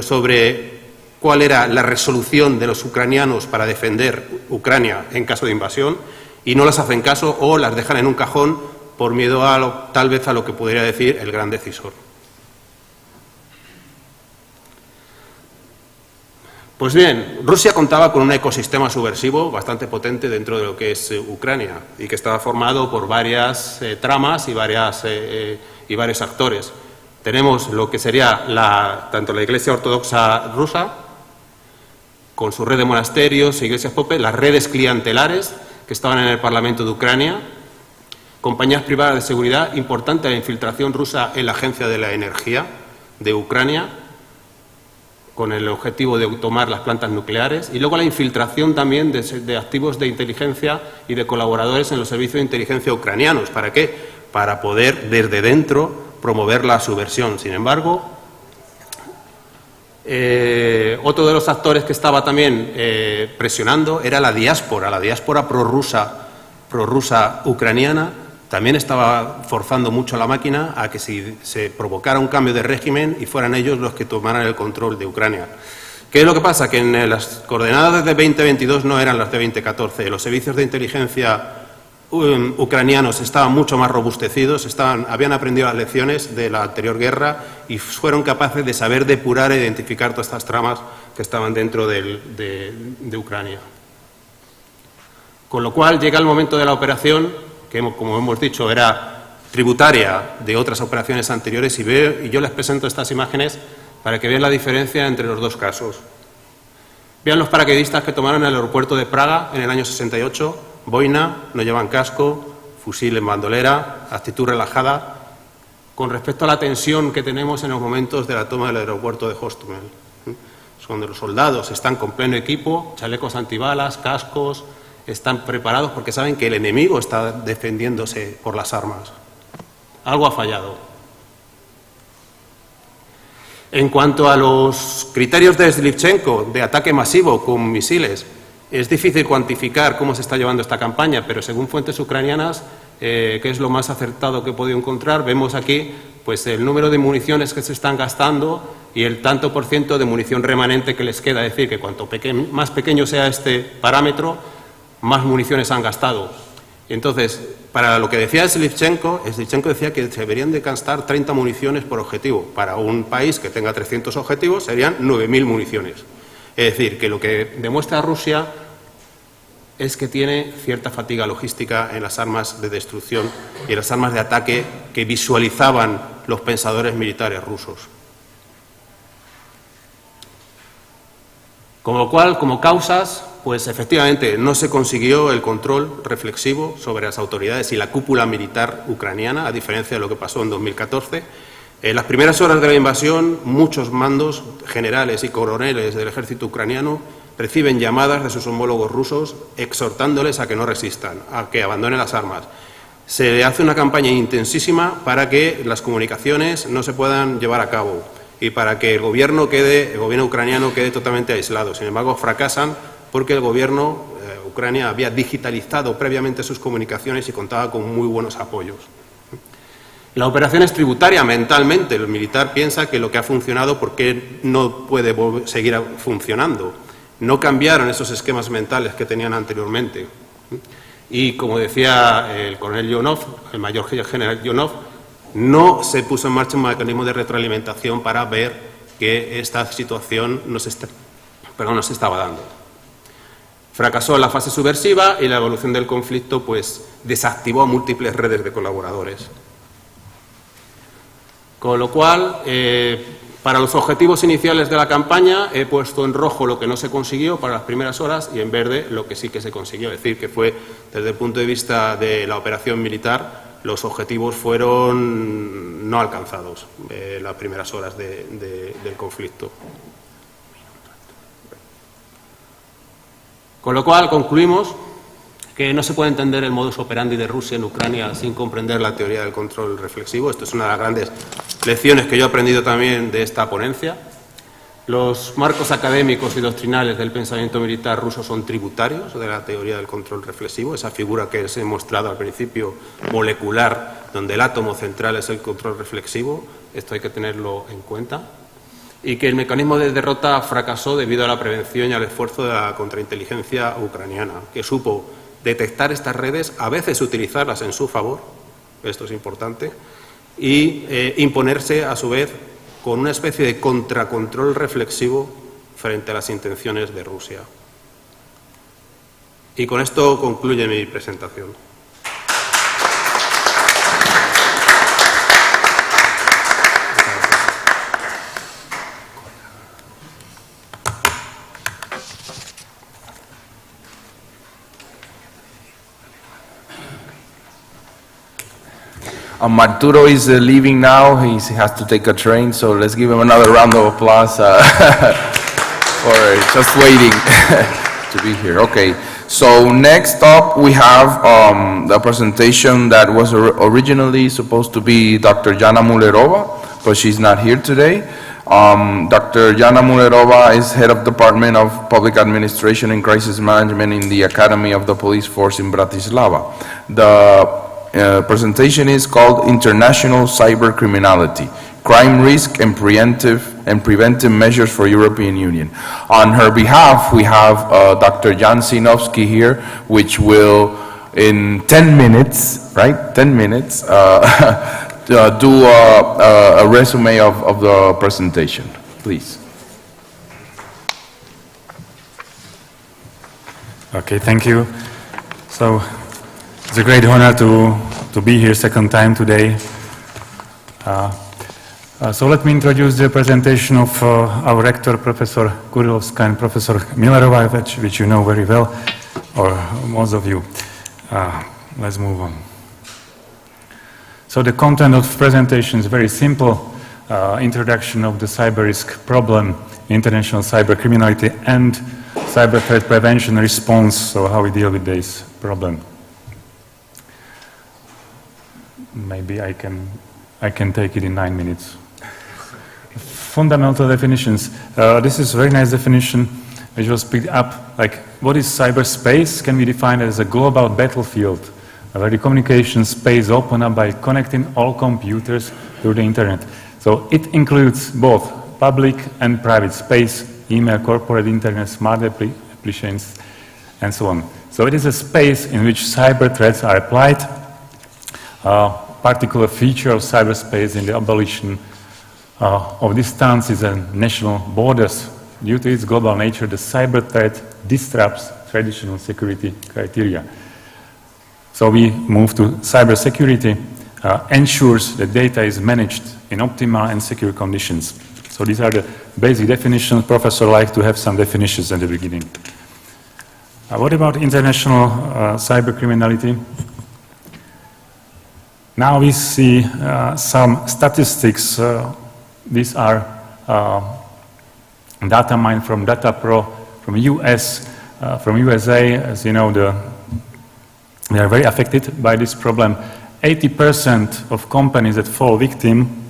sobre cuál era la resolución de los ucranianos para defender Ucrania en caso de invasión, y no las hacen caso o las dejan en un cajón por miedo tal vez a lo que podría decir el gran decisor. Pues bien, Rusia contaba con un ecosistema subversivo bastante potente dentro de lo que es Ucrania y que estaba formado por varias tramas y varios actores. Tenemos lo que sería tanto la Iglesia Ortodoxa rusa, con su red de monasterios, iglesias popes, las redes clientelares que estaban en el Parlamento de Ucrania, compañías privadas de seguridad, importante la infiltración rusa en la Agencia de la Energía de Ucrania, con el objetivo de tomar las plantas nucleares, y luego la infiltración también de activos de inteligencia y de colaboradores en los servicios de inteligencia ucranianos. ¿Para qué? Para poder desde dentro promover la subversión. Sin embargo, otro de los actores que estaba también presionando era la diáspora prorrusa ucraniana. También estaba forzando mucho a la máquina a que se provocara un cambio de régimen y fueran ellos los que tomaran el control de Ucrania. ¿Qué es lo que pasa? Que en las coordenadas de 2022 no eran las de 2014. Los servicios de inteligencia ucranianos estaban mucho más robustecidos, habían aprendido las lecciones de la anterior guerra y fueron capaces de saber depurar e identificar todas estas tramas que estaban dentro de Ucrania. Con lo cual llega el momento de la operación, que como hemos dicho era tributaria de otras operaciones anteriores, y yo les presento estas imágenes para que vean la diferencia entre los dos casos. Vean los paracaidistas que tomaron el aeropuerto de Praga en el año 68, boina, no llevan casco, fusil en bandolera, actitud relajada, con respecto a la tensión que tenemos en los momentos de la toma del aeropuerto de Hostomel. Cuando los soldados están con pleno equipo, chalecos antibalas, cascos, están preparados porque saben que el enemigo está defendiéndose por las armas. Algo ha fallado. En cuanto a los criterios de Slivchenko de ataque masivo con misiles, es difícil cuantificar cómo se está llevando esta campaña, pero según fuentes ucranianas, que es lo más acertado que he podido encontrar, vemos aquí pues, el número de municiones que se están gastando y el tanto por ciento de munición remanente que les queda. Es decir, que cuanto más pequeño sea este parámetro, más municiones han gastado. Entonces, para lo que decía Slivchenko decía que se deberían de gastar 30 municiones por objetivo. Para un país que tenga 300 objetivos serían 9.000 municiones. Es decir, que lo que demuestra Rusia es que tiene cierta fatiga logística en las armas de destrucción y en las armas de ataque que visualizaban los pensadores militares rusos. Con lo cual, como causas, pues efectivamente no se consiguió el control reflexivo sobre las autoridades y la cúpula militar ucraniana, a diferencia de lo que pasó en 2014. En las primeras horas de la invasión, muchos mandos generales y coroneles del ejército ucraniano reciben llamadas de sus homólogos rusos exhortándoles a que no resistan, a que abandonen las armas. Se hace una campaña intensísima para que las comunicaciones no se puedan llevar a cabo y para que el gobierno ucraniano quede totalmente aislado. Sin embargo, fracasan porque el gobierno Ucrania había digitalizado previamente sus comunicaciones y contaba con muy buenos apoyos. La operación es tributaria mentalmente. El militar piensa que lo que ha funcionado, ¿por qué no puede seguir funcionando? No cambiaron esos esquemas mentales que tenían anteriormente. Y como decía el coronel Yonov, el mayor general Yonov, no se puso en marcha un mecanismo de retroalimentación para ver que esta situación no se estaba dando. Fracasó la fase subversiva y la evolución del conflicto pues desactivó a múltiples redes de colaboradores. Con lo cual, para los objetivos iniciales de la campaña he puesto en rojo lo que no se consiguió para las primeras horas y en verde lo que sí que se consiguió. Es decir, que fue, desde el punto de vista de la operación militar, los objetivos fueron no alcanzados en las primeras horas del conflicto. Con lo cual, concluimos que no se puede entender el modus operandi de Rusia en Ucrania sin comprender la teoría del control reflexivo. Esto es una de las grandes lecciones que yo he aprendido también de esta ponencia. Los marcos académicos y doctrinales del pensamiento militar ruso son tributarios de la teoría del control reflexivo, esa figura que os he mostrado al principio, molecular, donde el átomo central es el control reflexivo. Esto hay que tenerlo en cuenta. Y que el mecanismo de derrota fracasó debido a la prevención y al esfuerzo de la contrainteligencia ucraniana, que supo detectar estas redes, a veces utilizarlas en su favor, esto es importante, y imponerse a su vez con una especie de contracontrol reflexivo frente a las intenciones de Rusia. Y con esto concluye mi presentación. Marturo is leaving now. He has to take a train, so let's give him another round of applause for just waiting to be here. Okay, so next up we have the presentation that was originally supposed to be Dr. Jana Mullerova, but she's not here today. Dr. Jana Mullerova is head of Department of Public Administration and Crisis Management in the Academy of the Police Force in Bratislava. The presentation is called International Cybercriminality, Crime Risk and Preventive Measures for European Union. On her behalf, we have Dr. Jan Sinowski here, which will, in 10 minutes, right, 10 minutes, do a resume of the presentation. Please. Okay, thank you. So it's a great honor to be here second time today. So let me introduce the presentation of our rector, Professor Kurilovska and Professor Millerova, which you know very well, or most of you. Let's move on. So the content of the presentation is very simple. Introduction of the cyber risk problem, international cyber criminality, and cyber threat prevention response, so how we deal with this problem. Maybe I can take it in 9 minutes. Fundamental definitions. This is a very nice definition which was picked up, like what is cyberspace? Can be defined as a global battlefield where the communication space open up by connecting all computers through the internet. So it includes both public and private space, email, corporate internet, smart applications, and so on. So it is a space in which cyber threats are applied. Particular feature of cyberspace in the abolition of distances and national borders. Due to its global nature, the cyber threat disrupts traditional security criteria. So we move to cybersecurity, ensures that data is managed in optimal and secure conditions. So these are the basic definitions. Professor likes to have some definitions at the beginning. What about international cybercriminality? Now we see some statistics. These are data mined from DataPro, from US, from USA. As you know, they are very affected by this problem. 80% of companies that fall victim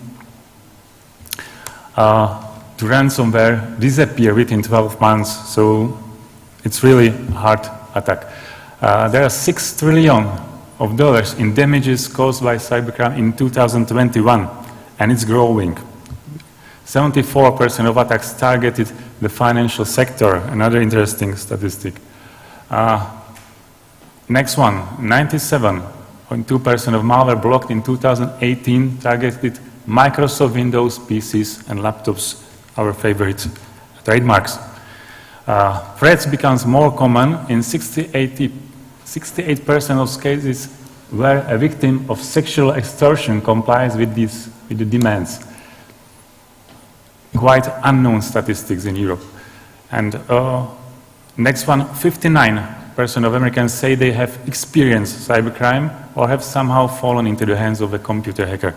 to ransomware disappear within 12 months. So it's really a hard attack. There are $6 trillion in damages caused by cybercrime in 2021, and it's growing. 74% of attacks targeted the financial sector, another interesting statistic. Next one, 97.2% of malware blocked in 2018 targeted Microsoft Windows PCs and laptops, our favorite trademarks. Threats becomes more common in 68% of cases where a victim of sexual extortion complies with the demands. Quite unknown statistics in Europe. And next one, 59% of Americans say they have experienced cybercrime or have somehow fallen into the hands of a computer hacker.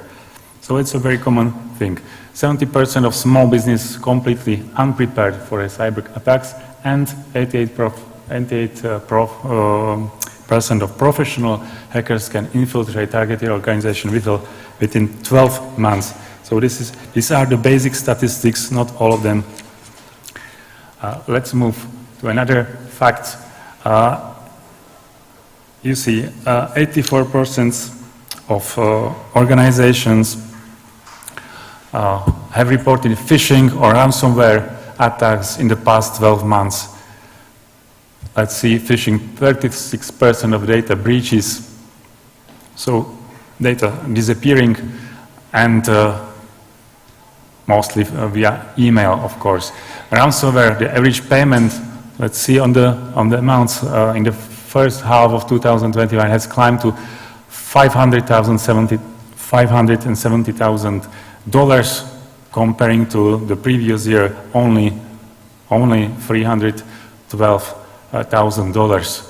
So it's a very common thing. 70% of small business completely unprepared for a cyber attacks, and 88% of professional hackers can infiltrate targeted organization within 12 months. So these are the basic statistics, not all of them. Let's move to another fact. You see, 84% of organizations have reported phishing or ransomware attacks in the past 12 months. Let's see, phishing, 36% of data breaches, so data disappearing, and mostly via email, of course. Ransomware, the average payment, let's see on the amounts in the first half of 2021 has climbed to $570,000, comparing to the previous year only $312,000.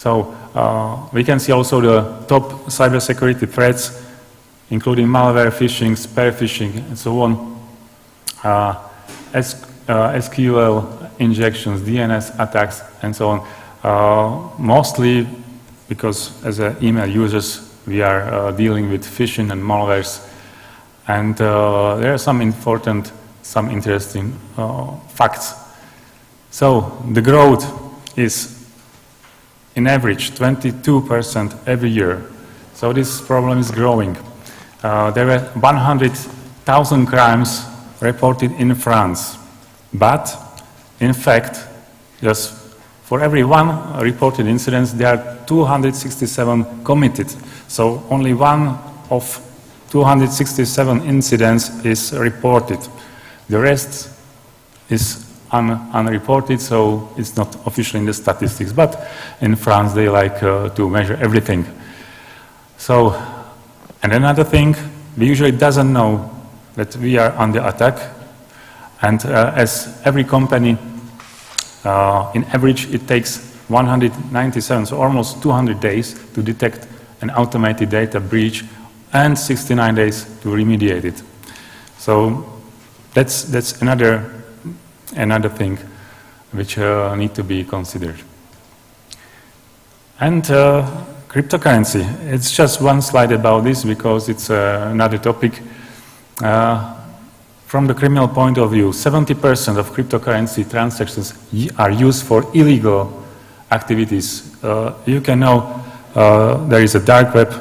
So we can see also the top cybersecurity threats, including malware, phishing, spear phishing, and so on. SQL injections, DNS attacks, and so on. Mostly because as email users, we are dealing with phishing and malwares. And there are some important, some interesting facts. So the growth is in average 22% every year. So this problem is growing. There were 100,000 crimes reported in France, but in fact, just for every one reported incident, there are 267 committed. So only one of 267 incidents is reported. The rest is unreported, so it's not officially in the statistics. But in France, they like to measure everything. So, and another thing, we usually doesn't know that we are under attack. And as every company, in average, it takes 197, so almost 200 days to detect an automated data breach and 69 days to remediate it. So that's another thing which need to be considered. And cryptocurrency, it's just one slide about this because it's another topic. From the criminal point of view, 70% of cryptocurrency transactions are used for illegal activities. You can know there is a dark web.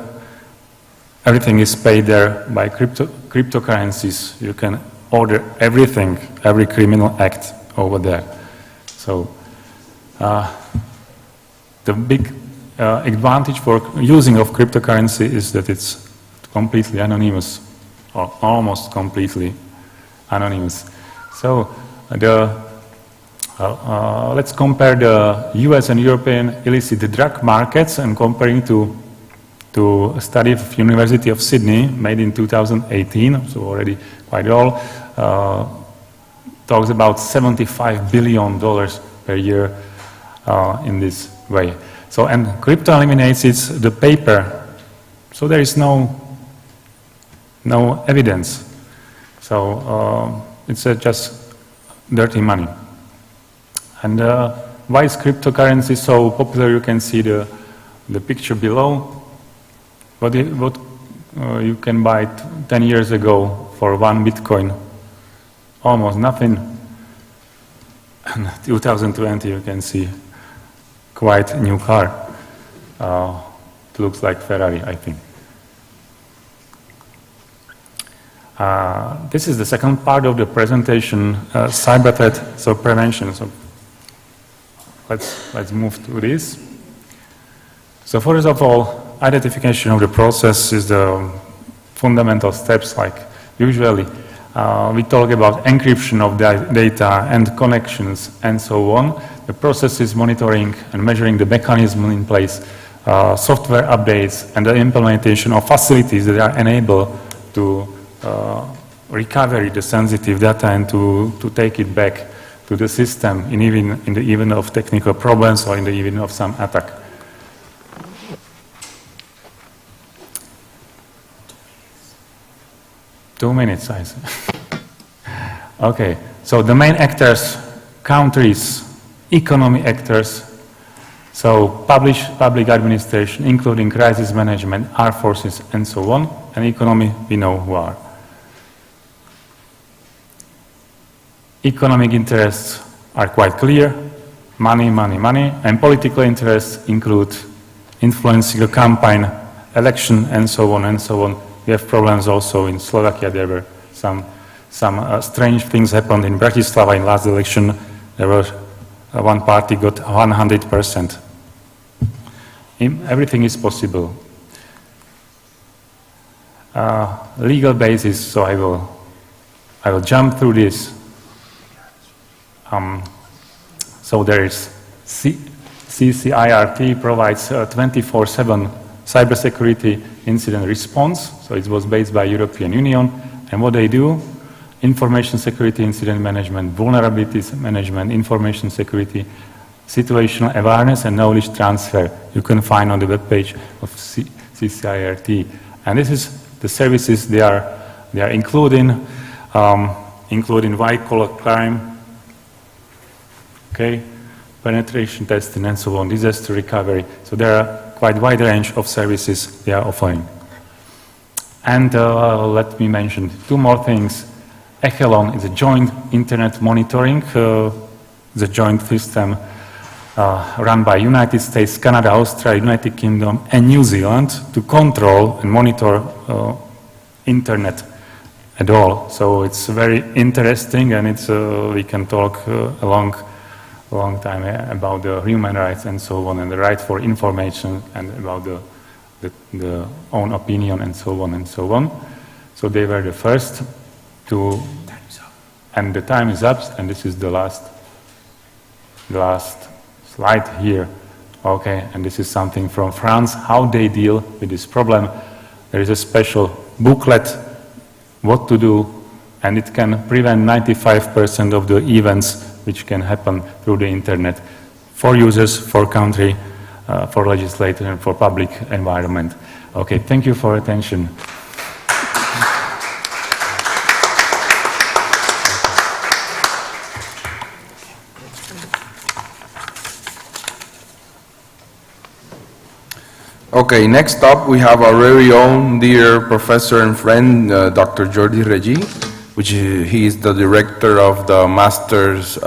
Everything is paid there by cryptocurrencies. You can order everything, every criminal act over there. So the big advantage for using of cryptocurrency is that it's completely anonymous, or almost completely anonymous. So let's compare the US and European illicit drug markets and comparing to a study of University of Sydney made in 2018, so already quite old, talks about $75 billion per year in this way. So, and crypto eliminates the paper, so there is no evidence. So it's just dirty money. And why is cryptocurrency so popular? You can see the picture below. What you can buy 10 years ago for 1 Bitcoin? Almost nothing. And 2020, you can see quite a new car. It looks like Ferrari, I think. This is the second part of the presentation, cyber threat, so prevention. So let's move to this. So first of all, identification of the process is the fundamental steps. Like usually, we talk about encryption of data and connections and so on. The process is monitoring and measuring the mechanism in place, software updates, and the implementation of facilities that are enabled to recover the sensitive data and to take it back to the system in the event of technical problems or in the event of some attack. Two minutes, I say. Okay, so the main actors, countries, economy actors, so public administration, including crisis management, armed forces, and so on, and economy, we know who are. Economic interests are quite clear, money, money, money, and political interests include influencing a campaign, election, and so on and so on. We have problems also in Slovakia. There were some strange things happened in Bratislava in last election. There was one party got 100%. Everything is possible. Legal basis, so I will jump through this. So there is CCIRT provides 24/7 cybersecurity incident response. So it was based by European Union, and what they do: information security, incident management, vulnerabilities management, information security, situational awareness and knowledge transfer. You can find on the webpage of CCIRT. And this is the services they are including, including white-collar crime, okay, penetration testing and so on, disaster recovery. So there are quite a wide range of services they are offering. And let me mention two more things. Echelon is a joint internet monitoring, the joint system run by United States, Canada, Australia, United Kingdom, and New Zealand to control and monitor internet at all. So it's very interesting, and it's we can talk a long time about the human rights and so on, and the right for information, and about the own opinion and so on and so on. So they were the first to, and the time is up, and this is the last slide here. Okay, and this is something from France, how they deal with this problem. There is a special booklet, what to do, and it can prevent 95% of the events which can happen through the internet for users, for country, for legislators, and for public environment. Okay, thank you for attention. Okay, next up we have our very own dear professor and friend, Dr. Jordi Regí, which he is the director of the Masters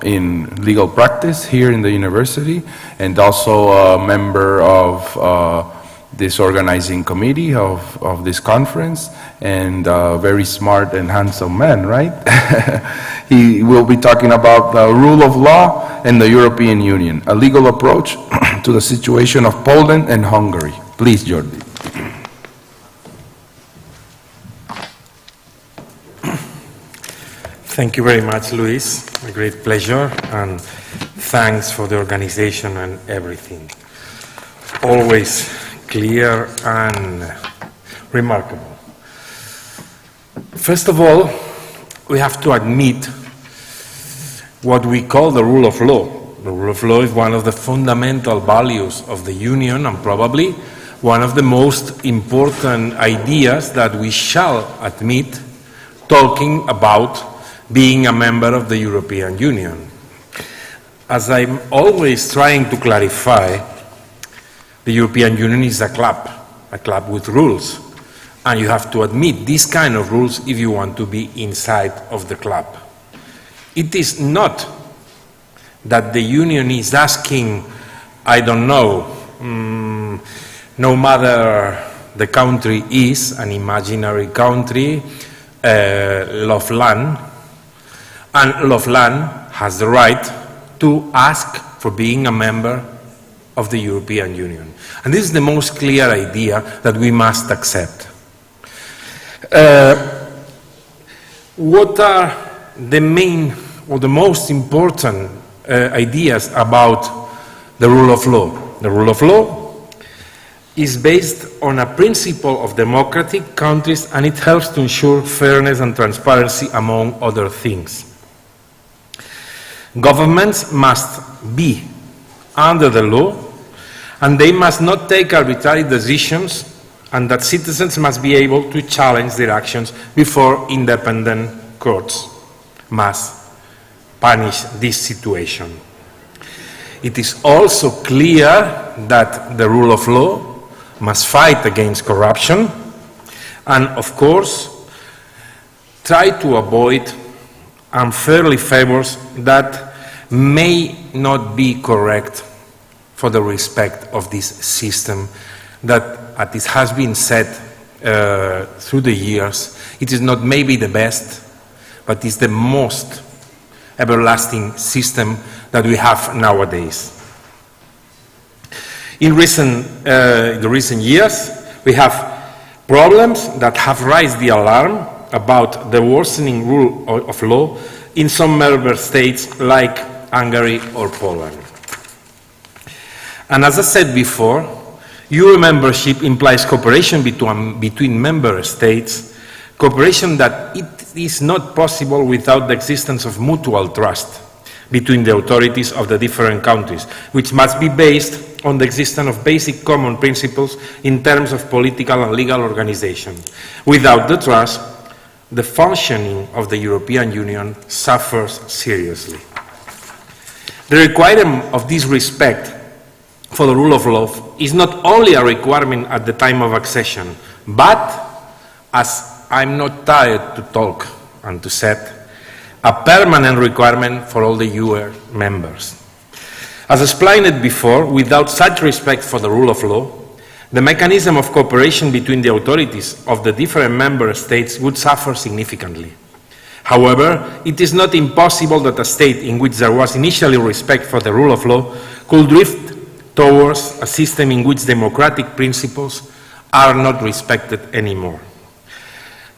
in Legal Practice here in the university, and also a member of this organizing committee of this conference, and a very smart and handsome man, right? He will be talking about the rule of law and the European Union, a legal approach to the situation of Poland and Hungary. Please, Jordi. Thank you very much, Luis. A great pleasure, and thanks for the organization and everything. Always clear and remarkable. First of all, we have to admit what we call the rule of law. The rule of law is one of the fundamental values of the Union, and probably one of the most important ideas that we shall admit talking about being a member of the European Union. As I'm always trying to clarify, the European Union is a club with rules, and you have to admit these kind of rules if you want to be inside of the club. It is not that the Union is asking, I don't know, no matter the country is an imaginary country, Loveland, and Loveland has the right to ask for being a member of the European Union. And this is the most clear idea that we must accept. What are the main or the most important ideas about the rule of law? The rule of law is based on a principle of democratic countries, and it helps to ensure fairness and transparency, among other things. Governments must be under the law, and they must not take arbitrary decisions, and that citizens must be able to challenge their actions before independent courts must punish this situation. It is also clear that the rule of law must fight against corruption, and of course try to avoid unfairly favors that may not be correct for the respect of this system that, as it has been said through the years, it is not maybe the best, but is the most everlasting system that we have nowadays. In the recent years, we have problems that have raised the alarm about the worsening rule of law in some member states like Hungary or Poland. And as I said before, Euro membership implies cooperation between member states, cooperation that it is not possible without the existence of mutual trust. between the authorities of the different countries, which must be based on the existence of basic common principles in terms of political and legal organization. Without the trust, the functioning of the European Union suffers seriously. The requirement of this respect for the rule of law is not only a requirement at the time of accession, but, as I'm not tired to talk and to set, a permanent requirement for all the EU members. As explained before, without such respect for the rule of law, the mechanism of cooperation between the authorities of the different member states would suffer significantly. However, it is not impossible that a state in which there was initially respect for the rule of law could drift towards a system in which democratic principles are not respected anymore.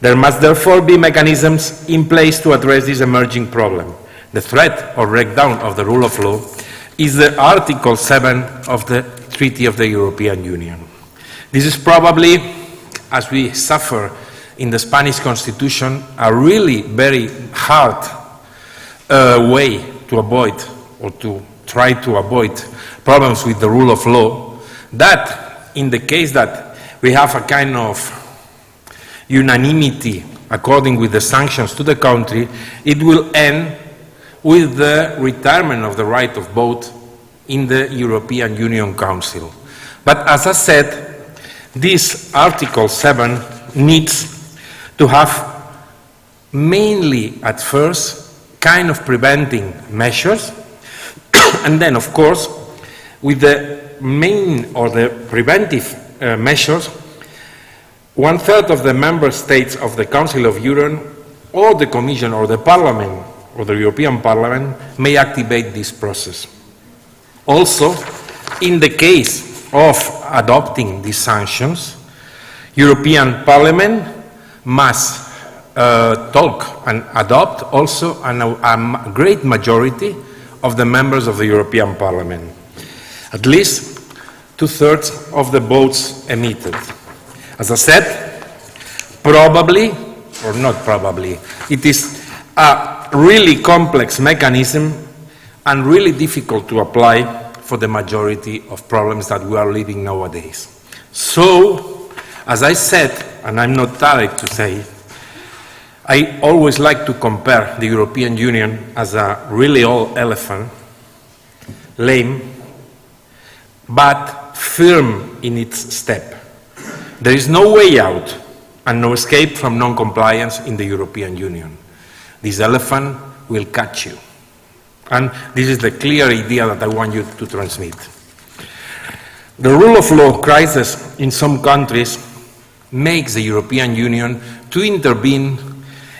There must therefore be mechanisms in place to address this emerging problem. The threat or breakdown of the rule of law is the Article 7 of the Treaty of the European Union. This is probably, as we suffer in the Spanish Constitution, a really very hard way to avoid or to try to avoid problems with the rule of law, that in the case that we have a kind of unanimity according with the sanctions to the country, it will end with the retirement of the right of vote in the European Union Council. But as I said, this Article 7 needs to have mainly at first kind of preventing measures, and then of course with the main or the preventive measures, 1/3 of the member states of the Council of Europe or the Commission or the Parliament or the European Parliament may activate this process. Also, in the case of adopting these sanctions, European Parliament must talk and adopt also a great majority of the members of the European Parliament. At least 2/3 of the votes emitted. As I said, probably, or not probably, it is a really complex mechanism and really difficult to apply for the majority of problems that we are living nowadays. So, as I said, and I'm not tired to say, I always like to compare the European Union as a really old elephant, lame, but firm in its step. There is no way out and no escape from non-compliance in the European Union. This elephant will catch you. And this is the clear idea that I want you to transmit. The rule of law crisis in some countries makes the European Union to intervene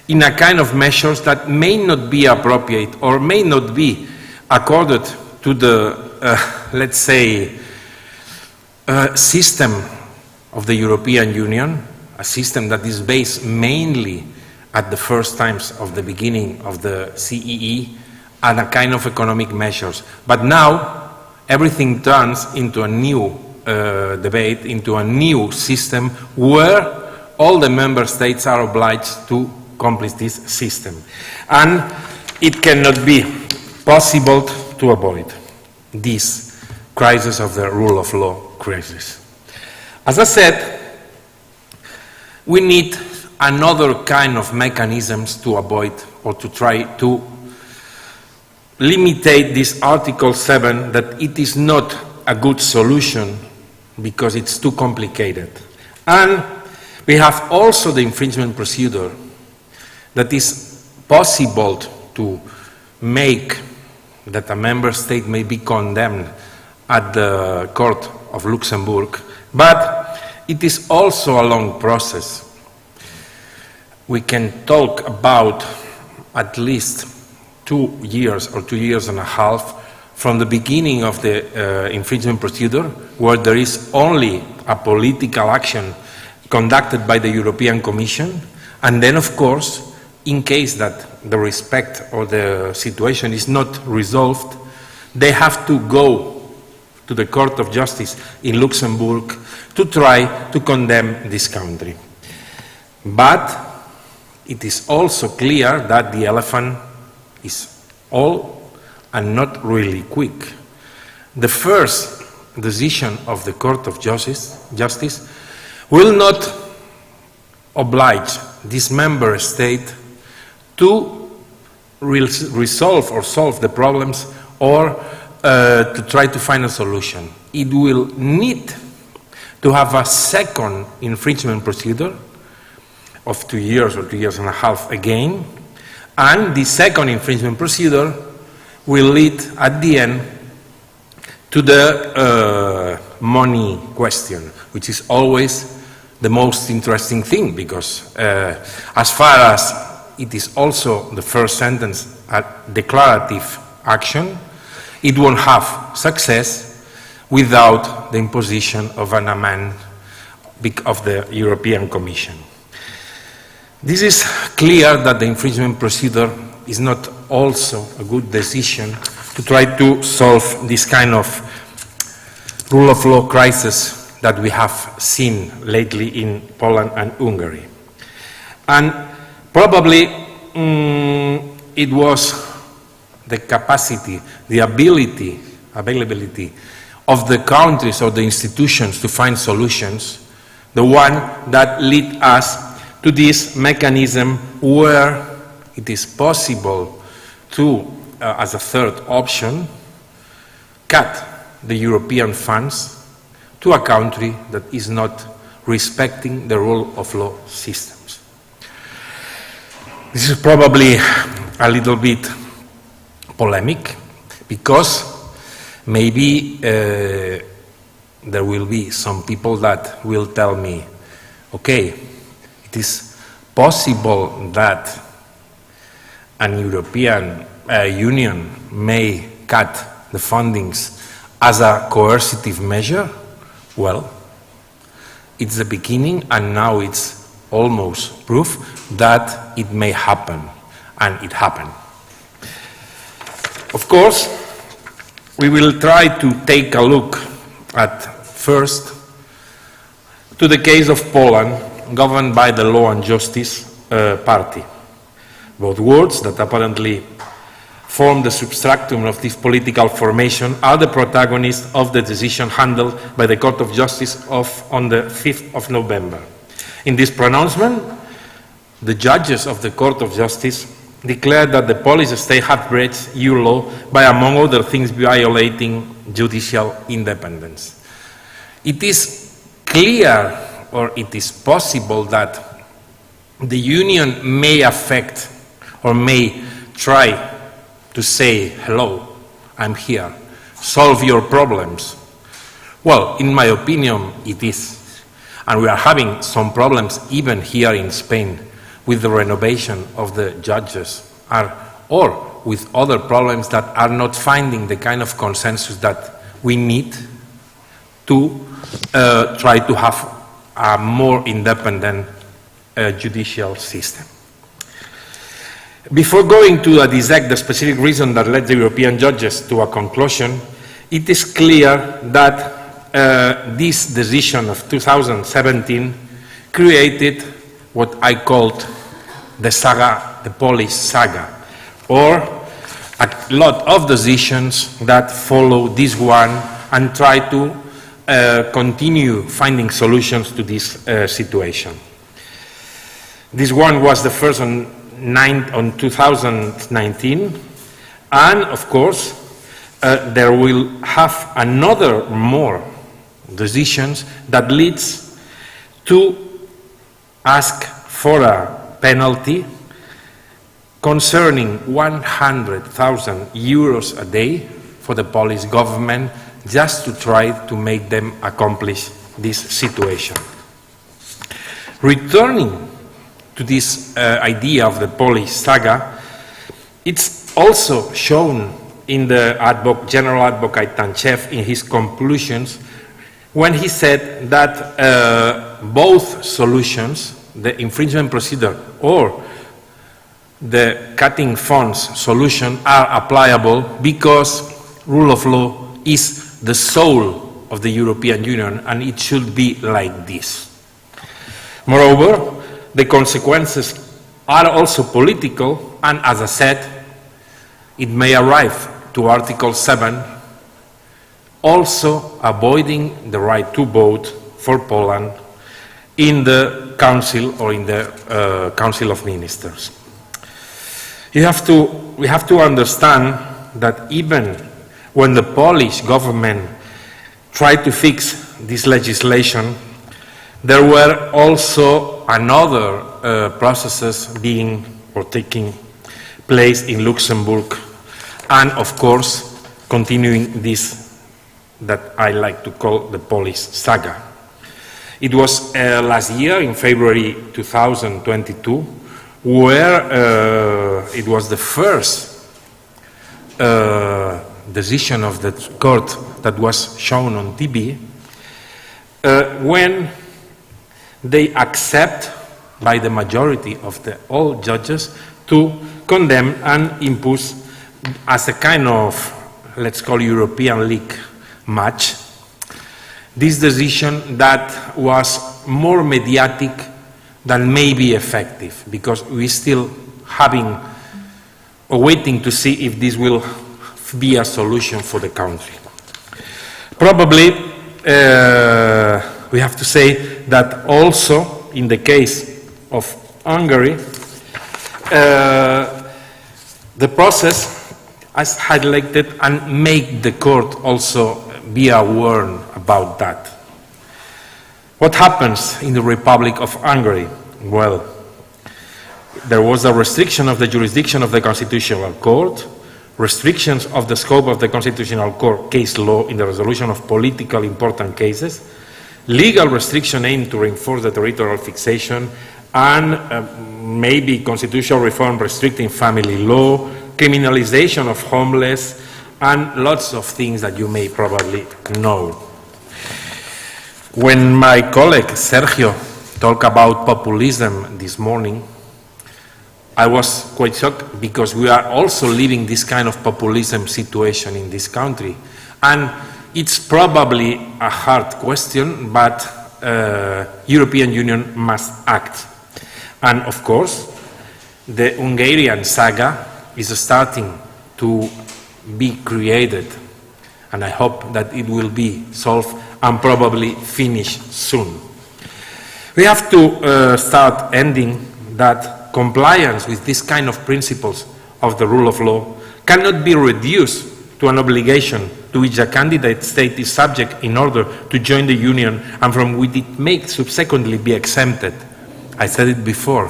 in a kind of measures that may not be appropriate or may not be accorded to the, let's say, system of the European Union, a system that is based mainly at the first times of the beginning of the CEE and a kind of economic measures. But now everything turns into a new debate, into a new system where all the member states are obliged to complete this system. And it cannot be possible to avoid this crisis of the rule of law crisis. As I said, we need another kind of mechanisms to avoid or to try to limitate this Article 7, that it is not a good solution because it's too complicated. And we have also the infringement procedure that is possible to make that a member state may be condemned at the Court of Luxembourg, but it is also a long process. We can talk about at least 2 years or 2 years and a half from the beginning of the infringement procedure, where there is only a political action conducted by the European Commission, and then of course, in case that the respect or the situation is not resolved, they have to go to the Court of Justice in Luxembourg to try to condemn this country. But it is also clear that the elephant is old and not really quick. The first decision of the Court of Justice will not oblige this member state to resolve or solve the problems or to try to find a solution. It will need to have a second infringement procedure of 2 years or 2 years and a half again, and the second infringement procedure will lead at the end to the money question, which is always the most interesting thing, because as far as it is also the first sentence a declarative action, it won't have success without the imposition of an amendment of the European Commission. This is clear that the infringement procedure is not also a good decision to try to solve this kind of rule of law crisis that we have seen lately in Poland and Hungary. And probably it was the capacity, the availability of the countries or the institutions to find solutions, the one that lead us to this mechanism where it is possible to, as a third option, cut the European funds to a country that is not respecting the rule of law systems. This is probably a little bit polemic, because maybe there will be some people that will tell me, okay, it is possible that an European Union may cut the fundings as a coercive measure. Well, it's the beginning, and now it's almost proof that it may happen, and it happened. Of course, we will try to take a look at first to the case of Poland, governed by the Law and Justice Party. Both words that apparently form the substratum of this political formation are the protagonists of the decision handled by the Court of Justice on the 5th of November. In this pronouncement, the judges of the Court of Justice declared that the Polish state had breached EU law by, among other things, violating judicial independence. It is clear, or it is possible, that the Union may affect or may try to say, hello, I'm here, solve your problems. Well, in my opinion, it is. And we are having some problems even here in Spain with the renovation of the judges, or with other problems that are not finding the kind of consensus that we need to try to have a more independent judicial system. Before going to dissect the specific reason that led the European judges to a conclusion, it is clear that this decision of 2017 created what I called the saga, the Polish saga, or a lot of decisions that follow this one and try to continue finding solutions to this situation. This one was the first on 2019, and of course there will have another more decisions that leads to ask for a penalty concerning 100,000 euros a day for the Polish government, just to try to make them accomplish this situation. Returning to this idea of the Polish saga, it's also shown in the General Advocate Tanczew in his conclusions, when he said that both solutions, the infringement procedure or the cutting funds solution, are applicable because rule of law is the soul of the European Union, and it should be like this. Moreover, the consequences are also political, and as I said, it may arrive to Article 7, also avoiding the right to vote for Poland in the Council or in the Council of Ministers. We have to understand that even when the Polish government tried to fix this legislation, there were also another processes being or taking place in Luxembourg, and of course continuing this that I like to call the Polish saga. It was last year in February 2022 where it was the first decision of the court that was shown on TV when they accept by the majority of all judges to condemn and impose as a kind of, let's call European League match, this decision that was more mediatic than maybe effective, because we still having or waiting to see if this will be a solution for the country. Probably we have to say that also in the case of Hungary, the process has highlighted and made the court also be aware about that. What happens in the Republic of Hungary? Well, there was a restriction of the jurisdiction of the Constitutional Court, restrictions of the scope of the Constitutional Court case law in the resolution of politically important cases, legal restriction aimed to reinforce the territorial fixation, and maybe constitutional reform restricting family law, criminalization of homeless, and lots of things that you may probably know. When my colleague Sergio talked about populism this morning, I was quite shocked because we are also living this kind of populism situation in this country. And it's probably a hard question, but European Union must act. And of course, the Hungarian saga is starting to be created, and I hope that it will be solved and probably finished soon. We have to start ending that compliance with this kind of principles of the rule of law cannot be reduced to an obligation to which a candidate state is subject in order to join the Union and from which it may subsequently be exempted. I said it before.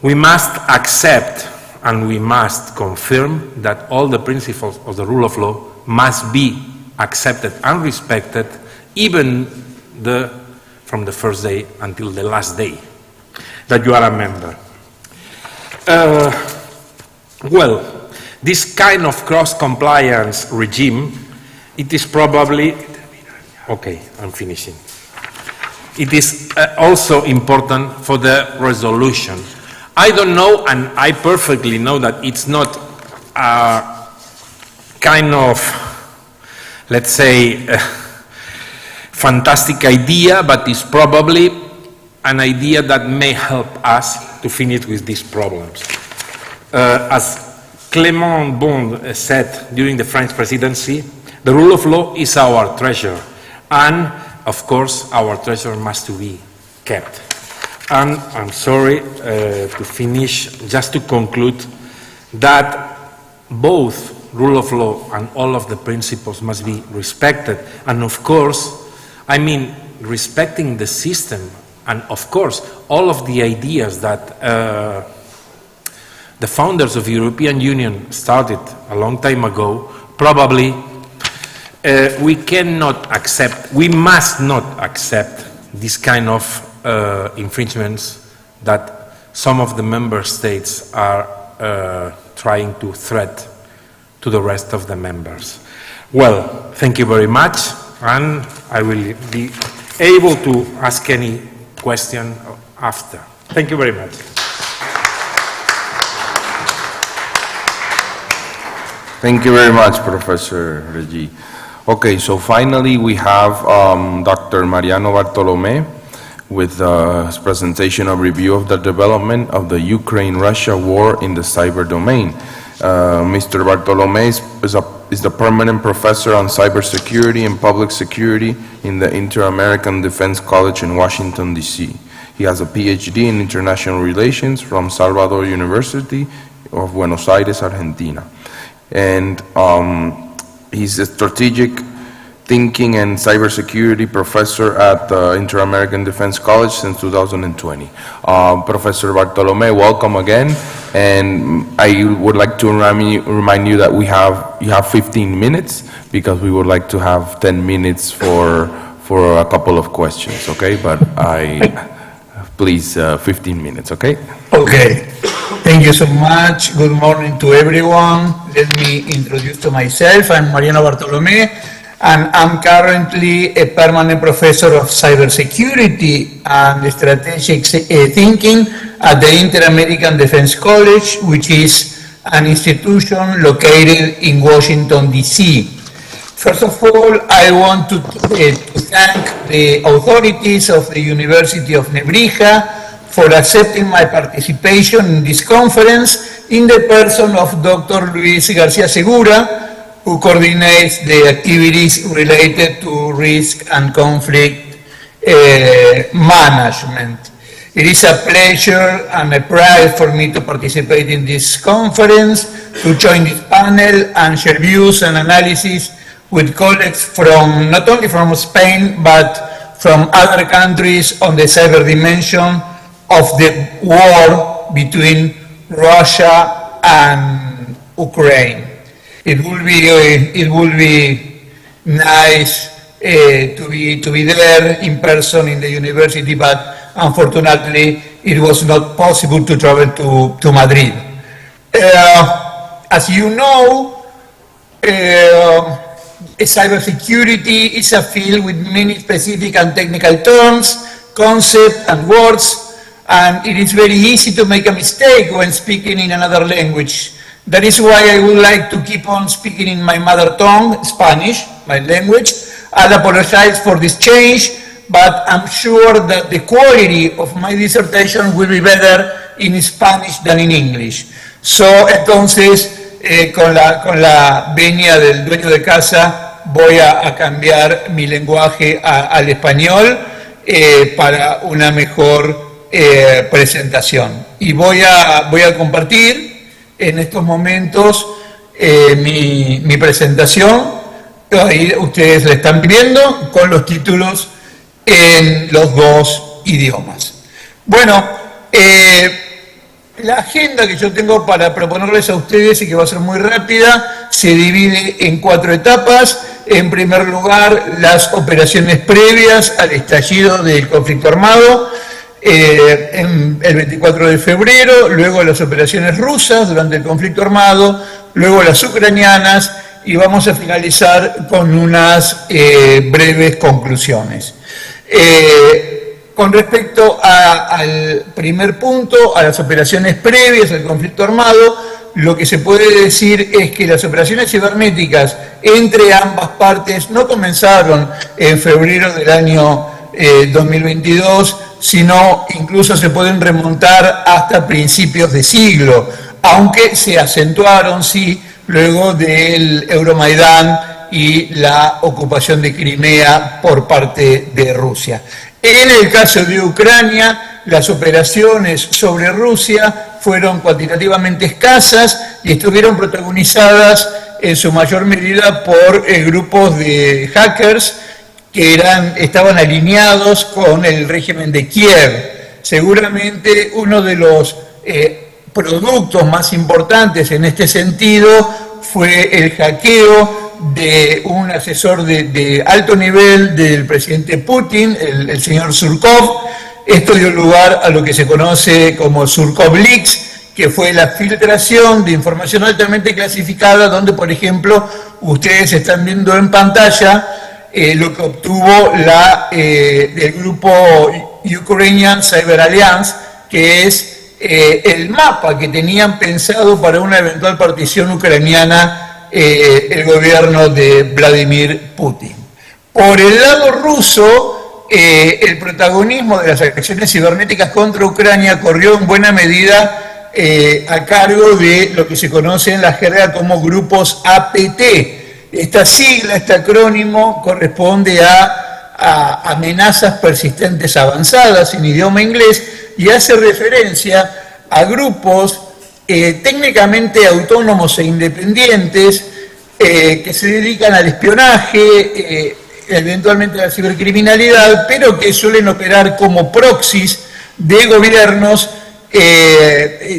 We must accept and we must confirm that all the principles of the rule of law must be accepted and respected, even from the first day until the last day that you are a member. Well, this kind of cross-compliance regime, it is probably, okay, I'm finishing. It is also important for the resolution. I don't know, and I perfectly know that it's not a kind of, let's say, fantastic idea, but it's probably an idea that may help us to finish with these problems. As Clément Beaune said during the French presidency, the rule of law is our treasure, and of course our treasure must be kept. And I'm sorry to finish, just to conclude, that both rule of law and all of the principles must be respected. And of course, I mean respecting the system, and of course all of the ideas that the founders of the European Union started a long time ago, probably we cannot accept, we must not accept this kind of infringements that some of the member states are trying to threat to the rest of the members. Well, thank you very much, and I will be able to ask any question after. Thank you very much. Thank you very much, Professor Regi. Okay, so finally we have Dr. Mariano Bartolomé with his presentation of review of the development of the Ukraine-Russia war in the cyber domain. Mr. Bartolome is the permanent professor on cybersecurity and public security in the Inter-American Defense College in Washington, D.C. He has a PhD in international relations from Salvador University of Buenos Aires, Argentina. And he's a strategic thinking and cybersecurity professor at the Inter-American Defense College since 2020. Professor Bartolome, welcome again. And I would like to remind you that you have 15 minutes because we would like to have 10 minutes for a couple of questions, okay? But please, 15 minutes, okay? Okay. Thank you so much. Good morning to everyone. Let me introduce to myself. I'm Mariano Bartolome, and I'm currently a permanent professor of cybersecurity and strategic thinking at the Inter-American Defense College, which is an institution located in Washington, D.C. First of all, I want to thank the authorities of the University of Nebrija for accepting my participation in this conference in the person of Dr. Luis García Segura, who coordinates the activities related to risk and conflict management. It is a pleasure and a pride for me to participate in this conference, to join this panel and share views and analysis with colleagues from not only from Spain but from other countries on the cyber dimension of the war between Russia and Ukraine. It will be nice to be there in person in the university, but unfortunately it was not possible to travel to Madrid. As you know, cybersecurity is a field with many specific and technical terms, concepts and words, and it is very easy to make a mistake when speaking in another language. That is why I would like to keep on speaking in my mother tongue, Spanish, my language. I'll apologize for this change, but I'm sure that the quality of my dissertation will be better in Spanish than in English. So, entonces, con la venia del dueño de casa, voy a cambiar mi lenguaje al español para una mejor presentación. Y voy a compartir en estos momentos mi presentación. Ahí ustedes la están viendo con los títulos en los dos idiomas. Bueno, la agenda que yo tengo para proponerles a ustedes y que va a ser muy rápida se divide en 4 etapas. En primer lugar, las operaciones previas al estallido del conflicto armado el 24 de febrero, luego las operaciones rusas durante el conflicto armado, luego las ucranianas y vamos a finalizar con unas breves conclusiones. Con respecto al primer punto, a las operaciones previas al conflicto armado, lo que se puede decir es que las operaciones cibernéticas entre ambas partes no comenzaron en febrero del año 2022, sino incluso se pueden remontar hasta principios de siglo, aunque se acentuaron, sí, luego del Euromaidán y la ocupación de Crimea por parte de Rusia. En el caso de Ucrania, las operaciones sobre Rusia fueron cuantitativamente escasas y estuvieron protagonizadas en su mayor medida por grupos de hackers que estaban alineados con el régimen de Kiev. Seguramente uno de los productos más importantes en este sentido fue el hackeo de un asesor de alto nivel del presidente Putin, el señor Surkov. Esto dio lugar a lo que se conoce como Surkov Leaks, que fue la filtración de información altamente clasificada, donde, por ejemplo, ustedes están viendo en pantalla lo que obtuvo el grupo Ukrainian Cyber Alliance, que es el mapa que tenían pensado para una eventual partición ucraniana el gobierno de Vladimir Putin. Por el lado ruso, el protagonismo de las acciones cibernéticas contra Ucrania corrió en buena medida a cargo de lo que se conoce en la jerga como grupos APT. Esta sigla, este acrónimo, corresponde a amenazas persistentes avanzadas en idioma inglés y hace referencia a grupos técnicamente autónomos e independientes que se dedican al espionaje, eventualmente a la cibercriminalidad, pero que suelen operar como proxies de gobiernos,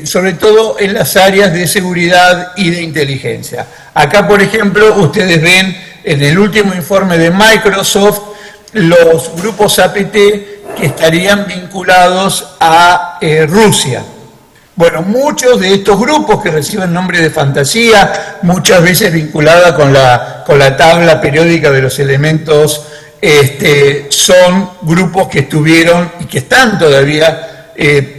sobre todo en las áreas de seguridad y de inteligencia. Acá, por ejemplo, ustedes ven en el último informe de Microsoft los grupos APT que estarían vinculados a Rusia. Bueno, muchos de estos grupos que reciben nombre de fantasía, muchas veces vinculada con la tabla periódica de los elementos, son grupos que estuvieron y que están todavía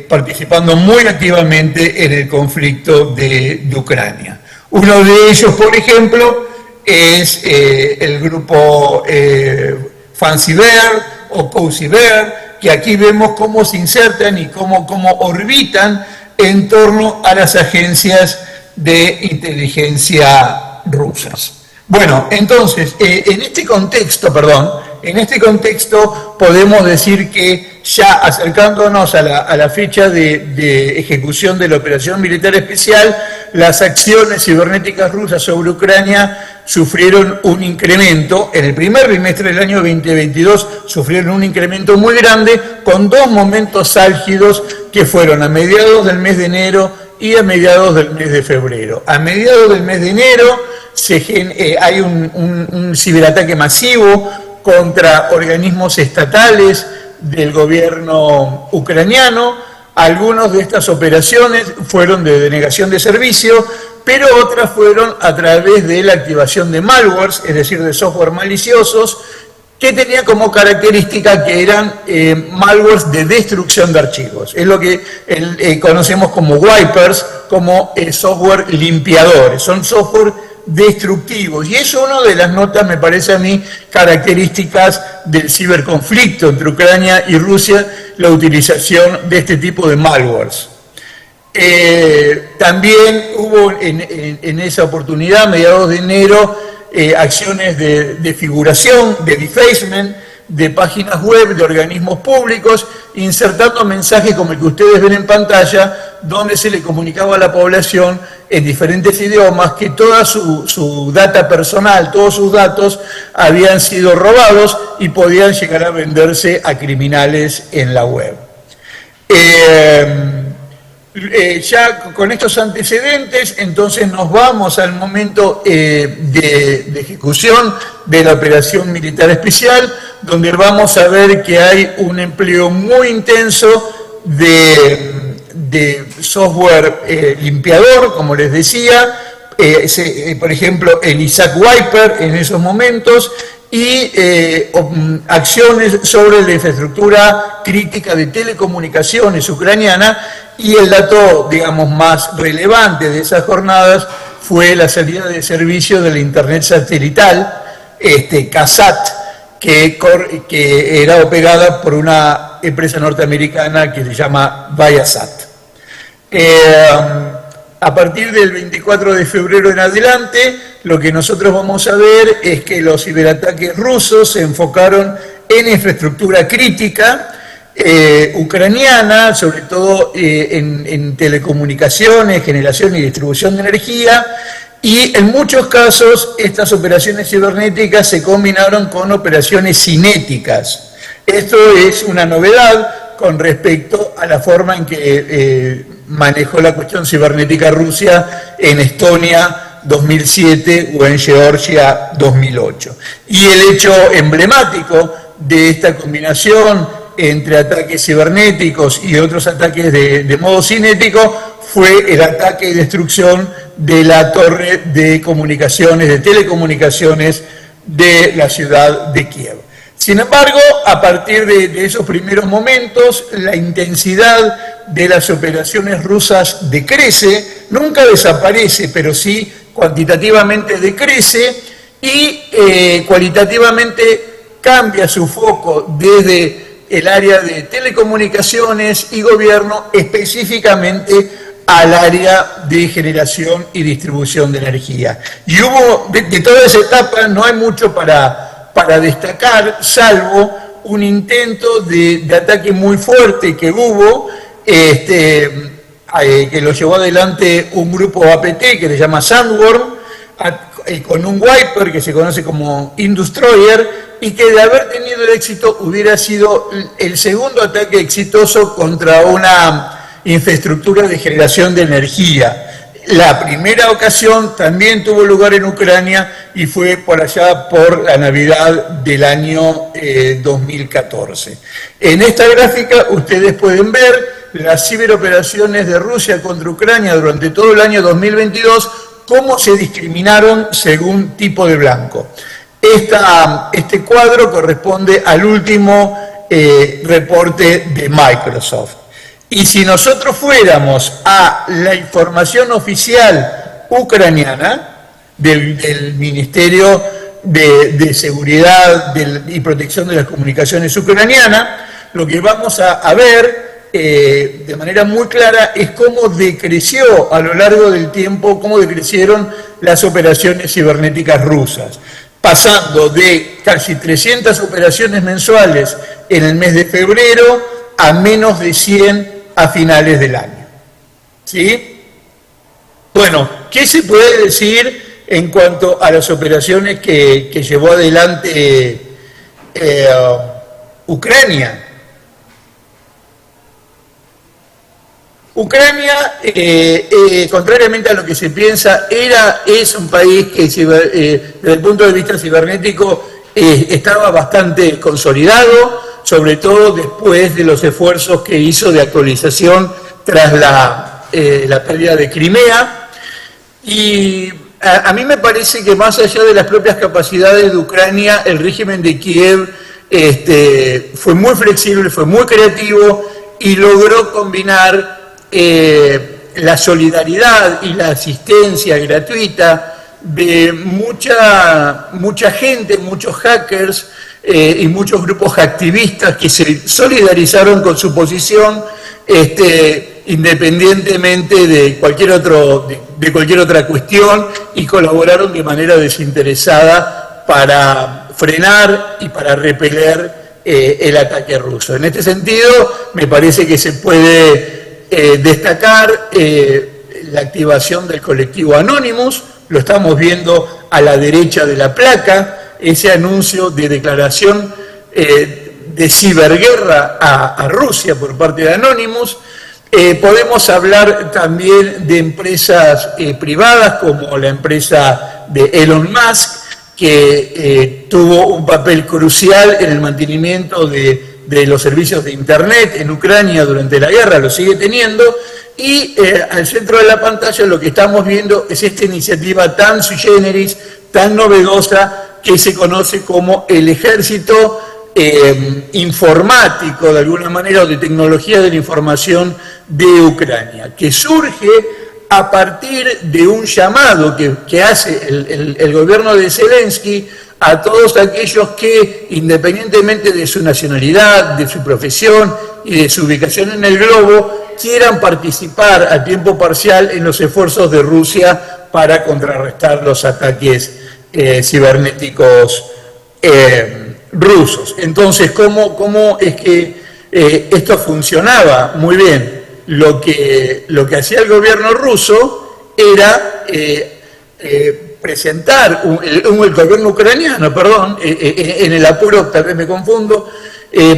participando muy activamente en el conflicto de Ucrania. Uno de ellos, por ejemplo, es el grupo Fancy Bear o Cozy Bear, que aquí vemos cómo se insertan y cómo orbitan en torno a las agencias de inteligencia rusas. Bueno, entonces, en este contexto podemos decir que ya acercándonos a la fecha de ejecución de la operación militar especial, las acciones cibernéticas rusas sobre Ucrania sufrieron un incremento. En el primer trimestre del año 2022 sufrieron un incremento muy grande, con dos momentos álgidos que fueron a mediados del mes de enero y a mediados del mes de febrero. A mediados del mes de enero hay un ciberataque masivo contra organismos estatales del gobierno ucraniano. Algunas de estas operaciones fueron de denegación de servicio, pero otras fueron a través de la activación de malwares, es decir, de software maliciosos, que tenían como característica que eran malwares de destrucción de archivos. Es lo que conocemos como wipers, como software limpiadores. Son software destructivos. Y es una de las notas, me parece a mí, características del ciberconflicto entre Ucrania y Rusia, la utilización de este tipo de malwares. También hubo en esa oportunidad, a mediados de enero, acciones de figuración, de defacement, de páginas web, de organismos públicos, insertando mensajes como el que ustedes ven en pantalla, donde se le comunicaba a la población en diferentes idiomas que toda su data personal, todos sus datos habían sido robados y podían llegar a venderse a criminales en la web. Ya con estos antecedentes, entonces nos vamos al momento de ejecución de la operación militar especial, donde vamos a ver que hay un empleo muy intenso de software limpiador, como les decía, por ejemplo el ISAC Wiper en esos momentos, y acciones sobre la infraestructura crítica de telecomunicaciones ucraniana. Y el dato, digamos, más relevante de esas jornadas fue la salida de servicio de la Internet satelital, CASAT, que era operada por una empresa norteamericana que se llama Viasat. A partir del 24 de febrero en adelante, lo que nosotros vamos a ver es que los ciberataques rusos se enfocaron en infraestructura crítica ucraniana, sobre todo en telecomunicaciones, generación y distribución de energía, y en muchos casos estas operaciones cibernéticas se combinaron con operaciones cinéticas. Esto es una novedad con respecto a la forma en que manejó la cuestión cibernética Rusia en Estonia 2007 o en Georgia 2008. Y el hecho emblemático de esta combinación entre ataques cibernéticos y otros ataques de modo cinético fue el ataque y destrucción de la torre de comunicaciones, de telecomunicaciones de la ciudad de Kiev. Sin embargo, a partir de esos primeros momentos, la intensidad de las operaciones rusas decrece, nunca desaparece, pero sí cuantitativamente decrece, y cualitativamente cambia su foco desde el área de telecomunicaciones y gobierno específicamente al área de generación y distribución de energía. Y hubo, de toda esa etapa no hay mucho para destacar, salvo un intento de ataque muy fuerte que hubo, que lo llevó adelante un grupo APT que se llama Sandworm, con un wiper que se conoce como Industroyer, y que de haber tenido el éxito hubiera sido el segundo ataque exitoso contra una infraestructura de generación de energía. La primera ocasión también tuvo lugar en Ucrania y fue por allá por la Navidad del año 2014. En esta gráfica ustedes pueden ver las ciberoperaciones de Rusia contra Ucrania durante todo el año 2022, cómo se discriminaron según tipo de blanco. Este cuadro corresponde al último reporte de Microsoft. Y si nosotros fuéramos a la información oficial ucraniana del Ministerio de Seguridad y Protección de las Comunicaciones ucraniana, lo que vamos a ver de manera muy clara es cómo decreció a lo largo del tiempo, cómo decrecieron las operaciones cibernéticas rusas, pasando de casi 300 operaciones mensuales en el mes de febrero a menos de 100 a finales del año. ¿Sí? Bueno, ¿qué se puede decir en cuanto a las operaciones que llevó adelante Ucrania? Ucrania, contrariamente a lo que se piensa, es un país que desde el punto de vista cibernético estaba bastante consolidado, sobre todo después de los esfuerzos que hizo de actualización tras la pérdida de Crimea. Y a mí me parece que más allá de las propias capacidades de Ucrania, el régimen de Kiev fue muy flexible, fue muy creativo y logró combinar la solidaridad y la asistencia gratuita de mucha gente, muchos hackers y muchos grupos activistas que se solidarizaron con su posición independientemente de cualquier otra cuestión, y colaboraron de manera desinteresada para frenar y para repeler el ataque ruso. En este sentido, me parece que se puede destacar la activación del colectivo Anonymous. Lo estamos viendo a la derecha de la placa, ese anuncio de declaración de ciberguerra a Rusia por parte de Anonymous. Podemos hablar también de empresas privadas como la empresa de Elon Musk, que tuvo un papel crucial en el mantenimiento de los servicios de Internet en Ucrania durante la guerra, lo sigue teniendo, y al centro de la pantalla lo que estamos viendo es esta iniciativa tan sui generis, tan novedosa, que se conoce como el ejército informático, de alguna manera, o de tecnología de la información de Ucrania, que surge a partir de un llamado que hace el gobierno de Zelensky a todos aquellos que, independientemente de su nacionalidad, de su profesión y de su ubicación en el globo, quieran participar a tiempo parcial en los esfuerzos de Rusia para contrarrestar los ataques cibernéticos rusos. Entonces, ¿cómo es que esto funcionaba? Muy bien. Lo que hacía el gobierno ruso era presentar, el gobierno ucraniano, perdón, en el apuro tal vez me confundo,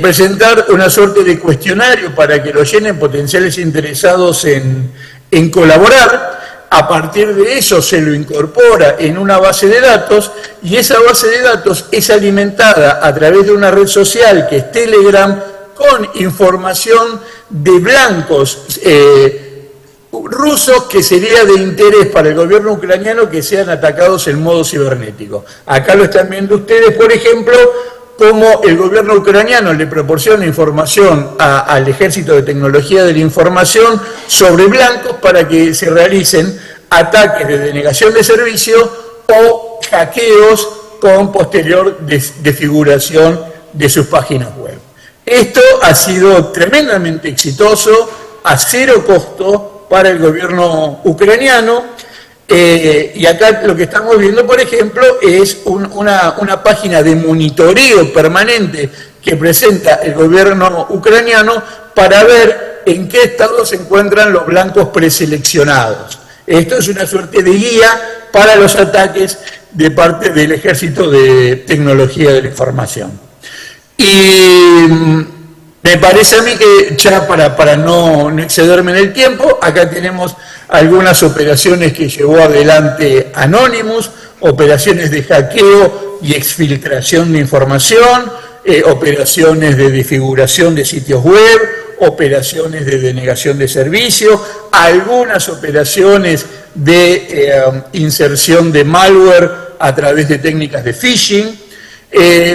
presentar una suerte de cuestionario para que lo llenen potenciales interesados en colaborar. A partir de eso se lo incorpora en una base de datos, y esa base de datos es alimentada a través de una red social que es Telegram, con información de blancos rusos que sería de interés para el gobierno ucraniano que sean atacados en modo cibernético. Acá lo están viendo ustedes, por ejemplo, cómo el gobierno ucraniano le proporciona información al Ejército de Tecnología de la Información sobre blancos para que se realicen ataques de denegación de servicio o hackeos con posterior desfiguración de sus páginas web. Esto ha sido tremendamente exitoso, a cero costo para el gobierno ucraniano. Y acá lo que estamos viendo, por ejemplo, es una página de monitoreo permanente que presenta el gobierno ucraniano para ver en qué estado se encuentran los blancos preseleccionados. Esto es una suerte de guía para los ataques de parte del Ejército de Tecnología de la Información. Y me parece a mí que, ya para no excederme en el tiempo, acá tenemos algunas operaciones que llevó adelante Anonymous, operaciones de hackeo y exfiltración de información, operaciones de desfiguración de sitios web, operaciones de denegación de servicio, algunas operaciones de inserción de malware a través de técnicas de phishing,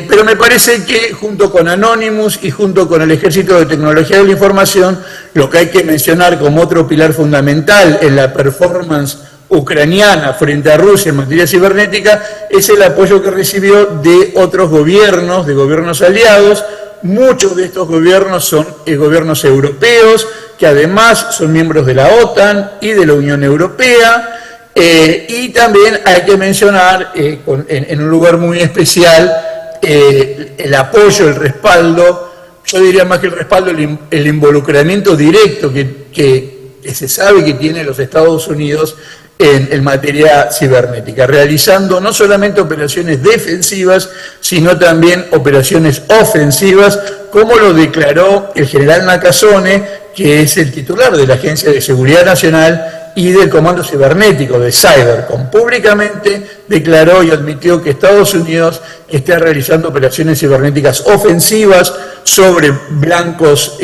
pero me parece que junto con Anonymous y junto con el Ejército de Tecnología de la Información, lo que hay que mencionar como otro pilar fundamental en la performance ucraniana frente a Rusia en materia cibernética es el apoyo que recibió de otros gobiernos, de gobiernos aliados. Muchos de estos gobiernos son gobiernos europeos, que además son miembros de la OTAN y de la Unión Europea, y también hay que mencionar en un lugar muy especial el apoyo, el respaldo, yo diría más que el respaldo, el involucramiento directo que se sabe que tiene los Estados Unidos en materia cibernética, realizando no solamente operaciones defensivas, sino también operaciones ofensivas, como lo declaró el general Nakasone, que es el titular de la Agencia de Seguridad Nacional y del Comando Cibernético de Cybercom. Públicamente declaró y admitió que Estados Unidos está realizando operaciones cibernéticas ofensivas sobre blancos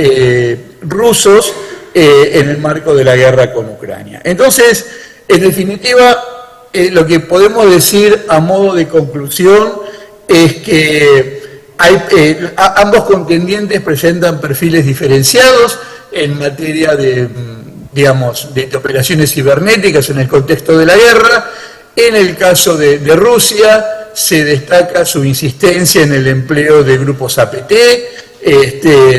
rusos en el marco de la guerra con Ucrania. Entonces, en definitiva, lo que podemos decir a modo de conclusión es que ambos contendientes presentan perfiles diferenciados en materia de operaciones cibernéticas en el contexto de la guerra. En el caso de Rusia se destaca su insistencia en el empleo de grupos APT,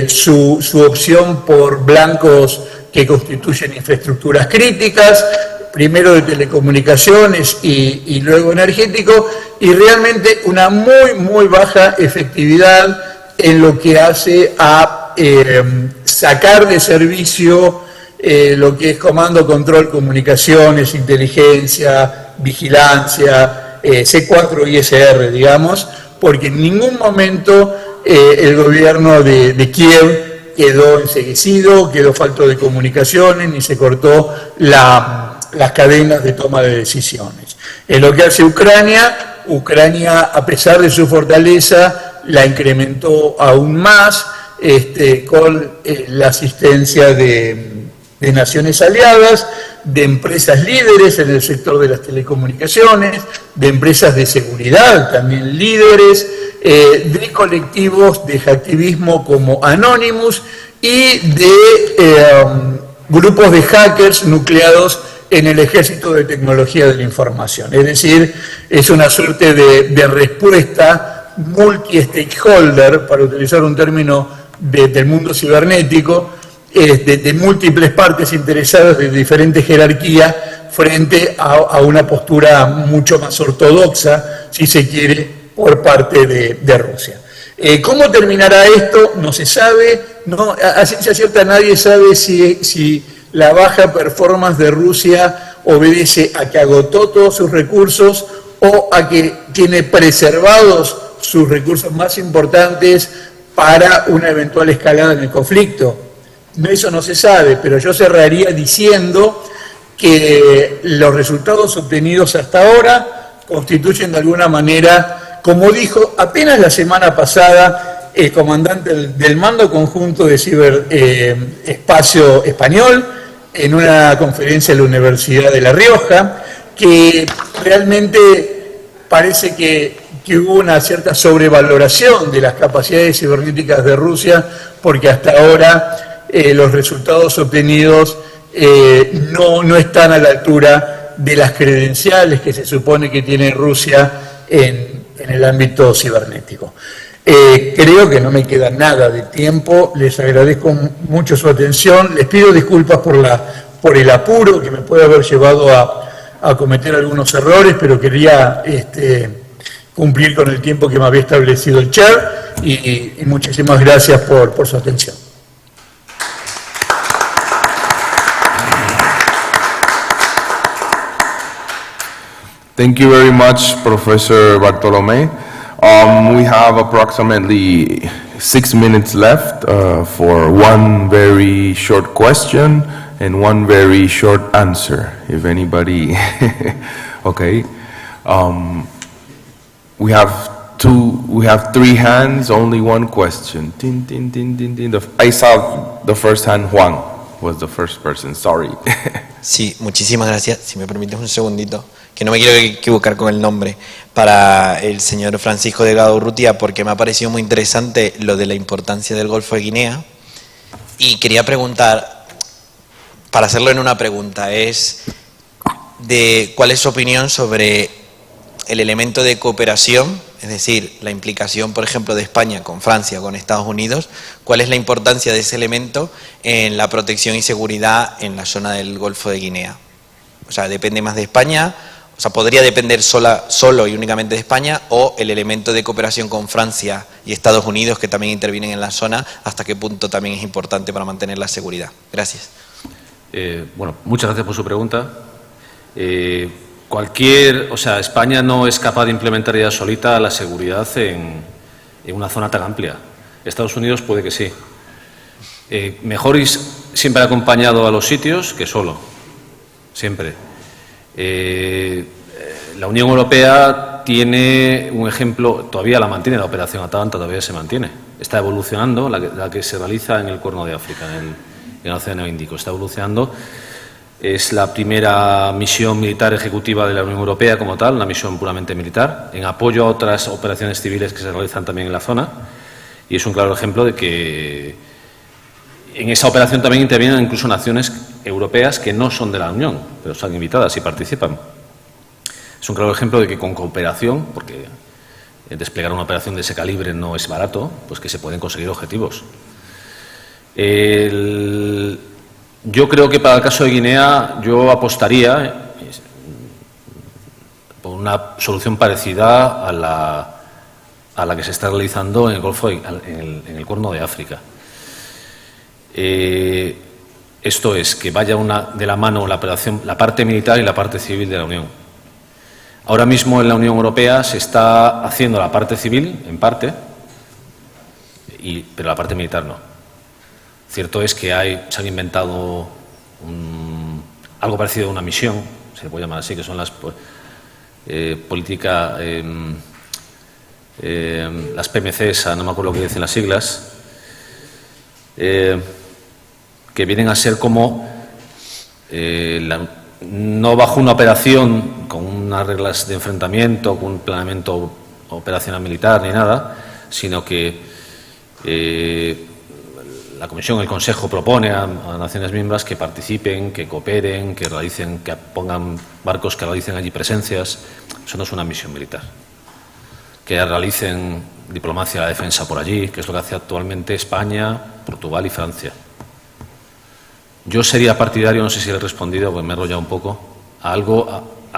su opción por blancos que constituyen infraestructuras críticas, primero de telecomunicaciones y luego energético, y realmente una muy baja efectividad en lo que hace a sacar de servicio lo que es comando, control, comunicaciones, inteligencia, vigilancia, C4 y SR, digamos, porque en ningún momento el gobierno de Kiev quedó enceguecido, quedó falto de comunicaciones, ni se cortó las cadenas de toma de decisiones. En lo que hace Ucrania, a pesar de su fortaleza, la incrementó aún más con la asistencia de naciones aliadas, de empresas líderes en el sector de las telecomunicaciones, de empresas de seguridad también líderes, de colectivos de hacktivismo como Anonymous y de grupos de hackers nucleados en el Ejército de Tecnología de la Información. Es decir, es una suerte de respuesta multi-stakeholder, para utilizar un término del mundo cibernético, de múltiples partes interesadas de diferente jerarquía frente a una postura mucho más ortodoxa, si se quiere, por parte de Rusia. ¿Cómo terminará esto? No se sabe, a ciencia cierta nadie sabe si la baja performance de Rusia obedece a que agotó todos sus recursos o a que tiene preservados sus recursos más importantes para una eventual escalada en el conflicto. Eso no se sabe, pero yo cerraría diciendo que los resultados obtenidos hasta ahora constituyen de alguna manera, como dijo apenas la semana pasada el comandante del Mando Conjunto de Ciberespacio Español, en una conferencia en la Universidad de La Rioja, que realmente parece que hubo una cierta sobrevaloración de las capacidades cibernéticas de Rusia, porque hasta ahora los resultados obtenidos no están a la altura de las credenciales que se supone que tiene Rusia en el ámbito cibernético. Creo que no me queda nada de tiempo, les agradezco mucho su atención, les pido disculpas por por el apuro que me puede haber llevado a cometer algunos errores, pero quería cumplir con el tiempo que me había establecido el chair y muchísimas gracias por su atención. Thank you very much, Professor Bartolomé. We have approximately 6 minutes left for one very short question and one very short answer, if anybody, okay. We have 3 hands, only one question. Tin, tin, tin, tin, tin. I saw the first hand, Juan was the first person, sorry. Sí, muchísimas gracias. Si me permites un segundito, que no me quiero equivocar con el nombre, para el señor Francisco Delgado Urrutia, porque me ha parecido muy interesante lo de la importancia del Golfo de Guinea. Y quería preguntar, para hacerlo en una pregunta, es de cuál es su opinión sobre el elemento de cooperación, es decir, la implicación, por ejemplo, de España con Francia, con Estados Unidos. ¿Cuál es la importancia de ese elemento en la protección y seguridad en la zona del Golfo de Guinea? O sea, ¿depende más de España? O sea, ¿podría depender solo y únicamente de España, o el elemento de cooperación con Francia y Estados Unidos, que también intervienen en la zona, hasta qué punto también es importante para mantener la seguridad? Gracias. Bueno, muchas gracias por su pregunta. España no es capaz de implementar ya solita la seguridad en una zona tan amplia. Estados Unidos puede que sí. Mejor ir siempre acompañado a los sitios que solo, siempre. La Unión Europea tiene un ejemplo, todavía la mantiene, la operación Atalanta todavía se mantiene. Está evolucionando, la que se realiza en el Cuerno de África, en el Océano Índico, está evolucionando. Es la primera misión militar ejecutiva de la Unión Europea como tal, una misión puramente militar, en apoyo a otras operaciones civiles que se realizan también en la zona, y es un claro ejemplo de que en esa operación también intervienen incluso naciones europeas que no son de la Unión, pero están invitadas y participan. Es un claro ejemplo de que con cooperación, porque desplegar una operación de ese calibre no es barato, pues que se pueden conseguir objetivos. Yo creo que para el caso de Guinea yo apostaría por una solución parecida a la que se está realizando en el Golfo, en el Cuerno de África. Esto es, que vaya de la mano la parte militar y la parte civil de la Unión. Ahora mismo en la Unión Europea se está haciendo la parte civil, en parte, pero la parte militar no. Cierto es que se han inventado algo parecido a una misión, se puede llamar así, que son las políticas, las PMCs, no me acuerdo lo que dicen las siglas, que vienen a ser como, no bajo una operación con unas reglas de enfrentamiento, con un planeamiento operacional militar ni nada, sino que la Comisión, el Consejo propone a naciones miembros que participen, que cooperen, que pongan barcos que realicen allí presencias. Eso no es una misión militar. Que realicen diplomacia de la defensa por allí, que es lo que hace actualmente España, Portugal y Francia. Yo sería partidario, no sé si le he respondido, porque me he enrollado un poco, a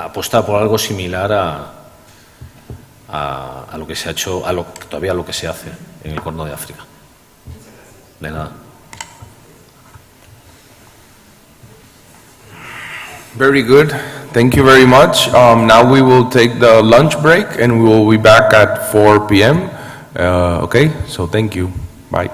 apostar por algo similar a lo que se ha hecho, todavía lo que se hace en el Cuerno de África. De nada. Very good. Thank you very much. Now we will take the lunch break and we will be back at 4 p.m. Okay, so thank you. Bye.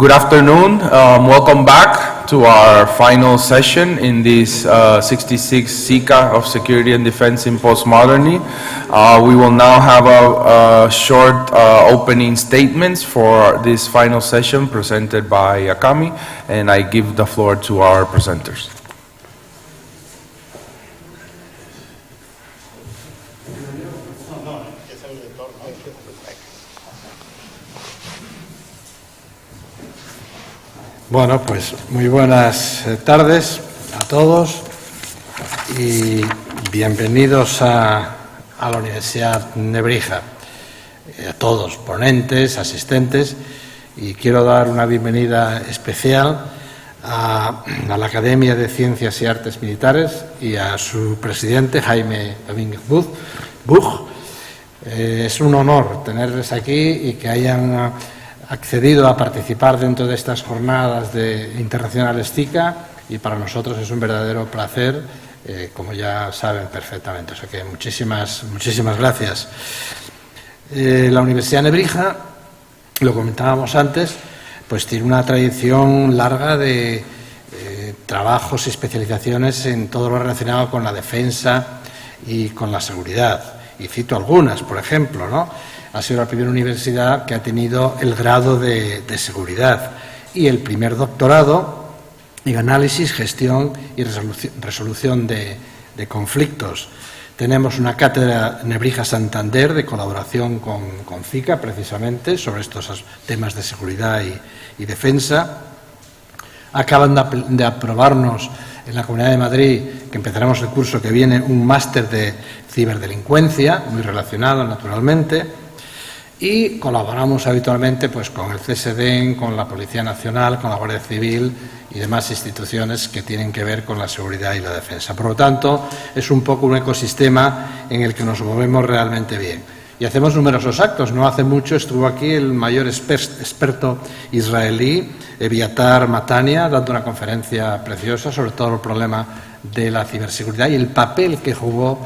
Good afternoon. Welcome back to our final session in this 66 CICA of Security and Defense in Postmodernity. We will now have a short opening statements for this final session presented by Akami, and I give the floor to our presenters. Bueno, pues muy buenas tardes a todos y bienvenidos a la Universidad Nebrija, a todos, ponentes, asistentes, y quiero dar una bienvenida especial a la Academia de Ciencias y Artes Militares y a su presidente, Jaime Domínguez Buch. Es un honor tenerles aquí y que hayan accedido a participar dentro de estas jornadas de internacionales CICA, y para nosotros es un verdadero placer, como ya saben perfectamente. O sea que muchísimas gracias. La Universidad Nebrija, lo comentábamos antes, pues tiene una tradición larga de trabajos y especializaciones en todo lo relacionado con la defensa y con la seguridad. Y cito algunas, por ejemplo, ¿no? Ha sido la primera universidad que ha tenido el grado de seguridad y el primer doctorado en análisis, gestión y resolución de conflictos. Tenemos una Cátedra Nebrija Santander de colaboración con CICA, precisamente, sobre estos temas de seguridad y defensa. Acaban de aprobarnos en la Comunidad de Madrid, que empezaremos el curso que viene, un máster de ciberdelincuencia, muy relacionado naturalmente. Y colaboramos habitualmente pues, con el CSD, con la Policía Nacional, con la Guardia Civil y demás instituciones que tienen que ver con la seguridad y la defensa. Por lo tanto, es un poco un ecosistema en el que nos movemos realmente bien. Y hacemos numerosos actos. No hace mucho estuvo aquí el mayor experto israelí, Eviatar Matania, dando una conferencia preciosa sobre todo el problema de la ciberseguridad y el papel que jugó,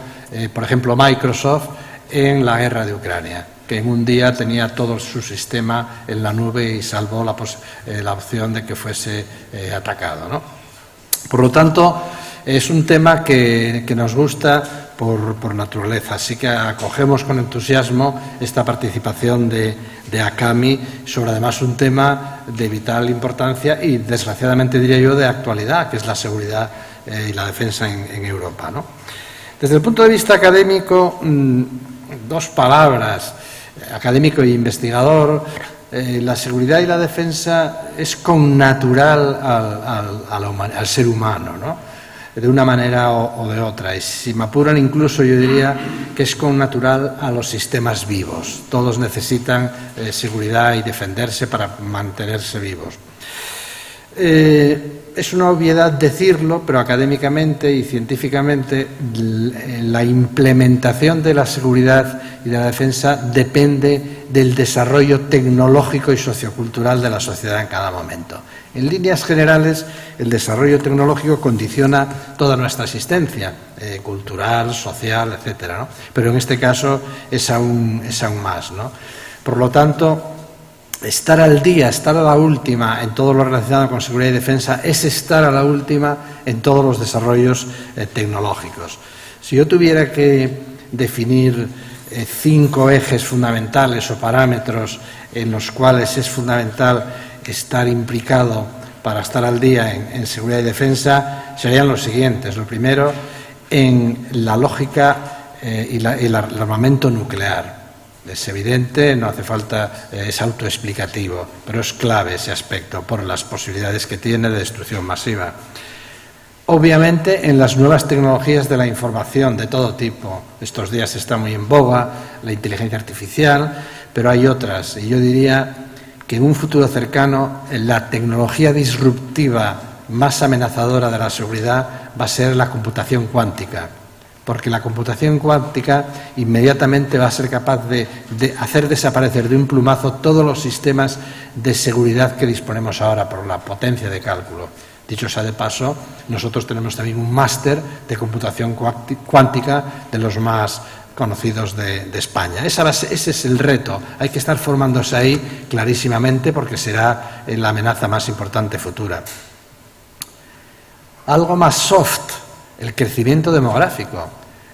por ejemplo, Microsoft en la guerra de Ucrania, que en un día tenía todo su sistema en la nube y salvó la opción de que fuese atacado, ¿no? Por lo tanto, es un tema que nos gusta por naturaleza, así que acogemos con entusiasmo esta participación de Akami sobre además un tema de vital importancia y, desgraciadamente diría yo, de actualidad, que es la seguridad y la defensa en Europa, ¿no? Desde el punto de vista académico, dos palabras, académico e investigador. La seguridad y la defensa es connatural al ser humano, ¿no? De una manera o de otra. Y si me apuran, incluso yo diría que es connatural a los sistemas vivos. Todos necesitan seguridad y defenderse para mantenerse vivos. Es una obviedad decirlo, pero académicamente y científicamente la implementación de la seguridad y de la defensa depende del desarrollo tecnológico y sociocultural de la sociedad en cada momento. En líneas generales, el desarrollo tecnológico condiciona toda nuestra existencia, cultural, social, etcétera, ¿no? Pero en este caso es aún más, ¿no? Por lo tanto, estar al día, estar a la última en todo lo relacionado con seguridad y defensa es estar a la última en todos los desarrollos tecnológicos. Si yo tuviera que definir 5 ejes fundamentales o parámetros en los cuales es fundamental estar implicado para estar al día en seguridad y defensa, serían los siguientes. Lo primero, en la lógica y el armamento nuclear. Es evidente, no hace falta, es autoexplicativo, pero es clave ese aspecto por las posibilidades que tiene de destrucción masiva. Obviamente, en las nuevas tecnologías de la información de todo tipo, estos días está muy en boga la inteligencia artificial, pero hay otras, y yo diría que en un futuro cercano la tecnología disruptiva más amenazadora de la seguridad va a ser la computación cuántica, porque la computación cuántica inmediatamente va a ser capaz de hacer desaparecer de un plumazo todos los sistemas de seguridad que disponemos ahora por la potencia de cálculo. Dicho sea de paso, nosotros tenemos también un máster de computación cuántica de los más conocidos de España. Ese es el reto. Hay que estar formándose ahí clarísimamente porque será la amenaza más importante futura. Algo más soft, el crecimiento demográfico.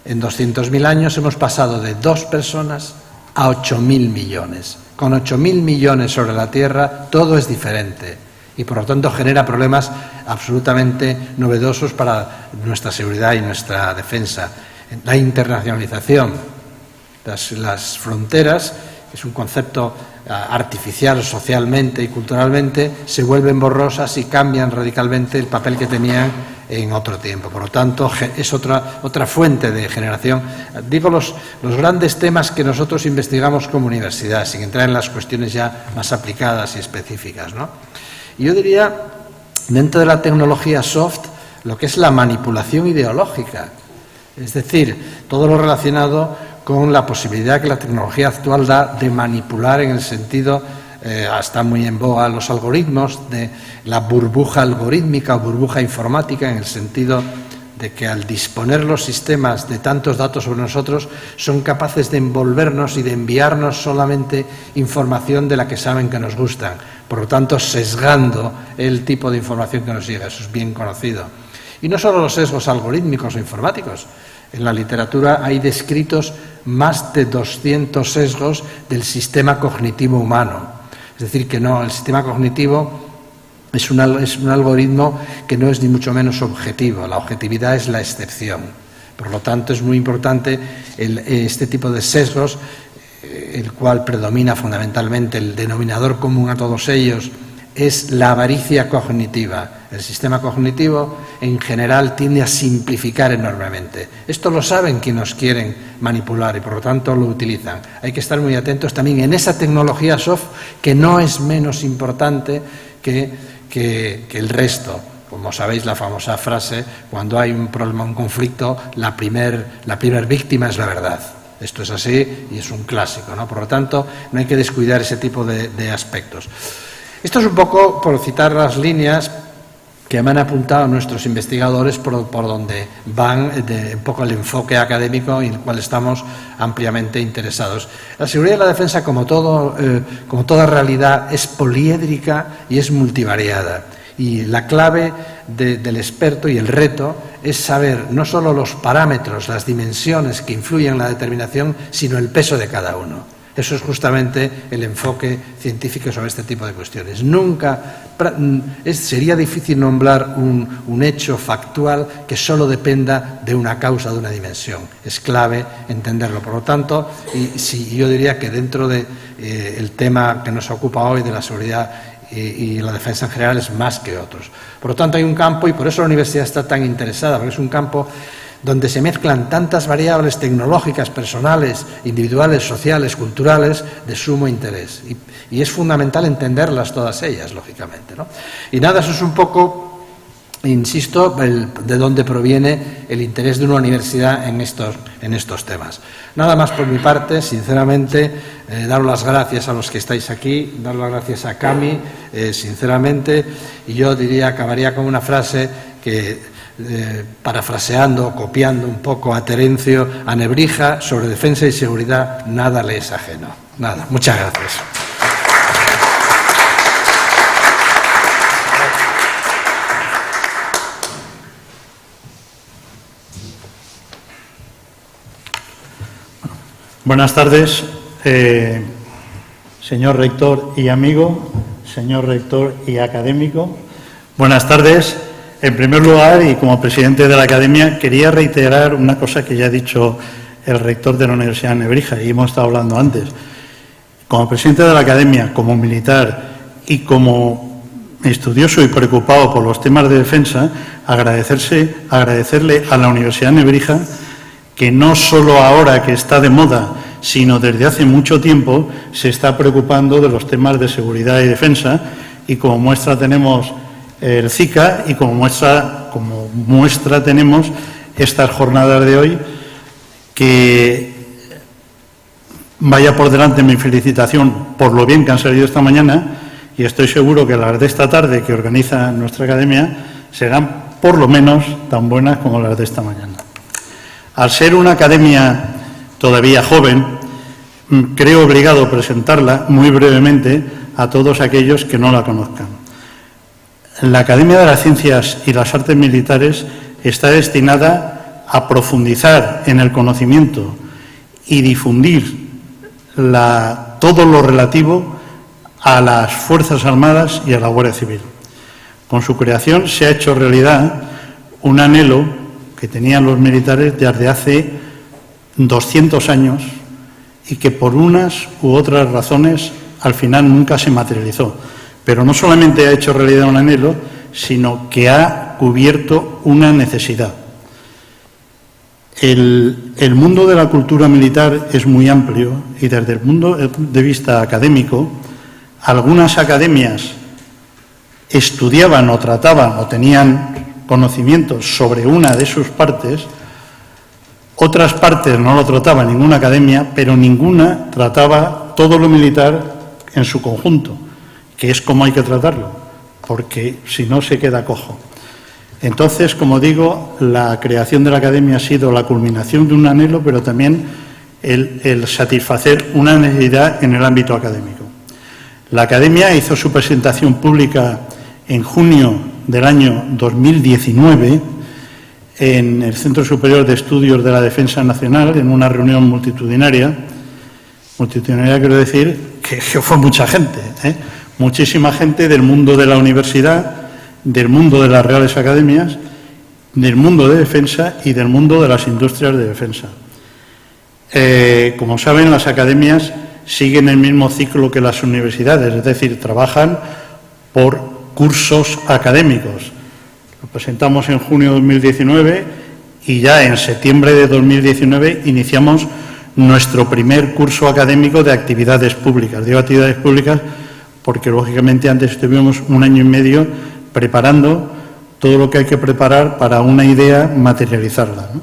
En 200.000 años hemos pasado de 2 personas a 8.000 millones. Con 8.000 millones sobre la Tierra todo es diferente y por lo tanto genera problemas absolutamente novedosos para nuestra seguridad y nuestra defensa. La internacionalización, las fronteras, es un concepto artificial socialmente y culturalmente, se vuelven borrosas y cambian radicalmente el papel que tenían en otro tiempo. Por lo tanto, es otra fuente de generación. Digo los grandes temas que nosotros investigamos como universidad, sin entrar en las cuestiones ya más aplicadas y específicas, ¿no? Y yo diría, dentro de la tecnología soft, lo que es la manipulación ideológica. Es decir, todo lo relacionado con la posibilidad que la tecnología actual da de manipular en el sentido, está muy en boga los algoritmos, de la burbuja algorítmica o burbuja informática, en el sentido de que al disponer los sistemas de tantos datos sobre nosotros son capaces de envolvernos y de enviarnos solamente información de la que saben que nos gustan, por lo tanto sesgando el tipo de información que nos llega. Eso es bien conocido. Y no solo los sesgos algorítmicos o informáticos. En la literatura hay descritos más de 200 sesgos del sistema cognitivo humano. Es decir, que no, el sistema cognitivo es un algoritmo que no es ni mucho menos objetivo. La objetividad es la excepción. Por lo tanto, es muy importante este tipo de sesgos, el cual predomina fundamentalmente, el denominador común a todos ellos, es la avaricia cognitiva. El sistema cognitivo, en general, tiende a simplificar enormemente. Esto lo saben quienes nos quieren manipular y, por lo tanto, lo utilizan. Hay que estar muy atentos también en esa tecnología soft, que no es menos importante que el resto. Como sabéis, la famosa frase, cuando hay un problema, un conflicto, la primer víctima es la verdad. Esto es así y es un clásico, ¿no? Por lo tanto, no hay que descuidar ese tipo de aspectos. Esto es un poco, por citar las líneas que me han apuntado nuestros investigadores por donde van un poco el enfoque académico en el cual estamos ampliamente interesados. La seguridad y la defensa, como toda realidad, es poliédrica y es multivariada. Y la clave del experto y el reto es saber no solo los parámetros, las dimensiones que influyen en la determinación, sino el peso de cada uno. Eso es justamente el enfoque científico sobre este tipo de cuestiones. Sería difícil nombrar un hecho factual que solo dependa de una causa, de una dimensión. Es clave entenderlo. Por lo tanto, yo diría que dentro del tema que nos ocupa hoy de la seguridad y la defensa en general es más que otros. Por lo tanto, hay un campo, y por eso la universidad está tan interesada, porque es un campo donde se mezclan tantas variables tecnológicas, personales, individuales, sociales, culturales, de sumo interés. Y es fundamental entenderlas todas ellas, lógicamente, ¿no? Y nada, eso es un poco, insisto, de dónde proviene el interés de una universidad en estos temas. Nada más por mi parte, sinceramente, daros las gracias a los que estáis aquí, dar las gracias a Cami, sinceramente, y yo acabaría con una frase que, parafraseando, copiando un poco a Terencio, a Nebrija, sobre defensa y seguridad, nada le es ajeno. Nada, muchas gracias. Buenas tardes, señor rector y amigo, señor rector y académico. Buenas tardes. En primer lugar, y como presidente de la Academia, quería reiterar una cosa que ya ha dicho el rector de la Universidad de Nebrija y hemos estado hablando antes. Como presidente de la Academia, como militar y como estudioso y preocupado por los temas de defensa, agradecerle a la Universidad de Nebrija que no solo ahora que está de moda, sino desde hace mucho tiempo se está preocupando de los temas de seguridad y defensa, y como muestra tenemos el CICA y como muestra tenemos estas jornadas de hoy. Que vaya por delante mi felicitación por lo bien que han salido esta mañana, y estoy seguro que las de esta tarde que organiza nuestra academia serán por lo menos tan buenas como las de esta mañana. Al ser una academia todavía joven, creo obligado a presentarla muy brevemente a todos aquellos que no la conozcan. La Academia de las Ciencias y las Artes Militares está destinada a profundizar en el conocimiento y difundir todo lo relativo a las Fuerzas Armadas y a la Guardia Civil. Con su creación se ha hecho realidad un anhelo que tenían los militares desde hace 200 años y que por unas u otras razones al final nunca se materializó. Pero no solamente ha hecho realidad un anhelo, sino que ha cubierto una necesidad. El mundo de la cultura militar es muy amplio y desde el punto de vista académico, algunas academias estudiaban o trataban o tenían conocimientos sobre una de sus partes, otras partes no lo trataba ninguna academia, pero ninguna trataba todo lo militar en su conjunto, que es como hay que tratarlo, porque si no se queda cojo. Entonces, como digo, la creación de la academia ha sido la culminación de un anhelo, pero también el satisfacer una necesidad en el ámbito académico. La academia hizo su presentación pública en junio del año 2019 en el Centro Superior de Estudios de la Defensa Nacional, en una reunión multitudinaria. Multitudinaria quiero decir que fue mucha gente, muchísima gente del mundo de la universidad, del mundo de las reales academias, del mundo de defensa y del mundo de las industrias de defensa. Como saben, las academias siguen el mismo ciclo que las universidades, es decir, trabajan por cursos académicos. Lo presentamos en junio de 2019 y ya en septiembre de 2019 iniciamos nuestro primer curso académico de actividades públicas. Digo actividades públicas porque, lógicamente, antes estuvimos un año y medio preparando todo lo que hay que preparar para una idea materializarla, ¿no?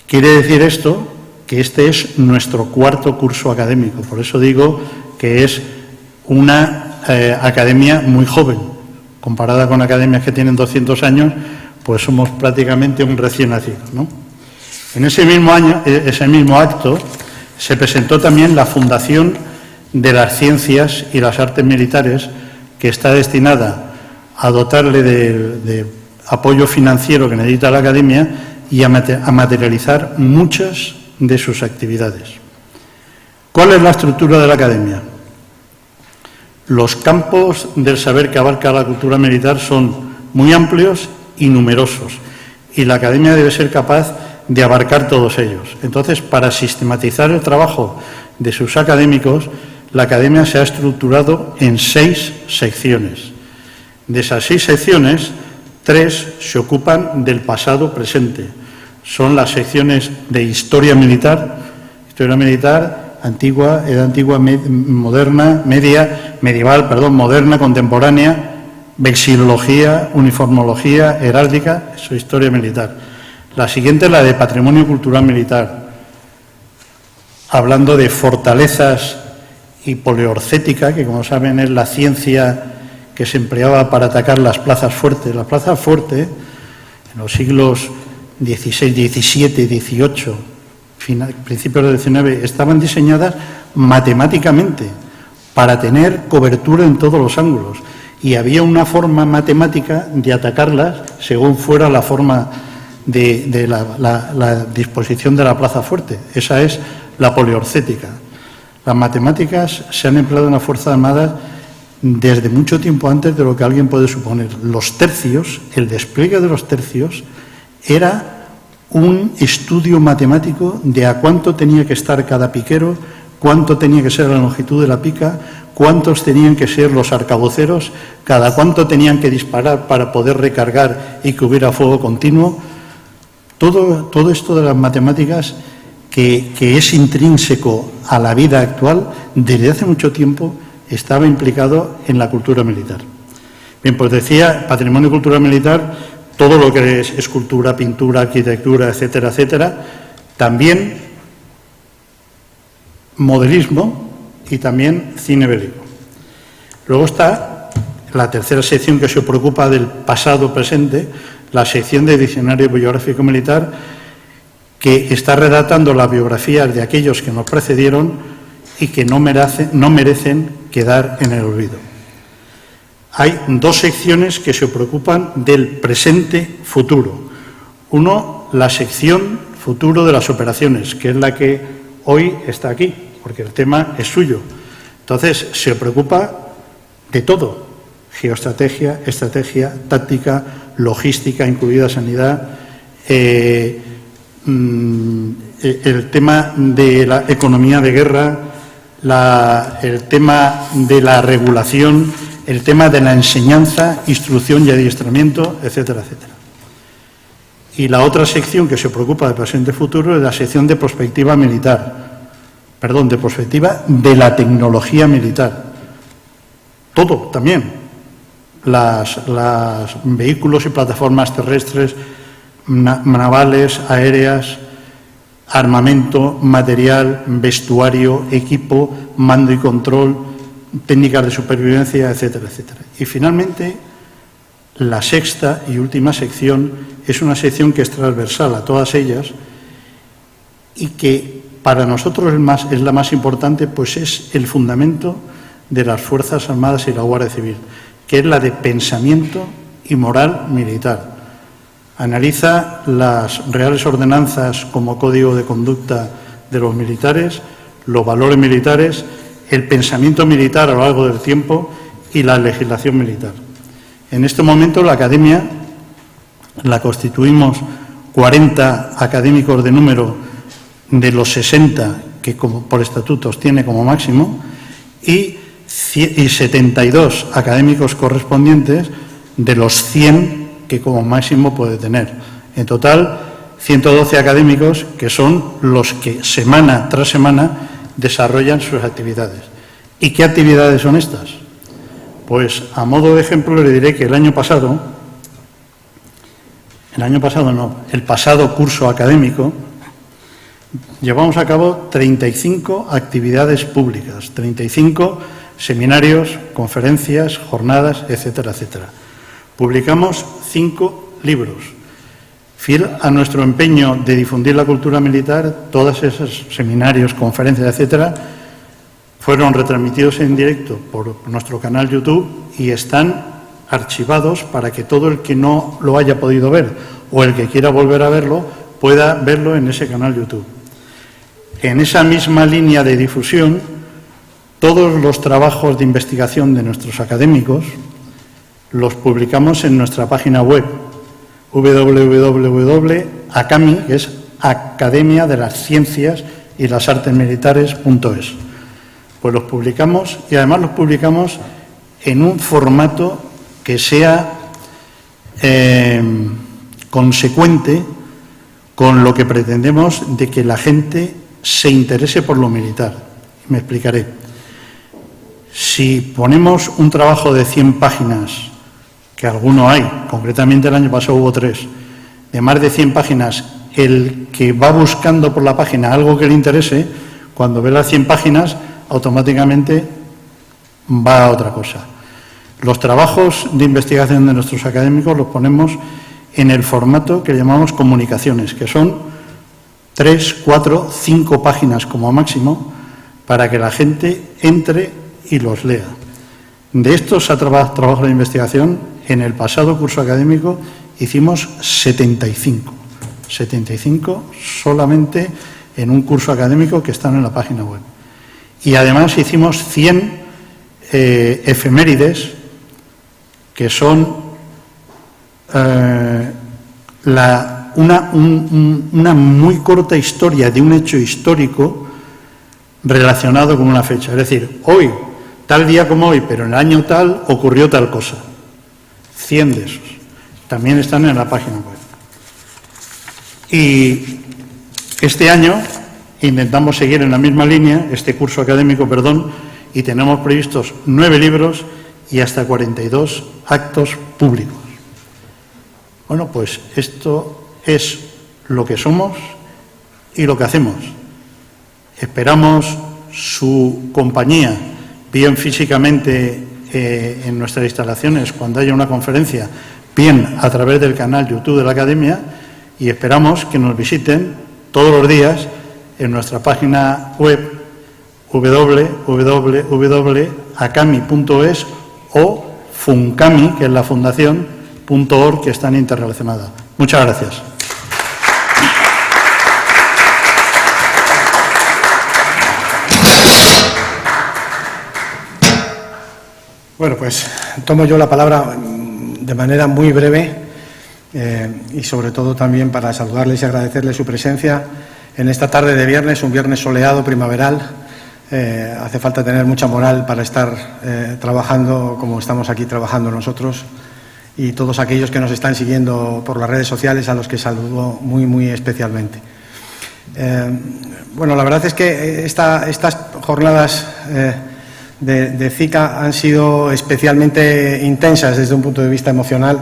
Quiere decir esto que este es nuestro cuarto curso académico, por eso digo que es una academia muy joven. Comparada con academias que tienen 200 años, pues somos prácticamente un recién nacido, ¿no? En ese mismo año, ese mismo acto, se presentó también la Fundación de las Ciencias y las Artes Militares, que está destinada a dotarle de apoyo financiero que necesita la academia y a materializar muchas de sus actividades. ¿Cuál es la estructura de la academia? Los campos del saber que abarca la cultura militar son muy amplios y numerosos, y la academia debe ser capaz de abarcar todos ellos. Entonces, para sistematizar el trabajo de sus académicos, la academia se ha estructurado en 6 secciones. De esas 6 secciones, 3 se ocupan del pasado presente. Son las secciones de historia militar, antigua, edad antigua, moderna, medieval, moderna, contemporánea, vexilología, uniformología, heráldica, eso es historia militar. La siguiente es la de patrimonio cultural militar, hablando de fortalezas y poliorcética, que como saben es la ciencia que se empleaba para atacar las plazas fuertes. Las plazas fuertes, en los siglos XVI, XVII, XVIII, principios del XIX, estaban diseñadas matemáticamente para tener cobertura en todos los ángulos. Y había una forma matemática de atacarlas según fuera la forma de la disposición de la plaza fuerte. Esa es la poliorcética. Las matemáticas se han empleado en las Fuerzas Armadas desde mucho tiempo antes de lo que alguien puede suponer. Los tercios, el despliegue de los tercios, era un estudio matemático de a cuánto tenía que estar cada piquero, cuánto tenía que ser la longitud de la pica, cuántos tenían que ser los arcabuceros, cada cuánto tenían que disparar para poder recargar y que hubiera fuego continuo. Todo esto de las matemáticas que es intrínseco a la vida actual, desde hace mucho tiempo estaba implicado en la cultura militar. Bien, pues decía, patrimonio cultural militar, todo lo que es escultura, pintura, arquitectura, etcétera, etcétera, también modelismo y también cine bélico. Luego está la tercera sección que se preocupa del pasado presente, la sección de diccionario biográfico militar, que está redactando las biografías de aquellos que nos precedieron y que no merecen quedar en el olvido. Hay dos secciones que se preocupan del presente futuro. Uno, la sección futuro de las operaciones, que es la que hoy está aquí, porque el tema es suyo. Entonces, se preocupa de todo: geoestrategia, estrategia, táctica, logística, incluida sanidad, el tema de la economía de guerra, el tema de la regulación, el tema de la enseñanza, instrucción y adiestramiento, etcétera, etcétera. Y la otra sección que se preocupa del presente futuro es la sección de perspectiva militar, perdón, de perspectiva de la tecnología militar. Todo también, los vehículos y plataformas terrestres, navales, aéreas, armamento, material, vestuario, equipo, mando y control, técnicas de supervivencia, etcétera, etcétera. Y finalmente, la sexta y última sección es una sección que es transversal a todas ellas y que para nosotros es la más importante, pues es el fundamento de las Fuerzas Armadas y la Guardia Civil, que es la de pensamiento y moral militar. Analiza las reales ordenanzas como código de conducta de los militares, los valores militares, el pensamiento militar a lo largo del tiempo y la legislación militar. En este momento la academia la constituimos 40 académicos de número de los 60 que por estatutos tiene como máximo y 72 académicos correspondientes de los 100 que como máximo puede tener. En total, 112 académicos que son los que semana tras semana desarrollan sus actividades. ¿Y qué actividades son estas? Pues a modo de ejemplo le diré que el pasado curso académico llevamos a cabo 35 actividades públicas, 35 seminarios, conferencias, jornadas, etcétera, etcétera. Publicamos 5 libros. Fiel a nuestro empeño de difundir la cultura militar, todos esos seminarios, conferencias, etcétera, fueron retransmitidos en directo por nuestro canal YouTube y están archivados para que todo el que no lo haya podido ver o el que quiera volver a verlo pueda verlo en ese canal YouTube. En esa misma línea de difusión, todos los trabajos de investigación de nuestros académicos los publicamos en nuestra página web www.acami, que es Academia de las Ciencias y las Artes Militares.es. Pues los publicamos y además los publicamos en un formato que sea consecuente con lo que pretendemos de que la gente se interese por lo militar. Me explicaré. Si ponemos un trabajo de 100 páginas, que alguno hay, concretamente el año pasado hubo 3, de más de 100 páginas, el que va buscando por la página algo que le interese, cuando ve las 100 páginas, automáticamente va a otra cosa. Los trabajos de investigación de nuestros académicos los ponemos en el formato que llamamos comunicaciones, que son 3, 4, 5 páginas como máximo, para que la gente entre y los lea. De estos trabajos de investigación, en el pasado curso académico hicimos 75 solamente en un curso académico que están en la página web. Y además hicimos 100 efemérides, que son una muy corta historia de un hecho histórico relacionado con una fecha. Es decir, hoy, tal día como hoy, pero en el año tal, ocurrió tal cosa. 100 de esos. También están en la página web. Y este año intentamos seguir en la misma línea, este curso académico, y tenemos previstos 9 libros y hasta 42 actos públicos. Bueno, pues esto es lo que somos y lo que hacemos. Esperamos su compañía, bien físicamente en nuestras instalaciones cuando haya una conferencia, bien a través del canal YouTube de la Academia, y esperamos que nos visiten todos los días en nuestra página web www.acami.es o funcami, que es la fundación.org, que están interrelacionadas. Muchas gracias. Bueno, pues tomo yo la palabra de manera muy breve y sobre todo también para saludarles y agradecerles su presencia en esta tarde de viernes, un viernes soleado, primaveral. Hace falta tener mucha moral para estar trabajando como estamos aquí trabajando nosotros, y todos aquellos que nos están siguiendo por las redes sociales, a los que saludo muy, muy especialmente. Bueno, la verdad es que estas jornadas de CICA han sido especialmente intensas desde un punto de vista emocional,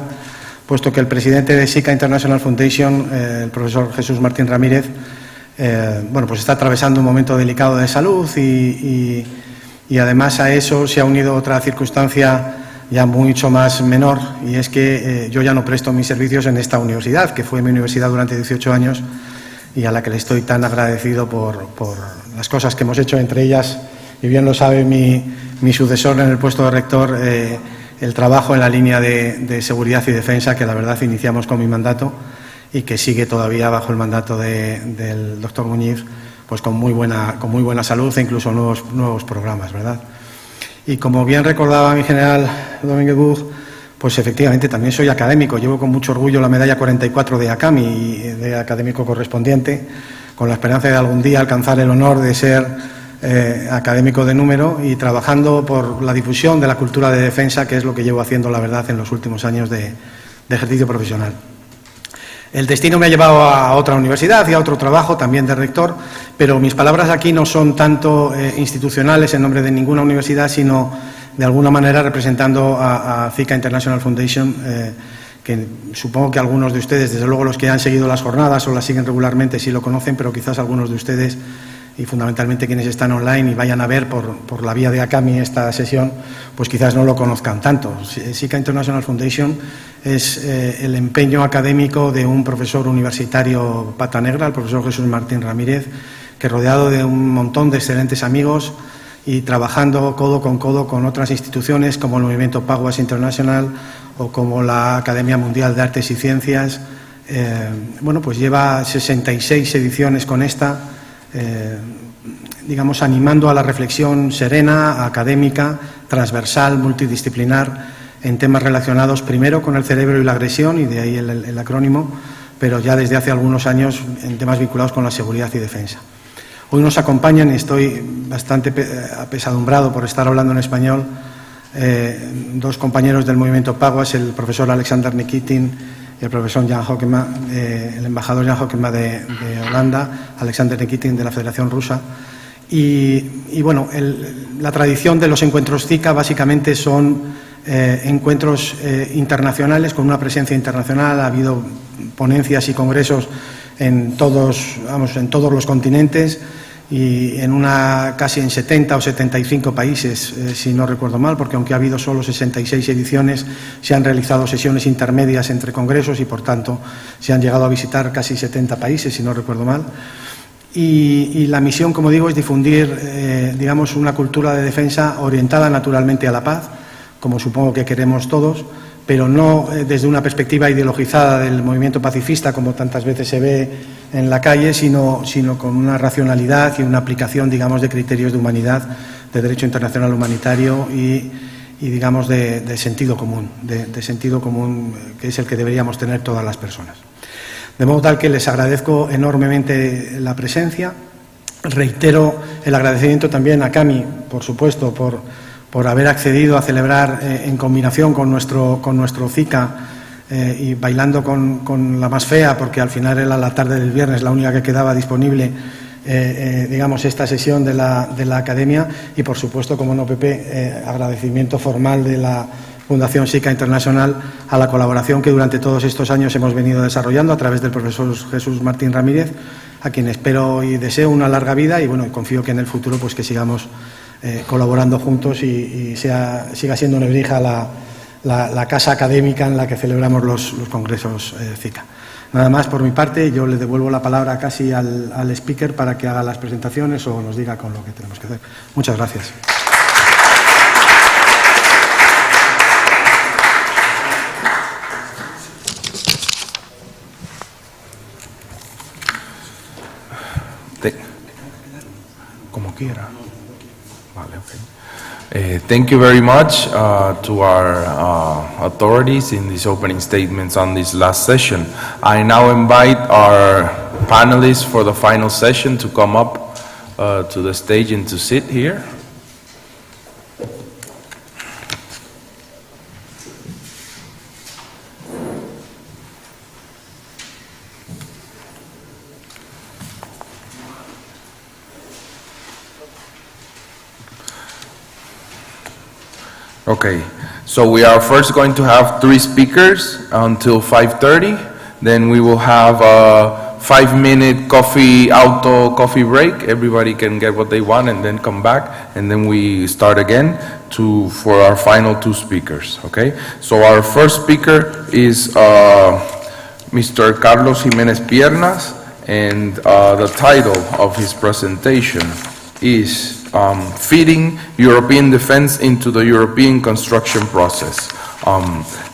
puesto que el presidente de CICA International Foundation, el profesor Jesús Martín Ramírez, bueno, pues está atravesando un momento delicado de salud y además a eso se ha unido otra circunstancia ya mucho más menor, y es que yo ya no presto mis servicios en esta universidad, que fue mi universidad durante 18 años y a la que le estoy tan agradecido por las cosas que hemos hecho, entre ellas, y bien lo sabe mi sucesor en el puesto de rector, el trabajo en la línea de seguridad y defensa, que la verdad iniciamos con mi mandato y que sigue todavía bajo el mandato del doctor Muñiz, pues con muy buena salud e incluso nuevos programas, ¿verdad? Y como bien recordaba mi general Domínguez Bug, pues efectivamente también soy académico. Llevo con mucho orgullo la medalla 44 de ACAMI, de académico correspondiente, con la esperanza de algún día alcanzar el honor de ser académico de número y trabajando por la difusión de la cultura de defensa, que es lo que llevo haciendo, la verdad, en los últimos años de ejercicio profesional. El destino me ha llevado a otra universidad y a otro trabajo también de rector, pero mis palabras aquí no son tanto institucionales en nombre de ninguna universidad, sino de alguna manera representando a CICA International Foundation, que supongo que algunos de ustedes, desde luego los que han seguido las jornadas o las siguen regularmente, sí lo conocen, pero quizás algunos de ustedes, y fundamentalmente quienes están online y vayan a ver por la vía de ACAMI esta sesión, pues quizás no lo conozcan tanto. CICA International Foundation es el empeño académico de un profesor universitario pata negra, el profesor Jesús Martín Ramírez, que rodeado de un montón de excelentes amigos y trabajando codo con otras instituciones como el Movimiento Paguas International o como la Academia Mundial de Artes y Ciencias, bueno, pues lleva 66 ediciones con esta, digamos, animando a la reflexión serena, académica, transversal, multidisciplinar, en temas relacionados primero con el cerebro y la agresión, y de ahí el acrónimo, pero ya desde hace algunos años en temas vinculados con la seguridad y defensa. Hoy nos acompañan, y estoy bastante apesadumbrado por estar hablando en español, dos compañeros del movimiento Paguas, el profesor Alexander Nikitin y el profesor Jan Hoekema, el embajador Jan Hoekema de Holanda, Alexander Nikitin de la Federación Rusa. Y bueno, la tradición de los encuentros CICA básicamente son encuentros internacionales con una presencia internacional. Ha habido ponencias y congresos en todos los continentes y casi en 70 o 75 países, si no recuerdo mal, porque aunque ha habido solo 66 ediciones, se han realizado sesiones intermedias entre congresos y, por tanto, se han llegado a visitar casi 70 países, si no recuerdo mal. Y la misión, como digo, es difundir, digamos, una cultura de defensa orientada naturalmente a la paz, como supongo que queremos todos, pero no desde una perspectiva ideologizada del movimiento pacifista, como tantas veces se ve en la calle, sino con una racionalidad y una aplicación, digamos, de criterios de humanidad, de derecho internacional humanitario y digamos, de sentido común, de sentido común, que es el que deberíamos tener todas las personas. De modo tal que les agradezco enormemente la presencia. Reitero el agradecimiento también a Cami, por supuesto, por haber accedido a celebrar en combinación con nuestro CICA y bailando con la más fea, porque al final era la tarde del viernes la única que quedaba disponible, digamos, esta sesión de la Academia, y por supuesto, como no, Pepe, agradecimiento formal de la Fundación CICA Internacional a la colaboración que durante todos estos años hemos venido desarrollando a través del profesor Jesús Martín Ramírez, a quien espero y deseo una larga vida, y bueno, confío que en el futuro pues que sigamos colaborando juntos y siga siendo Nebrija la casa académica en la que celebramos los congresos CICA. Nada más por mi parte, yo le devuelvo la palabra casi al speaker para que haga las presentaciones o nos diga con lo que tenemos que hacer. Muchas gracias. Como quiera. Vale, okay. Thank you very much to our authorities in these opening statements on this last session. I now invite our panelists for the final session to come up to the stage and to sit here. Okay, so we are first going to have 3 speakers until 5:30. Then we will have a 5-minute coffee break. Everybody can get what they want and then come back, and then we start again for our final 2 speakers. Okay, so our first speaker is Mr. Carlos Jiménez Piernas, and the title of his presentation is Feeding European Defense into the European Construction Process.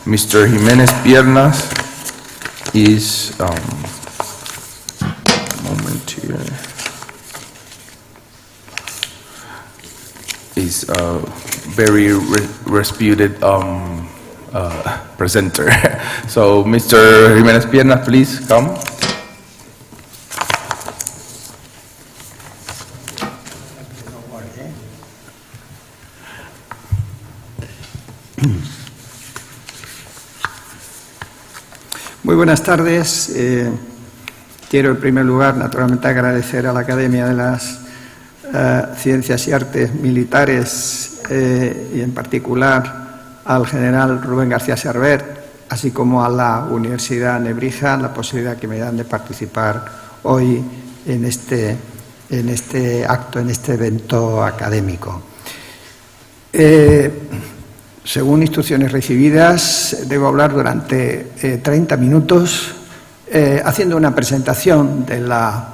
Mr. Jiménez Piernas is, is a very reputed presenter. So, Mr. Jiménez Piernas, please come. Muy buenas tardes. Quiero en primer lugar, naturalmente, agradecer a la Academia de las Ciencias y Artes Militares y en particular al general Rubén García Servet, así como a la Universidad Nebrija, la posibilidad que me dan de participar hoy en este acto, en este evento académico. Según instrucciones recibidas, debo hablar durante 30 minutos haciendo una presentación de la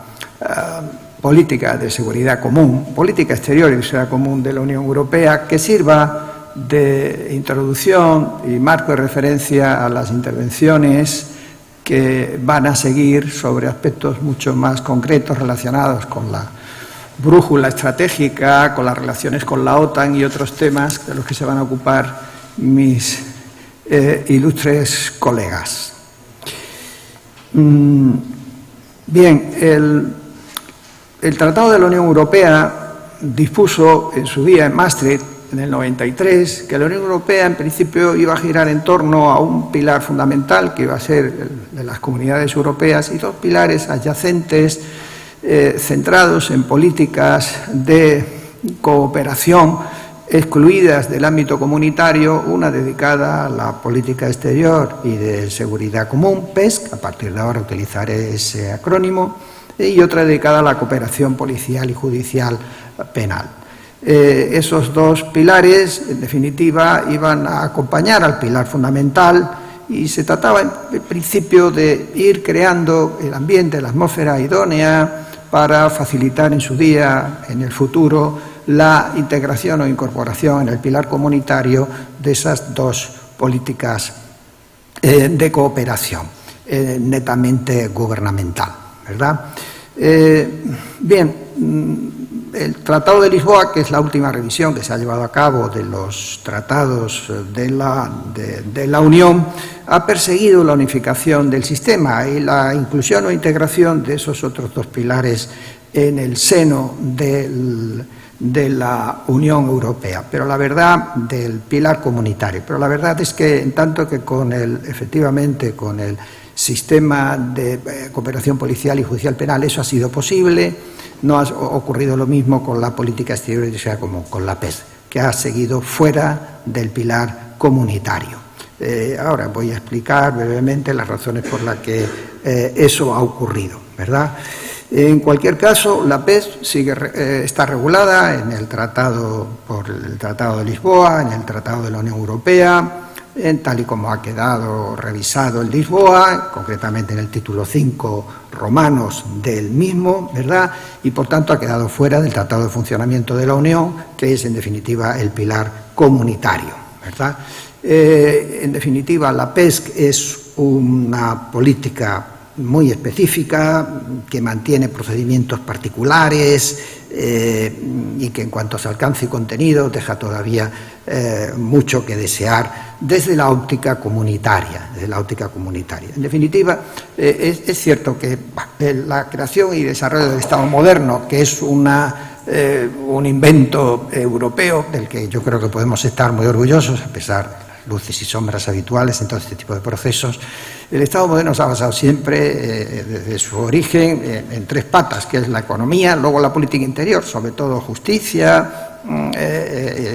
política de seguridad común, política exterior y de seguridad común de la Unión Europea, que sirva de introducción y marco de referencia a las intervenciones que van a seguir sobre aspectos mucho más concretos relacionados con la brújula estratégica, con las relaciones con la OTAN y otros temas de los que se van a ocupar mis ilustres colegas. Bien, el Tratado de la Unión Europea dispuso en su día en Maastricht, en el 93, que la Unión Europea en principio iba a girar en torno a un pilar fundamental que iba a ser el de las comunidades europeas y 2 pilares adyacentes centrados en políticas de cooperación excluidas del ámbito comunitario, una dedicada a la política exterior y de seguridad común, PESC, a partir de ahora utilizaré ese acrónimo, y otra dedicada a la cooperación policial y judicial penal. Esos 2 pilares, en definitiva, iban a acompañar al pilar fundamental y se trataba en principio de ir creando el ambiente, la atmósfera idónea para facilitar en su día, en el futuro, la integración o incorporación en el pilar comunitario de esas 2 políticas de cooperación netamente gubernamental, ¿verdad? Bien, el Tratado de Lisboa, que es la última revisión que se ha llevado a cabo de los tratados de la Unión, ha perseguido la unificación del sistema y la inclusión o integración de esos otros 2 pilares en el seno de la Unión Europea, pero la verdad, del pilar comunitario. Pero la verdad es que, en tanto que efectivamente con el sistema de cooperación policial y judicial penal eso ha sido posible, no ha ocurrido lo mismo con la política exterior y de seguridad común, con la PES, que ha seguido fuera del pilar comunitario. Ahora voy a explicar brevemente las razones por las que eso ha ocurrido, ¿verdad? En cualquier caso, la PES está regulada en el tratado, por el Tratado de Lisboa, en el Tratado de la Unión Europea, tal y como ha quedado revisado en Lisboa, concretamente en el título 5 romanos del mismo, ¿verdad? Y por tanto ha quedado fuera del Tratado de Funcionamiento de la Unión, que es en definitiva el pilar comunitario, ¿verdad? En definitiva, la PESC es una política muy específica que mantiene procedimientos particulares y que en cuanto a su alcance y contenido deja todavía mucho que desear desde la óptica comunitaria. En definitiva, es cierto que la creación y desarrollo del Estado moderno, que es un invento europeo del que yo creo que podemos estar muy orgullosos, a pesar de las luces y sombras habituales en todo este tipo de procesos, el Estado moderno se ha basado siempre, desde su origen, en tres patas, que es la economía, luego la política interior, sobre todo justicia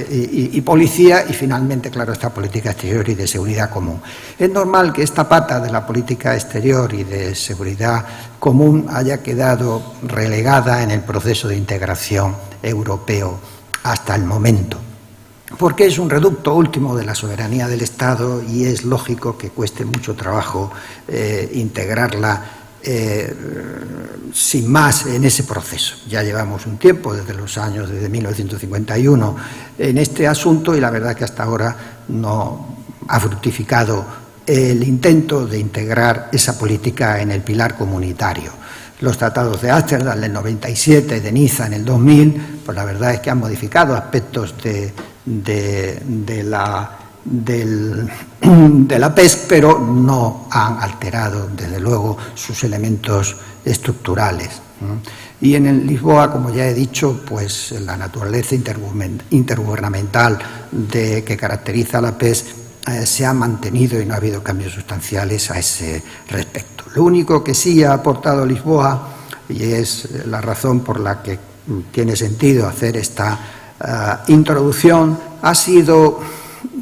y policía, y finalmente, claro, esta política exterior y de seguridad común. Es normal que esta pata de la política exterior y de seguridad común haya quedado relegada en el proceso de integración europeo hasta el momento, porque es un reducto último de la soberanía del Estado y es lógico que cueste mucho trabajo integrarla sin más en ese proceso. Ya llevamos un tiempo, desde 1951, en este asunto, y la verdad que hasta ahora no ha fructificado el intento de integrar esa política en el pilar comunitario. Los tratados de Ámsterdam en el 97, de Niza en el 2000, pues la verdad es que han modificado aspectos de la PESC, pero no han alterado, desde luego, sus elementos estructurales. Y en el Lisboa, como ya he dicho, pues la naturaleza intergubernamental que caracteriza a la PESC se ha mantenido y no ha habido cambios sustanciales a ese respecto. Lo único que sí ha aportado Lisboa, y es la razón por la que tiene sentido hacer esta introducción, ha sido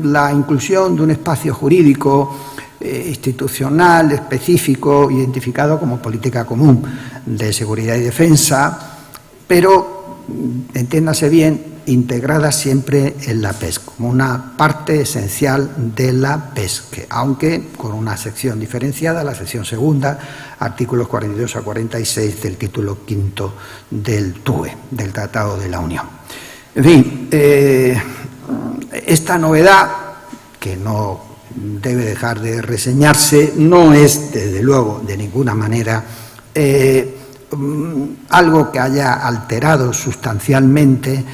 la inclusión de un espacio jurídico institucional específico identificado como política común de seguridad y defensa, pero, entiéndase bien, integrada siempre en la PESC, como una parte esencial de la PESC, aunque con una sección diferenciada, la sección segunda, artículos 42 a 46 del título quinto del TUE, del Tratado de la Unión. En fin, esta novedad, que no debe dejar de reseñarse, no es, desde luego, de ninguna manera algo que haya alterado sustancialmente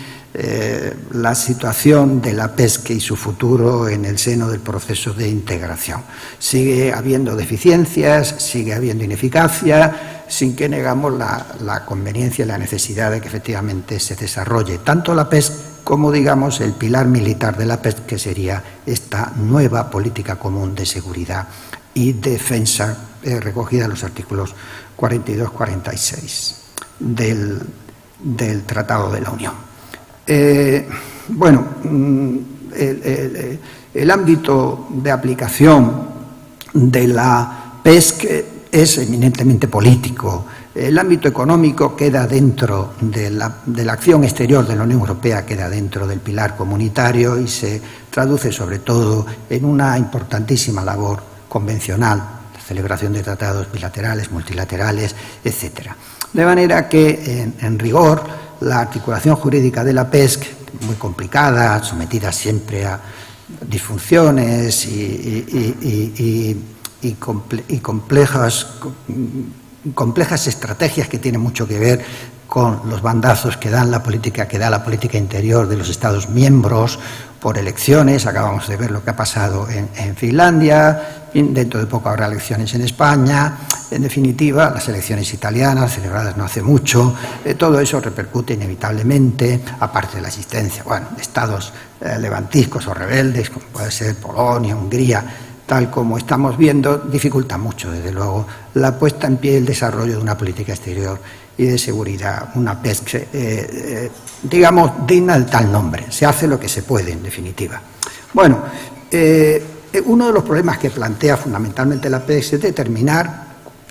la situación de la PESC y su futuro en el seno del proceso de integración. Sigue habiendo deficiencias, sigue habiendo ineficacia, sin que negamos la conveniencia y la necesidad de que efectivamente se desarrolle tanto la PESC como, digamos, el pilar militar de la PESC, que sería esta nueva política común de seguridad y defensa recogida en los artículos 42-46 del Tratado de la Unión. Bueno, el ámbito de aplicación de la PESC es eminentemente político. El ámbito económico queda dentro de la acción exterior de la Unión Europea, queda dentro del pilar comunitario y se traduce sobre todo en una importantísima labor convencional, la celebración de tratados bilaterales, multilaterales, etc. De manera que, en rigor, la articulación jurídica de la PESC, muy complicada, sometida siempre a disfunciones y complejas estrategias que tienen mucho que ver con los bandazos que da la política interior de los Estados miembros por elecciones. Acabamos de ver lo que ha pasado en Finlandia, dentro de poco habrá elecciones en España. En definitiva, las elecciones italianas, celebradas no hace mucho, todo eso repercute inevitablemente, aparte de la asistencia, bueno, de estados levantiscos o rebeldes, como puede ser Polonia, Hungría, tal como estamos viendo, dificulta mucho, desde luego, la puesta en pie y el desarrollo de una política exterior y de seguridad, una PESC, digamos, digna de tal nombre. Se hace lo que se puede, en definitiva. Bueno, uno de los problemas que plantea fundamentalmente la PESC es determinar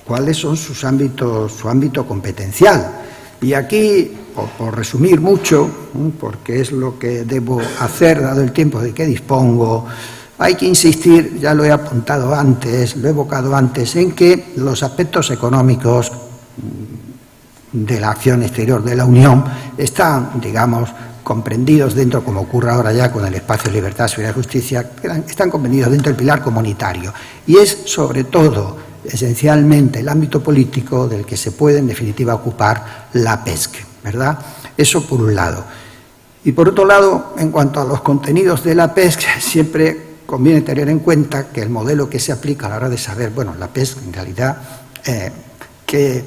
cuáles son su ámbito competencial. Y aquí, por resumir mucho, porque es lo que debo hacer, dado el tiempo de que dispongo, Hay que insistir, ya lo he apuntado antes, lo he evocado antes, en que los aspectos económicos de la acción exterior de la Unión están, digamos, comprendidos dentro, como ocurre ahora ya con el espacio de libertad, seguridad y justicia, están comprendidos dentro del pilar comunitario. Y es, sobre todo, esencialmente el ámbito político del que se puede, en definitiva, ocupar la PESC, ¿verdad? Eso por un lado. Y por otro lado, en cuanto a los contenidos de la PESC, siempre conviene tener en cuenta que el modelo que se aplica a la hora de saber, bueno, la PESC en realidad, qué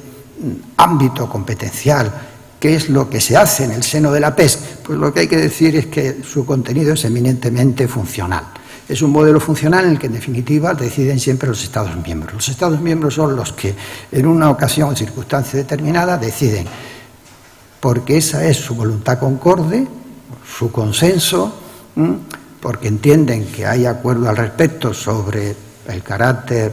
ámbito competencial, qué es lo que se hace en el seno de la PESC, pues lo que hay que decir es que su contenido es eminentemente funcional. Es un modelo funcional en el que, en definitiva, deciden siempre los Estados miembros. Los Estados miembros son los que, en una ocasión o circunstancia determinada, deciden, porque esa es su voluntad concorde, su consenso, porque entienden que hay acuerdo al respecto sobre el carácter,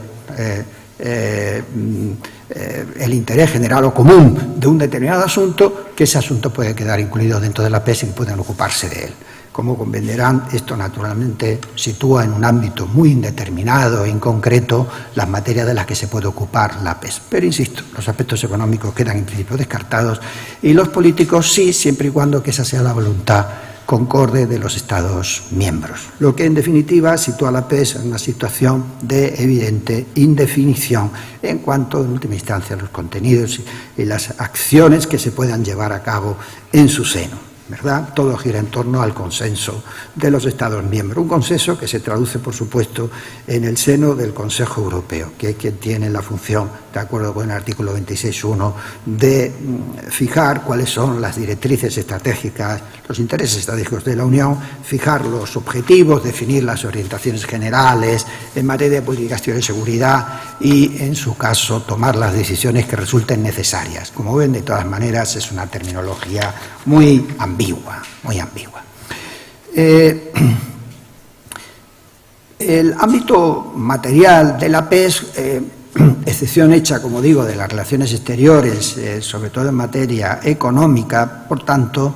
el interés general o común de un determinado asunto, que ese asunto puede quedar incluido dentro de la PESC y pueden ocuparse de él. Como comprenderán, esto naturalmente sitúa en un ámbito muy indeterminado e inconcreto las materias de las que se puede ocupar la PESC. Pero insisto, los aspectos económicos quedan en principio descartados y los políticos sí, siempre y cuando que esa sea la voluntad concorde de los Estados miembros. Lo que en definitiva sitúa a la PESC en una situación de evidente indefinición en cuanto, en última instancia, a los contenidos y las acciones que se puedan llevar a cabo en su seno, ¿verdad? Todo gira en torno al consenso de los Estados miembros. Un consenso que se traduce, por supuesto, en el seno del Consejo Europeo, que es quien tiene la función, de acuerdo con el artículo 26.1, de fijar cuáles son las directrices estratégicas, los intereses estratégicos de la Unión, fijar los objetivos, definir las orientaciones generales en materia de política exterior y seguridad y, en su caso, tomar las decisiones que resulten necesarias. Como ven, de todas maneras, es una terminología muy ambigua, muy ambigua. El ámbito material de la PESC, excepción hecha, como digo, de las relaciones exteriores, sobre todo en materia económica, por tanto,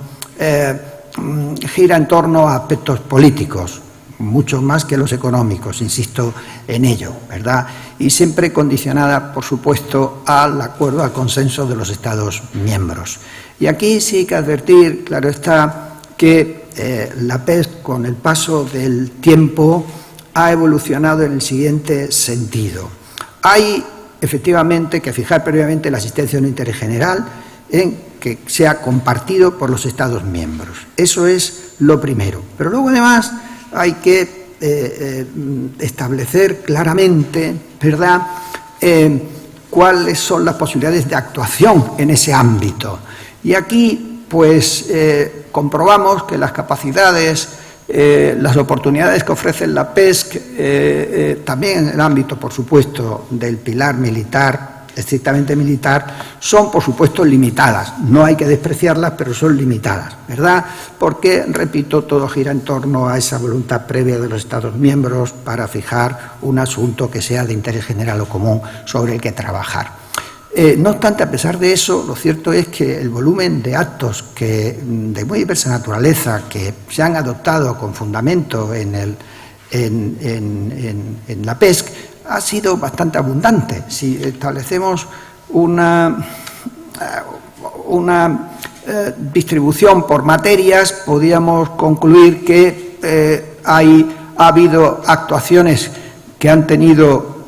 gira en torno a aspectos políticos, mucho más que los económicos, insisto en ello, ¿verdad? Y siempre condicionada, por supuesto, al acuerdo, al consenso de los Estados miembros. Y aquí sí hay que advertir, claro está, que la PESC, con el paso del tiempo, ha evolucionado en el siguiente sentido. Hay, efectivamente, que fijar previamente la asistencia de un interés general en que sea compartido por los Estados miembros. Eso es lo primero. Pero luego, además, hay que establecer claramente, ¿verdad?, cuáles son las posibilidades de actuación en ese ámbito. Y aquí, pues, comprobamos que las capacidades, las oportunidades que ofrece la PESC, también en el ámbito, por supuesto, del pilar militar, estrictamente militar, son, por supuesto, limitadas. No hay que despreciarlas, pero son limitadas, ¿verdad? Porque, repito, todo gira en torno a esa voluntad previa de los Estados miembros para fijar un asunto que sea de interés general o común sobre el que trabajar. No obstante, a pesar de eso, lo cierto es que el volumen de actos de muy diversa naturaleza que se han adoptado con fundamento en la PESC ha sido bastante abundante. Si establecemos una distribución por materias, podríamos concluir que ha habido actuaciones que han tenido,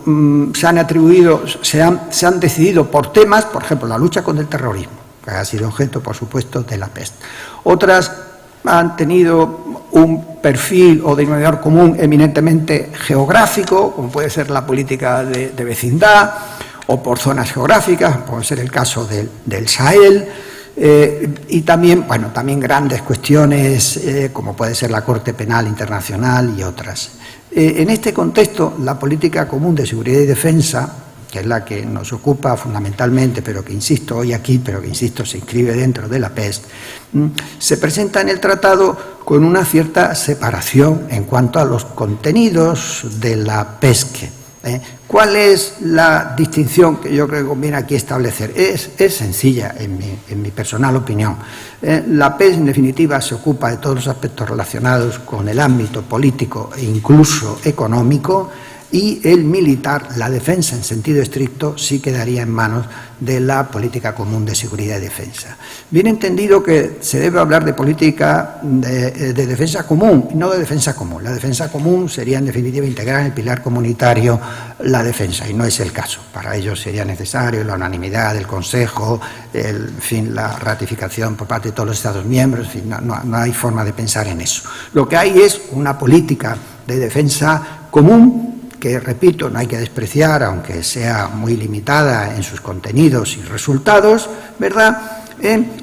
se han atribuido, se han decidido por temas, por ejemplo, la lucha contra el terrorismo, que ha sido objeto, por supuesto, de la PESC. Otras han tenido un perfil o denominador común eminentemente geográfico, como puede ser la política de vecindad, o por zonas geográficas, puede ser el caso del Sahel, y también, bueno, también grandes cuestiones como puede ser la Corte Penal Internacional y otras. En este contexto, la política común de seguridad y defensa, que es la que nos ocupa fundamentalmente, pero que insisto hoy aquí, pero que insisto se inscribe dentro de la PESC, se presenta en el tratado con una cierta separación en cuanto a los contenidos de la PESC, ¿Cuál es la distinción que yo creo que conviene aquí establecer? Es sencilla, en mi personal opinión. La PES, en definitiva, se ocupa de todos los aspectos relacionados con el ámbito político e incluso económico, y el militar, la defensa en sentido estricto, sí quedaría en manos de la política común de seguridad y defensa. Bien entendido que se debe hablar de política de defensa común, no de defensa común. La defensa común sería, en definitiva, integrar en el pilar comunitario la defensa, y no es el caso. Para ello sería necesario la unanimidad del Consejo, la ratificación por parte de todos los Estados miembros, en fin, no hay forma de pensar en eso. Lo que hay es una política de defensa común, que, repito, no hay que despreciar, aunque sea muy limitada en sus contenidos y resultados, ¿verdad?,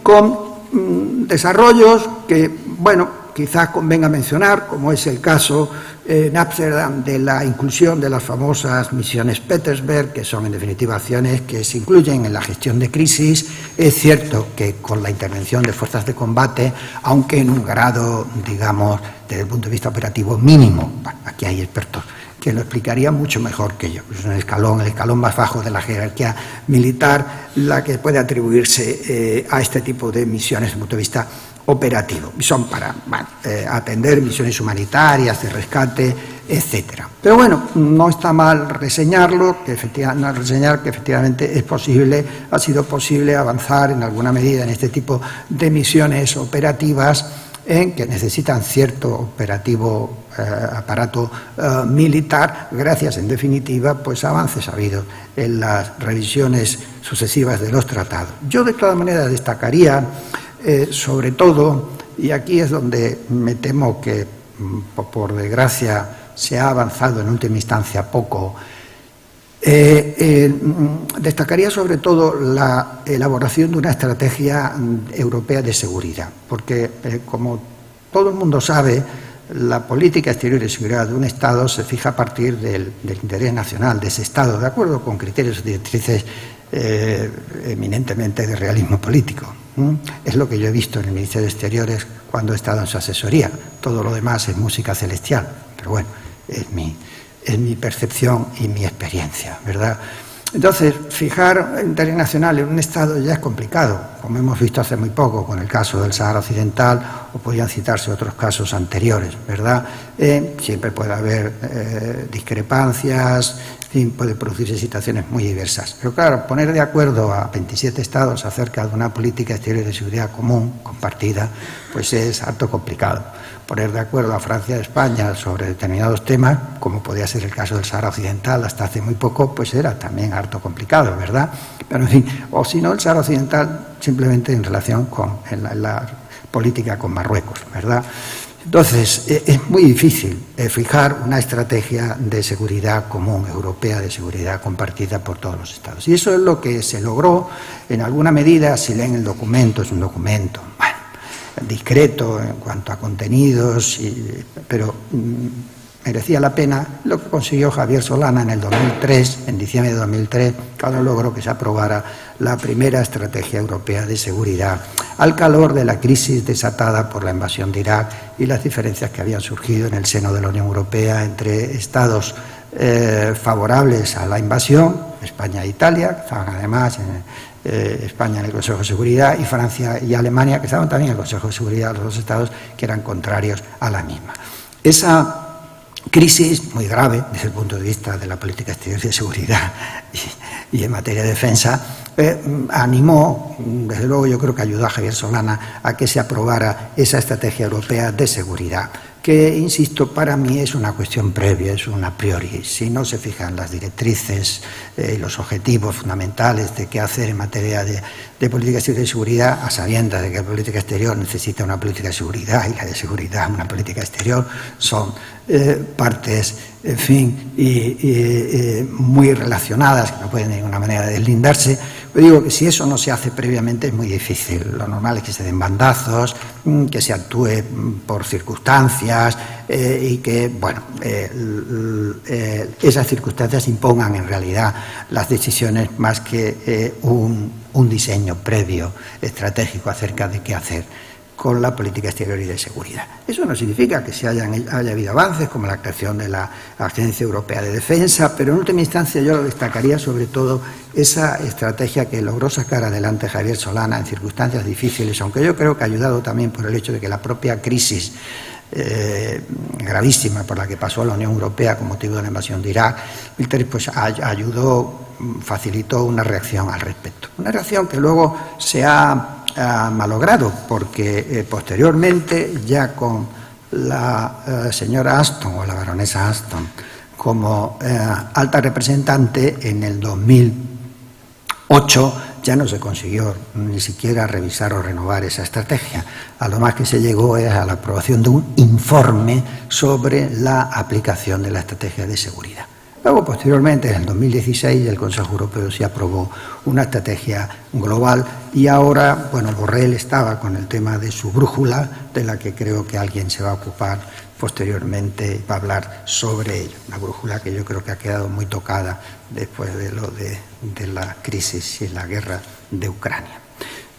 con desarrollos que, bueno, quizás convenga mencionar, como es el caso en Ámsterdam de la inclusión de las famosas misiones Petersberg, que son en definitiva acciones que se incluyen en la gestión de crisis. Es cierto que con la intervención de fuerzas de combate, aunque en un grado, digamos, desde el punto de vista operativo mínimo. Bueno, aquí hay expertos que lo explicaría mucho mejor que yo. Es el escalón más bajo de la jerarquía militar, la que puede atribuirse a este tipo de misiones desde el punto de vista operativo. Son para atender misiones humanitarias, de rescate, etcétera. Pero bueno, no está mal reseñar que efectivamente es posible, ha sido posible avanzar en alguna medida en este tipo de misiones operativas que necesitan cierto aparato militar, gracias en definitiva pues a avances habidos en las revisiones sucesivas de los tratados. Yo de todas maneras destacaría sobre todo, y aquí es donde me temo que por desgracia se ha avanzado en última instancia poco, destacaría sobre todo la elaboración de una estrategia europea de seguridad, porque como todo el mundo sabe, la política exterior y seguridad de un Estado se fija a partir del interés nacional de ese Estado, de acuerdo con criterios y directrices eminentemente de realismo político. Es lo que yo he visto en el Ministerio de Exteriores cuando he estado en su asesoría. Todo lo demás es música celestial, pero bueno, es mi percepción y mi experiencia, ¿verdad? Entonces, fijar interés nacional en un Estado ya es complicado, como hemos visto hace muy poco con el caso del Sahara Occidental, o podrían citarse otros casos anteriores, ¿verdad? Siempre puede haber discrepancias, en fin, puede producirse situaciones muy diversas. Pero claro, poner de acuerdo a 27 Estados acerca de una política exterior de seguridad común, compartida, pues es harto complicado. Poner de acuerdo a Francia y España sobre determinados temas, como podía ser el caso del Sahara Occidental hasta hace muy poco, pues era también harto complicado, ¿verdad? Pero en fin, o si no el Sahara Occidental simplemente en relación con la política con Marruecos, ¿verdad? Entonces, es muy difícil fijar una estrategia de seguridad común, europea, de seguridad compartida por todos los Estados. Y eso es lo que se logró en alguna medida. Si leen el documento, es un documento, bueno, discreto en cuanto a contenidos, pero merecía la pena lo que consiguió Javier Solana en el 2003, en diciembre de 2003, cuando logró que se aprobara la primera estrategia europea de seguridad, al calor de la crisis desatada por la invasión de Irak y las diferencias que habían surgido en el seno de la Unión Europea entre estados favorables a la invasión, España e Italia, que estaban además España en el Consejo de Seguridad, y Francia y Alemania, que estaban también en el Consejo de Seguridad, los dos estados que eran contrarios a la misma. Esa crisis muy grave desde el punto de vista de la política exterior de seguridad y en materia de defensa animó, desde luego yo creo que ayudó a Javier Solana a que se aprobara esa estrategia europea de seguridad, que, insisto, para mí es una cuestión previa, es una priori. Si no se fijan las directrices y los objetivos fundamentales de qué hacer en materia de política exterior de seguridad, a sabiendas de que la política exterior necesita una política de seguridad y la de seguridad una política exterior, son partes, en fin, muy relacionadas, que no pueden de ninguna manera deslindarse. Pero digo que si eso no se hace previamente es muy difícil. Lo normal es que se den bandazos, que se actúe por circunstancias y que, bueno, esas circunstancias impongan en realidad las decisiones más que un diseño previo estratégico acerca de qué hacer con la política exterior y de seguridad. Eso no significa que haya habido avances como la creación de la Agencia Europea de Defensa, pero en última instancia yo lo destacaría sobre todo esa estrategia que logró sacar adelante Javier Solana en circunstancias difíciles, aunque yo creo que ha ayudado también por el hecho de que la propia crisis gravísima por la que pasó la Unión Europea con motivo de la invasión de Irak, pues ayudó, facilitó una reacción al respecto. Una reacción que luego se ha malogrado porque posteriormente, ya con la señora Ashton o la baronesa Ashton como alta representante en el 2008, ya no se consiguió ni siquiera revisar o renovar esa estrategia. A lo más que se llegó es a la aprobación de un informe sobre la aplicación de la estrategia de seguridad. Luego, posteriormente, en el 2016, el Consejo Europeo sí aprobó una estrategia global y ahora, bueno, Borrell estaba con el tema de su brújula, de la que creo que alguien se va a ocupar posteriormente, va a hablar sobre ello. Una brújula que yo creo que ha quedado muy tocada después de lo de la crisis y la guerra de Ucrania.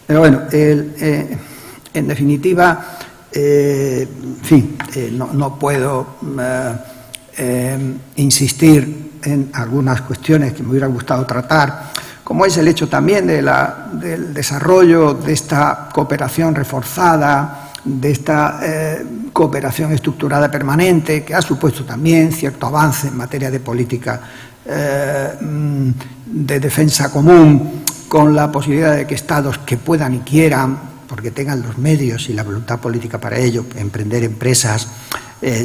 Pero bueno, en definitiva, no puedo insistir en algunas cuestiones que me hubiera gustado tratar, como es el hecho también del desarrollo de esta cooperación reforzada, de esta cooperación estructurada permanente, que ha supuesto también cierto avance en materia de política de defensa común, con la posibilidad de que estados que puedan y quieran, porque tengan los medios y la voluntad política para ello, emprender empresas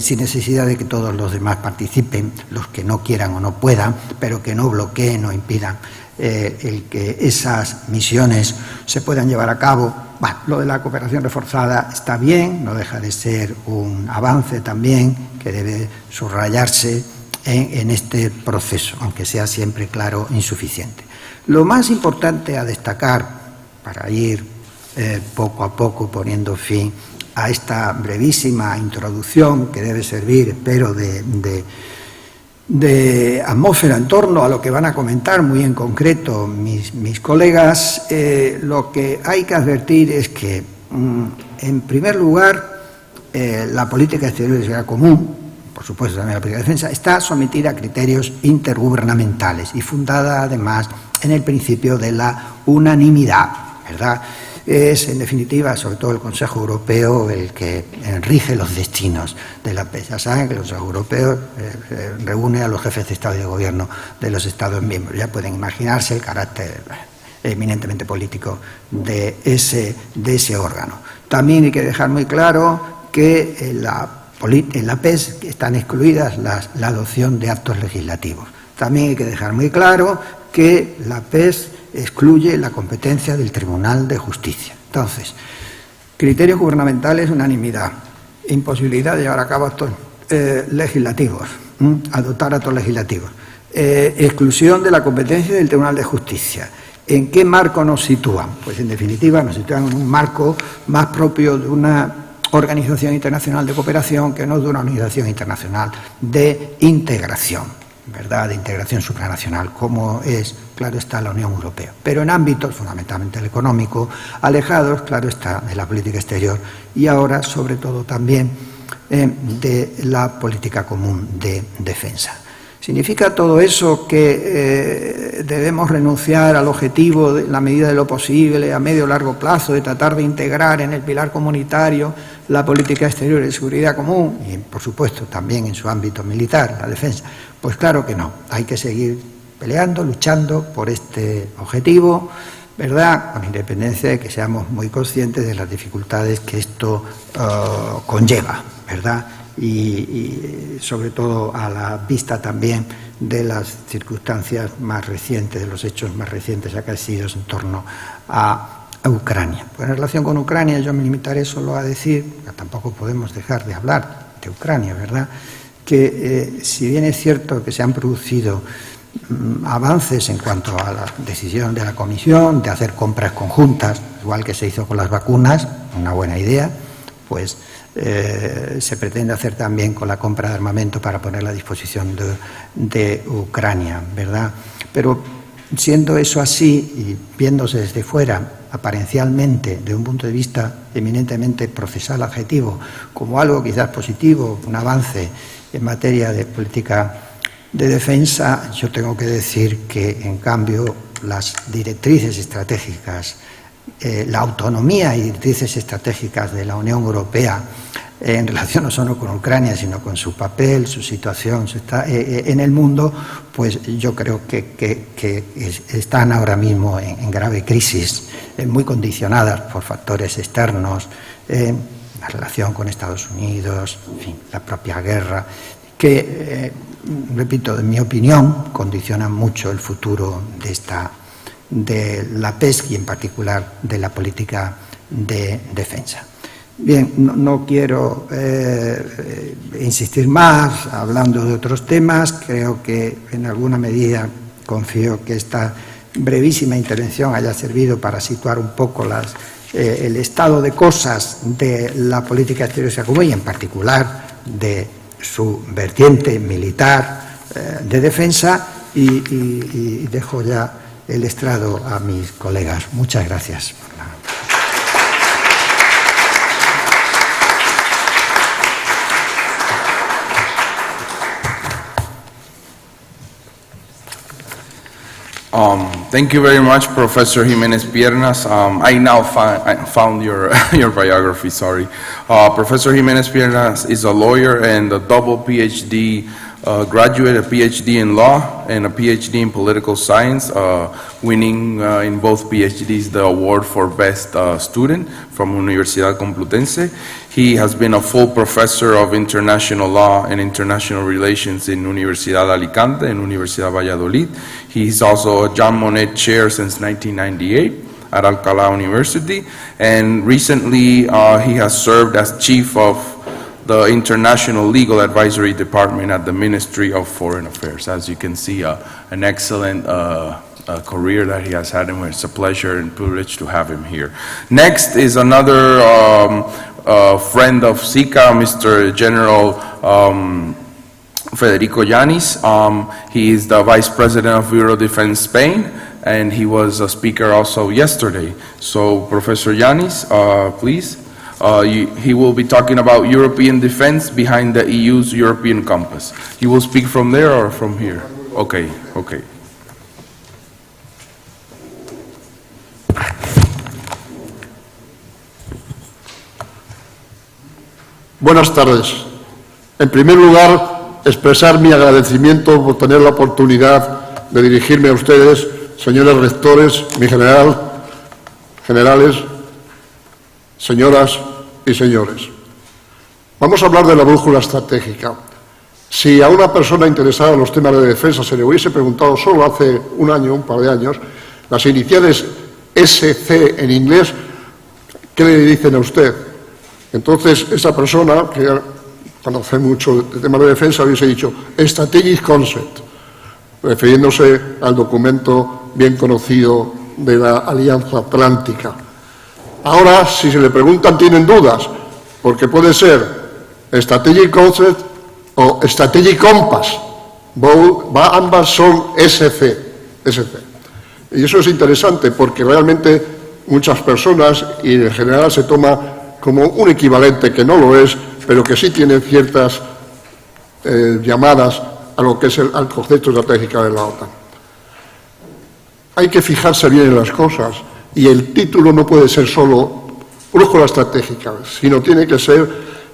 sin necesidad de que todos los demás participen, los que no quieran o no puedan, pero que no bloqueen o impidan el que esas misiones se puedan llevar a cabo. Bueno, lo de la cooperación reforzada está bien, no deja de ser un avance también que debe subrayarse en este proceso, aunque sea siempre, claro, insuficiente. Lo más importante a destacar, para ir poco a poco poniendo fin a esta brevísima introducción que debe servir, espero, de atmósfera en torno a lo que van a comentar muy en concreto mis colegas, lo que hay que advertir es que, en primer lugar, la política exterior de seguridad común, por supuesto también la política de defensa, está sometida a criterios intergubernamentales y fundada además en el principio de la unanimidad, ¿verdad? Es, en definitiva, sobre todo el Consejo Europeo el que rige los destinos de la PES. Ya saben que el Consejo Europeo reúne a los jefes de Estado y de Gobierno de los Estados miembros. Ya pueden imaginarse el carácter eminentemente político de ese órgano. También hay que dejar muy claro que en la PES están excluidas la adopción de actos legislativos. También hay que dejar muy claro que la PES excluye la competencia del Tribunal de Justicia. Entonces, criterios gubernamentales, unanimidad, imposibilidad de llevar a cabo actos legislativos, adoptar actos legislativos, exclusión de la competencia del Tribunal de Justicia. ¿En qué marco nos sitúan? Pues, en definitiva, nos sitúan en un marco más propio de una organización internacional de cooperación que no de una organización internacional de integración, ¿verdad?, de integración supranacional, como es, claro está, la Unión Europea, pero en ámbitos fundamentalmente el económico, alejados, claro está, de la política exterior y ahora, sobre todo, también de la política común de defensa. ¿Significa todo eso que debemos renunciar al objetivo, de la medida de lo posible, a medio o largo plazo, de tratar de integrar en el pilar comunitario la política exterior y de seguridad común y, por supuesto, también en su ámbito militar, la defensa? Pues claro que no. Hay que seguir peleando, luchando por este objetivo, ¿verdad?, con independencia de que seamos muy conscientes de las dificultades que esto conlleva, ¿verdad?, y sobre todo a la vista también de las circunstancias más recientes, de los hechos más recientes acaecidos en torno a Ucrania. Pues en relación con Ucrania yo me limitaré solo a decir, que tampoco podemos dejar de hablar de Ucrania, ¿verdad?, que si bien es cierto que se han producido avances en cuanto a la decisión de la Comisión de hacer compras conjuntas, igual que se hizo con las vacunas, una buena idea, pues se pretende hacer también con la compra de armamento para ponerla a disposición de Ucrania, ¿verdad? Pero siendo eso así y viéndose desde fuera, aparencialmente, de un punto de vista eminentemente procesal adjetivo, como algo quizás positivo, un avance en materia de política de defensa, yo tengo que decir que, en cambio, las directrices estratégicas, la autonomía y directrices estratégicas de la Unión Europea en relación no solo con Ucrania, sino con su papel, su situación en el mundo, pues yo creo que están ahora mismo en grave crisis, muy condicionadas por factores externos, la relación con Estados Unidos, en fin, la propia guerra, que, repito, en mi opinión, condicionan mucho el futuro de la PESC y en particular de la política de defensa. Bien, no quiero insistir más hablando de otros temas. Creo que en alguna medida confío que esta brevísima intervención haya servido para situar un poco el estado de cosas de la política exterior común y en particular de su vertiente militar de defensa y dejo ya el estrado a mis colegas. Muchas gracias. Thank you very much, Professor Jimenez Piernas. I now found your biography, sorry. Professor Jimenez Piernas is a lawyer and a double PhD graduate, a PhD in law and a PhD in political science, winning in both PhDs the award for best student from Universidad Complutense. He has been a full professor of international law and international relations in Universidad Alicante and Universidad Valladolid. He's also a Jean Monnet Chair since 1998 at Alcalá University, and recently he has served as chief of the International Legal Advisory Department at the Ministry of Foreign Affairs. As you can see, an excellent career that he has had, and it's a pleasure and privilege to have him here. Next is another friend of CICA, Mr. General Federico Yanis. He is the Vice President of Bureau Defense Spain, and he was a speaker also yesterday. So, Professor Yanis, please. He will be talking about European defense behind the EU's European compass. You will speak from there or from here? Okay, okay. Buenas tardes. En primer lugar, expresar mi agradecimiento por tener la oportunidad de dirigirme a ustedes, señores rectores, mi generales, señoras y señores. Vamos a hablar de la brújula estratégica. Si a una persona interesada en los temas de defensa se le hubiese preguntado solo hace un par de años, las iniciales SC en inglés, ¿qué le dicen a usted? Entonces, esa persona, que conoce mucho de temas de defensa, hubiese dicho Strategic Concept, refiriéndose al documento bien conocido de la Alianza Atlántica. Ahora, si se le preguntan, tienen dudas, porque puede ser Strategic Concept o Strategic Compass. Ambas son SC. Y eso es interesante, porque realmente muchas personas, y en general se toma como un equivalente que no lo es, pero que sí tiene ciertas llamadas a lo que es al concepto estratégico de la OTAN. Hay que fijarse bien en las cosas, y el título no puede ser solo brújula estratégica, sino tiene que ser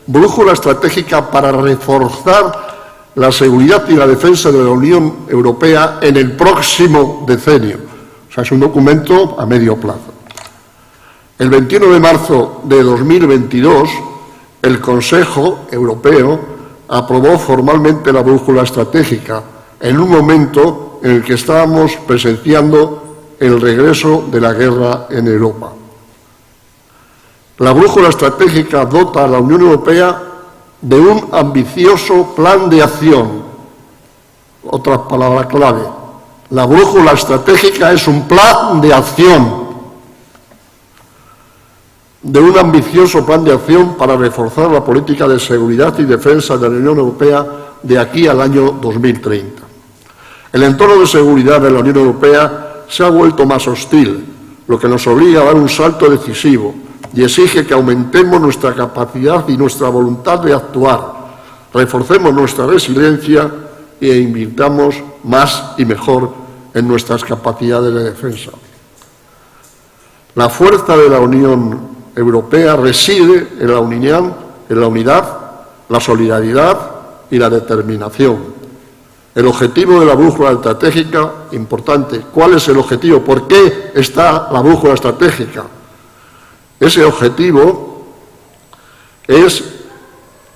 brújula estratégica para reforzar la seguridad y la defensa de la Unión Europea en el próximo decenio. O sea, es un documento a medio plazo. El 21 de marzo de 2022, el Consejo Europeo aprobó formalmente la brújula estratégica en un momento en el que estábamos presenciando el regreso de la guerra en Europa. La brújula estratégica dota a la Unión Europea de un ambicioso plan de acción. Otra palabra clave. La brújula estratégica es un plan de acción. De un ambicioso plan de acción para reforzar la política de seguridad y defensa de la Unión Europea de aquí al año 2030. El entorno de seguridad de la Unión Europea se ha vuelto más hostil, lo que nos obliga a dar un salto decisivo y exige que aumentemos nuestra capacidad y nuestra voluntad de actuar, reforcemos nuestra resiliencia e invirtamos más y mejor en nuestras capacidades de defensa. La fuerza de la Unión Europea reside en la unidad, la solidaridad y la determinación. El objetivo de la brújula estratégica, importante. ¿Cuál es el objetivo? ¿Por qué está la brújula estratégica? Ese objetivo es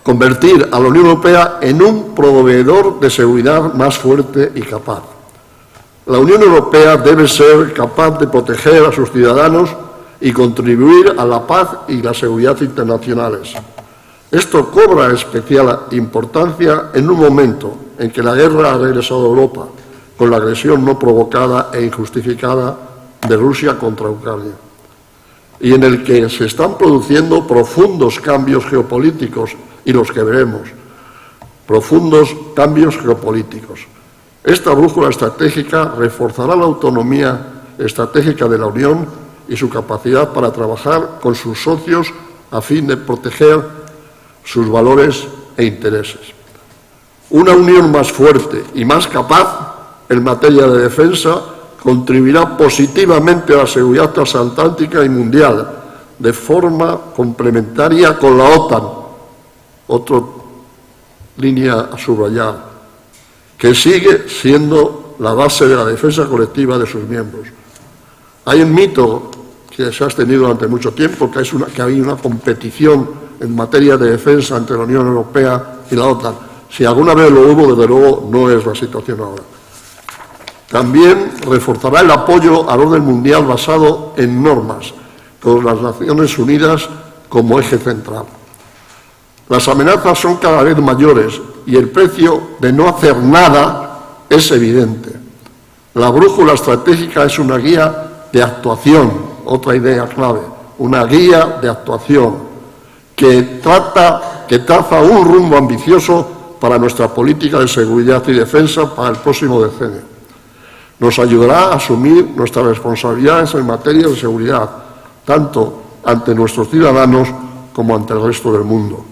convertir a la Unión Europea en un proveedor de seguridad más fuerte y capaz. La Unión Europea debe ser capaz de proteger a sus ciudadanos y contribuir a la paz y la seguridad internacionales. Esto cobra especial importancia en un momento en que la guerra ha regresado a Europa con la agresión no provocada e injustificada de Rusia contra Ucrania, y en el que se están produciendo profundos cambios geopolíticos, y los que veremos, profundos cambios geopolíticos. Esta brújula estratégica reforzará la autonomía estratégica de la Unión y su capacidad para trabajar con sus socios a fin de proteger sus valores e intereses. Una Unión más fuerte y más capaz en materia de defensa contribuirá positivamente a la seguridad transatlántica y mundial, de forma complementaria con la OTAN, otra línea a subrayar, que sigue siendo la base de la defensa colectiva de sus miembros. Hay un mito que se ha extendido durante mucho tiempo, que hay una competición en materia de defensa entre la Unión Europea y la OTAN. Si alguna vez lo hubo, desde luego no es la situación ahora. También reforzará el apoyo al orden mundial basado en normas, con las Naciones Unidas como eje central. Las amenazas son cada vez mayores y el precio de no hacer nada es evidente. La brújula estratégica es una guía de actuación, otra idea clave, una guía de actuación que traza un rumbo ambicioso para nuestra política de seguridad y defensa para el próximo decenio. Nos ayudará a asumir nuestras responsabilidades en materia de seguridad, tanto ante nuestros ciudadanos como ante el resto del mundo.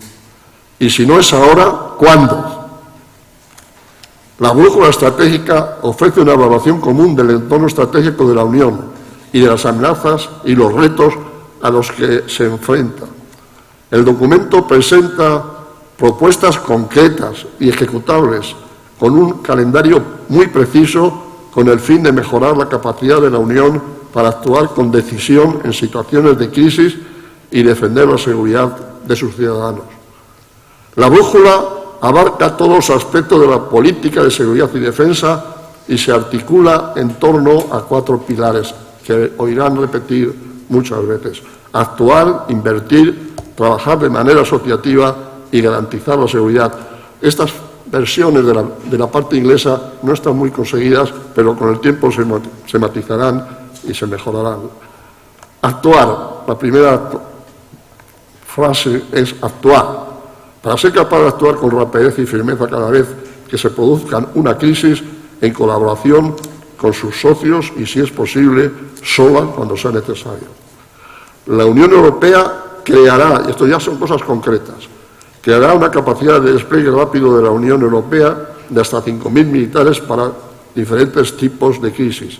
Y si no es ahora, ¿cuándo? La brújula estratégica ofrece una evaluación común del entorno estratégico de la Unión y de las amenazas y los retos a los que se enfrenta. El documento presenta propuestas concretas y ejecutables con un calendario muy preciso con el fin de mejorar la capacidad de la Unión para actuar con decisión en situaciones de crisis y defender la seguridad de sus ciudadanos. La brújula abarca todos los aspectos de la política de seguridad y defensa y se articula en torno a 4 pilares que oirán repetir muchas veces: actuar, invertir, trabajar de manera asociativa y garantizar la seguridad. Estas versiones de la parte inglesa no están muy conseguidas, pero con el tiempo se matizarán y se mejorarán. Actuar, la primera frase es actuar. Para ser capaz de actuar con rapidez y firmeza cada vez que se produzca una crisis, en colaboración con sus socios y, si es posible, sola cuando sea necesario. La Unión Europea creará, y esto ya son cosas concretas, creará una capacidad de despliegue rápido de la Unión Europea de hasta 5.000 militares para diferentes tipos de crisis.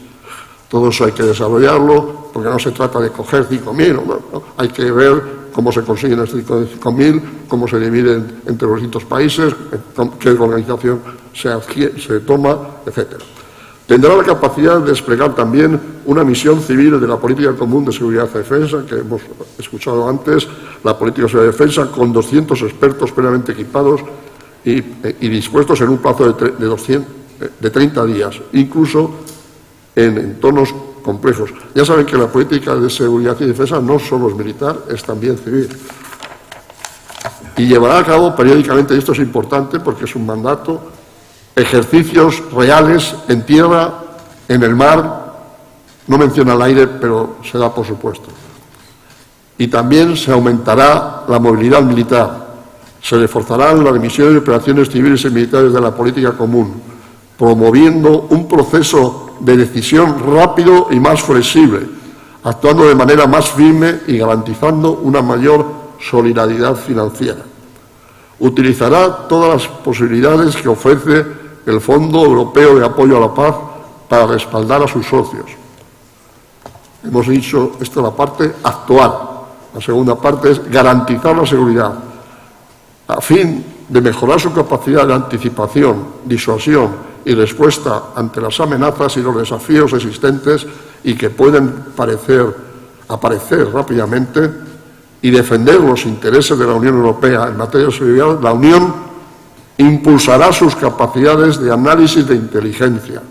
Todo eso hay que desarrollarlo, porque no se trata de coger 5.000, ¿no? Hay que ver cómo se consiguen estos 5.000, cómo se dividen entre los distintos países, qué organización se toma, etc. Tendrá la capacidad de desplegar también una misión civil de la política común de seguridad y defensa, que hemos escuchado antes, la política de seguridad y defensa, con 200 expertos plenamente equipados y dispuestos en un plazo de 30 días, incluso en entornos complejos. Ya saben que la política de seguridad y defensa no solo es militar, es también civil. Y llevará a cabo periódicamente, y esto es importante porque es un mandato, ejercicios reales en tierra, en el mar, no menciona el aire, pero se da por supuesto. Y también se aumentará la movilidad militar, se reforzarán las misiones y operaciones civiles y militares de la política común, promoviendo un proceso de decisión rápido y más flexible, actuando de manera más firme y garantizando una mayor solidaridad financiera. Utilizará todas las posibilidades que ofrece el Fondo Europeo de Apoyo a la Paz para respaldar a sus socios. Hemos dicho, esta es la parte actual. La segunda parte es garantizar la seguridad, a fin de mejorar su capacidad de anticipación, disuasión y respuesta ante las amenazas y los desafíos existentes y que pueden aparecer rápidamente, y defender los intereses de la Unión Europea en materia de seguridad. La Unión impulsará sus capacidades de análisis de inteligencia,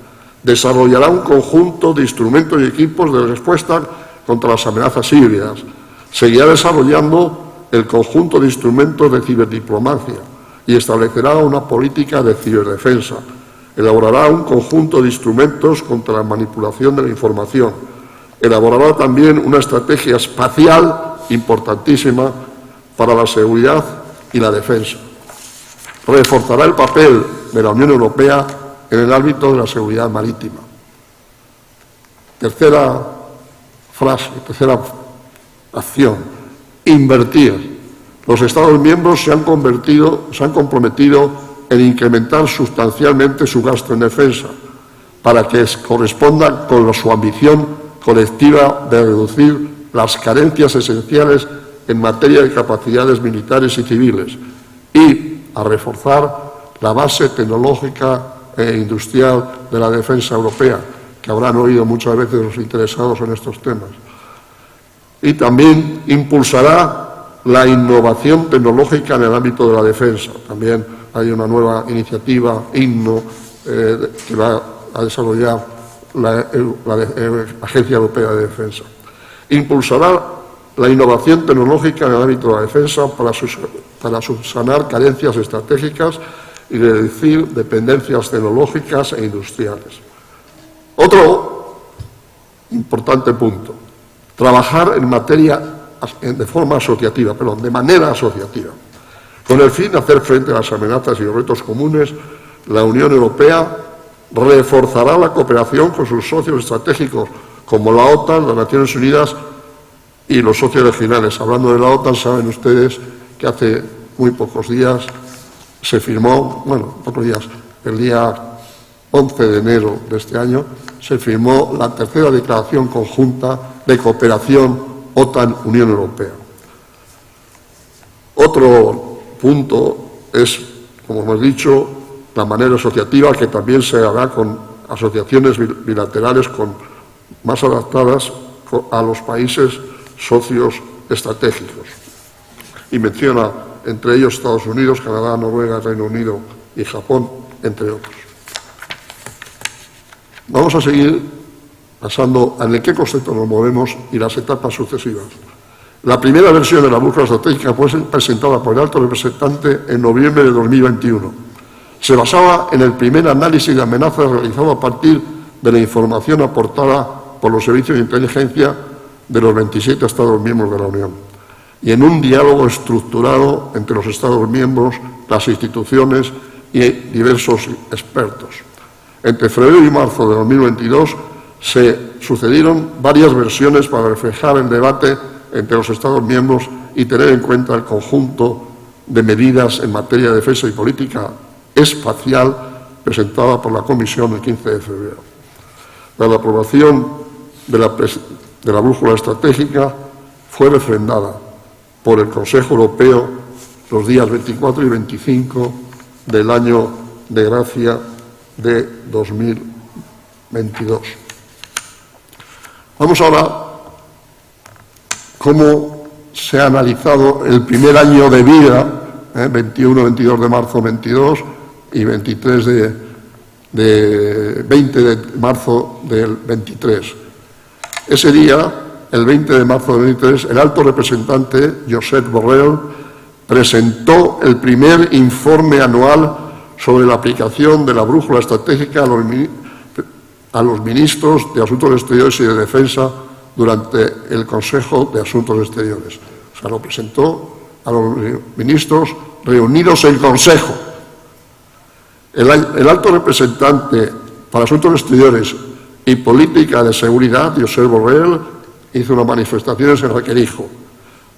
desarrollará un conjunto de instrumentos y equipos de respuesta contra las amenazas híbridas, seguirá desarrollando el conjunto de instrumentos de ciberdiplomacia y establecerá una política de ciberdefensa, elaborará un conjunto de instrumentos contra la manipulación de la información, elaborará también una estrategia espacial importantísima para la seguridad y la defensa. Reforzará el papel de la Unión Europea en el ámbito de la seguridad marítima. Tercera frase, tercera acción, invertir. Los Estados miembros se han comprometido en incrementar sustancialmente su gasto en defensa para que corresponda con su ambición colectiva de reducir las carencias esenciales en materia de capacidades militares y civiles y a reforzar la base tecnológica e industrial de la defensa europea, que habrán oído muchas veces los interesados en estos temas. Y también impulsará la innovación tecnológica en el ámbito de la defensa. También hay una nueva iniciativa, INNO, que va a desarrollar la Agencia Europea de Defensa. Impulsará la innovación tecnológica en el ámbito de la defensa para subsanar carencias estratégicas y reducir dependencias tecnológicas e industriales. Otro importante punto, trabajar de manera asociativa. Con el fin de hacer frente a las amenazas y los retos comunes, la Unión Europea reforzará la cooperación con sus socios estratégicos como la OTAN, las Naciones Unidas y los socios regionales. Hablando de la OTAN, saben ustedes que hace muy pocos días se firmó, el día 11 de enero de este año, se firmó la tercera declaración conjunta de cooperación OTAN-Unión Europea. Otro punto es, como hemos dicho, la manera asociativa, que también se hará con asociaciones bilaterales más adaptadas a los países socios estratégicos. Y menciona entre ellos Estados Unidos, Canadá, Noruega, Reino Unido y Japón, entre otros. Vamos a seguir pasando en qué concepto nos movemos y las etapas sucesivas. La primera versión de la brújula estratégica fue presentada por el alto representante en noviembre de 2021. Se basaba en el primer análisis de amenazas realizado a partir de la información aportada por los servicios de inteligencia de los 27 Estados miembros de la Unión y en un diálogo estructurado entre los Estados miembros, las instituciones y diversos expertos. Entre febrero y marzo de 2022 se sucedieron varias versiones para reflejar el debate entre los Estados miembros y tener en cuenta el conjunto de medidas en materia de defensa y política espacial presentada por la Comisión el 15 de febrero. La aprobación de la brújula estratégica fue refrendada por el Consejo Europeo los días 24 y 25 del año de gracia de 2022. Vamos ahora a cómo se ha analizado el primer año de vida, 21-22 de marzo 22 y 20 de marzo del 23. Ese día, el 20 de marzo del 23, el alto representante, Josep Borrell, presentó el primer informe anual sobre la aplicación de la brújula estratégica a los ministros de Asuntos Exteriores y de Defensa durante el Consejo de Asuntos Exteriores. O sea, lo presentó a los ministros reunidos en Consejo. El alto representante para Asuntos Exteriores y Política de Seguridad, Josep Borrell, hizo unas manifestaciones en las que dijo: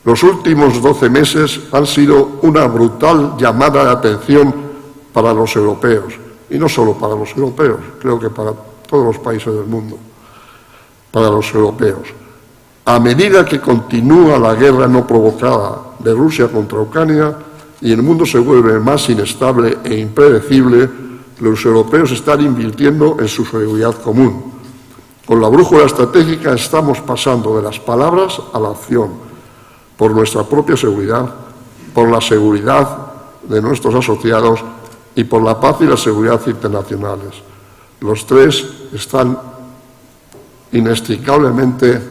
los últimos 12 meses han sido una brutal llamada de atención para los europeos, y no solo para los europeos, creo que para todos los países del mundo, para los europeos. A medida que continúa la guerra no provocada de Rusia contra Ucrania y el mundo se vuelve más inestable e impredecible, los europeos están invirtiendo en su seguridad común. Con la brújula estratégica estamos pasando de las palabras a la acción, por nuestra propia seguridad, por la seguridad de nuestros asociados y por la paz y la seguridad internacionales. Los tres están inextricablemente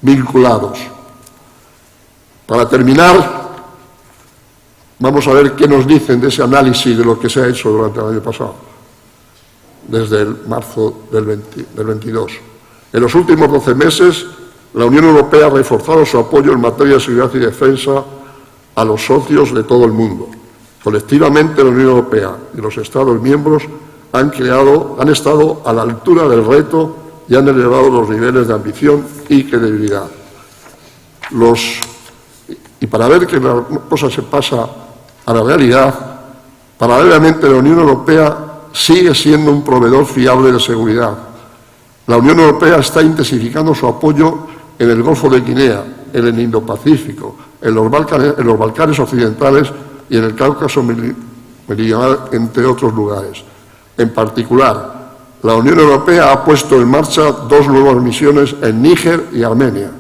vinculados. Para terminar, vamos a ver qué nos dicen de ese análisis de lo que se ha hecho durante el año pasado, desde el marzo del 22. En los últimos 12 meses, la Unión Europea ha reforzado su apoyo en materia de seguridad y defensa a los socios de todo el mundo. Colectivamente, la Unión Europea y los Estados miembros han estado a la altura del reto y han elevado los niveles de ambición y credibilidad. Y para ver que la cosa se pasa a la realidad, paralelamente la Unión Europea sigue siendo un proveedor fiable de seguridad. La Unión Europea está intensificando su apoyo en el Golfo de Guinea, en el Indo-Pacífico, en los Balcanes occidentales y en el Cáucaso meridional, entre otros lugares. En particular, la Unión Europea ha puesto en marcha 2 nuevas misiones en Níger y Armenia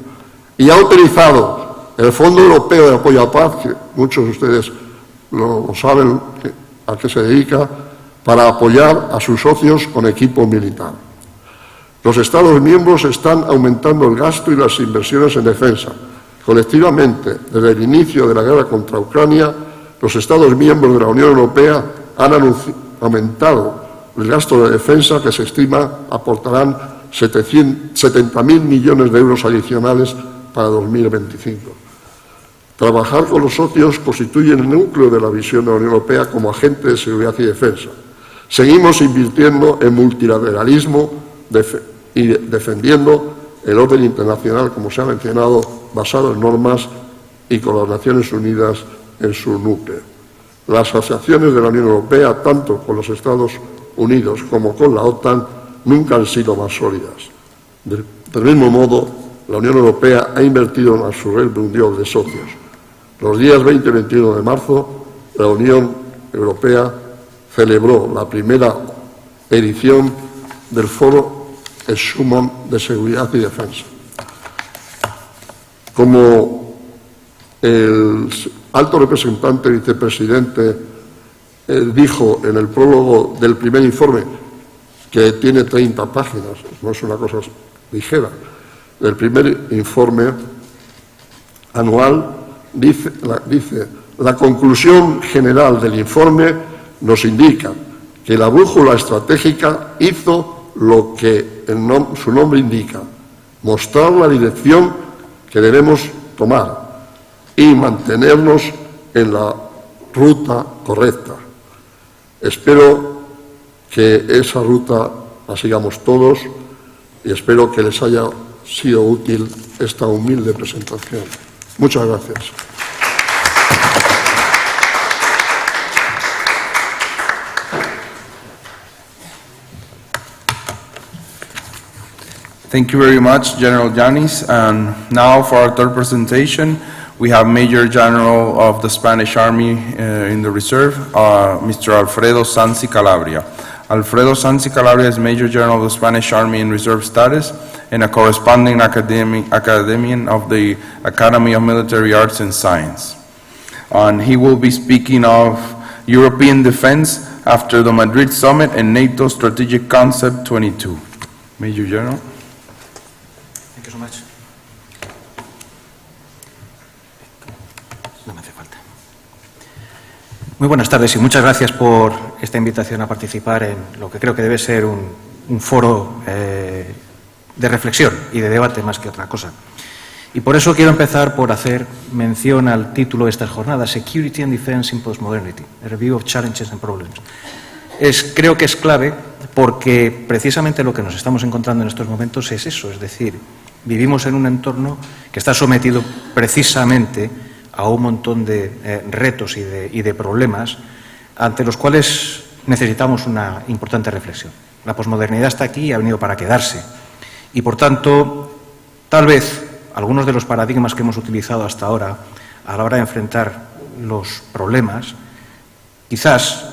y ha utilizado el Fondo Europeo de Apoyo a la Paz, que muchos de ustedes lo saben a qué se dedica, para apoyar a sus socios con equipo militar. Los Estados miembros están aumentando el gasto y las inversiones en defensa. Colectivamente, desde el inicio de la guerra contra Ucrania, los Estados miembros de la Unión Europea han aumentado el gasto de defensa, que se estima aportarán 70.000 millones de euros adicionales para 2025. Trabajar con los socios constituye el núcleo de la visión de la Unión Europea como agente de seguridad y defensa. Seguimos invirtiendo en multilateralismo y defendiendo el orden internacional, como se ha mencionado, basado en normas y con las Naciones Unidas en su núcleo. Las asociaciones de la Unión Europea, tanto con los Estados Unidos como con la OTAN, nunca han sido más sólidas. Del mismo modo, la Unión Europea ha invertido en su red mundial de socios. Los días 20 y 21 de marzo, la Unión Europea celebró la primera edición del Foro Schuman de Seguridad y Defensa. Como el alto representante vicepresidente dijo en el prólogo del primer informe, que tiene 30 páginas, no es una cosa ligera, el primer informe anual dice la conclusión general del informe nos indica que la brújula estratégica hizo lo que su nombre indica, mostrar la dirección que debemos tomar y mantenernos en la ruta correcta. Espero que esa ruta la sigamos todos y espero que les haya sido útil esta humilde presentación. Muchas gracias. Thank you very much, General Yanis. And now for our third presentation, we have Major General of the Spanish Army in the Reserve, Mr. Alfredo Sanz y Calabria. Alfredo Sanz y Calabria is Major General of the Spanish Army in Reserve status and a corresponding academician of the Academy of Military Arts and Science. And he will be speaking of European defense after the Madrid Summit and NATO Strategic Concept 22. Major General. Thank you so much. No me hace falta. Muy buenas tardes y muchas gracias por esta invitación a participar en lo que creo que debe ser un foro de reflexión y de debate más que otra cosa. Y por eso quiero empezar por hacer mención al título de esta jornada, Security and Defense in Postmodernity, a Review of Challenges and Problems. Creo que es clave porque precisamente lo que nos estamos encontrando en estos momentos es eso, es decir, vivimos en un entorno que está sometido precisamente a un montón de retos y de problemas ante los cuales necesitamos una importante reflexión. La posmodernidad está aquí y ha venido para quedarse. Y, por tanto, tal vez algunos de los paradigmas que hemos utilizado hasta ahora a la hora de enfrentar los problemas quizás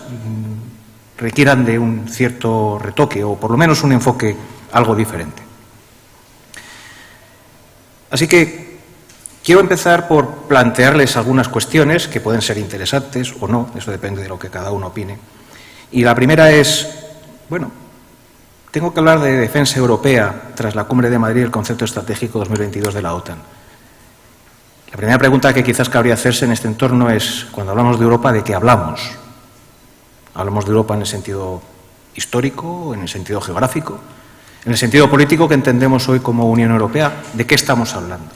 requieran de un cierto retoque o por lo menos un enfoque algo diferente. Así que quiero empezar por plantearles algunas cuestiones que pueden ser interesantes o no, eso depende de lo que cada uno opine. Y la primera es, bueno, tengo que hablar de defensa europea tras la Cumbre de Madrid y el concepto estratégico 2022 de la OTAN. La primera pregunta que quizás cabría hacerse en este entorno es, cuando hablamos de Europa, ¿de qué hablamos? ¿Hablamos de Europa en el sentido histórico, en el sentido geográfico, en el sentido político que entendemos hoy como Unión Europea? ¿De qué estamos hablando?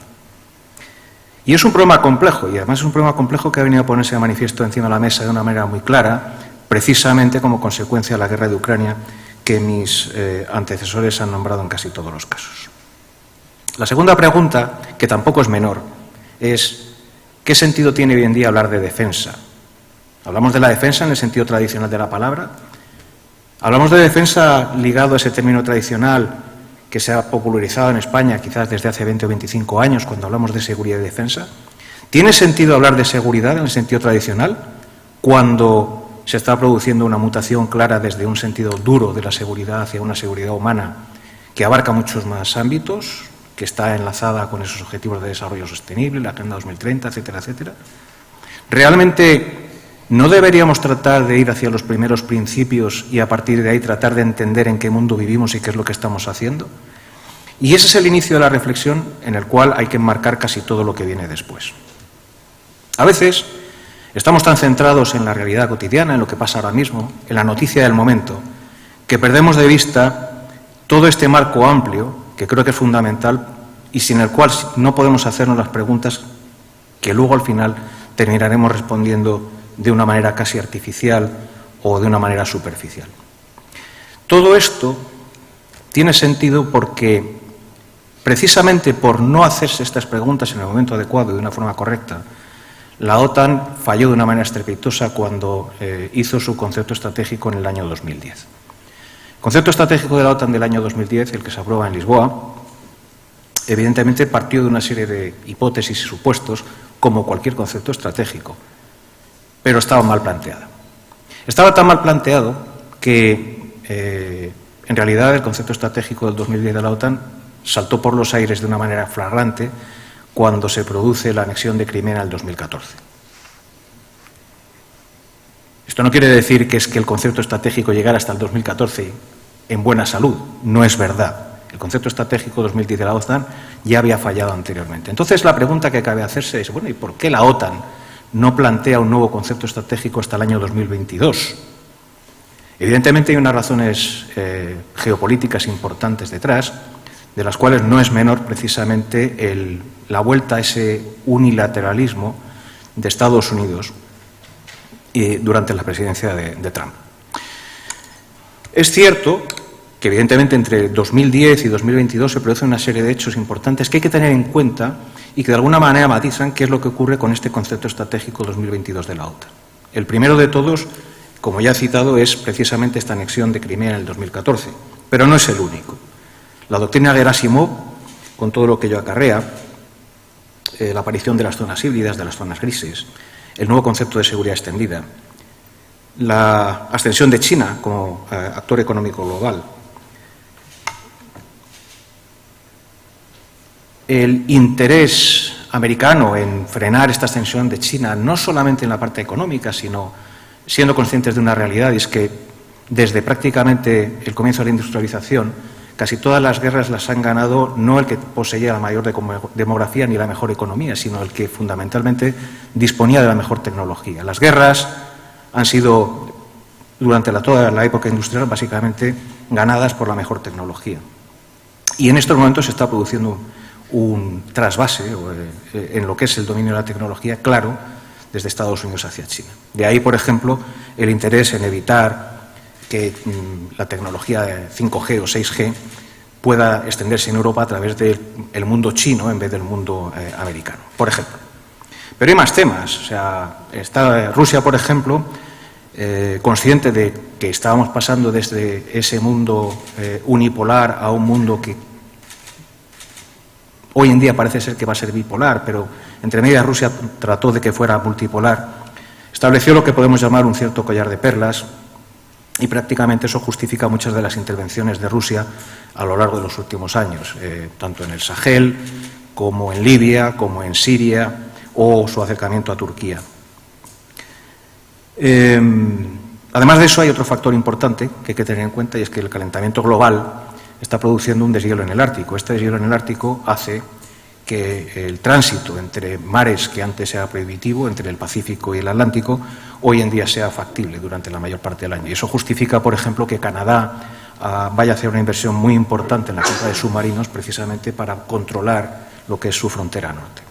Y es un problema complejo, y además es un problema complejo que ha venido a ponerse de manifiesto encima de la mesa de una manera muy clara, precisamente como consecuencia de la guerra de Ucrania, que mis antecesores han nombrado en casi todos los casos. La segunda pregunta, que tampoco es menor, es ¿qué sentido tiene hoy en día hablar de defensa? ¿Hablamos de la defensa en el sentido tradicional de la palabra? ¿Hablamos de defensa ligado a ese término tradicional que se ha popularizado en España quizás desde hace 20 o 25 años cuando hablamos de seguridad y defensa? ¿Tiene sentido hablar de seguridad en el sentido tradicional cuando se está produciendo una mutación clara desde un sentido duro de la seguridad hacia una seguridad humana que abarca muchos más ámbitos, que está enlazada con esos objetivos de desarrollo sostenible, la Agenda 2030, etcétera, etcétera? ¿Realmente no deberíamos tratar de ir hacia los primeros principios y a partir de ahí tratar de entender en qué mundo vivimos y qué es lo que estamos haciendo? Y ese es el inicio de la reflexión en el cual hay que enmarcar casi todo lo que viene después. A veces estamos tan centrados en la realidad cotidiana, en lo que pasa ahora mismo, en la noticia del momento, que perdemos de vista todo este marco amplio, que creo que es fundamental y sin el cual no podemos hacernos las preguntas que luego al final terminaremos respondiendo de una manera casi artificial o de una manera superficial. Todo esto tiene sentido porque, precisamente por no hacerse estas preguntas en el momento adecuado y de una forma correcta, la OTAN falló de una manera estrepitosa cuando hizo su concepto estratégico en el año 2010. El concepto estratégico de la OTAN del año 2010, el que se aprueba en Lisboa, evidentemente partió de una serie de hipótesis y supuestos, como cualquier concepto estratégico, pero estaba mal planteado. Estaba tan mal planteado que, en realidad, el concepto estratégico del 2010 de la OTAN saltó por los aires de una manera flagrante cuando se produce la anexión de Crimea en el 2014. Esto no quiere decir que es que el concepto estratégico llegara hasta el 2014 en buena salud. No es verdad. El concepto estratégico 2010 de la OTAN ya había fallado anteriormente. Entonces, la pregunta que cabe hacerse es, bueno, ¿y por qué la OTAN no plantea un nuevo concepto estratégico hasta el año 2022? Evidentemente hay unas razones geopolíticas importantes detrás, de las cuales no es menor precisamente la vuelta a ese unilateralismo de Estados Unidos durante la presidencia de Trump. Es cierto que evidentemente entre 2010 y 2022 se produce una serie de hechos importantes que hay que tener en cuenta y que de alguna manera matizan qué es lo que ocurre con este concepto estratégico 2022 de la OTAN. El primero de todos, como ya he citado, es precisamente esta anexión de Crimea en el 2014, pero no es el único. La doctrina Gerasimov, con todo lo que ello acarrea, la aparición de las zonas híbridas, de las zonas grises, el nuevo concepto de seguridad extendida, la ascensión de China como actor económico global, el interés americano en frenar esta ascensión de China, no solamente en la parte económica, sino siendo conscientes de una realidad, y es que desde prácticamente el comienzo de la industrialización, casi todas las guerras las han ganado no el que poseía la mayor demografía ni la mejor economía, sino el que fundamentalmente disponía de la mejor tecnología. Las guerras han sido, durante toda la época industrial, básicamente ganadas por la mejor tecnología. Y en estos momentos se está produciendo un trasvase en lo que es el dominio de la tecnología claro desde Estados Unidos hacia China. De ahí, por ejemplo, el interés en evitar que la tecnología de 5G o 6G pueda extenderse en Europa a través del mundo chino en vez del mundo americano, por ejemplo. Pero hay más temas. O sea, está Rusia, por ejemplo, consciente de que estábamos pasando desde ese mundo unipolar a un mundo que hoy en día parece ser que va a ser bipolar, pero entre medias Rusia trató de que fuera multipolar, estableció lo que podemos llamar un cierto collar de perlas y prácticamente eso justifica muchas de las intervenciones de Rusia a lo largo de los últimos años, tanto en el Sahel como en Libia, como en Siria o su acercamiento a Turquía. Además de eso hay otro factor importante que hay que tener en cuenta y es que el calentamiento global está produciendo un deshielo en el Ártico. Este deshielo en el Ártico hace que el tránsito entre mares que antes era prohibitivo, entre el Pacífico y el Atlántico, hoy en día sea factible durante la mayor parte del año. Y eso justifica, por ejemplo, que Canadá vaya a hacer una inversión muy importante en la compra de submarinos precisamente para controlar lo que es su frontera norte.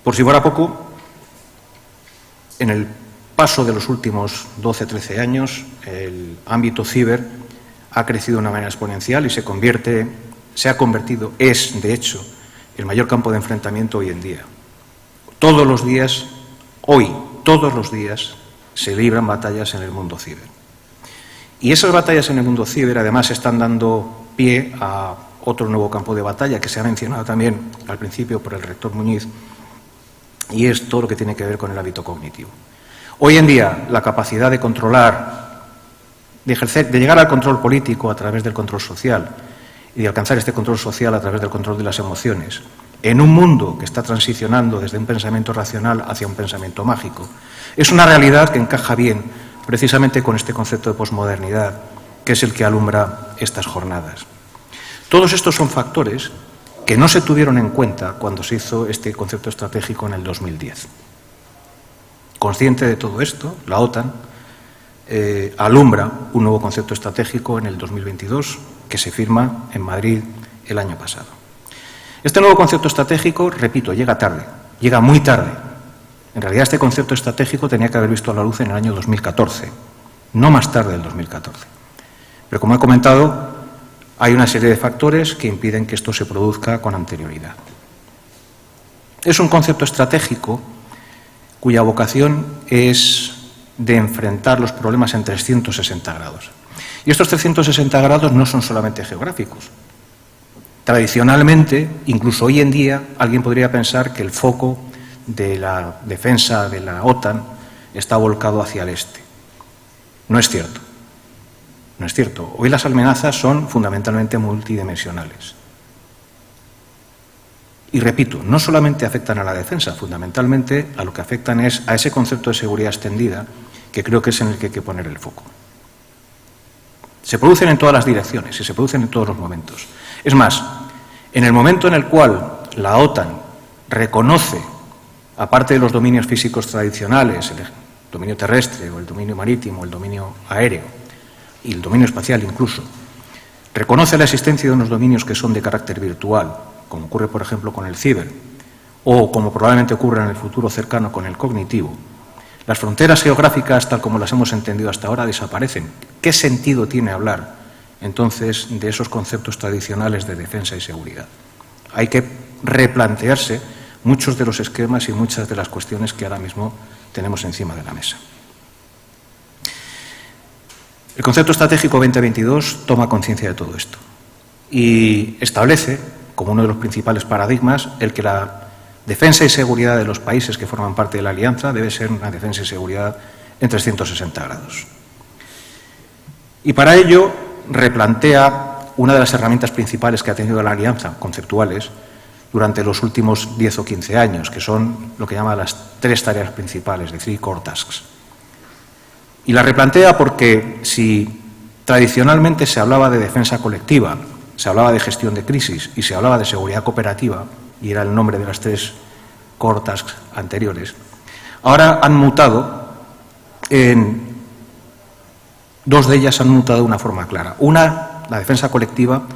Por si fuera poco, en el paso de los últimos 12-13 años, el ámbito ciber ha crecido de una manera exponencial y se ha convertido, es de hecho, el mayor campo de enfrentamiento hoy en día. Todos los días, todos los días, se libran batallas en el mundo ciber. Y esas batallas en el mundo ciber, además, están dando pie a otro nuevo campo de batalla que se ha mencionado también al principio por el rector Muñiz, y es todo lo que tiene que ver con el hábito cognitivo. Hoy en día, la capacidad de controlar, de llegar al control político a través del control social y de alcanzar este control social a través del control de las emociones, en un mundo que está transicionando desde un pensamiento racional hacia un pensamiento mágico, es una realidad que encaja bien precisamente con este concepto de posmodernidad, que es el que alumbra estas jornadas. Todos estos son factores que no se tuvieron en cuenta cuando se hizo este concepto estratégico en el 2010. Consciente de todo esto, la OTAN alumbra un nuevo concepto estratégico en el 2022 que se firma en Madrid el año pasado. Este nuevo concepto estratégico, repito, llega tarde, llega muy tarde. En realidad este concepto estratégico tenía que haber visto la luz en el año 2014, no más tarde del 2014. Pero como he comentado, hay una serie de factores que impiden que esto se produzca con anterioridad. Es un concepto estratégico cuya vocación es de enfrentar los problemas en 360 grados. Y estos 360 grados no son solamente geográficos. Tradicionalmente, incluso hoy en día, alguien podría pensar que el foco de la defensa de la OTAN está volcado hacia el este. No es cierto. No es cierto. Hoy las amenazas son fundamentalmente multidimensionales. Y repito, no solamente afectan a la defensa, fundamentalmente a lo que afectan es a ese concepto de seguridad extendida, que creo que es en el que hay que poner el foco. Se producen en todas las direcciones y se producen en todos los momentos. Es más, en el momento en el cual la OTAN reconoce, aparte de los dominios físicos tradicionales, el dominio terrestre o el dominio marítimo, el dominio aéreo y el dominio espacial incluso, reconoce la existencia de unos dominios que son de carácter virtual, como ocurre, por ejemplo, con el ciber, o como probablemente ocurra en el futuro cercano con el cognitivo, las fronteras geográficas, tal como las hemos entendido hasta ahora, desaparecen. ¿Qué sentido tiene hablar, entonces, de esos conceptos tradicionales de defensa y seguridad? Hay que replantearse muchos de los esquemas y muchas de las cuestiones que ahora mismo tenemos encima de la mesa. El concepto estratégico 2022 toma conciencia de todo esto y establece, como uno de los principales paradigmas, el que la defensa y seguridad de los países que forman parte de la alianza debe ser una defensa y seguridad en 360 grados. Y para ello replantea una de las herramientas principales que ha tenido la alianza, conceptuales, durante los últimos 10 o 15 años, que son lo que llama las 3 tareas principales, de 3 core tasks. Y la replantea porque si tradicionalmente se hablaba de defensa colectiva, se hablaba de gestión de crisis y se hablaba de seguridad cooperativa, y era el nombre de las 3 core tasks anteriores, ahora han mutado en 2 de ellas han mutado de una forma clara. Una la defensa colectiva,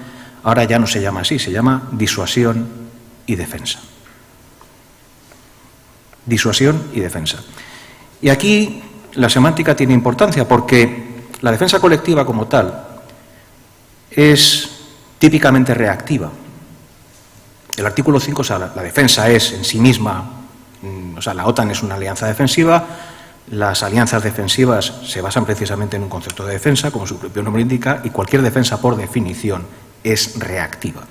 ahora ya no se llama así, se llama disuasión y defensa. Disuasión y defensa. Y aquí la semántica tiene importancia porque la defensa colectiva como tal es típicamente reactiva. El artículo 5, o sea, la defensa es en sí misma, o sea, la OTAN es una alianza defensiva, las alianzas defensivas se basan precisamente en un concepto de defensa, como su propio nombre indica, y cualquier defensa por definición es reactiva.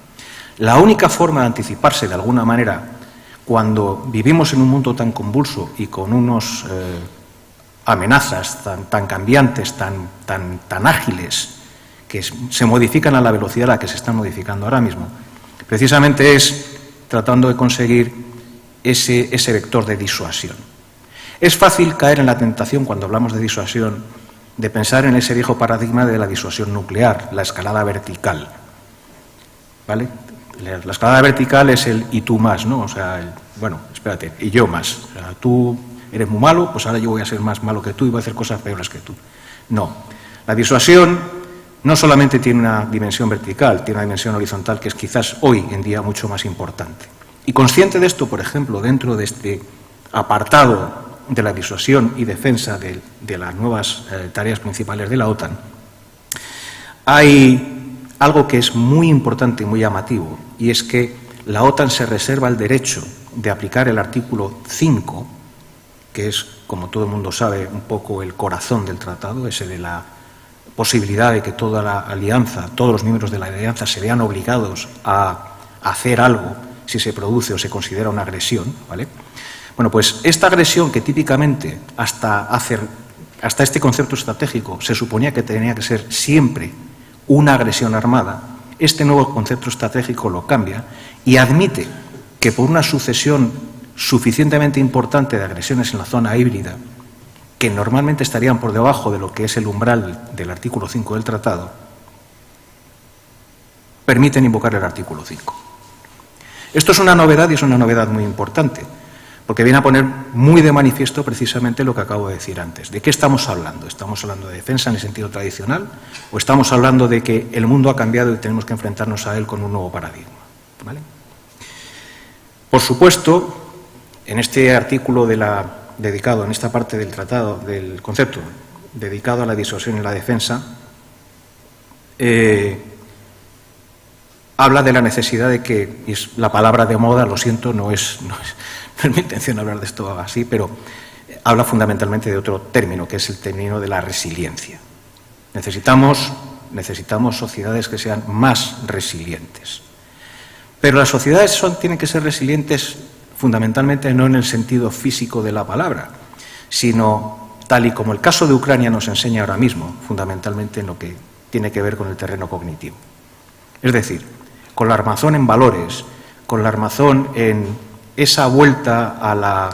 La única forma de anticiparse de alguna manera cuando vivimos en un mundo tan convulso y con unos amenazas tan cambiantes, tan ágiles, que se modifican a la velocidad a la que se están modificando ahora mismo, precisamente es tratando de conseguir ese vector de disuasión. Es fácil caer en la tentación, cuando hablamos de disuasión, de pensar en ese viejo paradigma de la disuasión nuclear, la escalada vertical. ¿Vale? La escalada vertical es el y tú más, ¿no? O sea, bueno, espérate, y yo más. O sea, tú eres muy malo, pues ahora yo voy a ser más malo que tú y voy a hacer cosas peores que tú. No. La disuasión no solamente tiene una dimensión vertical, tiene una dimensión horizontal que es quizás hoy en día mucho más importante. Y consciente de esto, por ejemplo, dentro de este apartado de la disuasión y defensa de las nuevas tareas principales de la OTAN, hay algo que es muy importante y muy llamativo, y es que la OTAN se reserva el derecho de aplicar el artículo 5, que es, como todo el mundo sabe, un poco el corazón del tratado, ese de la posibilidad de que toda la alianza, todos los miembros de la alianza se vean obligados a hacer algo si se produce o se considera una agresión, ¿vale? Bueno, pues esta agresión que típicamente hasta este concepto estratégico se suponía que tenía que ser siempre una agresión armada, este nuevo concepto estratégico lo cambia y admite que por una sucesión suficientemente importante de agresiones en la zona híbrida, que normalmente estarían por debajo de lo que es el umbral del artículo 5 del tratado, permiten invocar el artículo 5. Esto es una novedad y es una novedad muy importante, porque viene a poner muy de manifiesto precisamente lo que acabo de decir antes. ¿De qué estamos hablando? ¿Estamos hablando de defensa en el sentido tradicional o estamos hablando de que el mundo ha cambiado y tenemos que enfrentarnos a él con un nuevo paradigma? ¿Vale? Por supuesto, en este artículo dedicado, en esta parte del tratado, del concepto dedicado a la disuasión y la defensa, habla de la necesidad de que, y es la palabra de moda, lo siento, no es mi intención hablar de esto así, pero habla fundamentalmente de otro término, que es el término de la resiliencia. Necesitamos sociedades que sean más resilientes. Pero las sociedades tienen que ser resilientes fundamentalmente no en el sentido físico de la palabra, sino, tal y como el caso de Ucrania nos enseña ahora mismo, fundamentalmente en lo que tiene que ver con el terreno cognitivo. Es decir, con la armazón en valores, con la armazón en esa vuelta a la,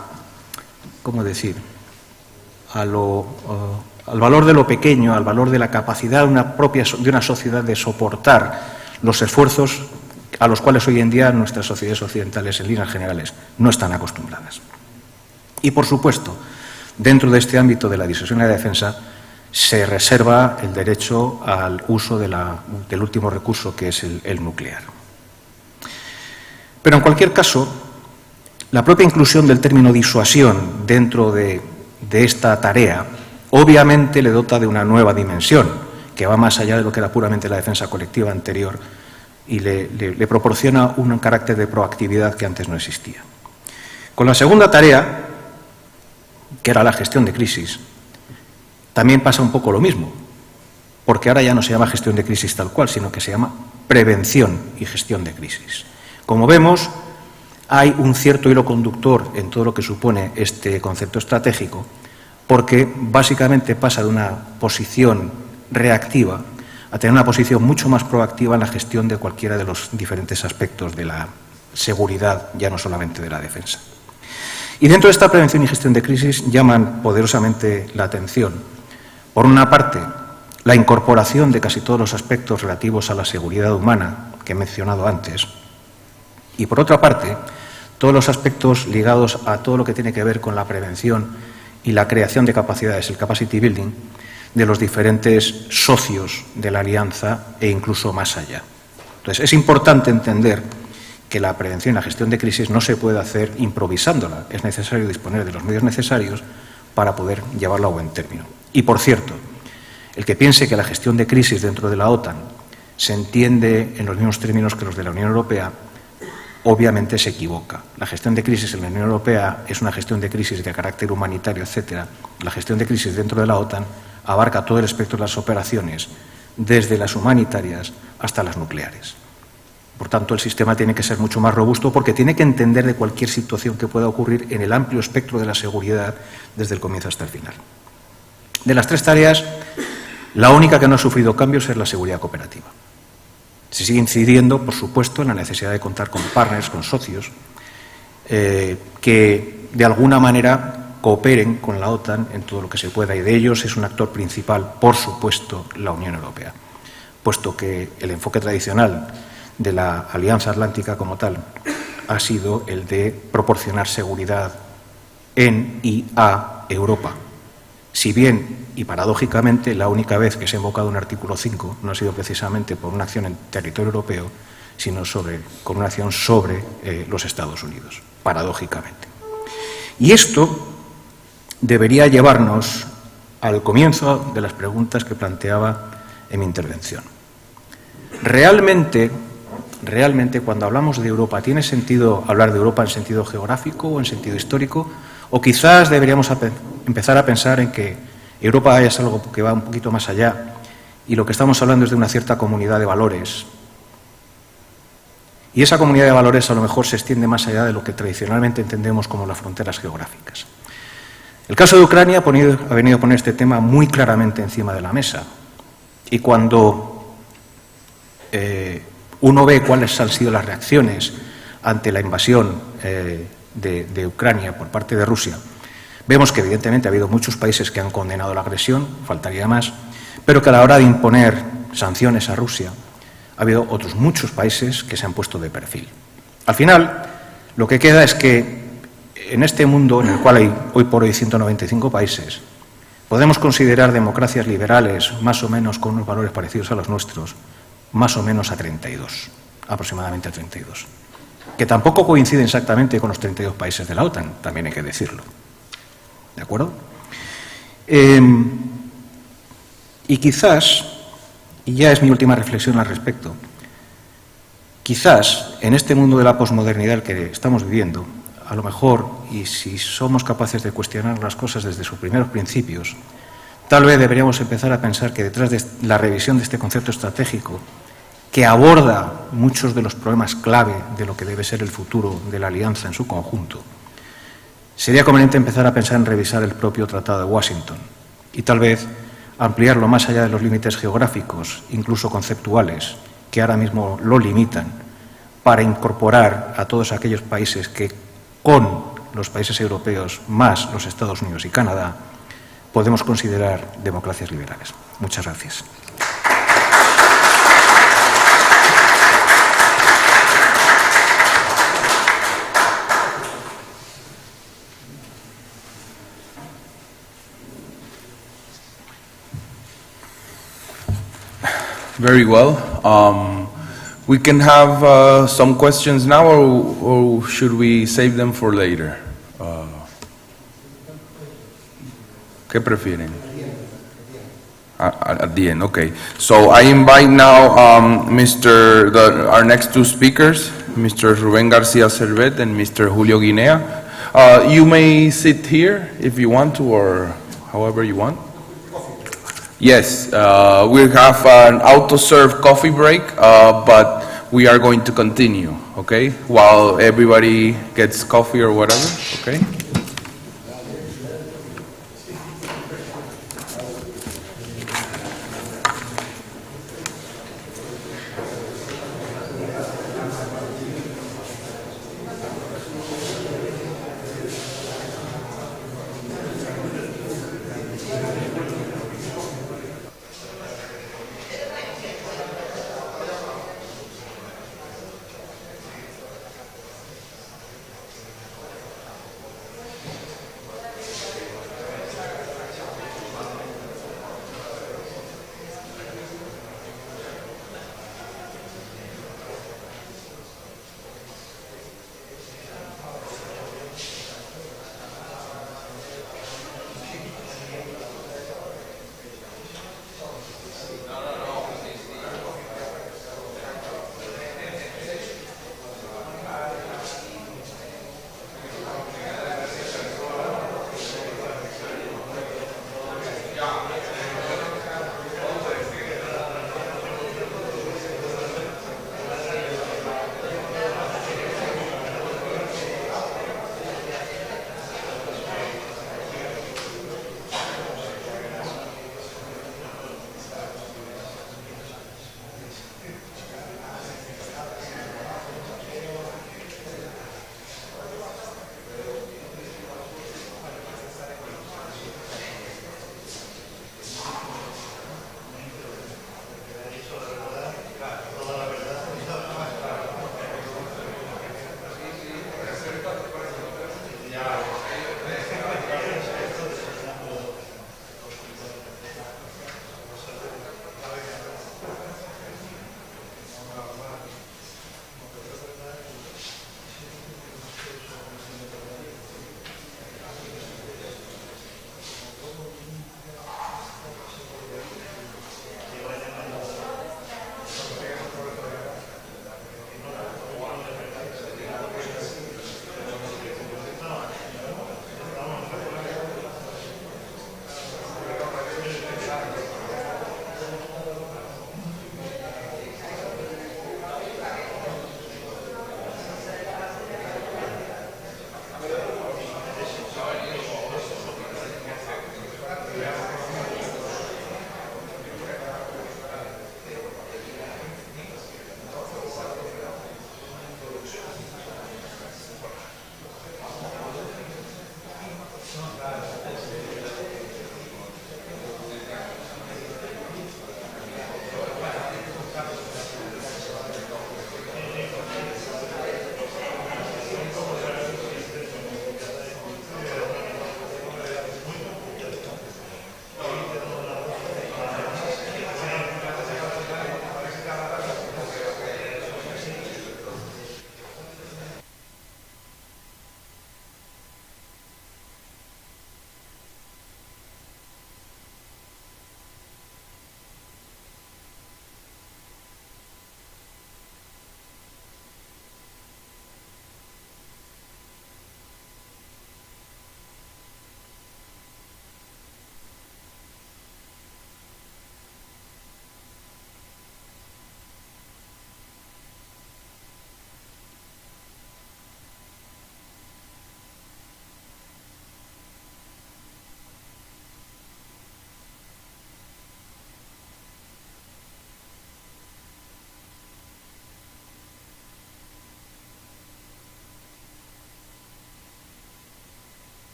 ¿cómo decir?, al valor de lo pequeño, al valor de la capacidad de una sociedad de soportar los esfuerzos a los cuales hoy en día nuestras sociedades occidentales, en líneas generales, no están acostumbradas. Y, por supuesto, dentro de este ámbito de la disuasión y la defensa, se reserva el derecho al uso del último recurso, que es el nuclear. Pero, en cualquier caso, la propia inclusión del término disuasión dentro de esta tarea obviamente le dota de una nueva dimensión que va más allá de lo que era puramente la defensa colectiva anterior y le proporciona un carácter de proactividad que antes no existía. Con la segunda tarea, que era la gestión de crisis, también pasa un poco lo mismo, porque ahora ya no se llama gestión de crisis tal cual, sino que se llama prevención y gestión de crisis. Como vemos, hay un cierto hilo conductor en todo lo que supone este concepto estratégico, porque básicamente pasa de una posición reactiva a tener una posición mucho más proactiva en la gestión de cualquiera de los diferentes aspectos de la seguridad, ya no solamente de la defensa. Y dentro de esta prevención y gestión de crisis llaman poderosamente la atención, por una parte, la incorporación de casi todos los aspectos relativos a la seguridad humana que he mencionado antes, y por otra parte, todos los aspectos ligados a todo lo que tiene que ver con la prevención y la creación de capacidades, el capacity building, de los diferentes socios de la alianza e incluso más allá. Entonces, es importante entender que la prevención y la gestión de crisis no se puede hacer improvisándola. Es necesario disponer de los medios necesarios para poder llevarla a buen término. Y, por cierto, el que piense que la gestión de crisis dentro de la OTAN se entiende en los mismos términos que los de la Unión Europea, obviamente se equivoca. La gestión de crisis en la Unión Europea es una gestión de crisis de carácter humanitario, etc. La gestión de crisis dentro de la OTAN abarca todo el espectro de las operaciones, desde las humanitarias hasta las nucleares. Por tanto, el sistema tiene que ser mucho más robusto porque tiene que entender de cualquier situación que pueda ocurrir en el amplio espectro de la seguridad desde el comienzo hasta el final. De las tres tareas, la única que no ha sufrido cambios es la seguridad cooperativa. Se sigue incidiendo, por supuesto, en la necesidad de contar con partners, con socios, que de alguna manera cooperen con la OTAN en todo lo que se pueda, y de ellos es un actor principal, por supuesto, la Unión Europea, puesto que el enfoque tradicional de la Alianza Atlántica como tal ha sido el de proporcionar seguridad en y a Europa. Si bien, y paradójicamente, la única vez que se ha invocado un artículo 5 no ha sido precisamente por una acción en territorio europeo, sino con una acción sobre los Estados Unidos, paradójicamente. Y esto debería llevarnos al comienzo de las preguntas que planteaba en mi intervención. Realmente, cuando hablamos de Europa, ¿tiene sentido hablar de Europa en sentido geográfico o en sentido histórico? O quizás deberíamos empezar a pensar en que Europa es algo que va un poquito más allá y lo que estamos hablando es de una cierta comunidad de valores. Y esa comunidad de valores a lo mejor se extiende más allá de lo que tradicionalmente entendemos como las fronteras geográficas. El caso de Ucrania ha venido a poner este tema muy claramente encima de la mesa. Y cuando uno ve cuáles han sido las reacciones ante la invasión de Ucrania por parte de Rusia, vemos que evidentemente ha habido muchos países que han condenado la agresión, faltaría más, pero que a la hora de imponer sanciones a Rusia ha habido otros muchos países que se han puesto de perfil. Al final, lo que queda es que en este mundo, en el cual hay hoy por hoy 195 países, podemos considerar democracias liberales más o menos con unos valores parecidos a los nuestros, más o menos a 32, aproximadamente a 32, que tampoco coinciden exactamente con los 32 países de la OTAN, también hay que decirlo. ¿De acuerdo? Y quizás, y ya es mi última reflexión al respecto, quizás en este mundo de la posmodernidad que estamos viviendo, a lo mejor, y si somos capaces de cuestionar las cosas desde sus primeros principios, tal vez deberíamos empezar a pensar que detrás de la revisión de este concepto estratégico, que aborda muchos de los problemas clave de lo que debe ser el futuro de la alianza en su conjunto, sería conveniente empezar a pensar en revisar el propio Tratado de Washington y tal vez ampliarlo más allá de los límites geográficos, incluso conceptuales, que ahora mismo lo limitan, para incorporar a todos aquellos países que, con los países europeos más los Estados Unidos y Canadá, podemos considerar democracias liberales. Muchas gracias. Very well. We can have some questions now, or should we save them for later? ¿Qué prefieren? At the end, okay. So I invite now our next two speakers, Mr. Rubén García Servet and Mr. Julio Guinea. You may sit here if you want to, or however you want. Yes, we have an auto-served coffee break, but we are going to continue, okay? While everybody gets coffee or whatever, okay?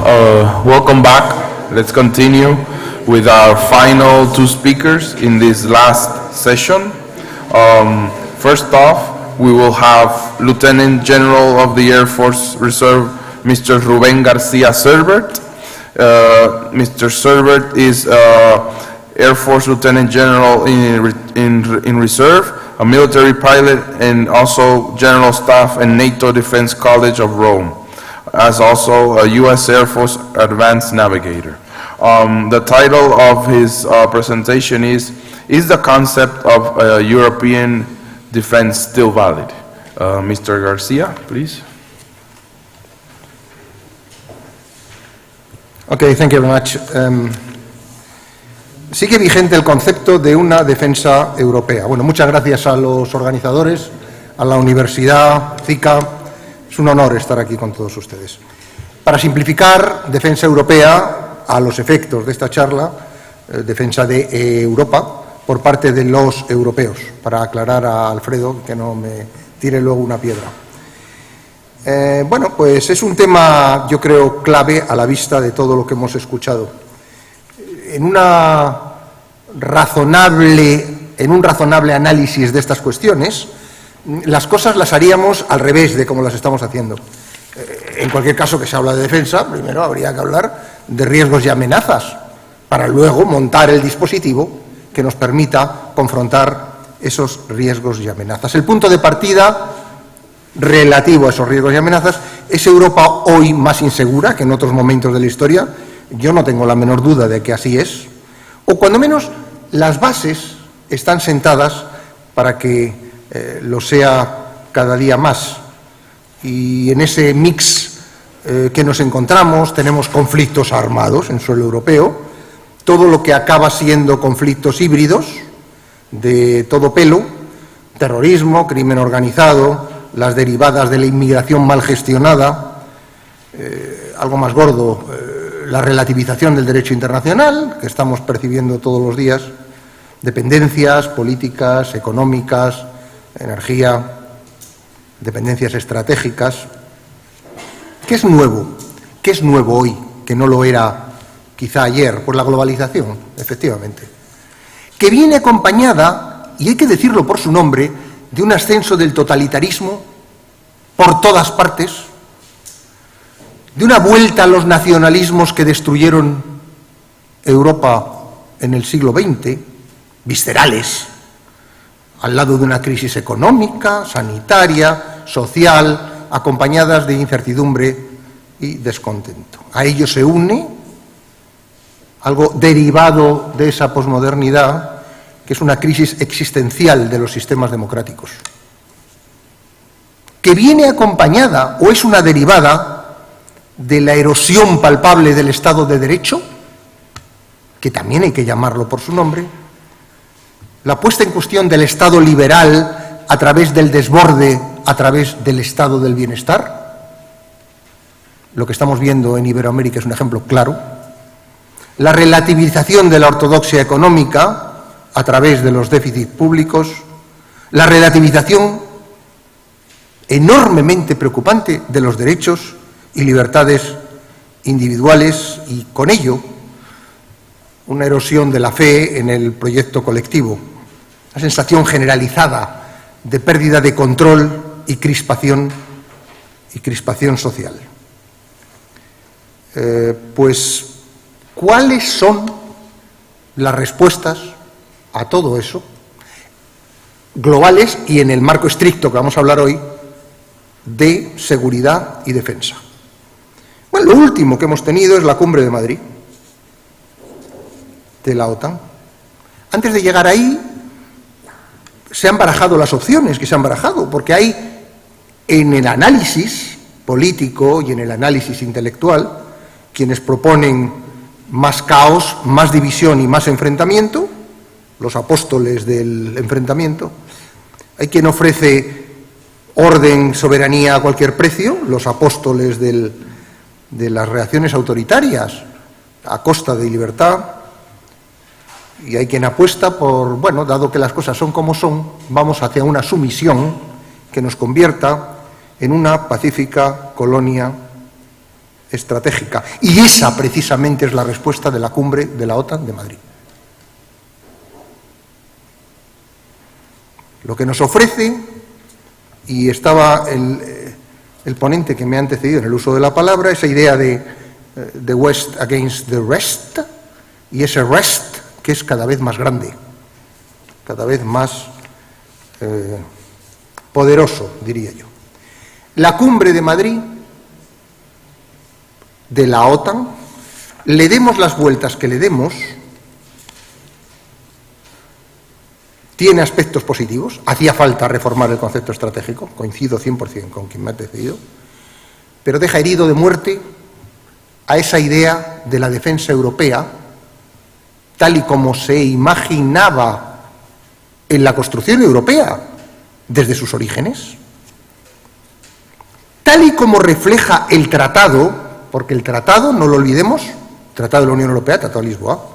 welcome back. Let's continue with our final two speakers in this last session. First off, we will have Lieutenant General of the Air Force Reserve, Mr. Rubén García Serbert. Mr. Serbert is Air Force Lieutenant General in Reserve, a military pilot, and also General Staff and NATO Defense College of Rome, as also a U.S. Air Force Advanced Navigator. The title of his presentation is the concept of European defense still valid? Mr. Garcia, please. Okay, thank you very much. Sigue vigente el concepto de una defensa europea. Bueno, muchas gracias a los organizadores, a la Universidad, CICA. Es un honor estar aquí con todos ustedes. Para simplificar, defensa europea, a los efectos de esta charla, defensa de Europa, por parte de los europeos, para aclarar a Alfredo que no me tire luego una piedra. Bueno, pues es un tema, yo creo, clave a la vista de todo lo que hemos escuchado. En un razonable análisis de estas cuestiones, las cosas las haríamos al revés de como las estamos haciendo. En cualquier caso que se habla de defensa, primero habría que hablar de riesgos y amenazas, para luego montar el dispositivo que nos permita confrontar esos riesgos y amenazas. El punto de partida relativo a esos riesgos y amenazas es Europa hoy más insegura que en otros momentos de la historia. Yo no tengo la menor duda de que así es, o cuando menos las bases están sentadas para que lo sea cada día más. Y en ese mix que nos encontramos tenemos conflictos armados en suelo europeo, todo lo que acaba siendo conflictos híbridos de todo pelo, terrorismo, crimen organizado, las derivadas de la inmigración mal gestionada, algo más gordo, la relativización del derecho internacional, que estamos percibiendo todos los días, dependencias políticas, económicas, energía, dependencias estratégicas. ¿Qué es nuevo? ¿Qué es nuevo hoy que no lo era quizá ayer? Por la globalización, efectivamente, que viene acompañada, y hay que decirlo por su nombre, de un ascenso del totalitarismo por todas partes, de una vuelta a los nacionalismos que destruyeron Europa en el siglo XX, viscerales, al lado de una crisis económica, sanitaria, social, acompañadas de incertidumbre y descontento. A ello se une algo derivado de esa posmodernidad, que es una crisis existencial de los sistemas democráticos, que viene acompañada o es una derivada de la erosión palpable del Estado de Derecho, que también hay que llamarlo por su nombre, la puesta en cuestión del Estado liberal a través del desborde, a través del Estado del bienestar. Lo que estamos viendo en Iberoamérica es un ejemplo claro. La relativización de la ortodoxia económica a través de los déficits públicos, la relativización enormemente preocupante de los derechos y libertades individuales y, con ello, una erosión de la fe en el proyecto colectivo, una sensación generalizada de pérdida de control y crispación social. Pues, ¿cuáles son las respuestas a todo eso, globales y en el marco estricto que vamos a hablar hoy, de seguridad y defensa? Bueno, lo último que hemos tenido es la cumbre de Madrid, de la OTAN. Antes de llegar ahí, se han barajado las opciones que se han barajado, porque hay en el análisis político y en el análisis intelectual quienes proponen más caos, más división y más enfrentamiento, los apóstoles del enfrentamiento. Hay quien ofrece orden, soberanía a cualquier precio, los apóstoles de las reacciones autoritarias a costa de libertad. Y hay quien apuesta por, bueno, dado que las cosas son como son, vamos hacia una sumisión que nos convierta en una pacífica colonia estratégica. Y esa precisamente es la respuesta de la cumbre de la OTAN de Madrid. Lo que nos ofrece, y estaba el ponente que me ha antecedido en el uso de la palabra, esa idea de the West against the rest, y ese rest que es cada vez más grande, cada vez más poderoso, diría yo. La cumbre de Madrid, de la OTAN, le demos las vueltas que le demos, tiene aspectos positivos. Hacía falta reformar el concepto estratégico, coincido 100% con quien me ha antecedido, pero deja herido de muerte a esa idea de la defensa europea, tal y como se imaginaba en la construcción europea desde sus orígenes, tal y como refleja el tratado, porque el tratado, no lo olvidemos, Tratado de la Unión Europea, Tratado de Lisboa,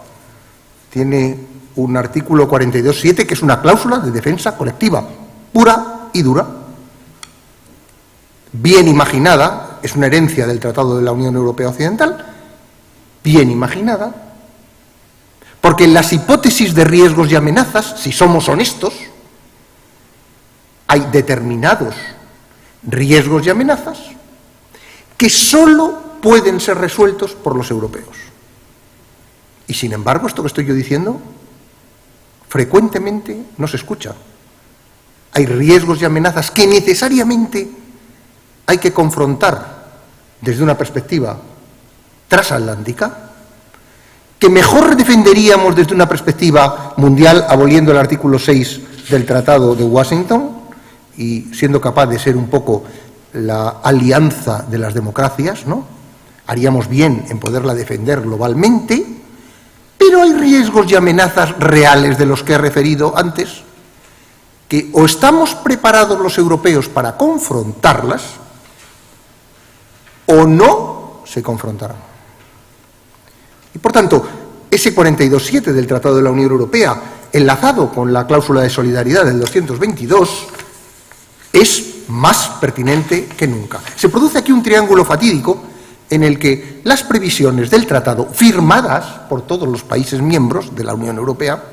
tiene un artículo 42.7 que es una cláusula de defensa colectiva, pura y dura, bien imaginada, es una herencia del Tratado de la Unión Europea Occidental, bien imaginada, porque en las hipótesis de riesgos y amenazas, si somos honestos, hay determinados riesgos y amenazas que solo pueden ser resueltos por los europeos. Y sin embargo, esto que estoy yo diciendo, frecuentemente no se escucha. Hay riesgos y amenazas que necesariamente hay que confrontar desde una perspectiva transatlántica, que mejor defenderíamos desde una perspectiva mundial, aboliendo el artículo 6 del Tratado de Washington y siendo capaz de ser un poco la alianza de las democracias, ¿no? Haríamos bien en poderla defender globalmente, pero hay riesgos y amenazas reales de los que he referido antes, que o estamos preparados los europeos para confrontarlas, o no se confrontarán. Y por tanto, ese 42.7 del Tratado de la Unión Europea, enlazado con la cláusula de solidaridad del 222, es más pertinente que nunca. Se produce aquí un triángulo fatídico en el que las previsiones del tratado, firmadas por todos los países miembros de la Unión Europea,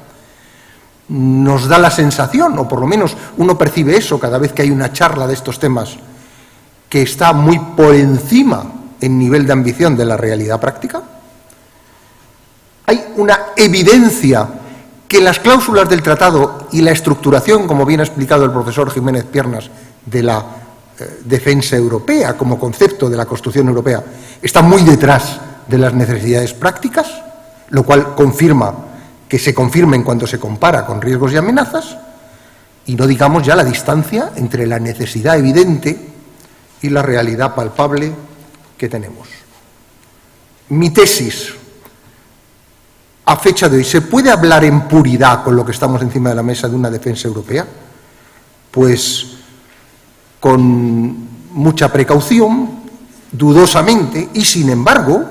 nos da la sensación, o por lo menos uno percibe eso cada vez que hay una charla de estos temas, que está muy por encima en nivel de ambición de la realidad práctica. Hay una evidencia que las cláusulas del tratado y la estructuración, como bien ha explicado el profesor Jiménez Piernas, de la defensa europea como concepto de la construcción europea, está muy detrás de las necesidades prácticas, lo cual confirma que se confirma en cuanto se compara con riesgos y amenazas, y no digamos ya la distancia entre la necesidad evidente y la realidad palpable que tenemos. Mi tesis, a fecha de hoy, ¿se puede hablar en puridad con lo que estamos encima de la mesa de una defensa europea? Pues con mucha precaución, dudosamente, y sin embargo,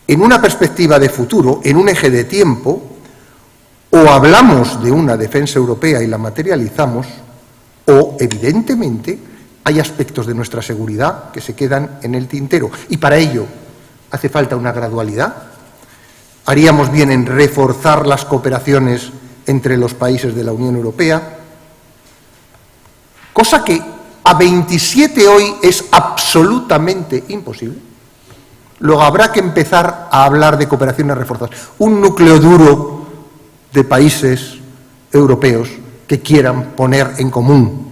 en una perspectiva de futuro, en un eje de tiempo, o hablamos de una defensa europea y la materializamos, o, evidentemente, hay aspectos de nuestra seguridad que se quedan en el tintero. Y para ello hace falta una gradualidad. Haríamos bien en reforzar las cooperaciones entre los países de la Unión Europea, cosa que a 27 hoy es absolutamente imposible. Luego habrá que empezar a hablar de cooperaciones reforzadas. Un núcleo duro de países europeos que quieran poner en común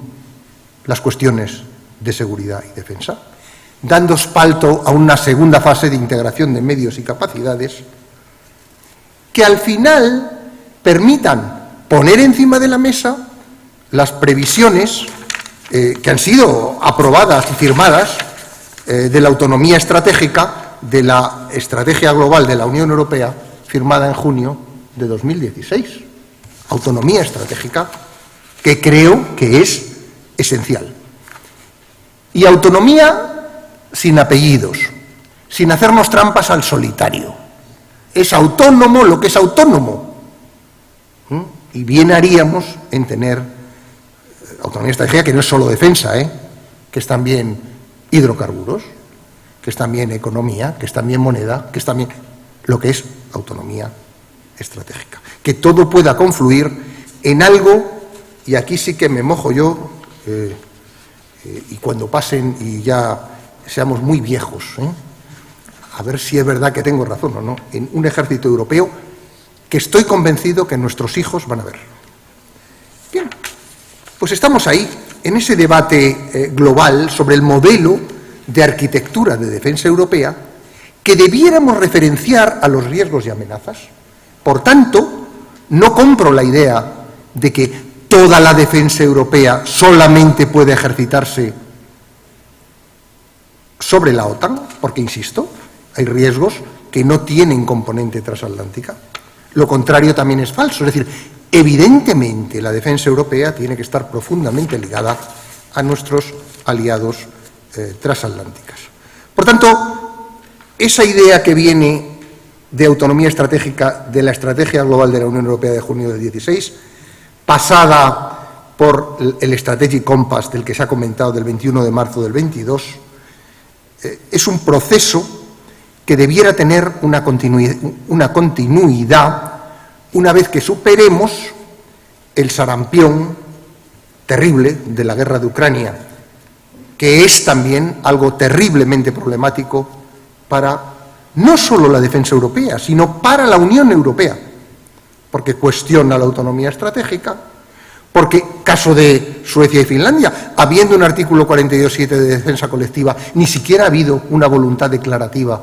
las cuestiones de seguridad y defensa, dando espalto a una segunda fase de integración de medios y capacidades que al final permitan poner encima de la mesa las previsiones que han sido aprobadas y firmadas de la autonomía estratégica de la Estrategia Global de la Unión Europea, firmada en junio de 2016. Autonomía estratégica que creo que es esencial. Y autonomía sin apellidos, sin hacernos trampas al solitario. Es autónomo lo que es autónomo. Y bien haríamos en tener autonomía estratégica que no es solo defensa, que es también hidrocarburos, que es también economía, que es también moneda, que es también lo que es autonomía estratégica. Que todo pueda confluir en algo, y aquí sí que me mojo yo, y cuando pasen y ya seamos muy viejos, a ver si es verdad que tengo razón o no, en un ejército europeo que estoy convencido que nuestros hijos van a ver. Bien, pues estamos ahí, en ese debate global sobre el modelo de arquitectura de defensa europea que debiéramos referenciar a los riesgos y amenazas. Por tanto, no compro la idea de que toda la defensa europea solamente puede ejercitarse sobre la OTAN, porque, insisto, hay riesgos que no tienen componente transatlántica. Lo contrario también es falso, es decir, evidentemente la defensa europea tiene que estar profundamente ligada a nuestros aliados transatlánticas. Por tanto, esa idea que viene de autonomía estratégica de la Estrategia Global de la Unión Europea de junio del 16, pasada por el Strategic Compass del que se ha comentado del 21 de marzo del 22, es un proceso que debiera tener una continuidad una vez que superemos el sarampión terrible de la guerra de Ucrania, que es también algo terriblemente problemático para no solo la defensa europea, sino para la Unión Europea, porque cuestiona la autonomía estratégica, porque, caso de Suecia y Finlandia, habiendo un artículo 42.7 de defensa colectiva, ni siquiera ha habido una voluntad declarativa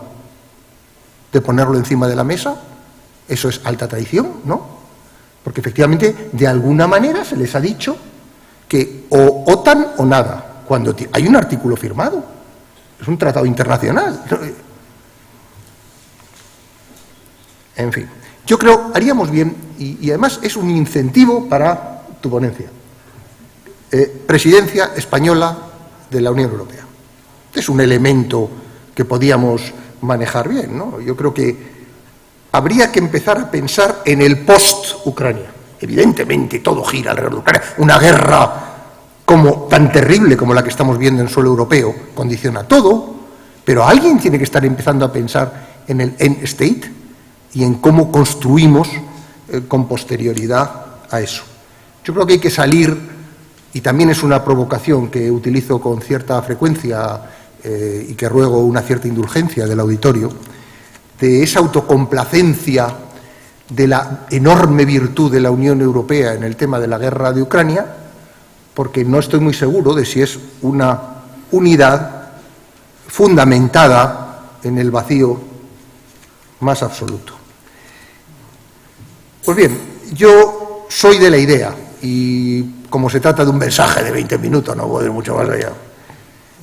de ponerlo encima de la mesa. Eso es alta traición, ¿no? Porque efectivamente, de alguna manera se les ha dicho que o OTAN o nada, cuando hay un artículo firmado. Es un tratado internacional. En fin, yo creo, haríamos bien, y además es un incentivo para tu ponencia. Presidencia española de la Unión Europea. Es un elemento que podíamos manejar bien, ¿no? Yo creo que habría que empezar a pensar en el post-Ucrania. Evidentemente, todo gira alrededor de Ucrania. Una guerra tan terrible como la que estamos viendo en suelo europeo condiciona todo, pero alguien tiene que estar empezando a pensar en el end state y en cómo construimos con posterioridad a eso. Yo creo que hay que salir, y también es una provocación que utilizo con cierta frecuencia y que ruego una cierta indulgencia del auditorio, de esa autocomplacencia de la enorme virtud de la Unión Europea en el tema de la guerra de Ucrania, porque no estoy muy seguro de si es una unidad fundamentada en el vacío más absoluto. Pues bien, yo soy de la idea, y como se trata de un mensaje de 20 minutos, no voy a ir mucho más allá,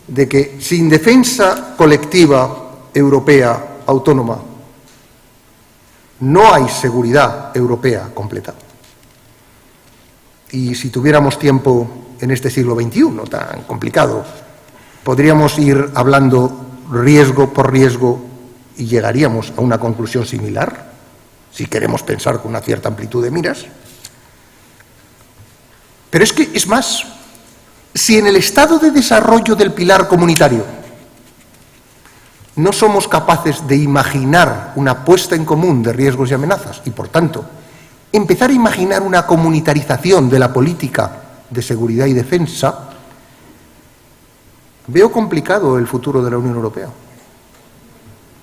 de que sin defensa colectiva europea autónoma no hay seguridad europea completa. Y si tuviéramos tiempo en este siglo XXI tan complicado, podríamos ir hablando riesgo por riesgo y llegaríamos a una conclusión similar, si queremos pensar con una cierta amplitud de miras. Pero es que, es más, si en el estado de desarrollo del pilar comunitario no somos capaces de imaginar una puesta en común de riesgos y amenazas y, por tanto, empezar a imaginar una comunitarización de la política de seguridad y defensa, veo complicado el futuro de la Unión Europea.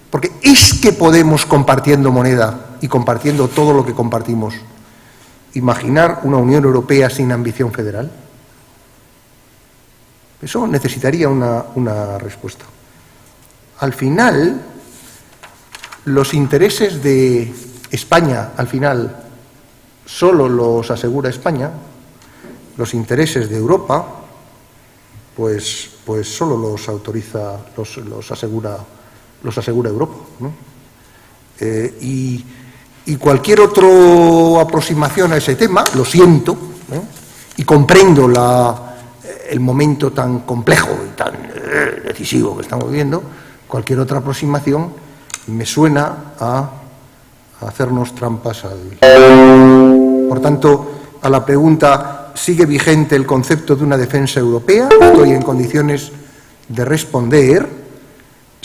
Porque es que podemos, compartiendo moneda y compartiendo todo lo que compartimos, imaginar una Unión Europea sin ambición federal. Eso necesitaría una respuesta. Al final, los intereses de España, al final, solo los asegura España. Los intereses de Europa, pues solo los autoriza, los asegura Europa, ¿no? Y cualquier otra aproximación a ese tema, lo siento, y comprendo el momento tan complejo y tan decisivo que estamos viviendo, cualquier otra aproximación me suena a hacernos trampas al... Por tanto, a la pregunta, ¿sigue vigente el concepto de una defensa europea? Estoy en condiciones de responder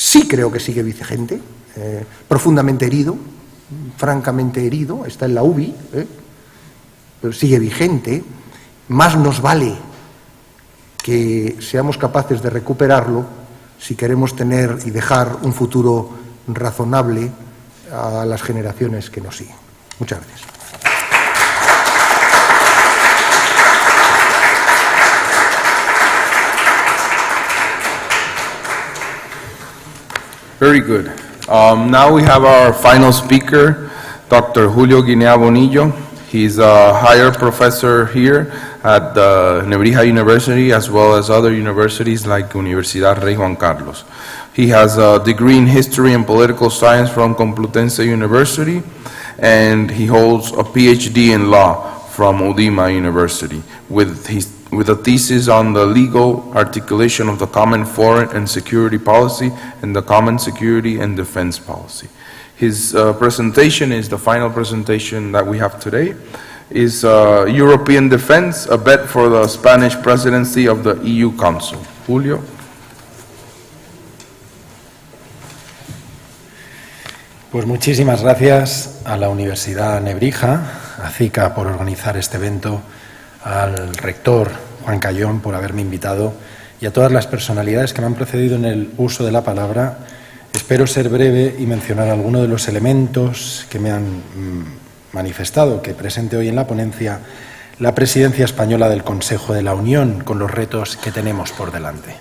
sí creo que sigue vigente, profundamente herido, francamente herido, está en la UBI, pero sigue vigente. Más nos vale que seamos capaces de recuperarlo si queremos tener y dejar un futuro razonable a las generaciones que nos siguen. Muchas gracias. Very good. Now we have our final speaker, Dr. Julio Guinea Bonillo. He's a higher professor here at the Nebrija University, as well as other universities like Universidad Rey Juan Carlos. He has a degree in history and political science from Complutense University, and he holds a PhD in law from Udima University, with a thesis on the legal articulation of the common foreign and security policy and the common security and defense policy. His presentation is the final presentation that we have today, is European Defense, a bet for the Spanish presidency of the EU Council. Julio. Pues muchísimas gracias a la Universidad Nebrija, a CICA por organizar este evento, al rector Juan Cayón por haberme invitado y a todas las personalidades que me han precedido en el uso de la palabra. Espero ser breve y mencionar algunos de los elementos que me han manifestado que presente hoy en la ponencia la presidencia española del Consejo de la Unión con los retos que tenemos por delante.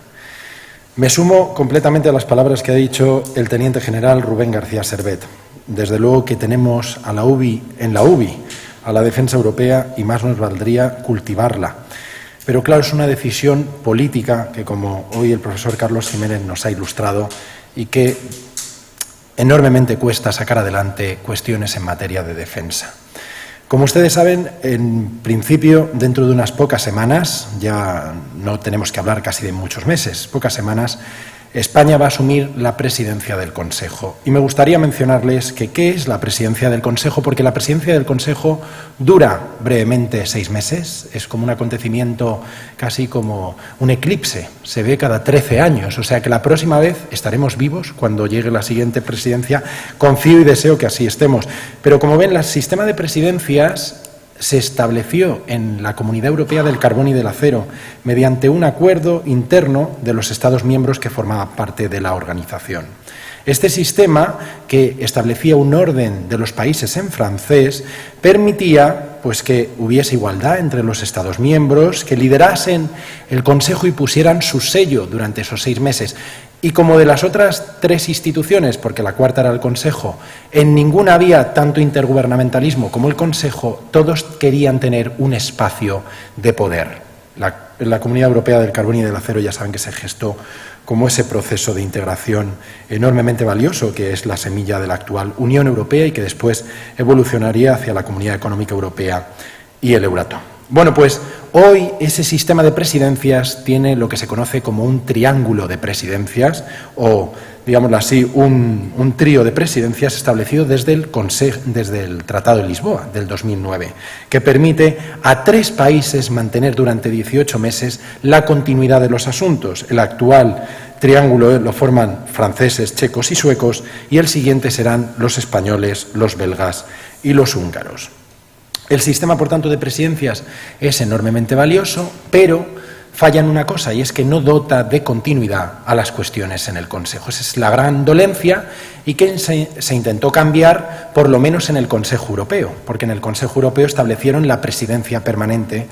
Me sumo completamente a las palabras que ha dicho el teniente general Rubén García Servet. Desde luego que tenemos a la UBI, a la defensa europea, y más nos valdría cultivarla. Pero claro, es una decisión política que, como hoy el profesor Carlos Jiménez nos ha ilustrado, y que enormemente cuesta sacar adelante cuestiones en materia de defensa. Como ustedes saben, en principio, dentro de unas pocas semanas, ya no tenemos que hablar casi de muchos meses, pocas semanas, España va a asumir la presidencia del Consejo. Y me gustaría mencionarles que qué es la presidencia del Consejo, porque la presidencia del Consejo dura brevemente 6 meses, es como un acontecimiento casi como un eclipse, se ve cada 13 años, o sea que la próxima vez estaremos vivos cuando llegue la siguiente presidencia, confío y deseo que así estemos. Pero como ven, el sistema de presidencias se estableció en la Comunidad Europea del Carbón y del Acero mediante un acuerdo interno de los Estados miembros que formaban parte de la organización. Este sistema, que establecía un orden de los países en francés, permitía pues, que hubiese igualdad entre los Estados miembros, que liderasen el Consejo y pusieran su sello durante esos 6 meses. Y como de las otras 3 instituciones, porque la cuarta era el Consejo, en ninguna había tanto intergubernamentalismo como el Consejo, todos querían tener un espacio de poder. La Comunidad Europea del Carbón y del Acero ya saben que se gestó como ese proceso de integración enormemente valioso que es la semilla de la actual Unión Europea y que después evolucionaría hacia la Comunidad Económica Europea y el Euratom. Bueno, pues hoy ese sistema de presidencias tiene lo que se conoce como un triángulo de presidencias o, digámoslo así, un trío de presidencias establecido desde el Tratado de Lisboa del 2009, que permite a 3 países mantener durante 18 meses la continuidad de los asuntos. El actual triángulo lo forman franceses, checos y suecos y el siguiente serán los españoles, los belgas y los húngaros. El sistema, por tanto, de presidencias es enormemente valioso, pero falla en una cosa, y es que no dota de continuidad a las cuestiones en el Consejo. Esa es la gran dolencia y que se intentó cambiar, por lo menos en el Consejo Europeo, porque en el Consejo Europeo establecieron la presidencia permanente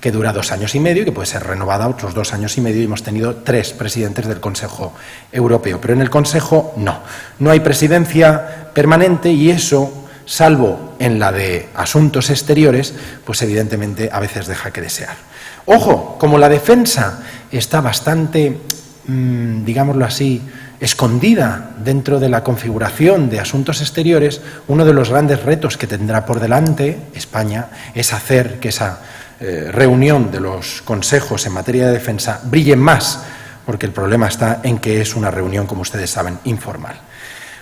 que dura 2 años y medio y que puede ser renovada otros 2 años y medio, y hemos tenido 3 presidentes del Consejo Europeo. Pero en el Consejo no hay presidencia permanente y eso, salvo en la de asuntos exteriores, pues evidentemente a veces deja que desear. Ojo, como la defensa está bastante, digámoslo así, escondida dentro de la configuración de asuntos exteriores, uno de los grandes retos que tendrá por delante España es hacer que esa reunión de los consejos en materia de defensa brille más, porque el problema está en que es una reunión, como ustedes saben, informal.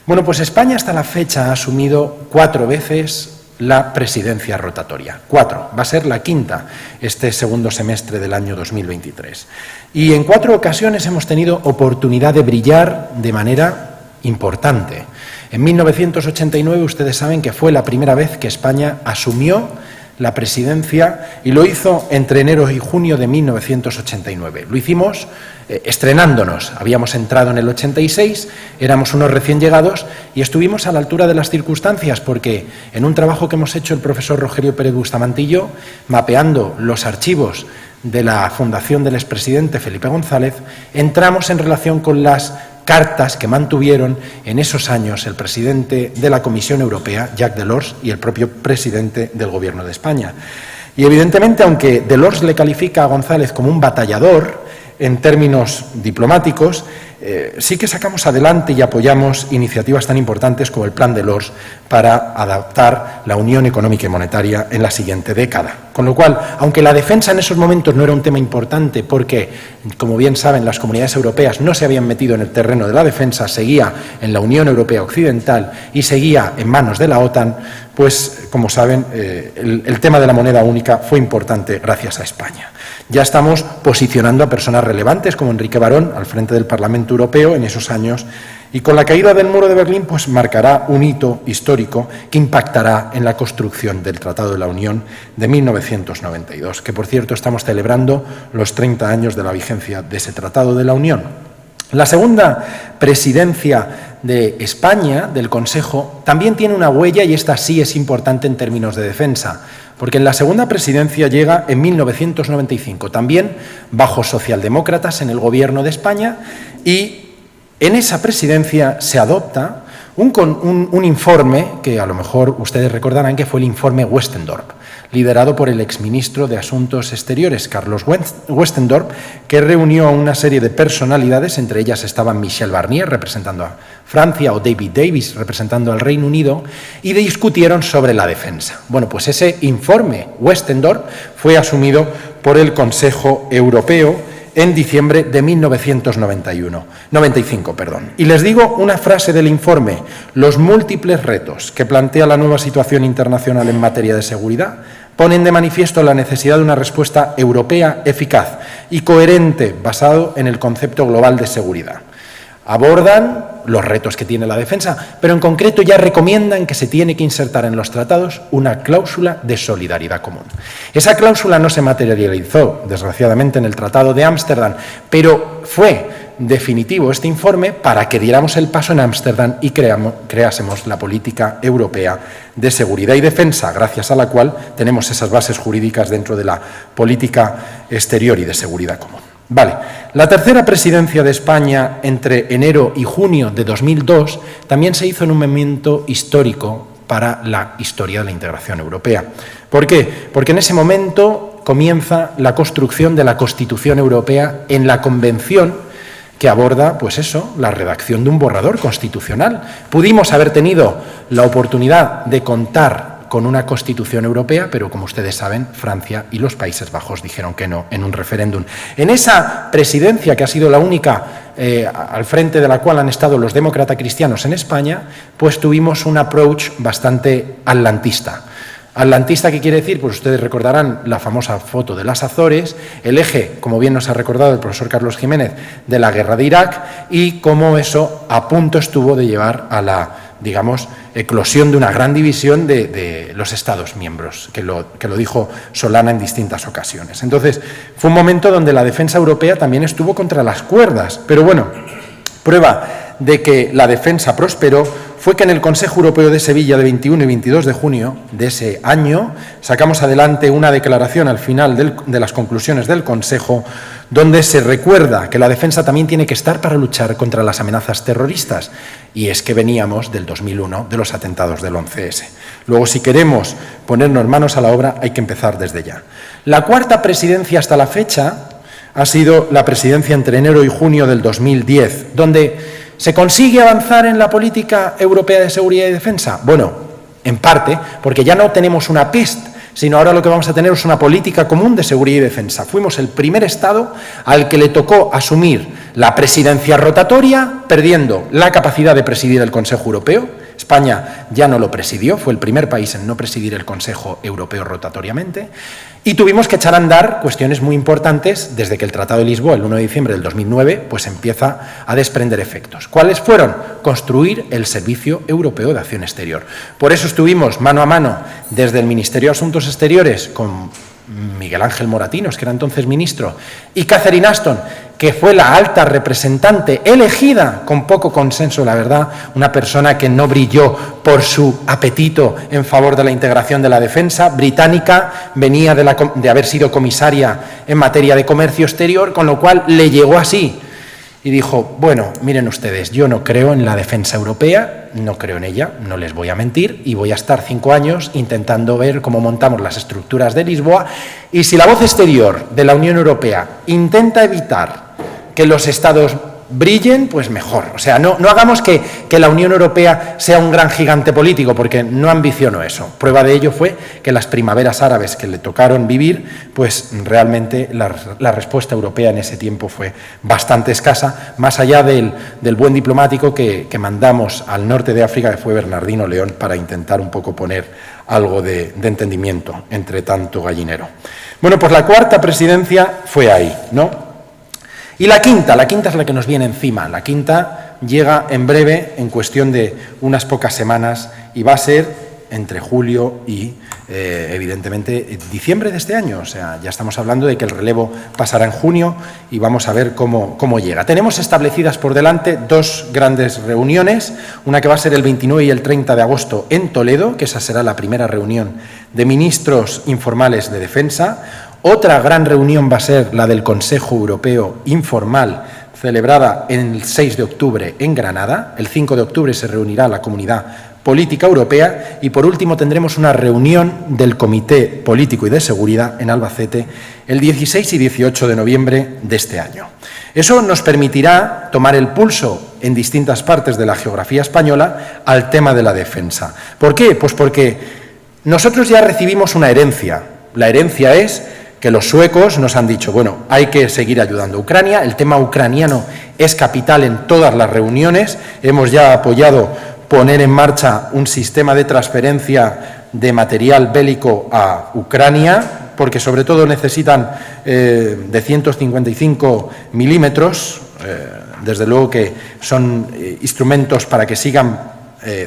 Bueno, pues España hasta la fecha ha asumido 4 veces la presidencia rotatoria. 4, va a ser la quinta este segundo semestre del año 2023. Y en 4 ocasiones hemos tenido oportunidad de brillar de manera importante. En 1989 ustedes saben que fue la primera vez que España asumió la presidencia y lo hizo entre enero y junio de 1989. Lo hicimos estrenándonos. Habíamos entrado en el 86, éramos unos recién llegados y estuvimos a la altura de las circunstancias porque en un trabajo que hemos hecho el profesor Rogerio Pérez Bustamante y yo, mapeando los archivos de la fundación del expresidente Felipe González, entramos en relación con las cartas que mantuvieron en esos años el presidente de la Comisión Europea, Jacques Delors, y el propio presidente del Gobierno de España. Y evidentemente, aunque Delors le califica a González como un batallador en términos diplomáticos, sí que sacamos adelante y apoyamos iniciativas tan importantes como el Plan Delors para adaptar la Unión Económica y Monetaria en la siguiente década. Con lo cual, aunque la defensa en esos momentos no era un tema importante porque, como bien saben, las comunidades europeas no se habían metido en el terreno de la defensa, seguía en la Unión Europea Occidental y seguía en manos de la OTAN, pues, como saben, el tema de la moneda única fue importante gracias a España. Ya estamos posicionando a personas relevantes como Enrique Barón al frente del Parlamento Europeo en esos años y con la caída del muro de Berlín pues marcará un hito histórico que impactará en la construcción del Tratado de la Unión de 1992, que por cierto estamos celebrando los 30 años de la vigencia de ese Tratado de la Unión. La segunda presidencia de España, del Consejo, también tiene una huella y esta sí es importante en términos de defensa, porque en la segunda presidencia llega en 1995, también bajo socialdemócratas en el Gobierno de España, y en esa presidencia se adopta un informe que a lo mejor ustedes recordarán que fue el informe Westendorp, liderado por el exministro de Asuntos Exteriores, Carlos Westendorp, que reunió a una serie de personalidades, entre ellas estaban Michel Barnier, representando a Francia, o David Davis, representando al Reino Unido, y discutieron sobre la defensa. Bueno, pues ese informe Westendorp fue asumido por el Consejo Europeo en diciembre de 1995. Y les digo una frase del informe: los múltiples retos que plantea la nueva situación internacional en materia de seguridad ponen de manifiesto la necesidad de una respuesta europea eficaz y coherente basado en el concepto global de seguridad. Abordan los retos que tiene la defensa, pero en concreto ya recomiendan que se tiene que insertar en los tratados una cláusula de solidaridad común. Esa cláusula no se materializó, desgraciadamente, en el Tratado de Ámsterdam, pero fue definitivo este informe para que diéramos el paso en Ámsterdam y creásemos la política europea de seguridad y defensa, gracias a la cual tenemos esas bases jurídicas dentro de la política exterior y de seguridad común. Vale, la tercera presidencia de España entre enero y junio de 2002 también se hizo en un momento histórico para la historia de la integración europea. ¿Por qué? Porque en ese momento comienza la construcción de la Constitución Europea en la Convención que aborda, pues eso, la redacción de un borrador constitucional. Pudimos haber tenido la oportunidad de contar con una Constitución europea, pero como ustedes saben, Francia y los Países Bajos dijeron que no en un referéndum. En esa presidencia, que ha sido la única al frente de la cual han estado los demócratas cristianos en España, pues tuvimos un approach bastante atlantista. Atlantista, ¿qué quiere decir? Pues ustedes recordarán la famosa foto de las Azores, el eje, como bien nos ha recordado el profesor Carlos Jiménez, de la guerra de Irak y cómo eso a punto estuvo de llevar a la, digamos, eclosión de una gran división de los Estados miembros, que lo dijo Solana en distintas ocasiones. Entonces, fue un momento donde la defensa europea también estuvo contra las cuerdas, pero bueno, prueba de que la defensa prosperó fue que en el Consejo Europeo de Sevilla de 21 y 22 de junio de ese año sacamos adelante una declaración al final de las conclusiones del Consejo donde se recuerda que la defensa también tiene que estar para luchar contra las amenazas terroristas. Y es que veníamos del 2001, de los atentados del 11S. Luego, si queremos ponernos manos a la obra, hay que empezar desde ya. La cuarta presidencia hasta la fecha ha sido la presidencia entre enero y junio del 2010, donde ¿se consigue avanzar en la política europea de seguridad y defensa? Bueno, en parte, porque ya no tenemos una PEST, sino ahora lo que vamos a tener es una política común de seguridad y defensa. Fuimos el primer Estado al que le tocó asumir la presidencia rotatoria, perdiendo la capacidad de presidir el Consejo Europeo. España ya no lo presidió, fue el primer país en no presidir el Consejo Europeo rotatoriamente, y tuvimos que echar a andar cuestiones muy importantes desde que el Tratado de Lisboa, el 1 de diciembre del 2009, pues empieza a desprender efectos. ¿Cuáles fueron? Construir el Servicio Europeo de Acción Exterior. Por eso estuvimos mano a mano desde el Ministerio de Asuntos Exteriores con Miguel Ángel Moratinos, que era entonces ministro, y Catherine Ashton, que fue la alta representante elegida con poco consenso, la verdad, una persona que no brilló por su apetito en favor de la integración de la defensa británica, venía de haber sido comisaria en materia de comercio exterior, con lo cual le llegó así. Y dijo, bueno, miren ustedes, yo no creo en la defensa europea, no creo en ella, no les voy a mentir, y voy a estar 5 años intentando ver cómo montamos las estructuras de Lisboa, y si la voz exterior de la Unión Europea intenta evitar que los Estados brillen, pues mejor. O sea, no hagamos que la Unión Europea sea un gran gigante político, porque no ambiciono eso. Prueba de ello fue que las primaveras árabes que le tocaron vivir, pues realmente la respuesta europea en ese tiempo fue bastante escasa, más allá del buen diplomático que mandamos al norte de África, que fue Bernardino León, para intentar un poco poner algo de entendimiento entre tanto gallinero. Bueno, pues la cuarta presidencia fue ahí, ¿no? Y la quinta es la que nos viene encima. La quinta llega en breve, en cuestión de unas pocas semanas, y va a ser entre julio y, evidentemente, diciembre de este año. O sea, ya estamos hablando de que el relevo pasará en junio y vamos a ver cómo llega. Tenemos establecidas por delante 2 grandes reuniones, una que va a ser el 29 y el 30 de agosto en Toledo, que esa será la primera reunión de ministros informales de defensa. Otra gran reunión va a ser la del Consejo Europeo Informal, celebrada el 6 de octubre en Granada. El 5 de octubre se reunirá la Comunidad Política Europea y, por último, tendremos una reunión del Comité Político y de Seguridad en Albacete el 16 y 18 de noviembre de este año. Eso nos permitirá tomar el pulso en distintas partes de la geografía española al tema de la defensa. ¿Por qué? Pues porque nosotros ya recibimos una herencia. La herencia es que los suecos nos han dicho, bueno, hay que seguir ayudando a Ucrania, el tema ucraniano es capital en todas las reuniones, hemos ya apoyado poner en marcha un sistema de transferencia de material bélico a Ucrania, porque sobre todo necesitan de 155 milímetros, desde luego que son instrumentos para que sigan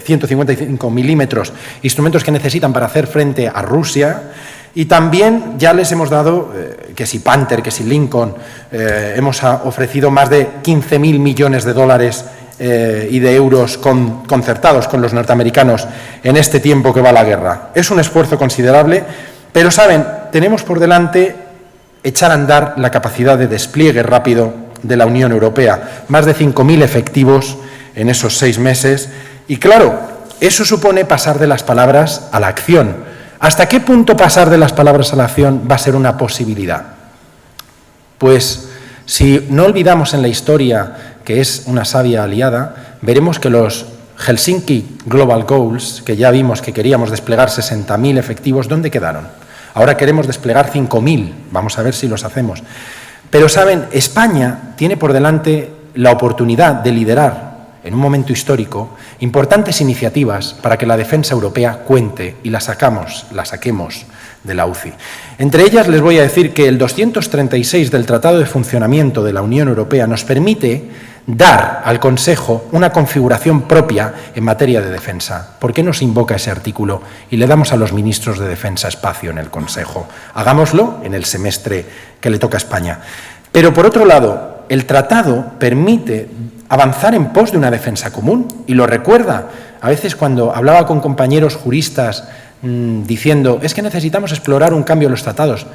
155 milímetros, instrumentos que necesitan para hacer frente a Rusia. Y también ya les hemos dado, que si Panther, que si Lincoln, hemos ofrecido más de 15.000 millones de dólares y de euros concertados con los norteamericanos en este tiempo que va la guerra. Es un esfuerzo considerable, pero saben, tenemos por delante echar a andar la capacidad de despliegue rápido de la Unión Europea. Más de 5.000 efectivos en esos 6 meses. Y claro, eso supone pasar de las palabras a la acción. ¿Hasta qué punto pasar de las palabras a la acción va a ser una posibilidad? Pues si no olvidamos en la historia que es una sabia aliada, veremos que los Helsinki Global Goals, que ya vimos que queríamos desplegar 60.000 efectivos, ¿dónde quedaron? Ahora queremos desplegar 5.000, vamos a ver si los hacemos. Pero saben, España tiene por delante la oportunidad de liderar en un momento histórico, importantes iniciativas para que la defensa europea cuente y la saquemos de la UCI. Entre ellas les voy a decir que el 236 del Tratado de Funcionamiento de la Unión Europea nos permite dar al Consejo una configuración propia en materia de defensa. ¿Por qué no se invoca ese artículo y le damos a los ministros de defensa espacio en el Consejo? Hagámoslo en el semestre que le toca a España. Pero, por otro lado, el tratado permite avanzar en pos de una defensa común, y lo recuerda. A veces cuando hablaba con compañeros juristas diciendo, es que necesitamos explorar un cambio en los tratados.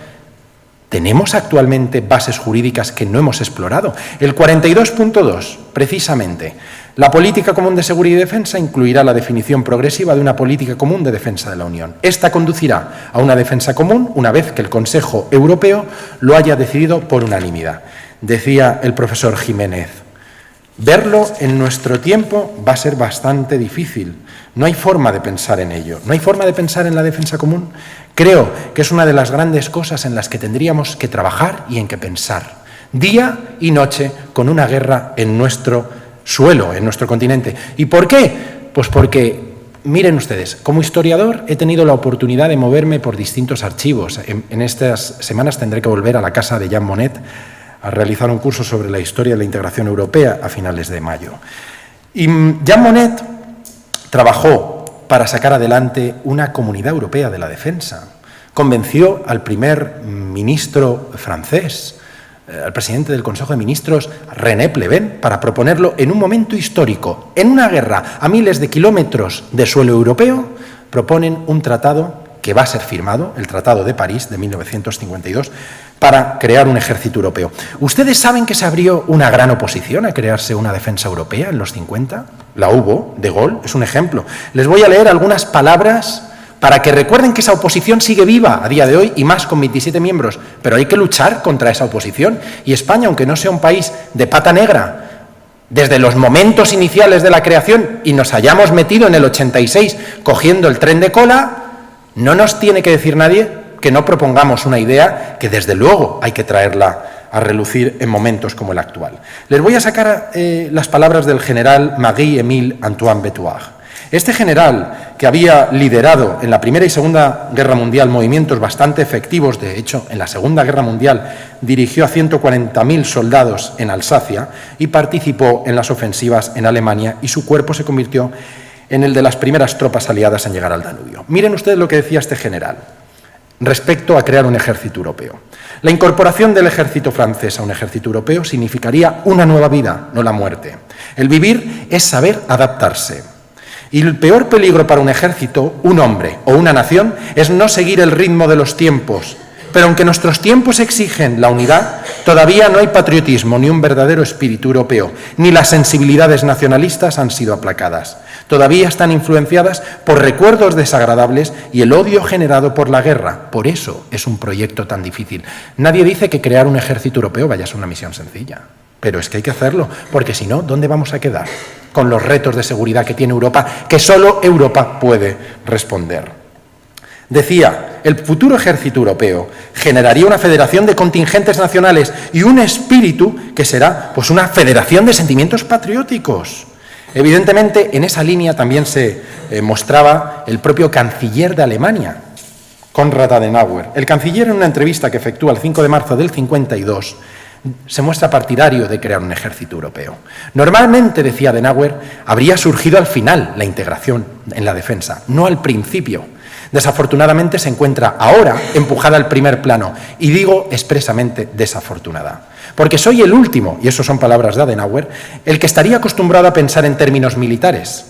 ¿Tenemos actualmente bases jurídicas que no hemos explorado? El 42.2, precisamente, la política común de seguridad y defensa incluirá la definición progresiva de una política común de defensa de la Unión. Esta conducirá a una defensa común una vez que el Consejo Europeo lo haya decidido por unanimidad. Decía el profesor Jiménez, verlo en nuestro tiempo va a ser bastante difícil. No hay forma de pensar en ello. No hay forma de pensar en la defensa común. Creo que es una de las grandes cosas en las que tendríamos que trabajar y en que pensar. Día y noche con una guerra en nuestro suelo, en nuestro continente. ¿Y por qué? Pues porque Miren ustedes, como historiador he tenido la oportunidad de moverme por distintos archivos. En estas semanas tendré que volver a la casa de Jean Monnet a realizar un curso sobre la historia de la integración europea a finales de mayo. Y Jean Monnet trabajó para sacar adelante una comunidad europea de la defensa. Convenció al primer ministro francés, al presidente del Consejo de Ministros, René Pleven, para proponerlo en un momento histórico. En una guerra a miles de kilómetros de suelo europeo, proponen un tratado que va a ser firmado, el Tratado de París de 1952, para crear un ejército europeo. ¿Ustedes saben que se abrió una gran oposición a crearse una defensa europea en los 50? La hubo, De Gaulle es un ejemplo. Les voy a leer algunas palabras para que recuerden que esa oposición sigue viva a día de hoy y más con 27 miembros, pero hay que luchar contra esa oposición. Y España, aunque no sea un país de pata negra, desde los momentos iniciales de la creación y nos hayamos metido en el 86 cogiendo el tren de cola, no nos tiene que decir nadie que no propongamos una idea que desde luego hay que traerla a relucir en momentos como el actual. Les voy a sacar las palabras del general Marie-Émile Antoine Betouard. Este general, que había liderado en la Primera y Segunda Guerra Mundial movimientos bastante efectivos, de hecho, en la Segunda Guerra Mundial dirigió a 140.000 soldados en Alsacia y participó en las ofensivas en Alemania, y su cuerpo se convirtió en el de las primeras tropas aliadas en llegar al Danubio. Miren ustedes lo que decía este general respecto a crear un ejército europeo. La incorporación del ejército francés a un ejército europeo significaría una nueva vida, no la muerte. El vivir es saber adaptarse. Y el peor peligro para un ejército, un hombre o una nación, es no seguir el ritmo de los tiempos. Pero aunque nuestros tiempos exigen la unidad, todavía no hay patriotismo ni un verdadero espíritu europeo, ni las sensibilidades nacionalistas han sido aplacadas. Todavía están influenciadas por recuerdos desagradables y el odio generado por la guerra. Por eso es un proyecto tan difícil. Nadie dice que crear un ejército europeo vaya a ser una misión sencilla. Pero es que hay que hacerlo, porque si no, ¿dónde vamos a quedar con los retos de seguridad que tiene Europa, que solo Europa puede responder? Decía, el futuro ejército europeo generaría una federación de contingentes nacionales y un espíritu que será pues una federación de sentimientos patrióticos. Evidentemente, en esa línea también se mostraba el propio canciller de Alemania, Konrad Adenauer. El canciller, en una entrevista que efectúa el 5 de marzo del 52, se muestra partidario de crear un ejército europeo. Normalmente, decía Adenauer, habría surgido al final la integración en la defensa, no al principio. Desafortunadamente se encuentra ahora empujada al primer plano, y digo expresamente desafortunada, porque soy el último, y eso son palabras de Adenauer, el que estaría acostumbrado a pensar en términos militares.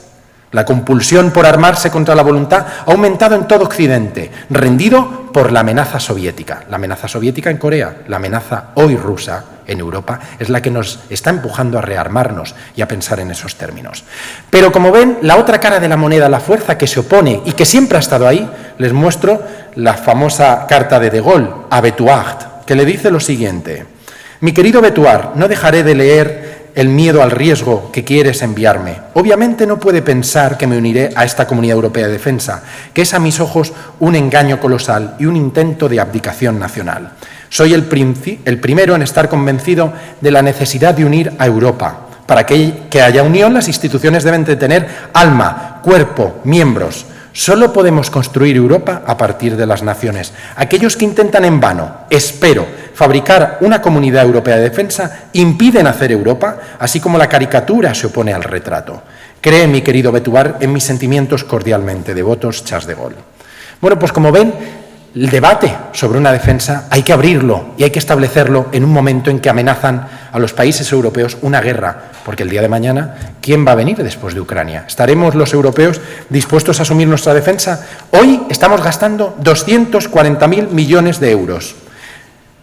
La compulsión por armarse contra la voluntad ha aumentado en todo Occidente, rendido por la amenaza soviética. La amenaza soviética en Corea, la amenaza hoy rusa en Europa, es la que nos está empujando a rearmarnos y a pensar en esos términos. Pero como ven, la otra cara de la moneda, la fuerza que se opone y que siempre ha estado ahí, les muestro la famosa carta de Gaulle a Betouard, que le dice lo siguiente: mi querido Betouard, no dejaré de leer el miedo al riesgo que quieres enviarme. Obviamente no puede pensar que me uniré a esta Comunidad Europea de Defensa, que es a mis ojos un engaño colosal y un intento de abdicación nacional. Soy el primero en estar convencido de la necesidad de unir a Europa. Para que haya unión, las instituciones deben de tener alma, cuerpo, miembros. Solo podemos construir Europa a partir de las naciones. Aquellos que intentan en vano, espero, fabricar una comunidad europea de defensa impiden hacer Europa, así como la caricatura se opone al retrato. Cree, mi querido Betouard, en mis sentimientos cordialmente devotos, Charles de Gaulle. Bueno, pues como ven, el debate sobre una defensa hay que abrirlo y hay que establecerlo en un momento en que amenazan a los países europeos una guerra, porque el día de mañana, ¿quién va a venir después de Ucrania? ¿Estaremos los europeos dispuestos a asumir nuestra defensa? Hoy estamos gastando 240.000 millones de euros.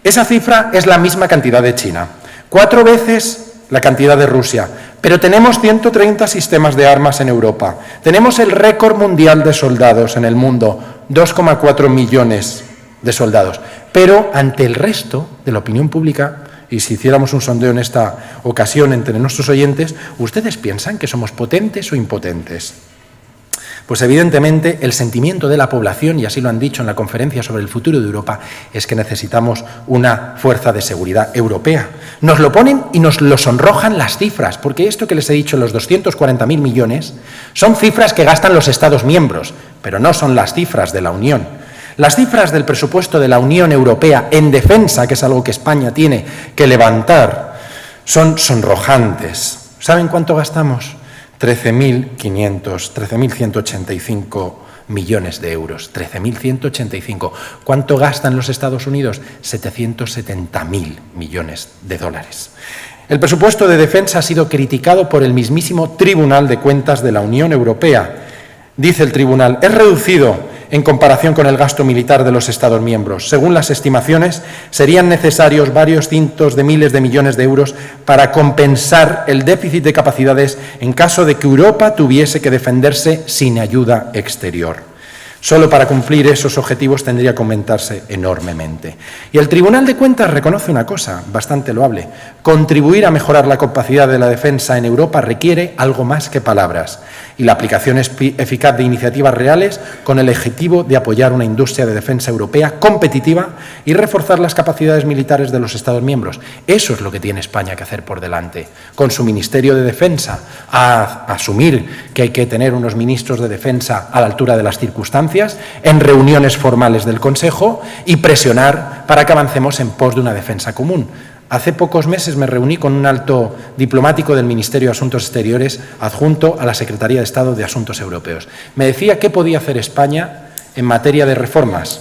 Esa cifra es la misma cantidad de China, 4 veces la cantidad de Rusia, pero tenemos 130 sistemas de armas en Europa. Tenemos el récord mundial de soldados en el mundo, 2,4 millones de soldados. Pero ante el resto de la opinión pública, y si hiciéramos un sondeo en esta ocasión entre nuestros oyentes, ¿ustedes piensan que somos potentes o impotentes? Pues evidentemente el sentimiento de la población, y así lo han dicho en la Conferencia sobre el futuro de Europa, es que necesitamos una fuerza de seguridad europea. Nos lo ponen y nos lo sonrojan las cifras, porque esto que les he dicho, los 240.000 millones, son cifras que gastan los Estados miembros, pero no son las cifras de la Unión. Las cifras del presupuesto de la Unión Europea en defensa, que es algo que España tiene que levantar, son sonrojantes. ¿Saben cuánto gastamos? 13.185 millones de euros. 13.185. ¿Cuánto gastan los Estados Unidos? 770.000 millones de dólares. El presupuesto de defensa ha sido criticado por el mismísimo Tribunal de Cuentas de la Unión Europea. Dice el tribunal, es reducido en comparación con el gasto militar de los Estados miembros. Según las estimaciones, serían necesarios varios cientos de miles de millones de euros para compensar el déficit de capacidades en caso de que Europa tuviese que defenderse sin ayuda exterior. Solo para cumplir esos objetivos tendría que aumentarse enormemente. Y el Tribunal de Cuentas reconoce una cosa bastante loable. Contribuir a mejorar la capacidad de la defensa en Europa requiere algo más que palabras y la aplicación eficaz de iniciativas reales con el objetivo de apoyar una industria de defensa europea competitiva y reforzar las capacidades militares de los Estados miembros. Eso es lo que tiene España que hacer por delante. Con su Ministerio de Defensa, a asumir que hay que tener unos ministros de defensa a la altura de las circunstancias, en reuniones formales del Consejo y presionar para que avancemos en pos de una defensa común. Hace pocos meses me reuní con un alto diplomático del Ministerio de Asuntos Exteriores adjunto a la Secretaría de Estado de Asuntos Europeos. Me decía qué podía hacer España en materia de reformas.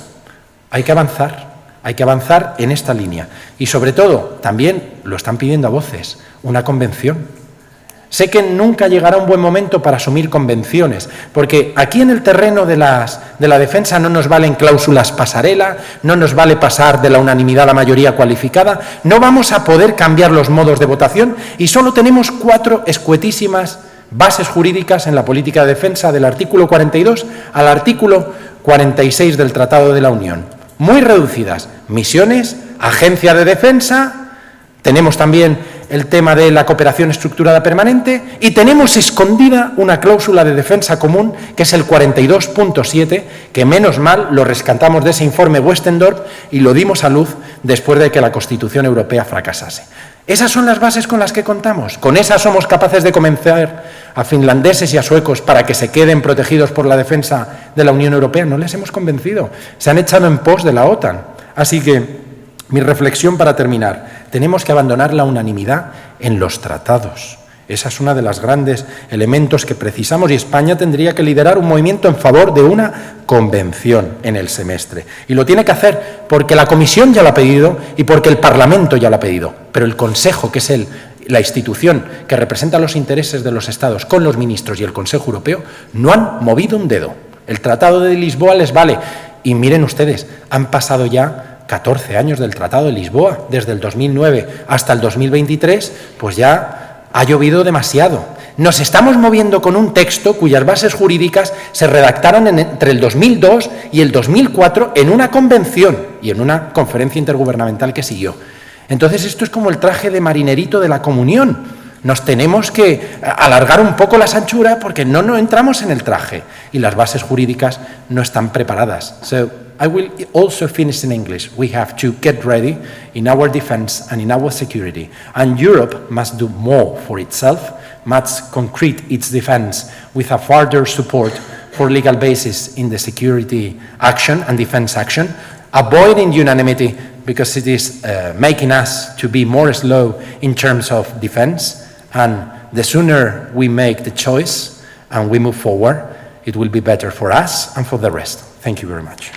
Hay que avanzar en esta línea. Y sobre todo, también lo están pidiendo a voces, una convención. Sé que nunca llegará un buen momento para asumir convenciones, porque aquí en el terreno de la defensa no nos valen cláusulas pasarela, no nos vale pasar de la unanimidad a la mayoría cualificada, no vamos a poder cambiar los modos de votación y solo tenemos 4 escuetísimas bases jurídicas en la política de defensa del artículo 42 al artículo 46 del Tratado de la Unión. Muy reducidas. Misiones, agencia de defensa, tenemos también el tema de la cooperación estructurada permanente y tenemos escondida una cláusula de defensa común que es el 42.7, que menos mal lo rescatamos de ese informe Westendorp y lo dimos a luz después de que la Constitución Europea fracasase. Esas son las bases con las que contamos. Con esas somos capaces de convencer a finlandeses y a suecos para que se queden protegidos por la defensa de la Unión Europea. No les hemos convencido. Se han echado en pos de la OTAN. Así que mi reflexión para terminar, tenemos que abandonar la unanimidad en los tratados. Esa es una de los grandes elementos que precisamos y España tendría que liderar un movimiento en favor de una convención en el semestre. Y lo tiene que hacer porque la Comisión ya lo ha pedido y porque el Parlamento ya lo ha pedido. Pero el Consejo, que es la institución que representa los intereses de los Estados con los ministros y el Consejo Europeo, no han movido un dedo. El Tratado de Lisboa les vale. Y miren ustedes, han pasado ya 14 años del Tratado de Lisboa, desde el 2009 hasta el 2023, pues ya ha llovido demasiado. Nos estamos moviendo con un texto cuyas bases jurídicas se redactaron entre el 2002 y el 2004 en una convención y en una conferencia intergubernamental que siguió. Entonces esto es como el traje de marinerito de la comunión. Nos tenemos que alargar un poco las anchuras porque no entramos en el traje y las bases jurídicas no están preparadas. So, I will also finish in English. We have to get ready in our defense and in our security. And Europe must do more for itself, must concrete its defense with a further support for legal basis in the security action and defense action, avoiding unanimity because it is making us to be more slow in terms of defense. And the sooner we make the choice and we move forward, it will be better for us and for the rest. Thank you very much.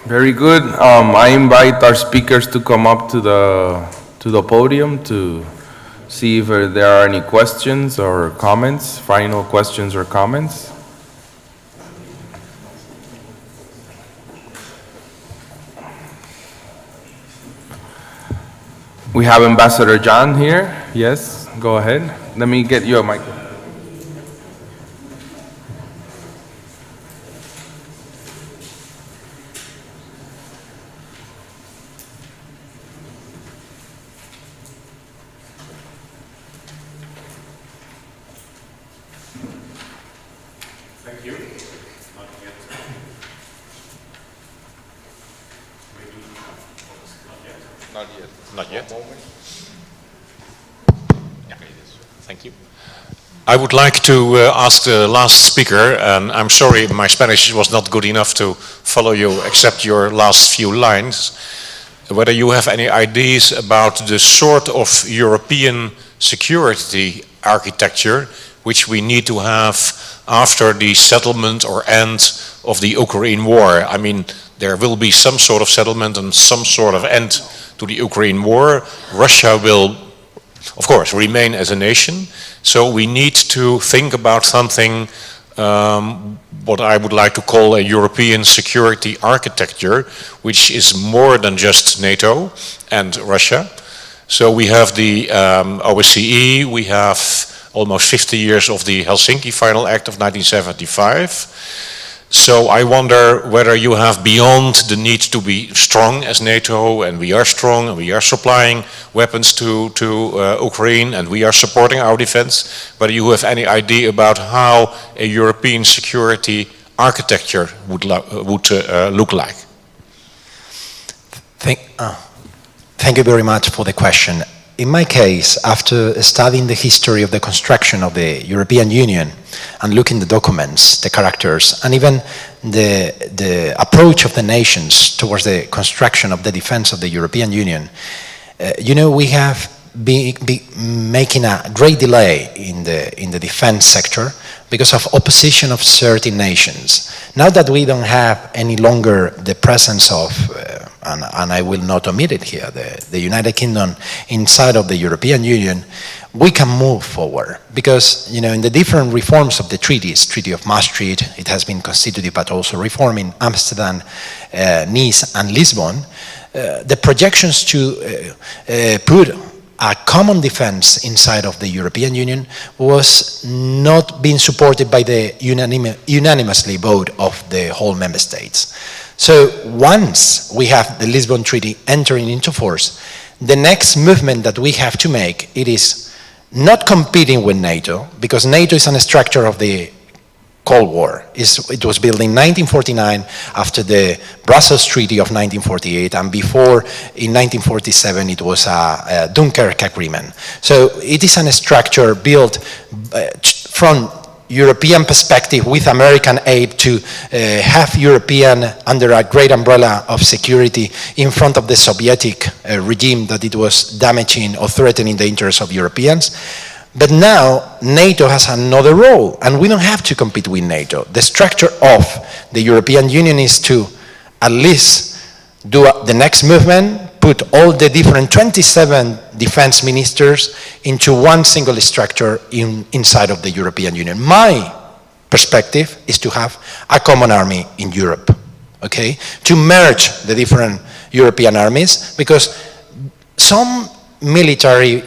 Very good. I invite our speakers to come up to the podium to see if there are any questions or comments, final questions or comments. We have Ambassador John here. Yes, go ahead. Let me get you a microphone. Not yet. Thank you. I would like to ask the last speaker, and I'm sorry my Spanish was not good enough to follow you except your last few lines, whether you have any ideas about the sort of European security architecture which we need to have after the settlement or end of the Ukraine war. I mean, there will be some sort of settlement and some sort of end to the Ukraine war. Russia will, of course, remain as a nation. So we need to think about something, what I would like to call a European security architecture, which is more than just NATO and Russia. So we have the OSCE, we have almost 50 years of the Helsinki Final Act of 1975. So I wonder whether you have, beyond the need to be strong as NATO, and we are strong and we are supplying weapons to Ukraine and we are supporting our defense, whether you have any idea about how a European security architecture would look like. Thank you very much for the question. In my case, after studying the history of the construction of the European Union and looking at the documents, the characters, and even the approach of the nations towards the construction of the defense of the European Union, you know, we have been making a great delay in the defense sector because of opposition of certain nations. Now that we don't have any longer the presence of, and I will not omit it here, the United Kingdom inside of the European Union, we can move forward. Because, you know, in the different reforms of the treaties, Treaty of Maastricht, it has been constituted, but also reforming Amsterdam, Nice, and Lisbon, the projections to put a common defense inside of the European Union was not being supported by the unanimously vote of the whole member states. So once we have the Lisbon Treaty entering into force, the next movement that we have to make, it is not competing with NATO, because NATO is a structure of the Cold War. It was built in 1949 after the Brussels Treaty of 1948, and before in 1947 it was a Dunkirk Agreement. So it is a structure built from European perspective with American aid to have European under a great umbrella of security in front of the Soviet regime that it was damaging or threatening the interests of Europeans. But now NATO has another role, and we don't have to compete with NATO. The structure of the European Union is to at least do the next movement, put all the different 27 defense ministers into one single structure inside of the European Union. My perspective is to have a common army in Europe, okay? To merge the different European armies, because some military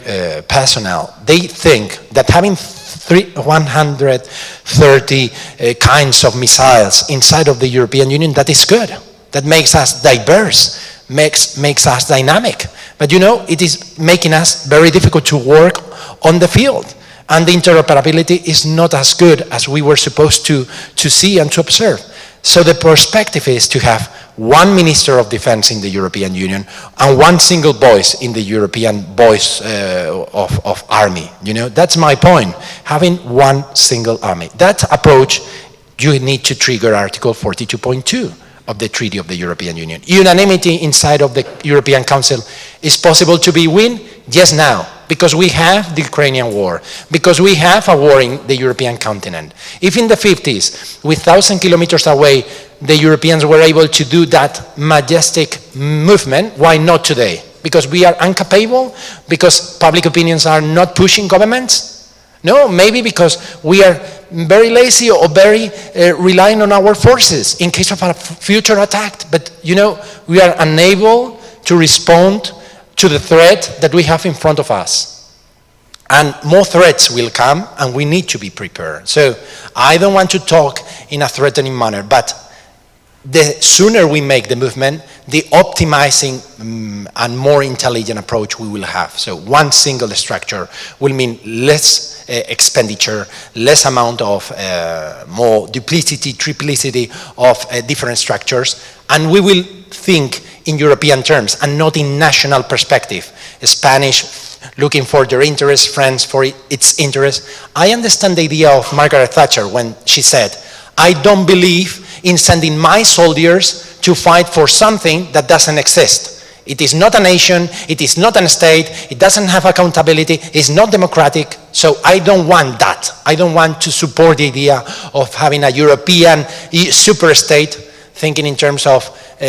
personnel, they think that having 130 kinds of missiles inside of the European Union, that is good. That makes us diverse, makes us dynamic. But you know, it is making us very difficult to work on the field. And the interoperability is not as good as we were supposed to see and to observe. So the perspective is to have one Minister of Defense in the European Union and one single voice in the European voice of army. You know, that's my point, having one single army. That approach, you need to trigger Article 42.2 of the Treaty of the European Union. Unanimity inside of the European Council is possible to be win, yes, now, because we have the Ukrainian war, because we have a war in the European continent. If in the 50s, with 1,000 kilometers away, the Europeans were able to do that majestic movement, why not today? Because we are incapable? Because public opinions are not pushing governments? No, maybe because we are very lazy or very relying on our forces in case of a future attack. But, you know, we are unable to respond to the threat that we have in front of us. And more threats will come, and we need to be prepared. So I don't want to talk in a threatening manner, but the sooner we make the movement, the optimizing and more intelligent approach we will have. So one single structure will mean less expenditure, less amount of more duplicity, triplicity of different structures, and we will think in European terms and not in national perspective. Spanish looking for their interest, France for its interest. I understand the idea of Margaret Thatcher when she said, I don't believe in sending my soldiers to fight for something that doesn't exist. It is not a nation, it is not a state, it doesn't have accountability, it's not democratic, so I don't want that. I don't want to support the idea of having a European super state, thinking in terms of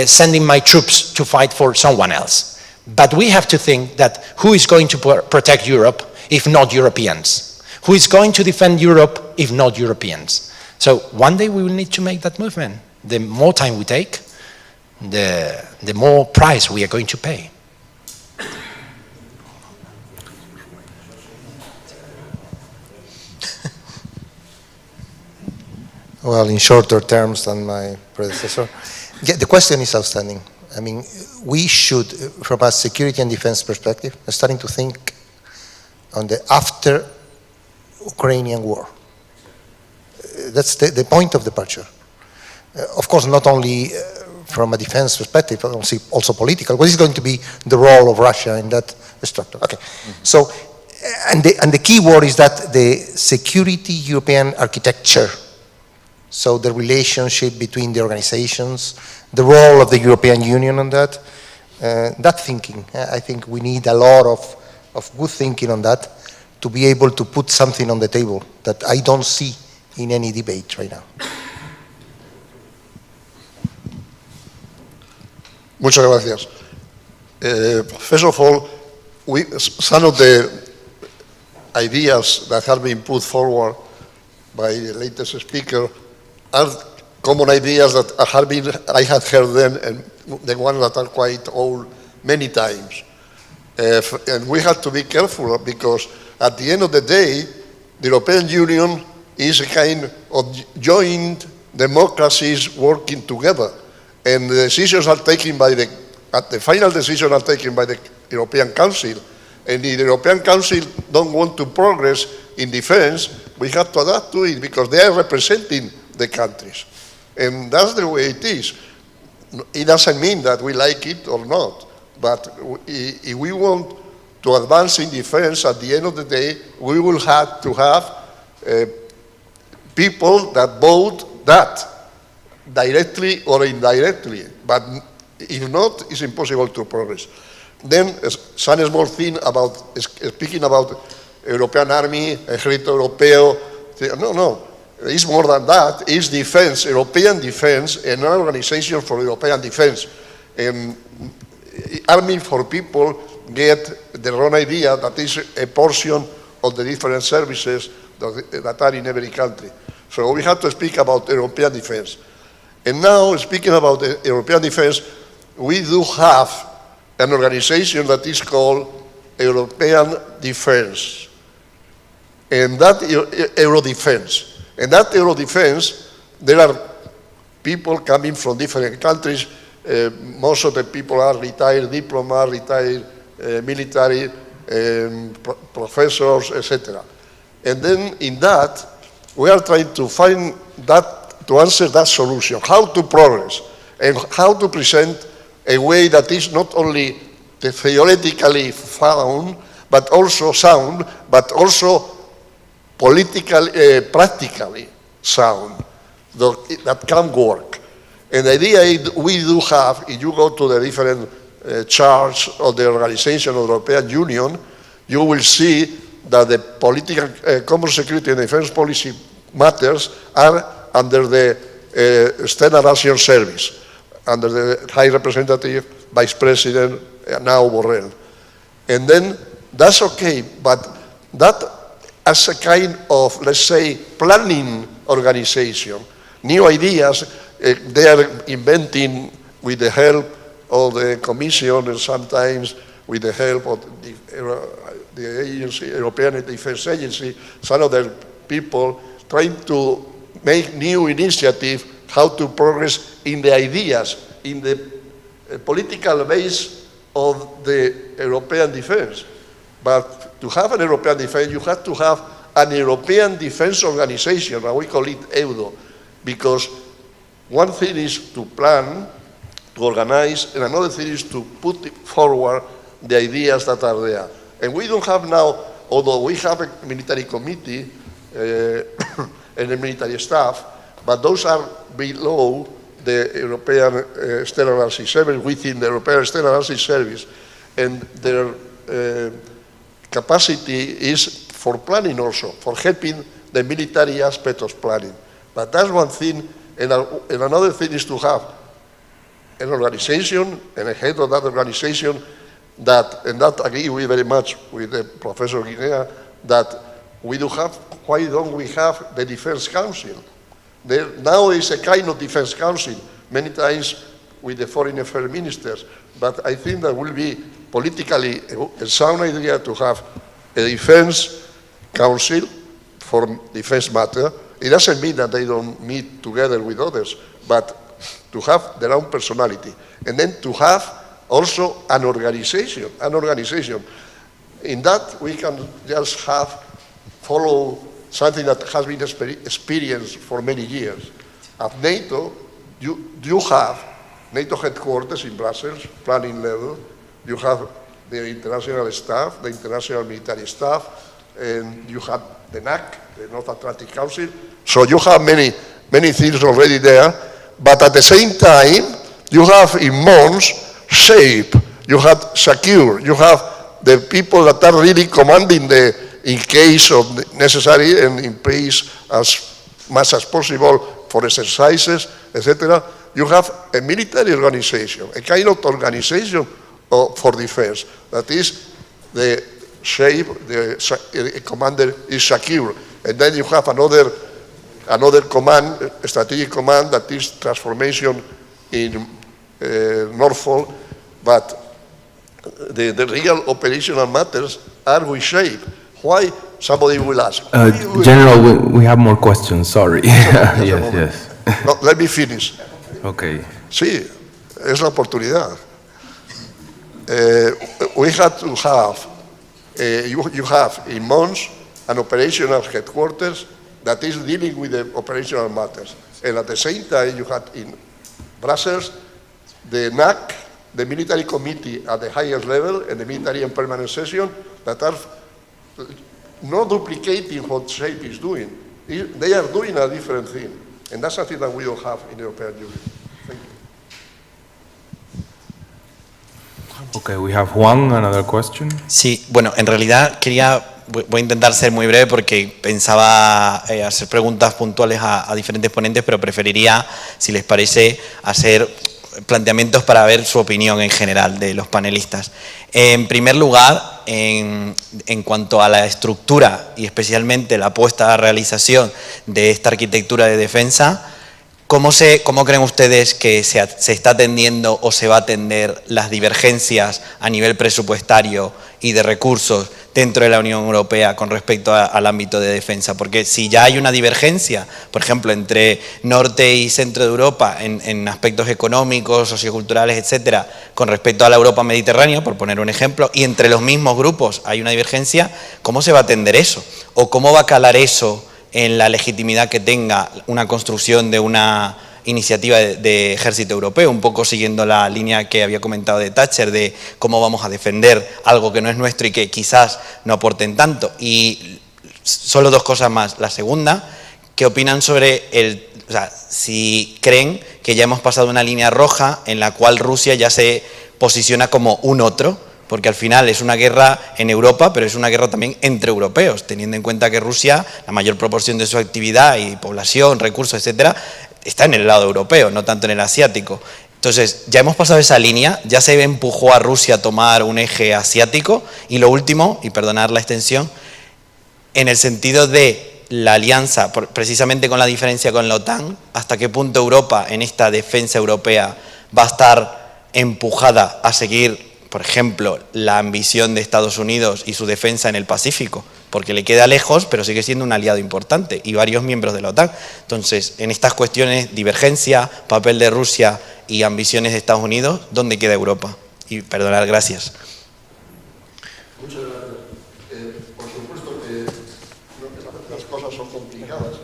sending my troops to fight for someone else. But we have to think that who is going to protect Europe if not Europeans? Who is going to defend Europe if not Europeans? So one day we will need to make that movement. The more time we take, the more price we are going to pay. Well, in shorter terms than my predecessor. Yeah, the question is outstanding. I mean, we should, from a security and defense perspective, starting to think on the after Ukrainian war. That's the point of departure. Of course, not only from a defense perspective, but also political. What is going to be the role of Russia in that structure? Okay. So, and the key word is that the security European architecture, so the relationship between the organizations, the role of the European Union on that, that thinking. I think we need a lot of good thinking on that to be able to put something on the table that I don't see in any debate right now. Muchas gracias. First of all, some of the ideas that have been put forward by the latest speaker are common ideas that I had heard them, and the ones that are quite old many times. And we have to be careful because at the end of the day, the European Union is a kind of joint democracies working together. And the decisions are taken by the final decisions are taken by the European Council. And if the European Council don't want to progress in defense, we have to adapt to it because they are representing the countries. And that's the way it is. It doesn't mean that we like it or not, but if we want to advance in defense, at the end of the day, we will have to have people that vote that, directly or indirectly. But if not, it's impossible to progress. Then, some small thing about speaking about European Army, Ejército Europeo. No. It's more than that. It's defense, European defense, and an organization for European defense. And Army for people get the wrong idea that is a portion of the different services that are in every country. So we have to speak about European defense. And now, speaking about the European defense, we do have an organization that is called European Defense. And that Eurodefense. And that Eurodefense, there are people coming from different countries. Most of the people are retired diplomats, retired military professors, etc. And then in that, we are trying to find that, to answer that solution, how to progress and how to present a way that is not only theoretically sound, but also politically, practically sound, that can work. And the idea is we do have, if you go to the different charts of the Organization of the European Union, you will see that the political, common security and defense policy matters are under the External Action Service, under the High Representative, Vice President, now Borrell. And then that's okay, but that as a kind of, let's say, planning organization, new ideas, they are inventing with the help of the Commission and sometimes with the help of the agency, European Defense Agency, some other people trying to make new initiatives how to progress in the ideas, in the political base of the European defense. But to have an European defense, you have to have an European defense organization, and we call it EUDO, because one thing is to plan, to organize, and another thing is to put forward the ideas that are there. And we don't have now, although we have a military committee and a military staff, but those are below the European External Analysis Service, within the European External Analysis Service, and their capacity is for planning also, for helping the military aspect of planning. But that's one thing, and another thing is to have an organization and a head of that organization that, and that agree we very much with the Professor Guinea, that we do have, why don't we have the Defense Council? There now is a kind of Defense Council, many times with the foreign affairs ministers, but I think that will be politically a sound idea to have a Defense Council for defense matter. It doesn't mean that they don't meet together with others, but to have their own personality. And then to have also an organization. In that we can just follow something that has been experienced for many years. At NATO, you have NATO headquarters in Brussels, planning level. You have the international staff, the international military staff, and you have the NAC, the North Atlantic Council. So you have many things already there, but at the same time, you have in Mons, shape, you have secure, you have the people that are really commanding in case of necessary and in place as much as possible for exercises, etc. You have a military organization, a kind of organization for defense. That is the shape, the commander is secure. And then you have another command, a strategic command that is transformation in Norfolk, but the real operational matters are with shape. Why? Somebody will ask. General, we have more questions, sorry. Yes. No, let me finish. Okay. Sí, es la oportunidad. We had to have, you have in Mons an operational headquarters that is dealing with the operational matters. And at the same time, you had in Brussels the NAC, the military committee at the highest level, and the military and permanent session that are not duplicating what SHAPE is doing. They are doing a different thing. And that's something that we don't have in the European Union. Thank you. Okay, we have another question. Sí, bueno, en realidad voy a intentar ser muy breve porque pensaba hacer preguntas puntuales a diferentes ponentes, pero preferiría, si les parece, hacer planteamientos para ver su opinión en general de los panelistas. En primer lugar, en cuanto a la estructura y especialmente la puesta a realización de esta arquitectura de defensa, ¿cómo creen ustedes que se está atendiendo o se va a atender las divergencias a nivel presupuestario y de recursos dentro de la Unión Europea con respecto al ámbito de defensa? Porque si ya hay una divergencia, por ejemplo, entre norte y centro de Europa en aspectos económicos, socioculturales, etcétera, con respecto a la Europa mediterránea, por poner un ejemplo, y entre los mismos grupos hay una divergencia, ¿cómo se va a atender eso? ¿O cómo va a calar eso en la legitimidad que tenga una construcción de una iniciativa de ejército europeo, un poco siguiendo la línea que había comentado de Thatcher, de cómo vamos a defender algo que no es nuestro y que quizás no aporten tanto? Y solo dos cosas más. La segunda, ¿qué opinan sobre si creen que ya hemos pasado una línea roja en la cual Rusia ya se posiciona como un otro? Porque al final es una guerra en Europa, pero es una guerra también entre europeos, teniendo en cuenta que Rusia, la mayor proporción de su actividad y población, recursos, etcétera, está en el lado europeo, no tanto en el asiático. Entonces, ya hemos pasado esa línea, ya se empujó a Rusia a tomar un eje asiático. Y lo último, y perdonar la extensión, en el sentido de la alianza, precisamente con la diferencia con la OTAN, ¿hasta qué punto Europa en esta defensa europea va a estar empujada a seguir, por ejemplo, la ambición de Estados Unidos y su defensa en el Pacífico? porque le queda lejos, pero sigue siendo un aliado importante, y varios miembros de la OTAN. Entonces, en estas cuestiones, divergencia, papel de Rusia y ambiciones de Estados Unidos, ¿dónde queda Europa? Y perdonad, gracias. Muchas gracias. Por supuesto que las cosas son complicadas.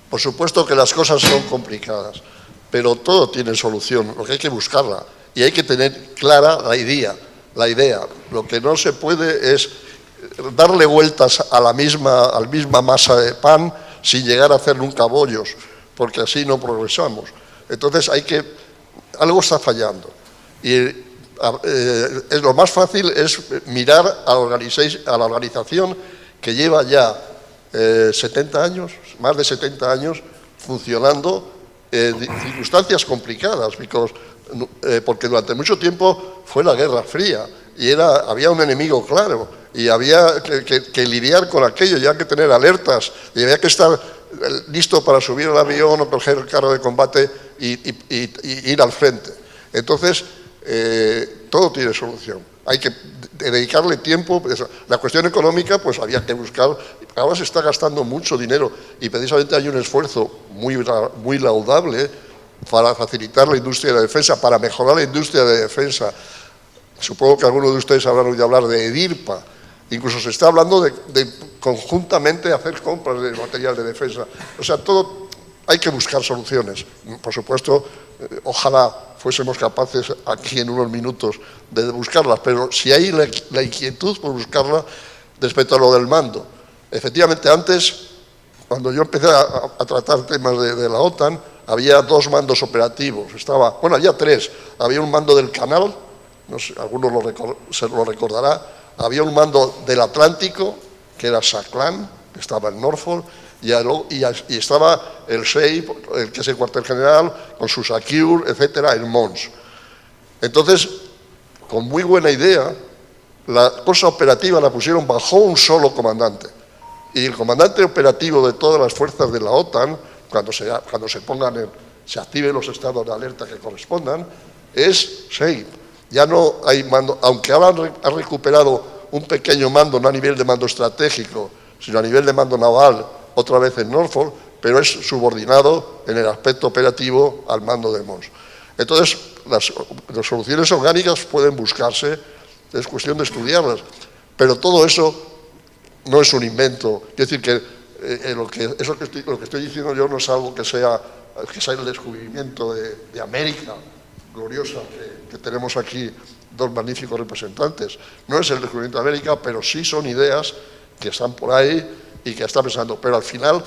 Por supuesto que las cosas son complicadas, pero todo tiene solución, lo que hay que buscarla. Y hay que tener clara la idea. Lo que no se puede es darle vueltas a la misma masa de pan sin llegar a hacer nunca bollos, porque así no progresamos. Entonces algo está fallando. Y lo más fácil es mirar a la organización que lleva ya 70 años, más de 70 años, funcionando en circunstancias complicadas, porque durante mucho tiempo fue la Guerra Fría y había un enemigo claro y había que lidiar con aquello, y había que tener alertas y había que estar listo para subir al avión o coger el carro de combate y ir al frente. Entonces, todo tiene solución. Hay que dedicarle tiempo. La cuestión económica, pues había que buscar. Ahora se está gastando mucho dinero y precisamente hay un esfuerzo muy laudable para facilitar la industria de defensa, para mejorar la industria de defensa. Supongo que algunos de ustedes habrán oído hablar de EDIRPA. Incluso se está hablando de conjuntamente hacer compras de material de defensa. O sea, hay que buscar soluciones. Por supuesto, ojalá fuésemos capaces aquí en unos minutos de buscarlas, pero si hay la inquietud por buscarla respecto a lo del mando. Efectivamente, antes, cuando yo empecé a tratar temas de la OTAN, había dos mandos operativos. Había tres. Había un mando del canal, no sé, algunos se lo recordará. Había un mando del Atlántico, que era SACLAN, que estaba en Norfolk, y estaba el SEI, que es el cuartel general, con sus ACUR, etcétera, en Mons. Entonces, con muy buena idea, la cosa operativa la pusieron bajo un solo comandante. Y el comandante operativo de todas las fuerzas de la OTAN, cuando se activen los estados de alerta que correspondan, es SEI. Ya no hay mando, aunque ahora ha recuperado un pequeño mando, no a nivel de mando estratégico, sino a nivel de mando naval, otra vez en Norfolk, pero es subordinado en el aspecto operativo al mando de Mons. Entonces, las soluciones orgánicas pueden buscarse, es cuestión de estudiarlas, pero todo eso no es un invento. Es decir, que lo que estoy diciendo yo no es algo que sea el descubrimiento de América gloriosa, que tenemos aquí dos magníficos representantes. No es el descubrimiento de América, pero sí son ideas que están por ahí y que está pensando. Pero al final,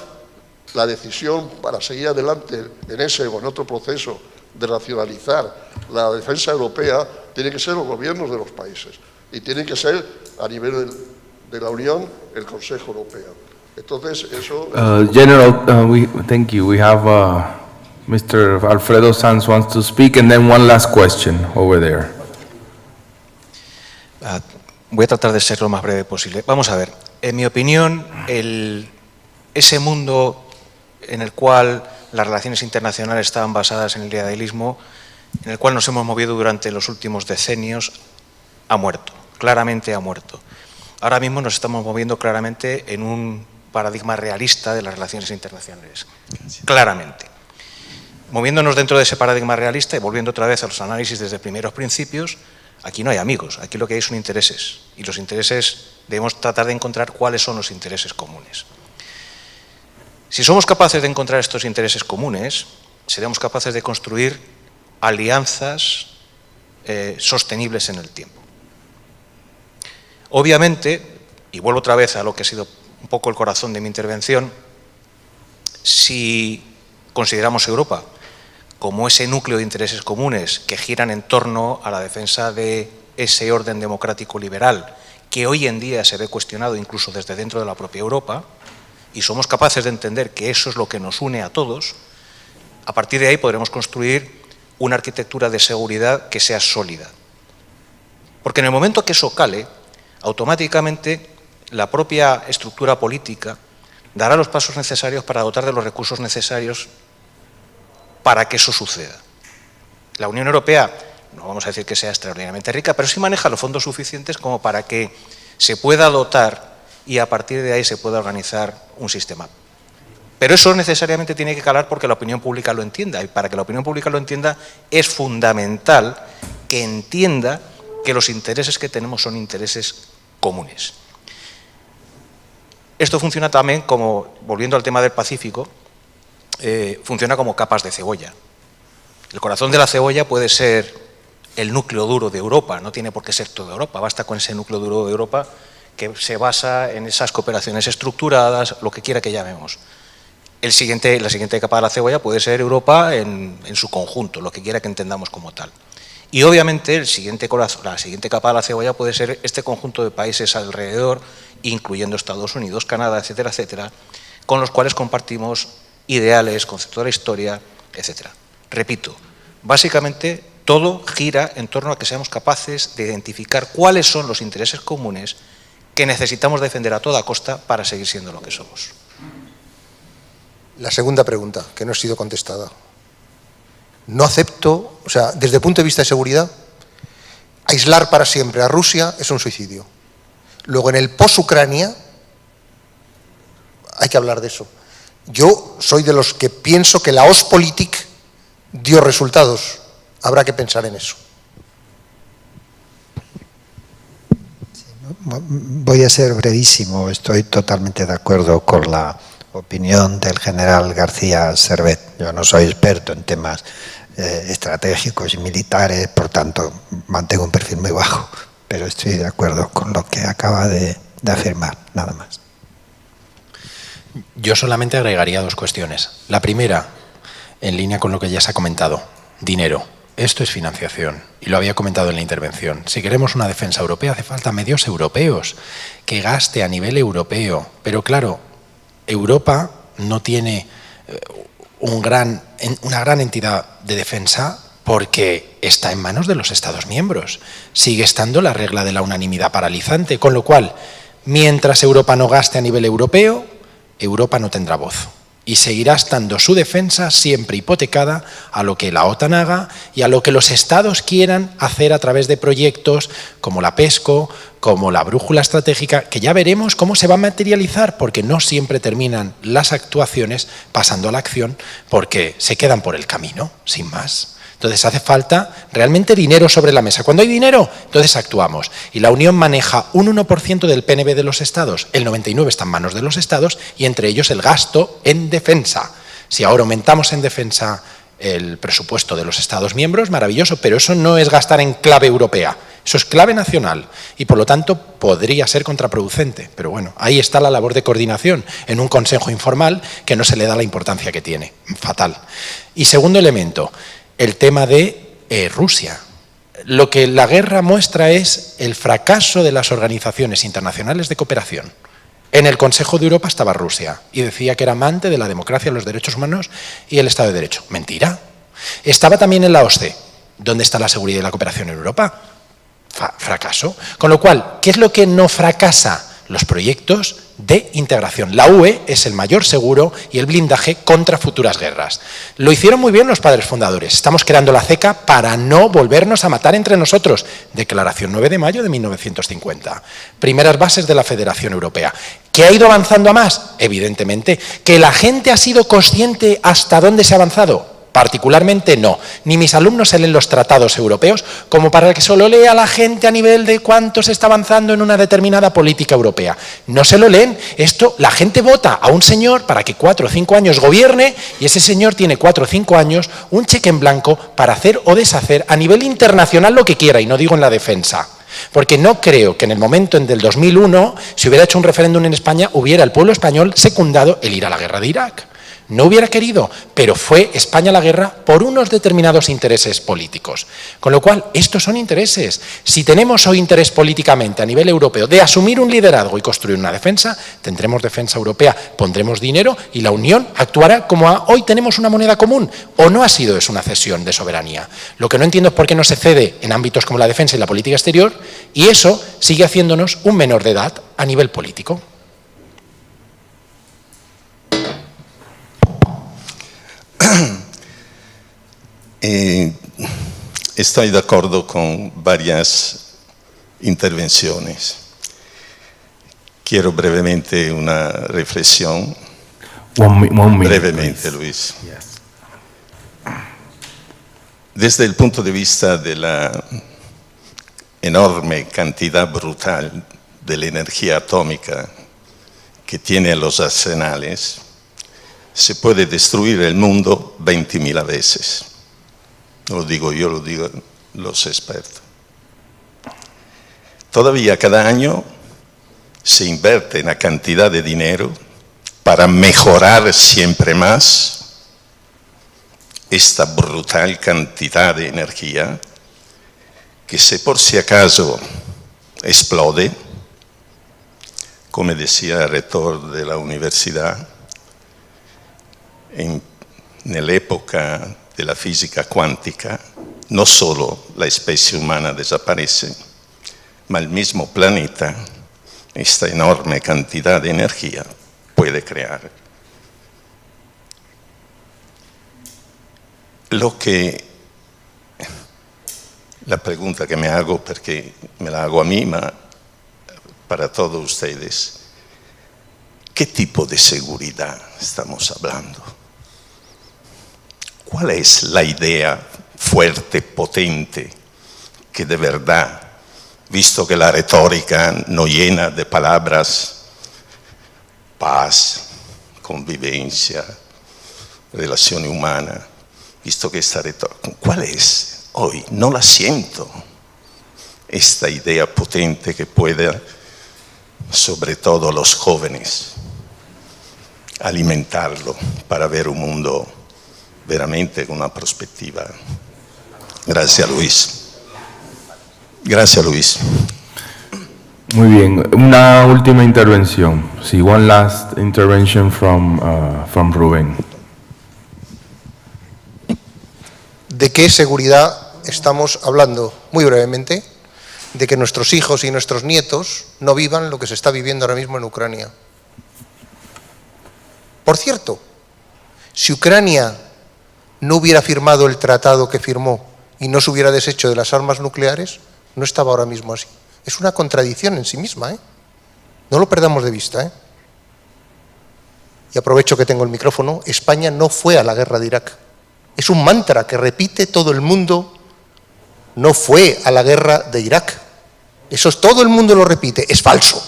la decisión para seguir adelante en ese o en otro proceso de racionalizar la defensa europea tiene que ser los gobiernos de los países y tiene que ser a nivel de la Unión el Consejo Europeo. Entonces, eso... General, thank you. We have Mr. Alfredo Sanz wants to speak, and then one last question over there. Voy a tratar de ser lo más breve posible. Vamos a ver, en mi opinión, ese mundo en el cual las relaciones internacionales estaban basadas en el idealismo, en el cual nos hemos movido durante los últimos decenios, ha muerto, claramente ha muerto. Ahora mismo nos estamos moviendo claramente en un paradigma realista de las relaciones internacionales, claramente. Moviéndonos dentro de ese paradigma realista y volviendo otra vez a los análisis desde primeros principios, aquí no hay amigos, aquí lo que hay son intereses, y los intereses debemos tratar de encontrar cuáles son los intereses comunes. Si somos capaces de encontrar estos intereses comunes, seremos capaces de construir alianzas sostenibles en el tiempo. Obviamente, y vuelvo otra vez a lo que ha sido un poco el corazón de mi intervención, si consideramos Europa como ese núcleo de intereses comunes que giran en torno a la defensa de ese orden democrático liberal que hoy en día se ve cuestionado incluso desde dentro de la propia Europa, y somos capaces de entender que eso es lo que nos une a todos, a partir de ahí podremos construir una arquitectura de seguridad que sea sólida. Porque en el momento que eso cale, automáticamente la propia estructura política dará los pasos necesarios para dotar de los recursos necesarios para que eso suceda. La Unión Europea no vamos a decir que sea extraordinariamente rica, pero sí maneja los fondos suficientes como para que se pueda dotar y a partir de ahí se pueda organizar un sistema. Pero eso necesariamente tiene que calar porque la opinión pública lo entienda, y para que la opinión pública lo entienda es fundamental que entienda que los intereses que tenemos son intereses comunes. Esto funciona también como, volviendo al tema del Pacífico, funciona como capas de cebolla. El corazón de la cebolla puede ser el núcleo duro de Europa, no tiene por qué ser toda Europa, basta con ese núcleo duro de Europa que se basa en esas cooperaciones estructuradas, lo que quiera que llamemos. La siguiente capa de la cebolla puede ser Europa en su conjunto, lo que quiera que entendamos como tal. Y obviamente la siguiente capa de la cebolla puede ser este conjunto de países alrededor, incluyendo Estados Unidos, Canadá, etcétera, etcétera, con los cuales compartimos ideales, conceptos de la historia, etcétera. Repito, básicamente todo gira en torno a que seamos capaces de identificar cuáles son los intereses comunes que necesitamos defender a toda costa para seguir siendo lo que somos. La segunda pregunta, que no ha sido contestada. No acepto, o sea, desde el punto de vista de seguridad, aislar para siempre a Rusia es un suicidio. Luego, en el post-Ucrania, hay que hablar de eso. Yo soy de los que pienso que la Ostpolitik dio resultados. Habrá que pensar en eso. Voy a ser brevísimo. Estoy totalmente de acuerdo con la opinión del general García Servet. Yo no soy experto en temas estratégicos y militares, por tanto mantengo un perfil muy bajo, pero estoy de acuerdo con lo que acaba de afirmar, nada más. Yo solamente agregaría dos cuestiones. La primera, en línea con lo que ya se ha comentado, dinero. Esto es financiación, y lo había comentado en la intervención. Si queremos una defensa europea, hace falta medios europeos, que gaste a nivel europeo. Pero claro, Europa no tiene una gran entidad de defensa porque está en manos de los Estados miembros. Sigue estando la regla de la unanimidad paralizante, con lo cual, mientras Europa no gaste a nivel europeo, Europa no tendrá voz. Y seguirá estando su defensa siempre hipotecada a lo que la OTAN haga y a lo que los Estados quieran hacer a través de proyectos como la PESCO, como la brújula estratégica, que ya veremos cómo se va a materializar, porque no siempre terminan las actuaciones pasando a la acción, porque se quedan por el camino, sin más. Entonces hace falta realmente dinero sobre la mesa. Cuando hay dinero, entonces actuamos. Y la Unión maneja un 1% del PNB de los Estados, el 99% está en manos de los Estados, y entre ellos el gasto en defensa. Si ahora aumentamos en defensa el presupuesto de los Estados miembros, maravilloso, pero eso no es gastar en clave europea, eso es clave nacional y por lo tanto podría ser contraproducente. Pero bueno, ahí está la labor de coordinación en un consejo informal que no se le da la importancia que tiene. Fatal. Y segundo elemento, el tema de Rusia. Lo que la guerra muestra es el fracaso de las organizaciones internacionales de cooperación. En el Consejo de Europa estaba Rusia y decía que era amante de la democracia, los derechos humanos y el Estado de Derecho. Mentira. Estaba también en la OSCE. ¿Dónde está la seguridad y la cooperación en Europa? Fracaso. Con lo cual, ¿qué es lo que no fracasa? Los proyectos de integración. La UE es el mayor seguro y el blindaje contra futuras guerras. Lo hicieron muy bien los padres fundadores. Estamos creando la CICA para no volvernos a matar entre nosotros. Declaración 9 de mayo de 1950. Primeras bases de la Federación Europea. ¿Qué ha ido avanzando a más? Evidentemente. ¿Que la gente ha sido consciente hasta dónde se ha avanzado? Particularmente no. Ni mis alumnos se leen los tratados europeos como para que solo lea la gente a nivel de cuánto se está avanzando en una determinada política europea. No se lo leen. Esto, la gente vota a un señor para que 4 o 5 años gobierne y ese señor tiene 4 o 5 años un cheque en blanco para hacer o deshacer a nivel internacional lo que quiera, y no digo en la defensa. Porque no creo que en el momento en del 2001, si hubiera hecho un referéndum en España, hubiera el pueblo español secundado el ir a la guerra de Irak. No hubiera querido, pero fue España a la guerra por unos determinados intereses políticos. Con lo cual, estos son intereses. Si tenemos hoy interés políticamente a nivel europeo de asumir un liderazgo y construir una defensa, tendremos defensa europea, pondremos dinero y la Unión actuará como hoy tenemos una moneda común. ¿O no ha sido eso una cesión de soberanía? Lo que no entiendo es por qué no se cede en ámbitos como la defensa y la política exterior, y eso sigue haciéndonos un menor de edad a nivel político. estoy de acuerdo con varias intervenciones. Quiero brevemente una reflexión. One minute, brevemente, please. Luis. Yes. Desde el punto de vista de la enorme cantidad brutal de la energía atómica que tiene los arsenales, se puede destruir el mundo 20.000 veces. No lo digo yo, lo digo los expertos. Todavía cada año se invierte una cantidad de dinero para mejorar siempre más esta brutal cantidad de energía que si por si acaso explode, como decía el rector de la Universidad, en la época de la física cuántica, no solo la especie humana desaparece, ma el mismo planeta, esta enorme cantidad de energía, puede crear. La pregunta que me hago, porque me la hago a mí, ma para todos ustedes, ¿qué tipo de seguridad estamos hablando? ¿Cuál es la idea fuerte, potente, que de verdad, visto que la retórica no llena de palabras, paz, convivencia, relación humana, visto que esta retórica, ¿cuál es hoy? No la siento, esta idea potente que pueda, sobre todo los jóvenes, alimentarlo para ver un mundo veramente con una perspectiva. Gracias, Luis. Gracias, Luis. Muy bien, una última intervención. Sí, one last intervention from Rubén. ¿De qué seguridad estamos hablando? Muy brevemente, de que nuestros hijos y nuestros nietos no vivan lo que se está viviendo ahora mismo en Ucrania. Por cierto, si Ucrania no hubiera firmado el tratado que firmó y no se hubiera deshecho de las armas nucleares, no estaba ahora mismo así. Es una contradicción en sí misma, ¿eh? No lo perdamos de vista, ¿eh? Y aprovecho que tengo el micrófono, España no fue a la guerra de Irak. Es un mantra que repite todo el mundo, no fue a la guerra de Irak. Eso es, todo el mundo lo repite, es falso,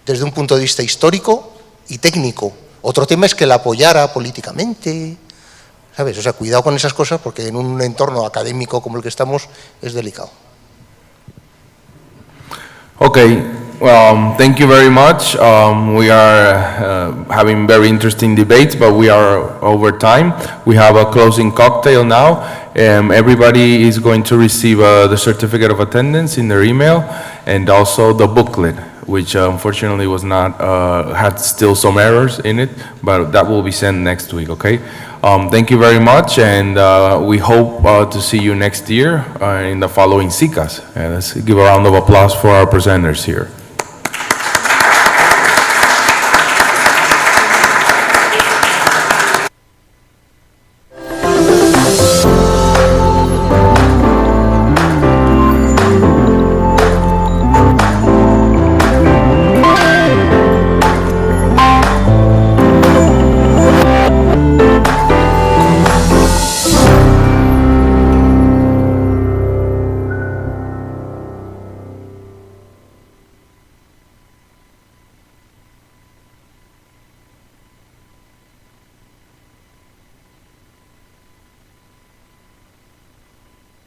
desde un punto de vista histórico y técnico. Otro tema es que la apoyara políticamente, ¿sabes? O sea, cuidado con esas cosas porque en un entorno académico como el que estamos es delicado. Okay, thank you very much. We are having very interesting debates, but we are over time. We have a closing cocktail now. Everybody is going to receive the certificate of attendance in their email and also the booklet, which unfortunately was not, had still some errors in it, but that will be sent next week, okay? Thank you very much, and we hope to see you next year in the following CICAs. Let's give a round of applause for our presenters here.